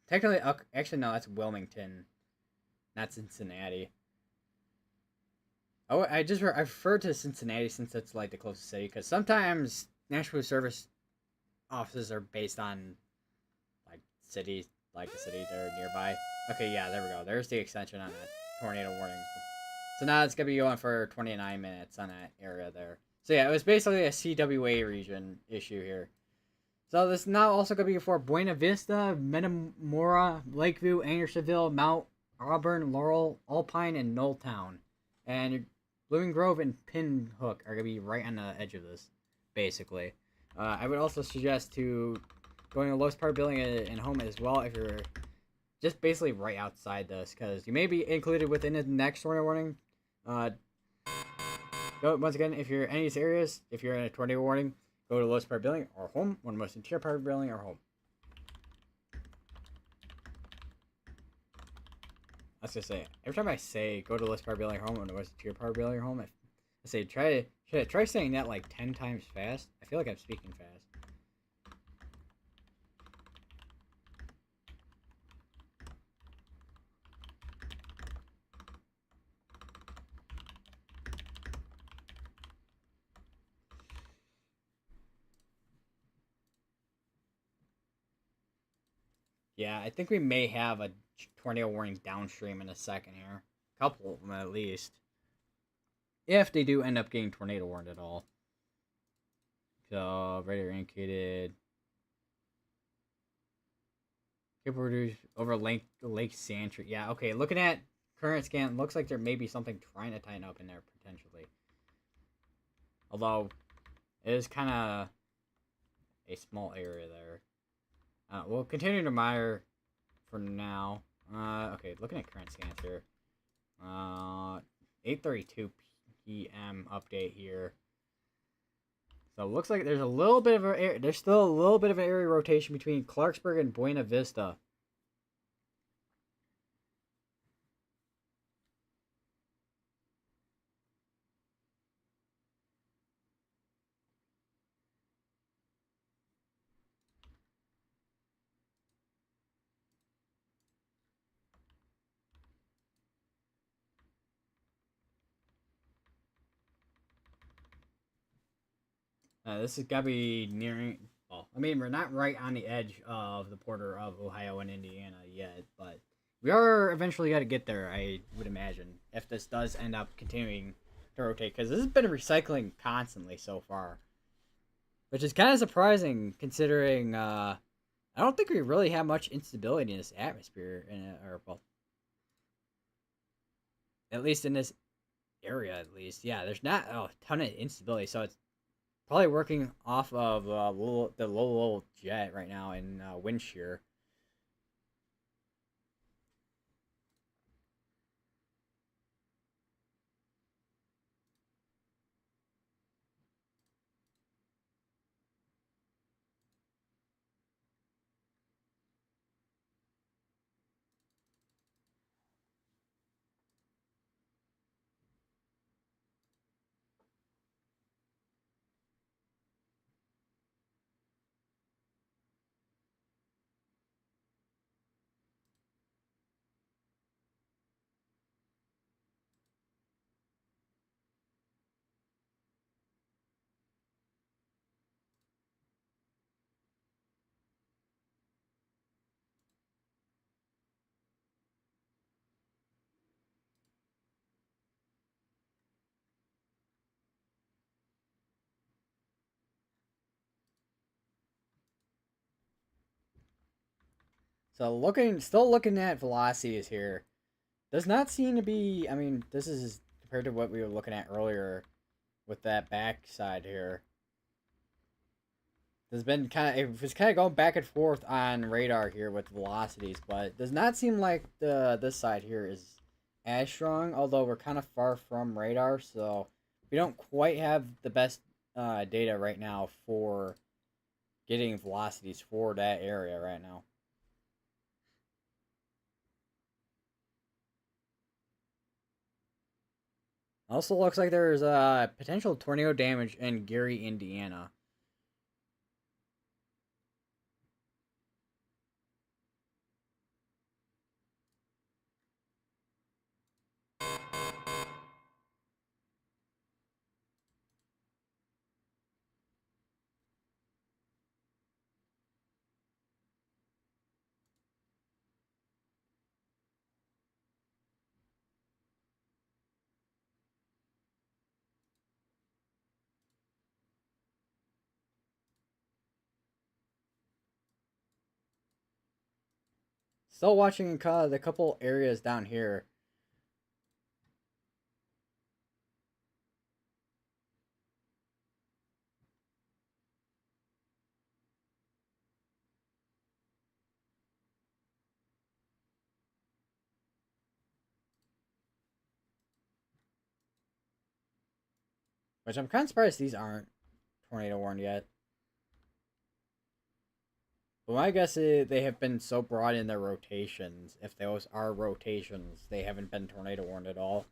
technically, actually no, that's Wilmington, not Cincinnati. Oh, I refer to Cincinnati since it's like the closest city, because sometimes National Service offices are based on like cities, like the city they're nearby. Okay, yeah, there we go. There's the extension on that tornado warning. So now it's gonna be going for 29 minutes on that area there. So yeah, it was basically a CWA region issue here. So this is now also gonna be for Buena Vista, Metamora, Lakeview, Andersonville, Mount Auburn, Laurel, Alpine, and Knolltown. And Blooming Grove and Pinhook are gonna be right on the edge of this, basically. I would also suggest to going to the lowest part of building and home as well if you're just basically right outside this, because you may be included within the next tornado warning. Once again, if you're in any of these areas, if you're in a tornado warning, go to the lowest part of building or home, one most interior part of building or home. I was gonna say, every time I say go to the lowest part of building or home, or the most interior part of building or home, I say try saying that like 10 times fast. I feel like I'm speaking fast. Yeah, I think we may have a tornado warning downstream in a second here. A couple of them at least. If they do end up getting tornado warned at all. So, radar indicated. Over Lake Santry. Yeah, okay. Looking at current scan, looks like there may be something trying to tighten up in there potentially. Although, it is kind of a small area there. We'll continue to monitor for now. Okay, looking at current scans here. 8:32 p.m. update here. So it looks like there's still a little bit of an area rotation between Clarksburg and Buena Vista. This is gotta be nearing. Well, I mean, we're not right on the edge of the border of Ohio and Indiana yet, but we are eventually got to get there. I would imagine if this does end up continuing to rotate, because this has been recycling constantly so far, which is kind of surprising considering I don't think we really have much instability in this atmosphere, or well, at least in this area, at least. Yeah, there's not a ton of instability, so it's probably working off of the low level jet right now in wind shear. So still looking at velocities here. Does not seem to be. I mean, this is compared to what we were looking at earlier with that backside here. There's been it was kind of going back and forth on radar here with velocities, but it does not seem like this side here is as strong. Although we're kind of far from radar, so we don't quite have the best data right now for getting velocities for that area right now. Also looks like there's potential tornado damage in Gary, Indiana. Still watching the couple areas down here. Which I'm kind of surprised these aren't tornado warned yet. But my guess is they have been so broad in their rotations. If those are rotations, they haven't been tornado warned at all.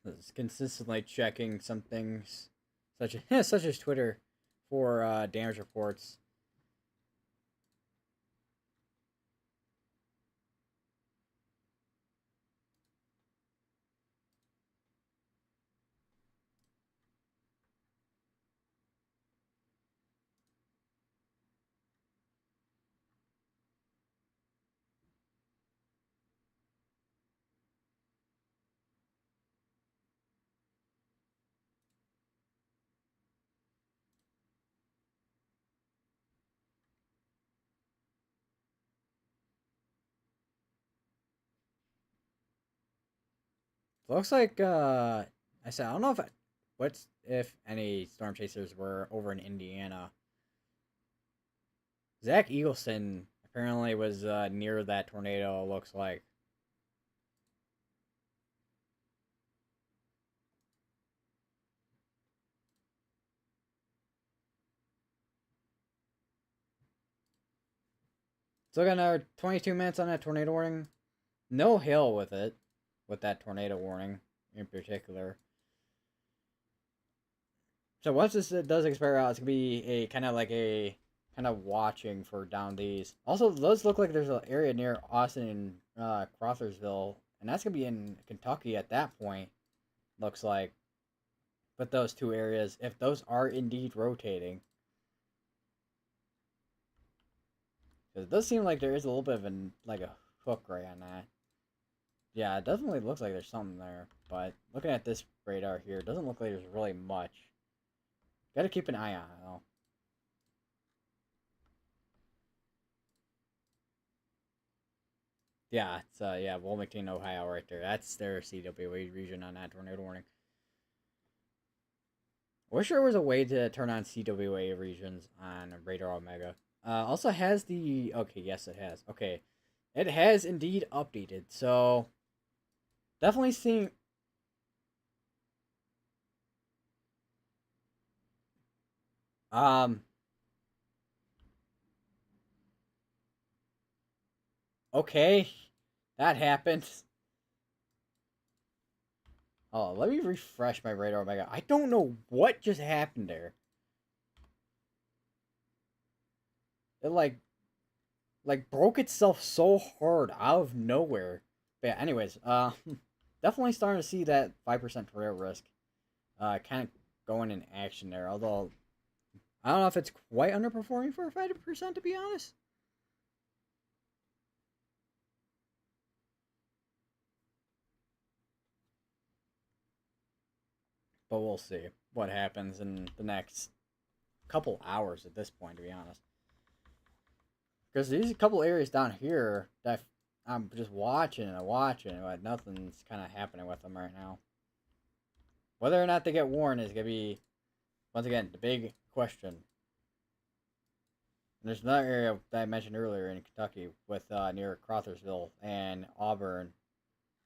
It's consistently checking some things, such as Twitter, for damage reports. Looks like I said I don't know if any storm chasers were over in Indiana. Zach Eagleson apparently was near that tornado. Looks like. So got another 22 minutes on that tornado warning. No hail with it, with that tornado warning in particular. So once this does expire out, it's gonna be a kind of watching for down these. Also, those look like there's an area near Austin and Crawfordsville, and that's gonna be in Kentucky at that point. Looks like, but those two areas, if those are indeed rotating, because it does seem like there is a little bit of a hook right on that. Yeah, it definitely looks like there's something there, but looking at this radar here, it doesn't look like there's really much. Gotta keep an eye on it though. Yeah, it's Wilmington, Ohio, right there. That's their CWA region on that tornado warning. I wish there was a way to turn on CWA regions on Radar Omega. Also has the okay, yes, it has. Okay, it has indeed updated. So definitely seeing. Um. Okay, that happened. Oh, let me refresh my radar. Oh my god, I don't know what just happened there. It like broke itself so hard out of nowhere. But yeah, anyways, definitely starting to see that 5% tornado risk, kind of going in action there. Although I don't know if it's quite underperforming for 5% to be honest. But we'll see what happens in the next couple hours at this point, to be honest. Because these couple areas down here that I'm just watching and watching, but nothing's kind of happening with them right now. Whether or not they get warned is going to be, once again, the big question. And there's another area that I mentioned earlier in Kentucky with near Crothersville and Auburn.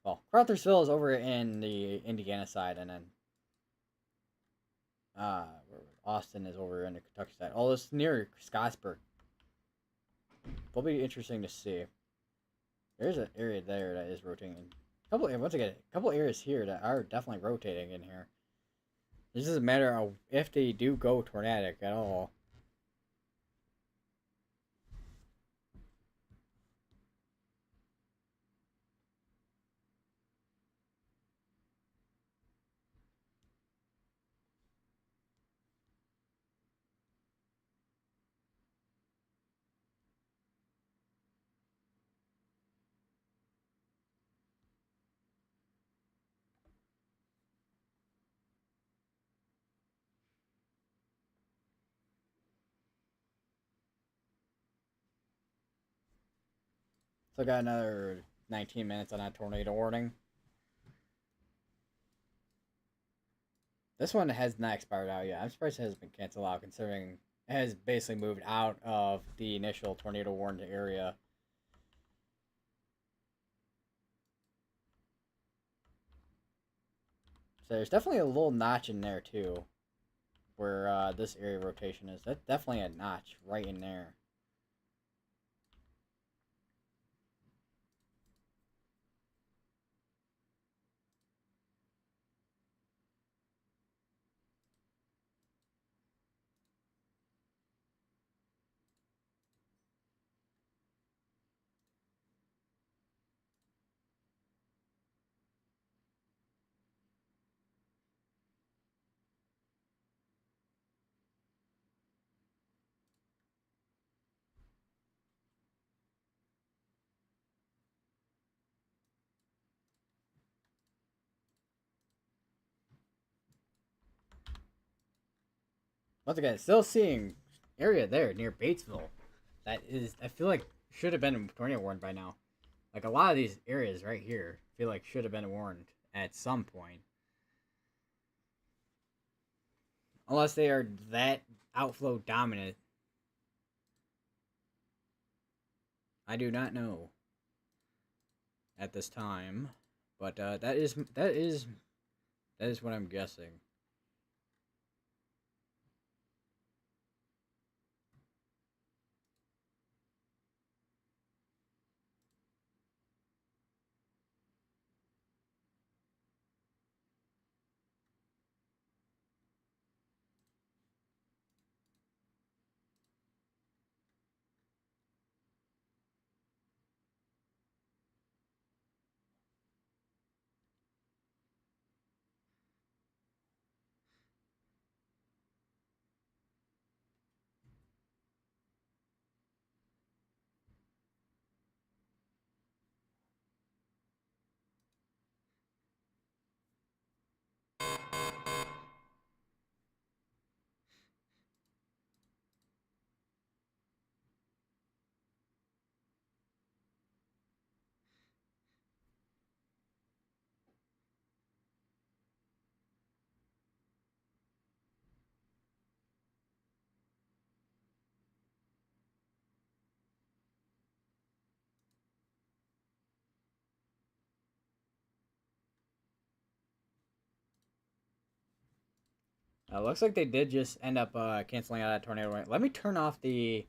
Well, Crothersville is over in the Indiana side, and then Austin is over in the Kentucky side. Oh, it's near Scottsburg. It'll be interesting to see. There's an area there that is rotating. Once again, a couple areas here that are definitely rotating in here. This doesn't matter of if they do go tornadic at all. So I got another 19 minutes on that tornado warning. This one has not expired out yet. I'm surprised it hasn't been canceled out, considering it has basically moved out of the initial tornado warned area. So there's definitely a little notch in there too, where this area rotation is. That's definitely a notch right in there. Once again, still seeing area there near Batesville. That is, I feel like should have been tornado warned by now. Like a lot of these areas right here, I feel like should have been warned at some point. Unless they are that outflow dominant. I do not know at this time, but that is what I'm guessing. Looks like they did just end up canceling out that tornado. Let me turn off the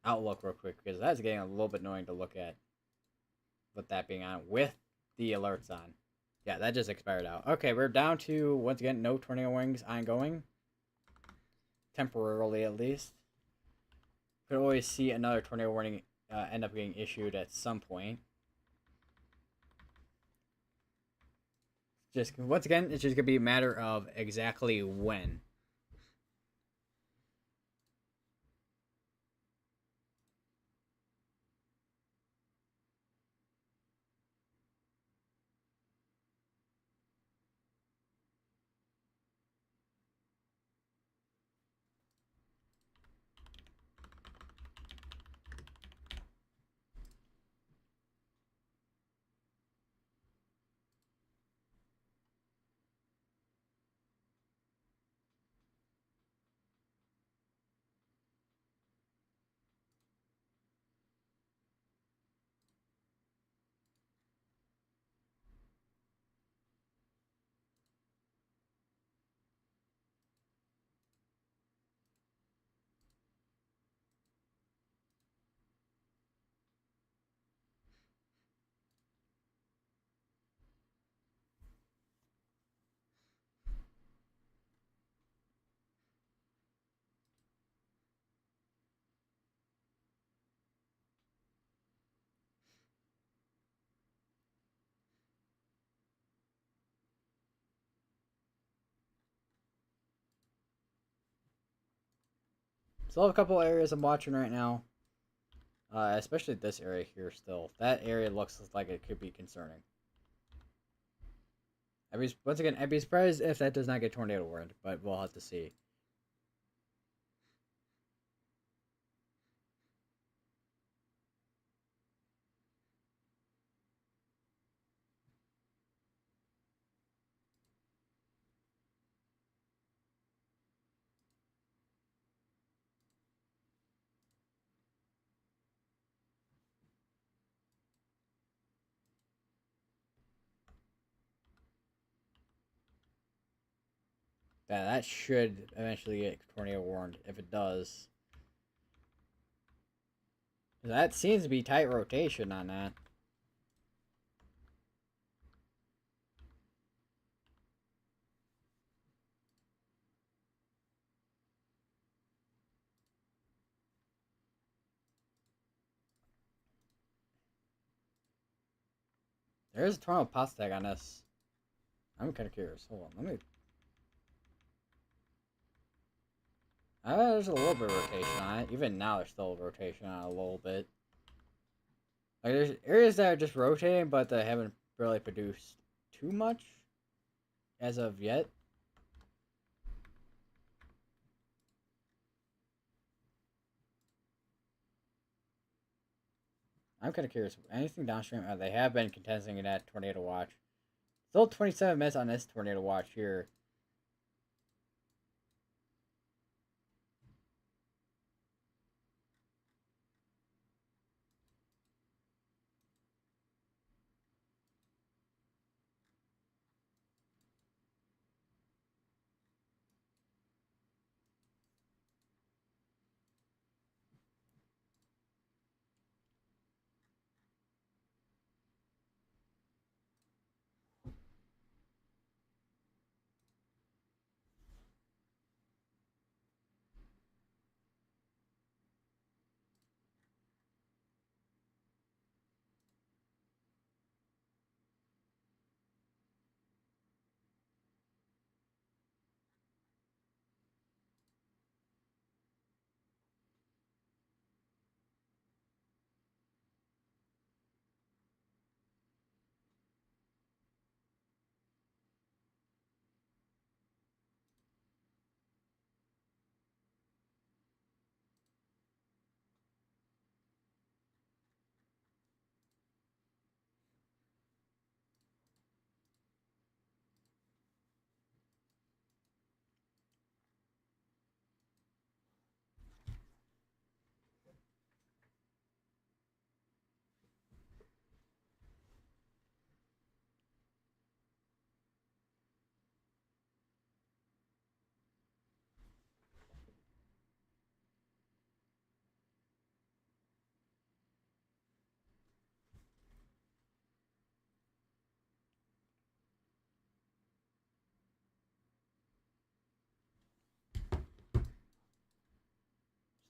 outlook real quick because that's getting a little bit annoying to look at. With that being on, with the alerts on. Yeah, that just expired out. Okay, we're down to, once again, no tornado warnings ongoing. Temporarily, at least. Could always see another tornado warning end up getting issued at some point. Just, once again, it's just going to be a matter of exactly when. Still have a couple areas I'm watching right now. Especially this area here still. That area looks like it could be concerning. Once again, I'd be surprised if that does not get tornado warned, but we'll have to see. Yeah, that should eventually get tornado warned if it does. That seems to be tight rotation on that. There is a tornado pass tag on this. I'm kind of curious. Hold on, let me. There's a little bit of rotation on it. Even now, there's still a rotation on it a little bit. Like, there's areas that are just rotating, but they haven't really produced too much as of yet. I'm kind of curious. Anything downstream? They have been contesting it at Tornado Watch. Still 27 minutes on this Tornado Watch here.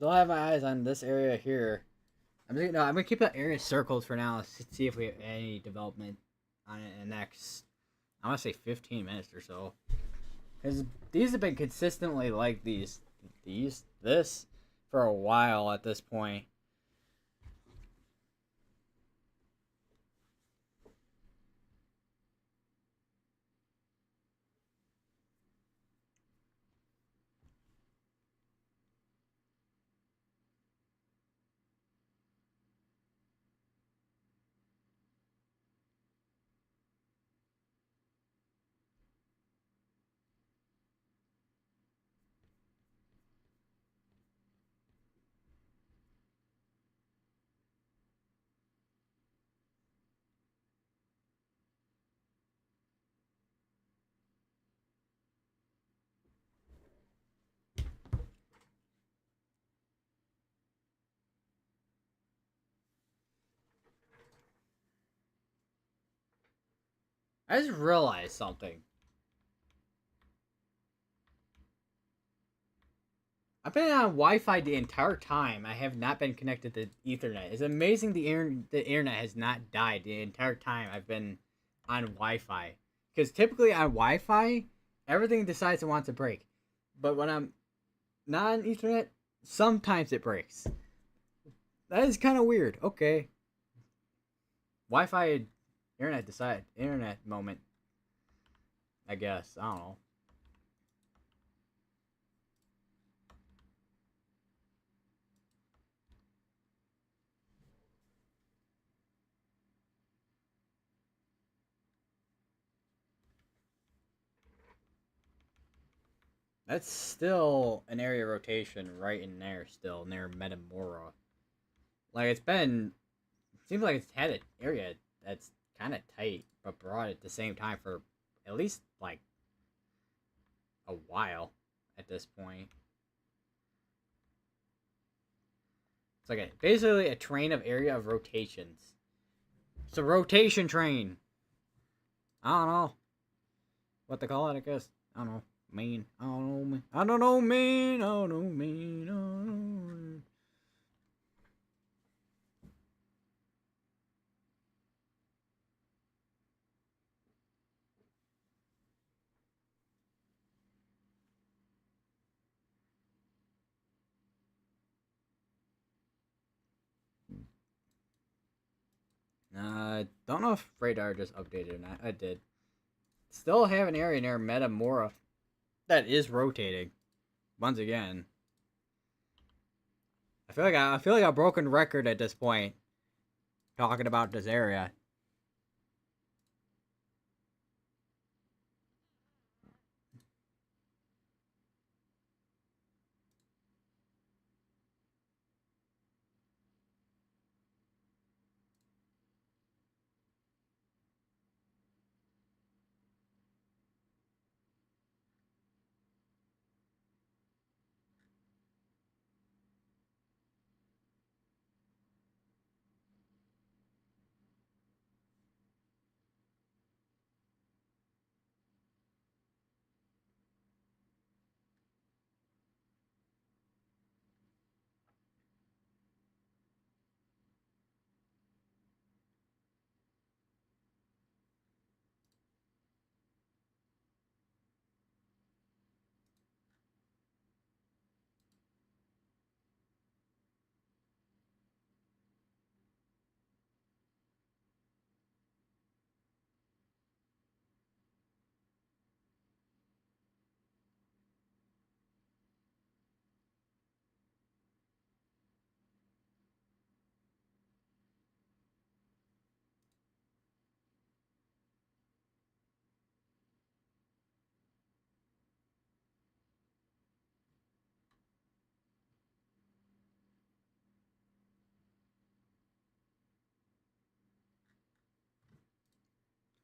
still have my eyes on this area here. I'm gonna keep that area circled for now. See if we have any development on it in the next. I want to say 15 minutes or so, because these have been consistently like this for a while at this point. I just realized something. I've been on Wi-Fi the entire time. I have not been connected to Ethernet. It's amazing the internet has not died the entire time I've been on Wi-Fi. Because typically on Wi-Fi, everything decides it wants to break. But when I'm not on Ethernet, sometimes it breaks. That is kind of weird. Okay. Wi-Fi internet moment. I guess. I don't know. That's still an area rotation right in there, still near Metamora. Like seems like it's had an area that's kind of tight but broad at the same time for at least like a while at this point. It's like basically a train of area of rotations. It's a rotation train. I don't know what they call it. I guess I don't know. Mean. I don't know. Man. I don't know. Man. I don't know. Man. I don't know. Don't know if radar just updated or not. I did. Still have an area near Metamora that is rotating. Once again, I feel like a broken record at this point. Talking about this area.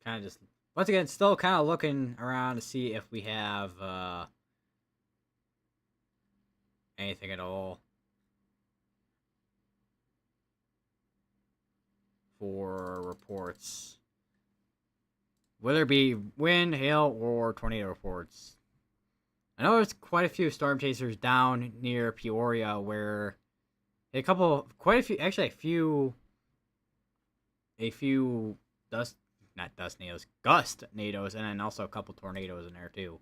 Kind of just once again, still kind of looking around to see if we have anything at all for reports. Whether it be wind, hail, or tornado reports. I know there's quite a few storm chasers down near Peoria where a couple, quite a few, actually a few dust, not dust nados, gust nados, and then also a couple tornadoes in there too.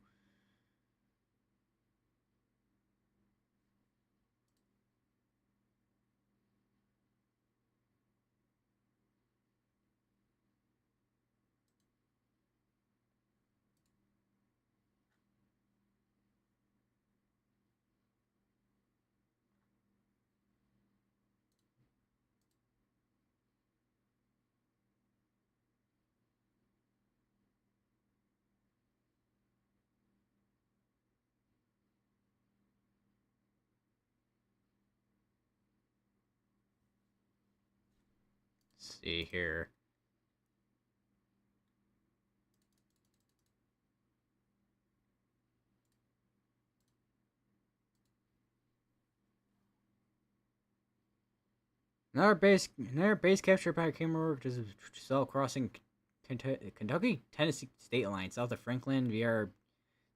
Let's see here. Another base captured by a camera just cell crossing Kentucky Tennessee state line south of Franklin via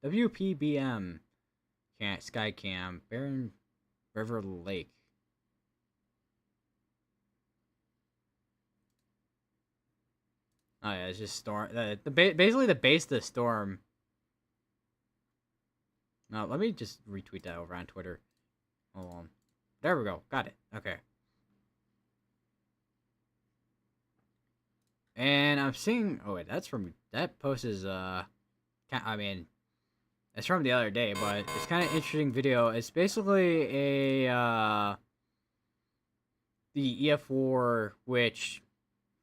WPBM Skycam Barron River Lake. Oh yeah, it's just storm. Basically the base of the storm. No, let me just retweet that over on Twitter. Hold on. There we go. Got it. Okay. And I'm seeing. Oh wait, that's from that post is I mean, it's from the other day, but it's kind of interesting video. It's basically a the EF4 which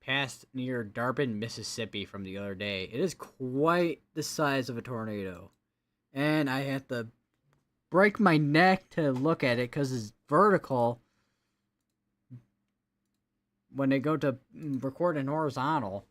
passed near Darbin, Mississippi from the other day. It is quite the size of a tornado, and I had to break my neck to look at it because it's vertical. When they go to record in horizontal.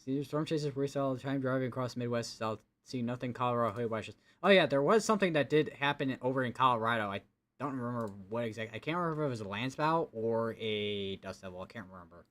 See, storm chasers race all the time driving across Midwest South. See nothing Colorado hood washes. Oh yeah, there was something that did happen over in Colorado. I don't remember what exactly. I can't remember if it was a landspout or a dust devil. I can't remember.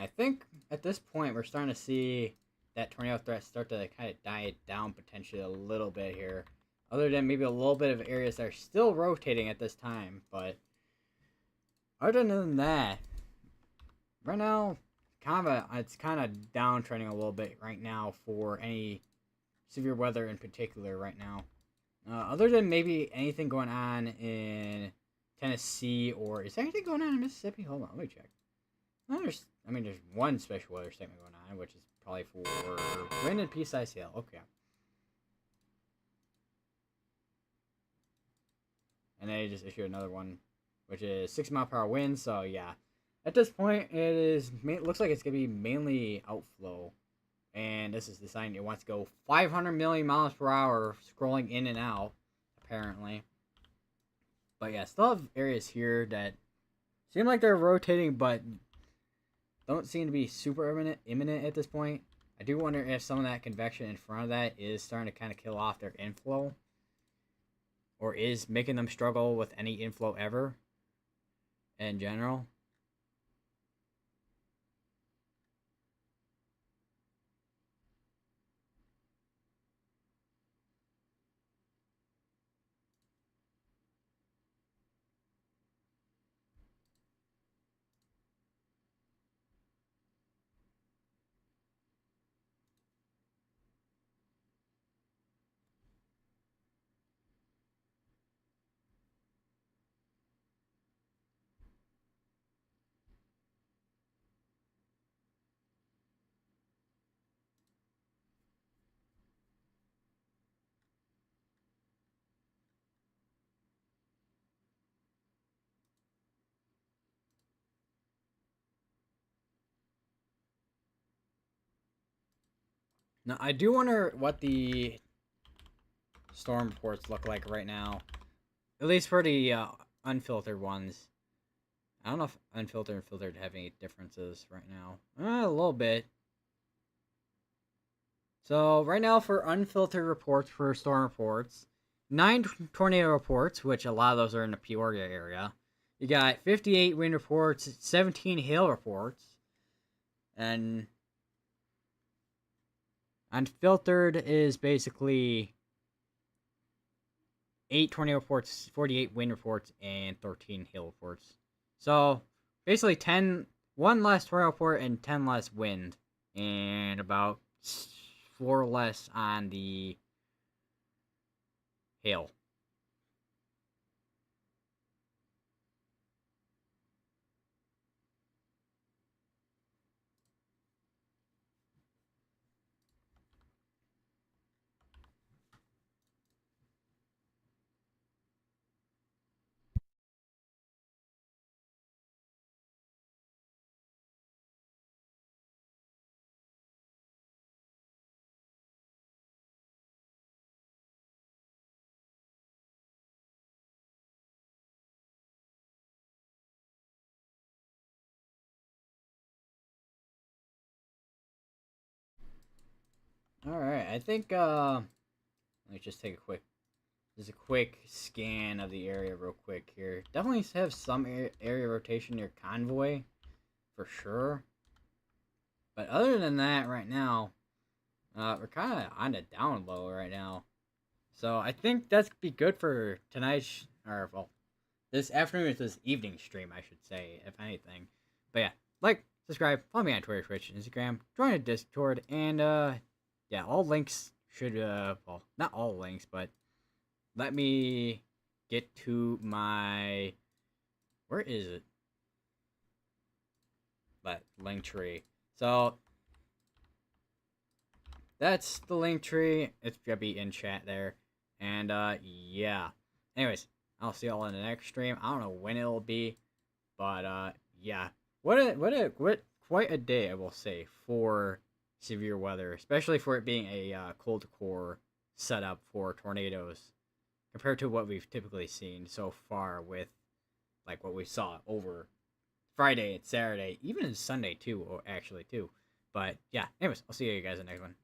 I think at this point we're starting to see that tornado threat start to kind of die down potentially a little bit here. Other than maybe a little bit of areas that are still rotating at this time, but other than that, right now, it's kind of downtrending a little bit right now for any severe weather in particular right now. Other than maybe anything going on in Tennessee or is there anything going on in Mississippi? Hold on, let me check. No, there's one special weather statement going on, which is probably for wind and peace ICL. Okay. And they just issued another one, which is 6 mile per hour wind. So yeah, at this point, looks like it's gonna be mainly outflow, and this is the sign it wants to go 500 million miles per hour, scrolling in and out, apparently. But yeah, still have areas here that seem like they're rotating, but don't seem to be super imminent at this point. I do wonder if some of that convection in front of that is starting to kind of kill off their inflow, or is making them struggle with any inflow ever in general. Now, I do wonder what the storm reports look like right now. At least for the unfiltered ones. I don't know if unfiltered and filtered have any differences right now. A little bit. So, right now for unfiltered reports for storm reports, 9 tornado reports, which a lot of those are in the Peoria area. You got 58 wind reports, 17 hail reports, and unfiltered is basically 8 tornado reports, 48 wind reports, and 13 hail reports. So basically 1 less tornado report and 10 less wind, and about 4 less on the hail. Alright, I think let me just take a quick scan of the area real quick here. Definitely have some area rotation near Convoy, for sure. But other than that, right now, we're kind of on the down low right now. So I think that's be good for tonight's, or well, this afternoon, this evening stream, I should say, if anything. But yeah, like, subscribe, follow me on Twitter, Twitch, Instagram, join the Discord, and yeah, all links should well, not all links, but let me get to my, where is it? That link tree. So that's the link tree. It's gonna be in chat there. And yeah. Anyways, I'll see y'all in the next stream. I don't know when it'll be, but yeah. What quite a day, I will say, for severe weather, especially for it being a cold core setup for tornadoes compared to what we've typically seen so far with like what we saw over Friday and Saturday, even Sunday too, actually too. But yeah, anyways, I'll see you guys in the next one.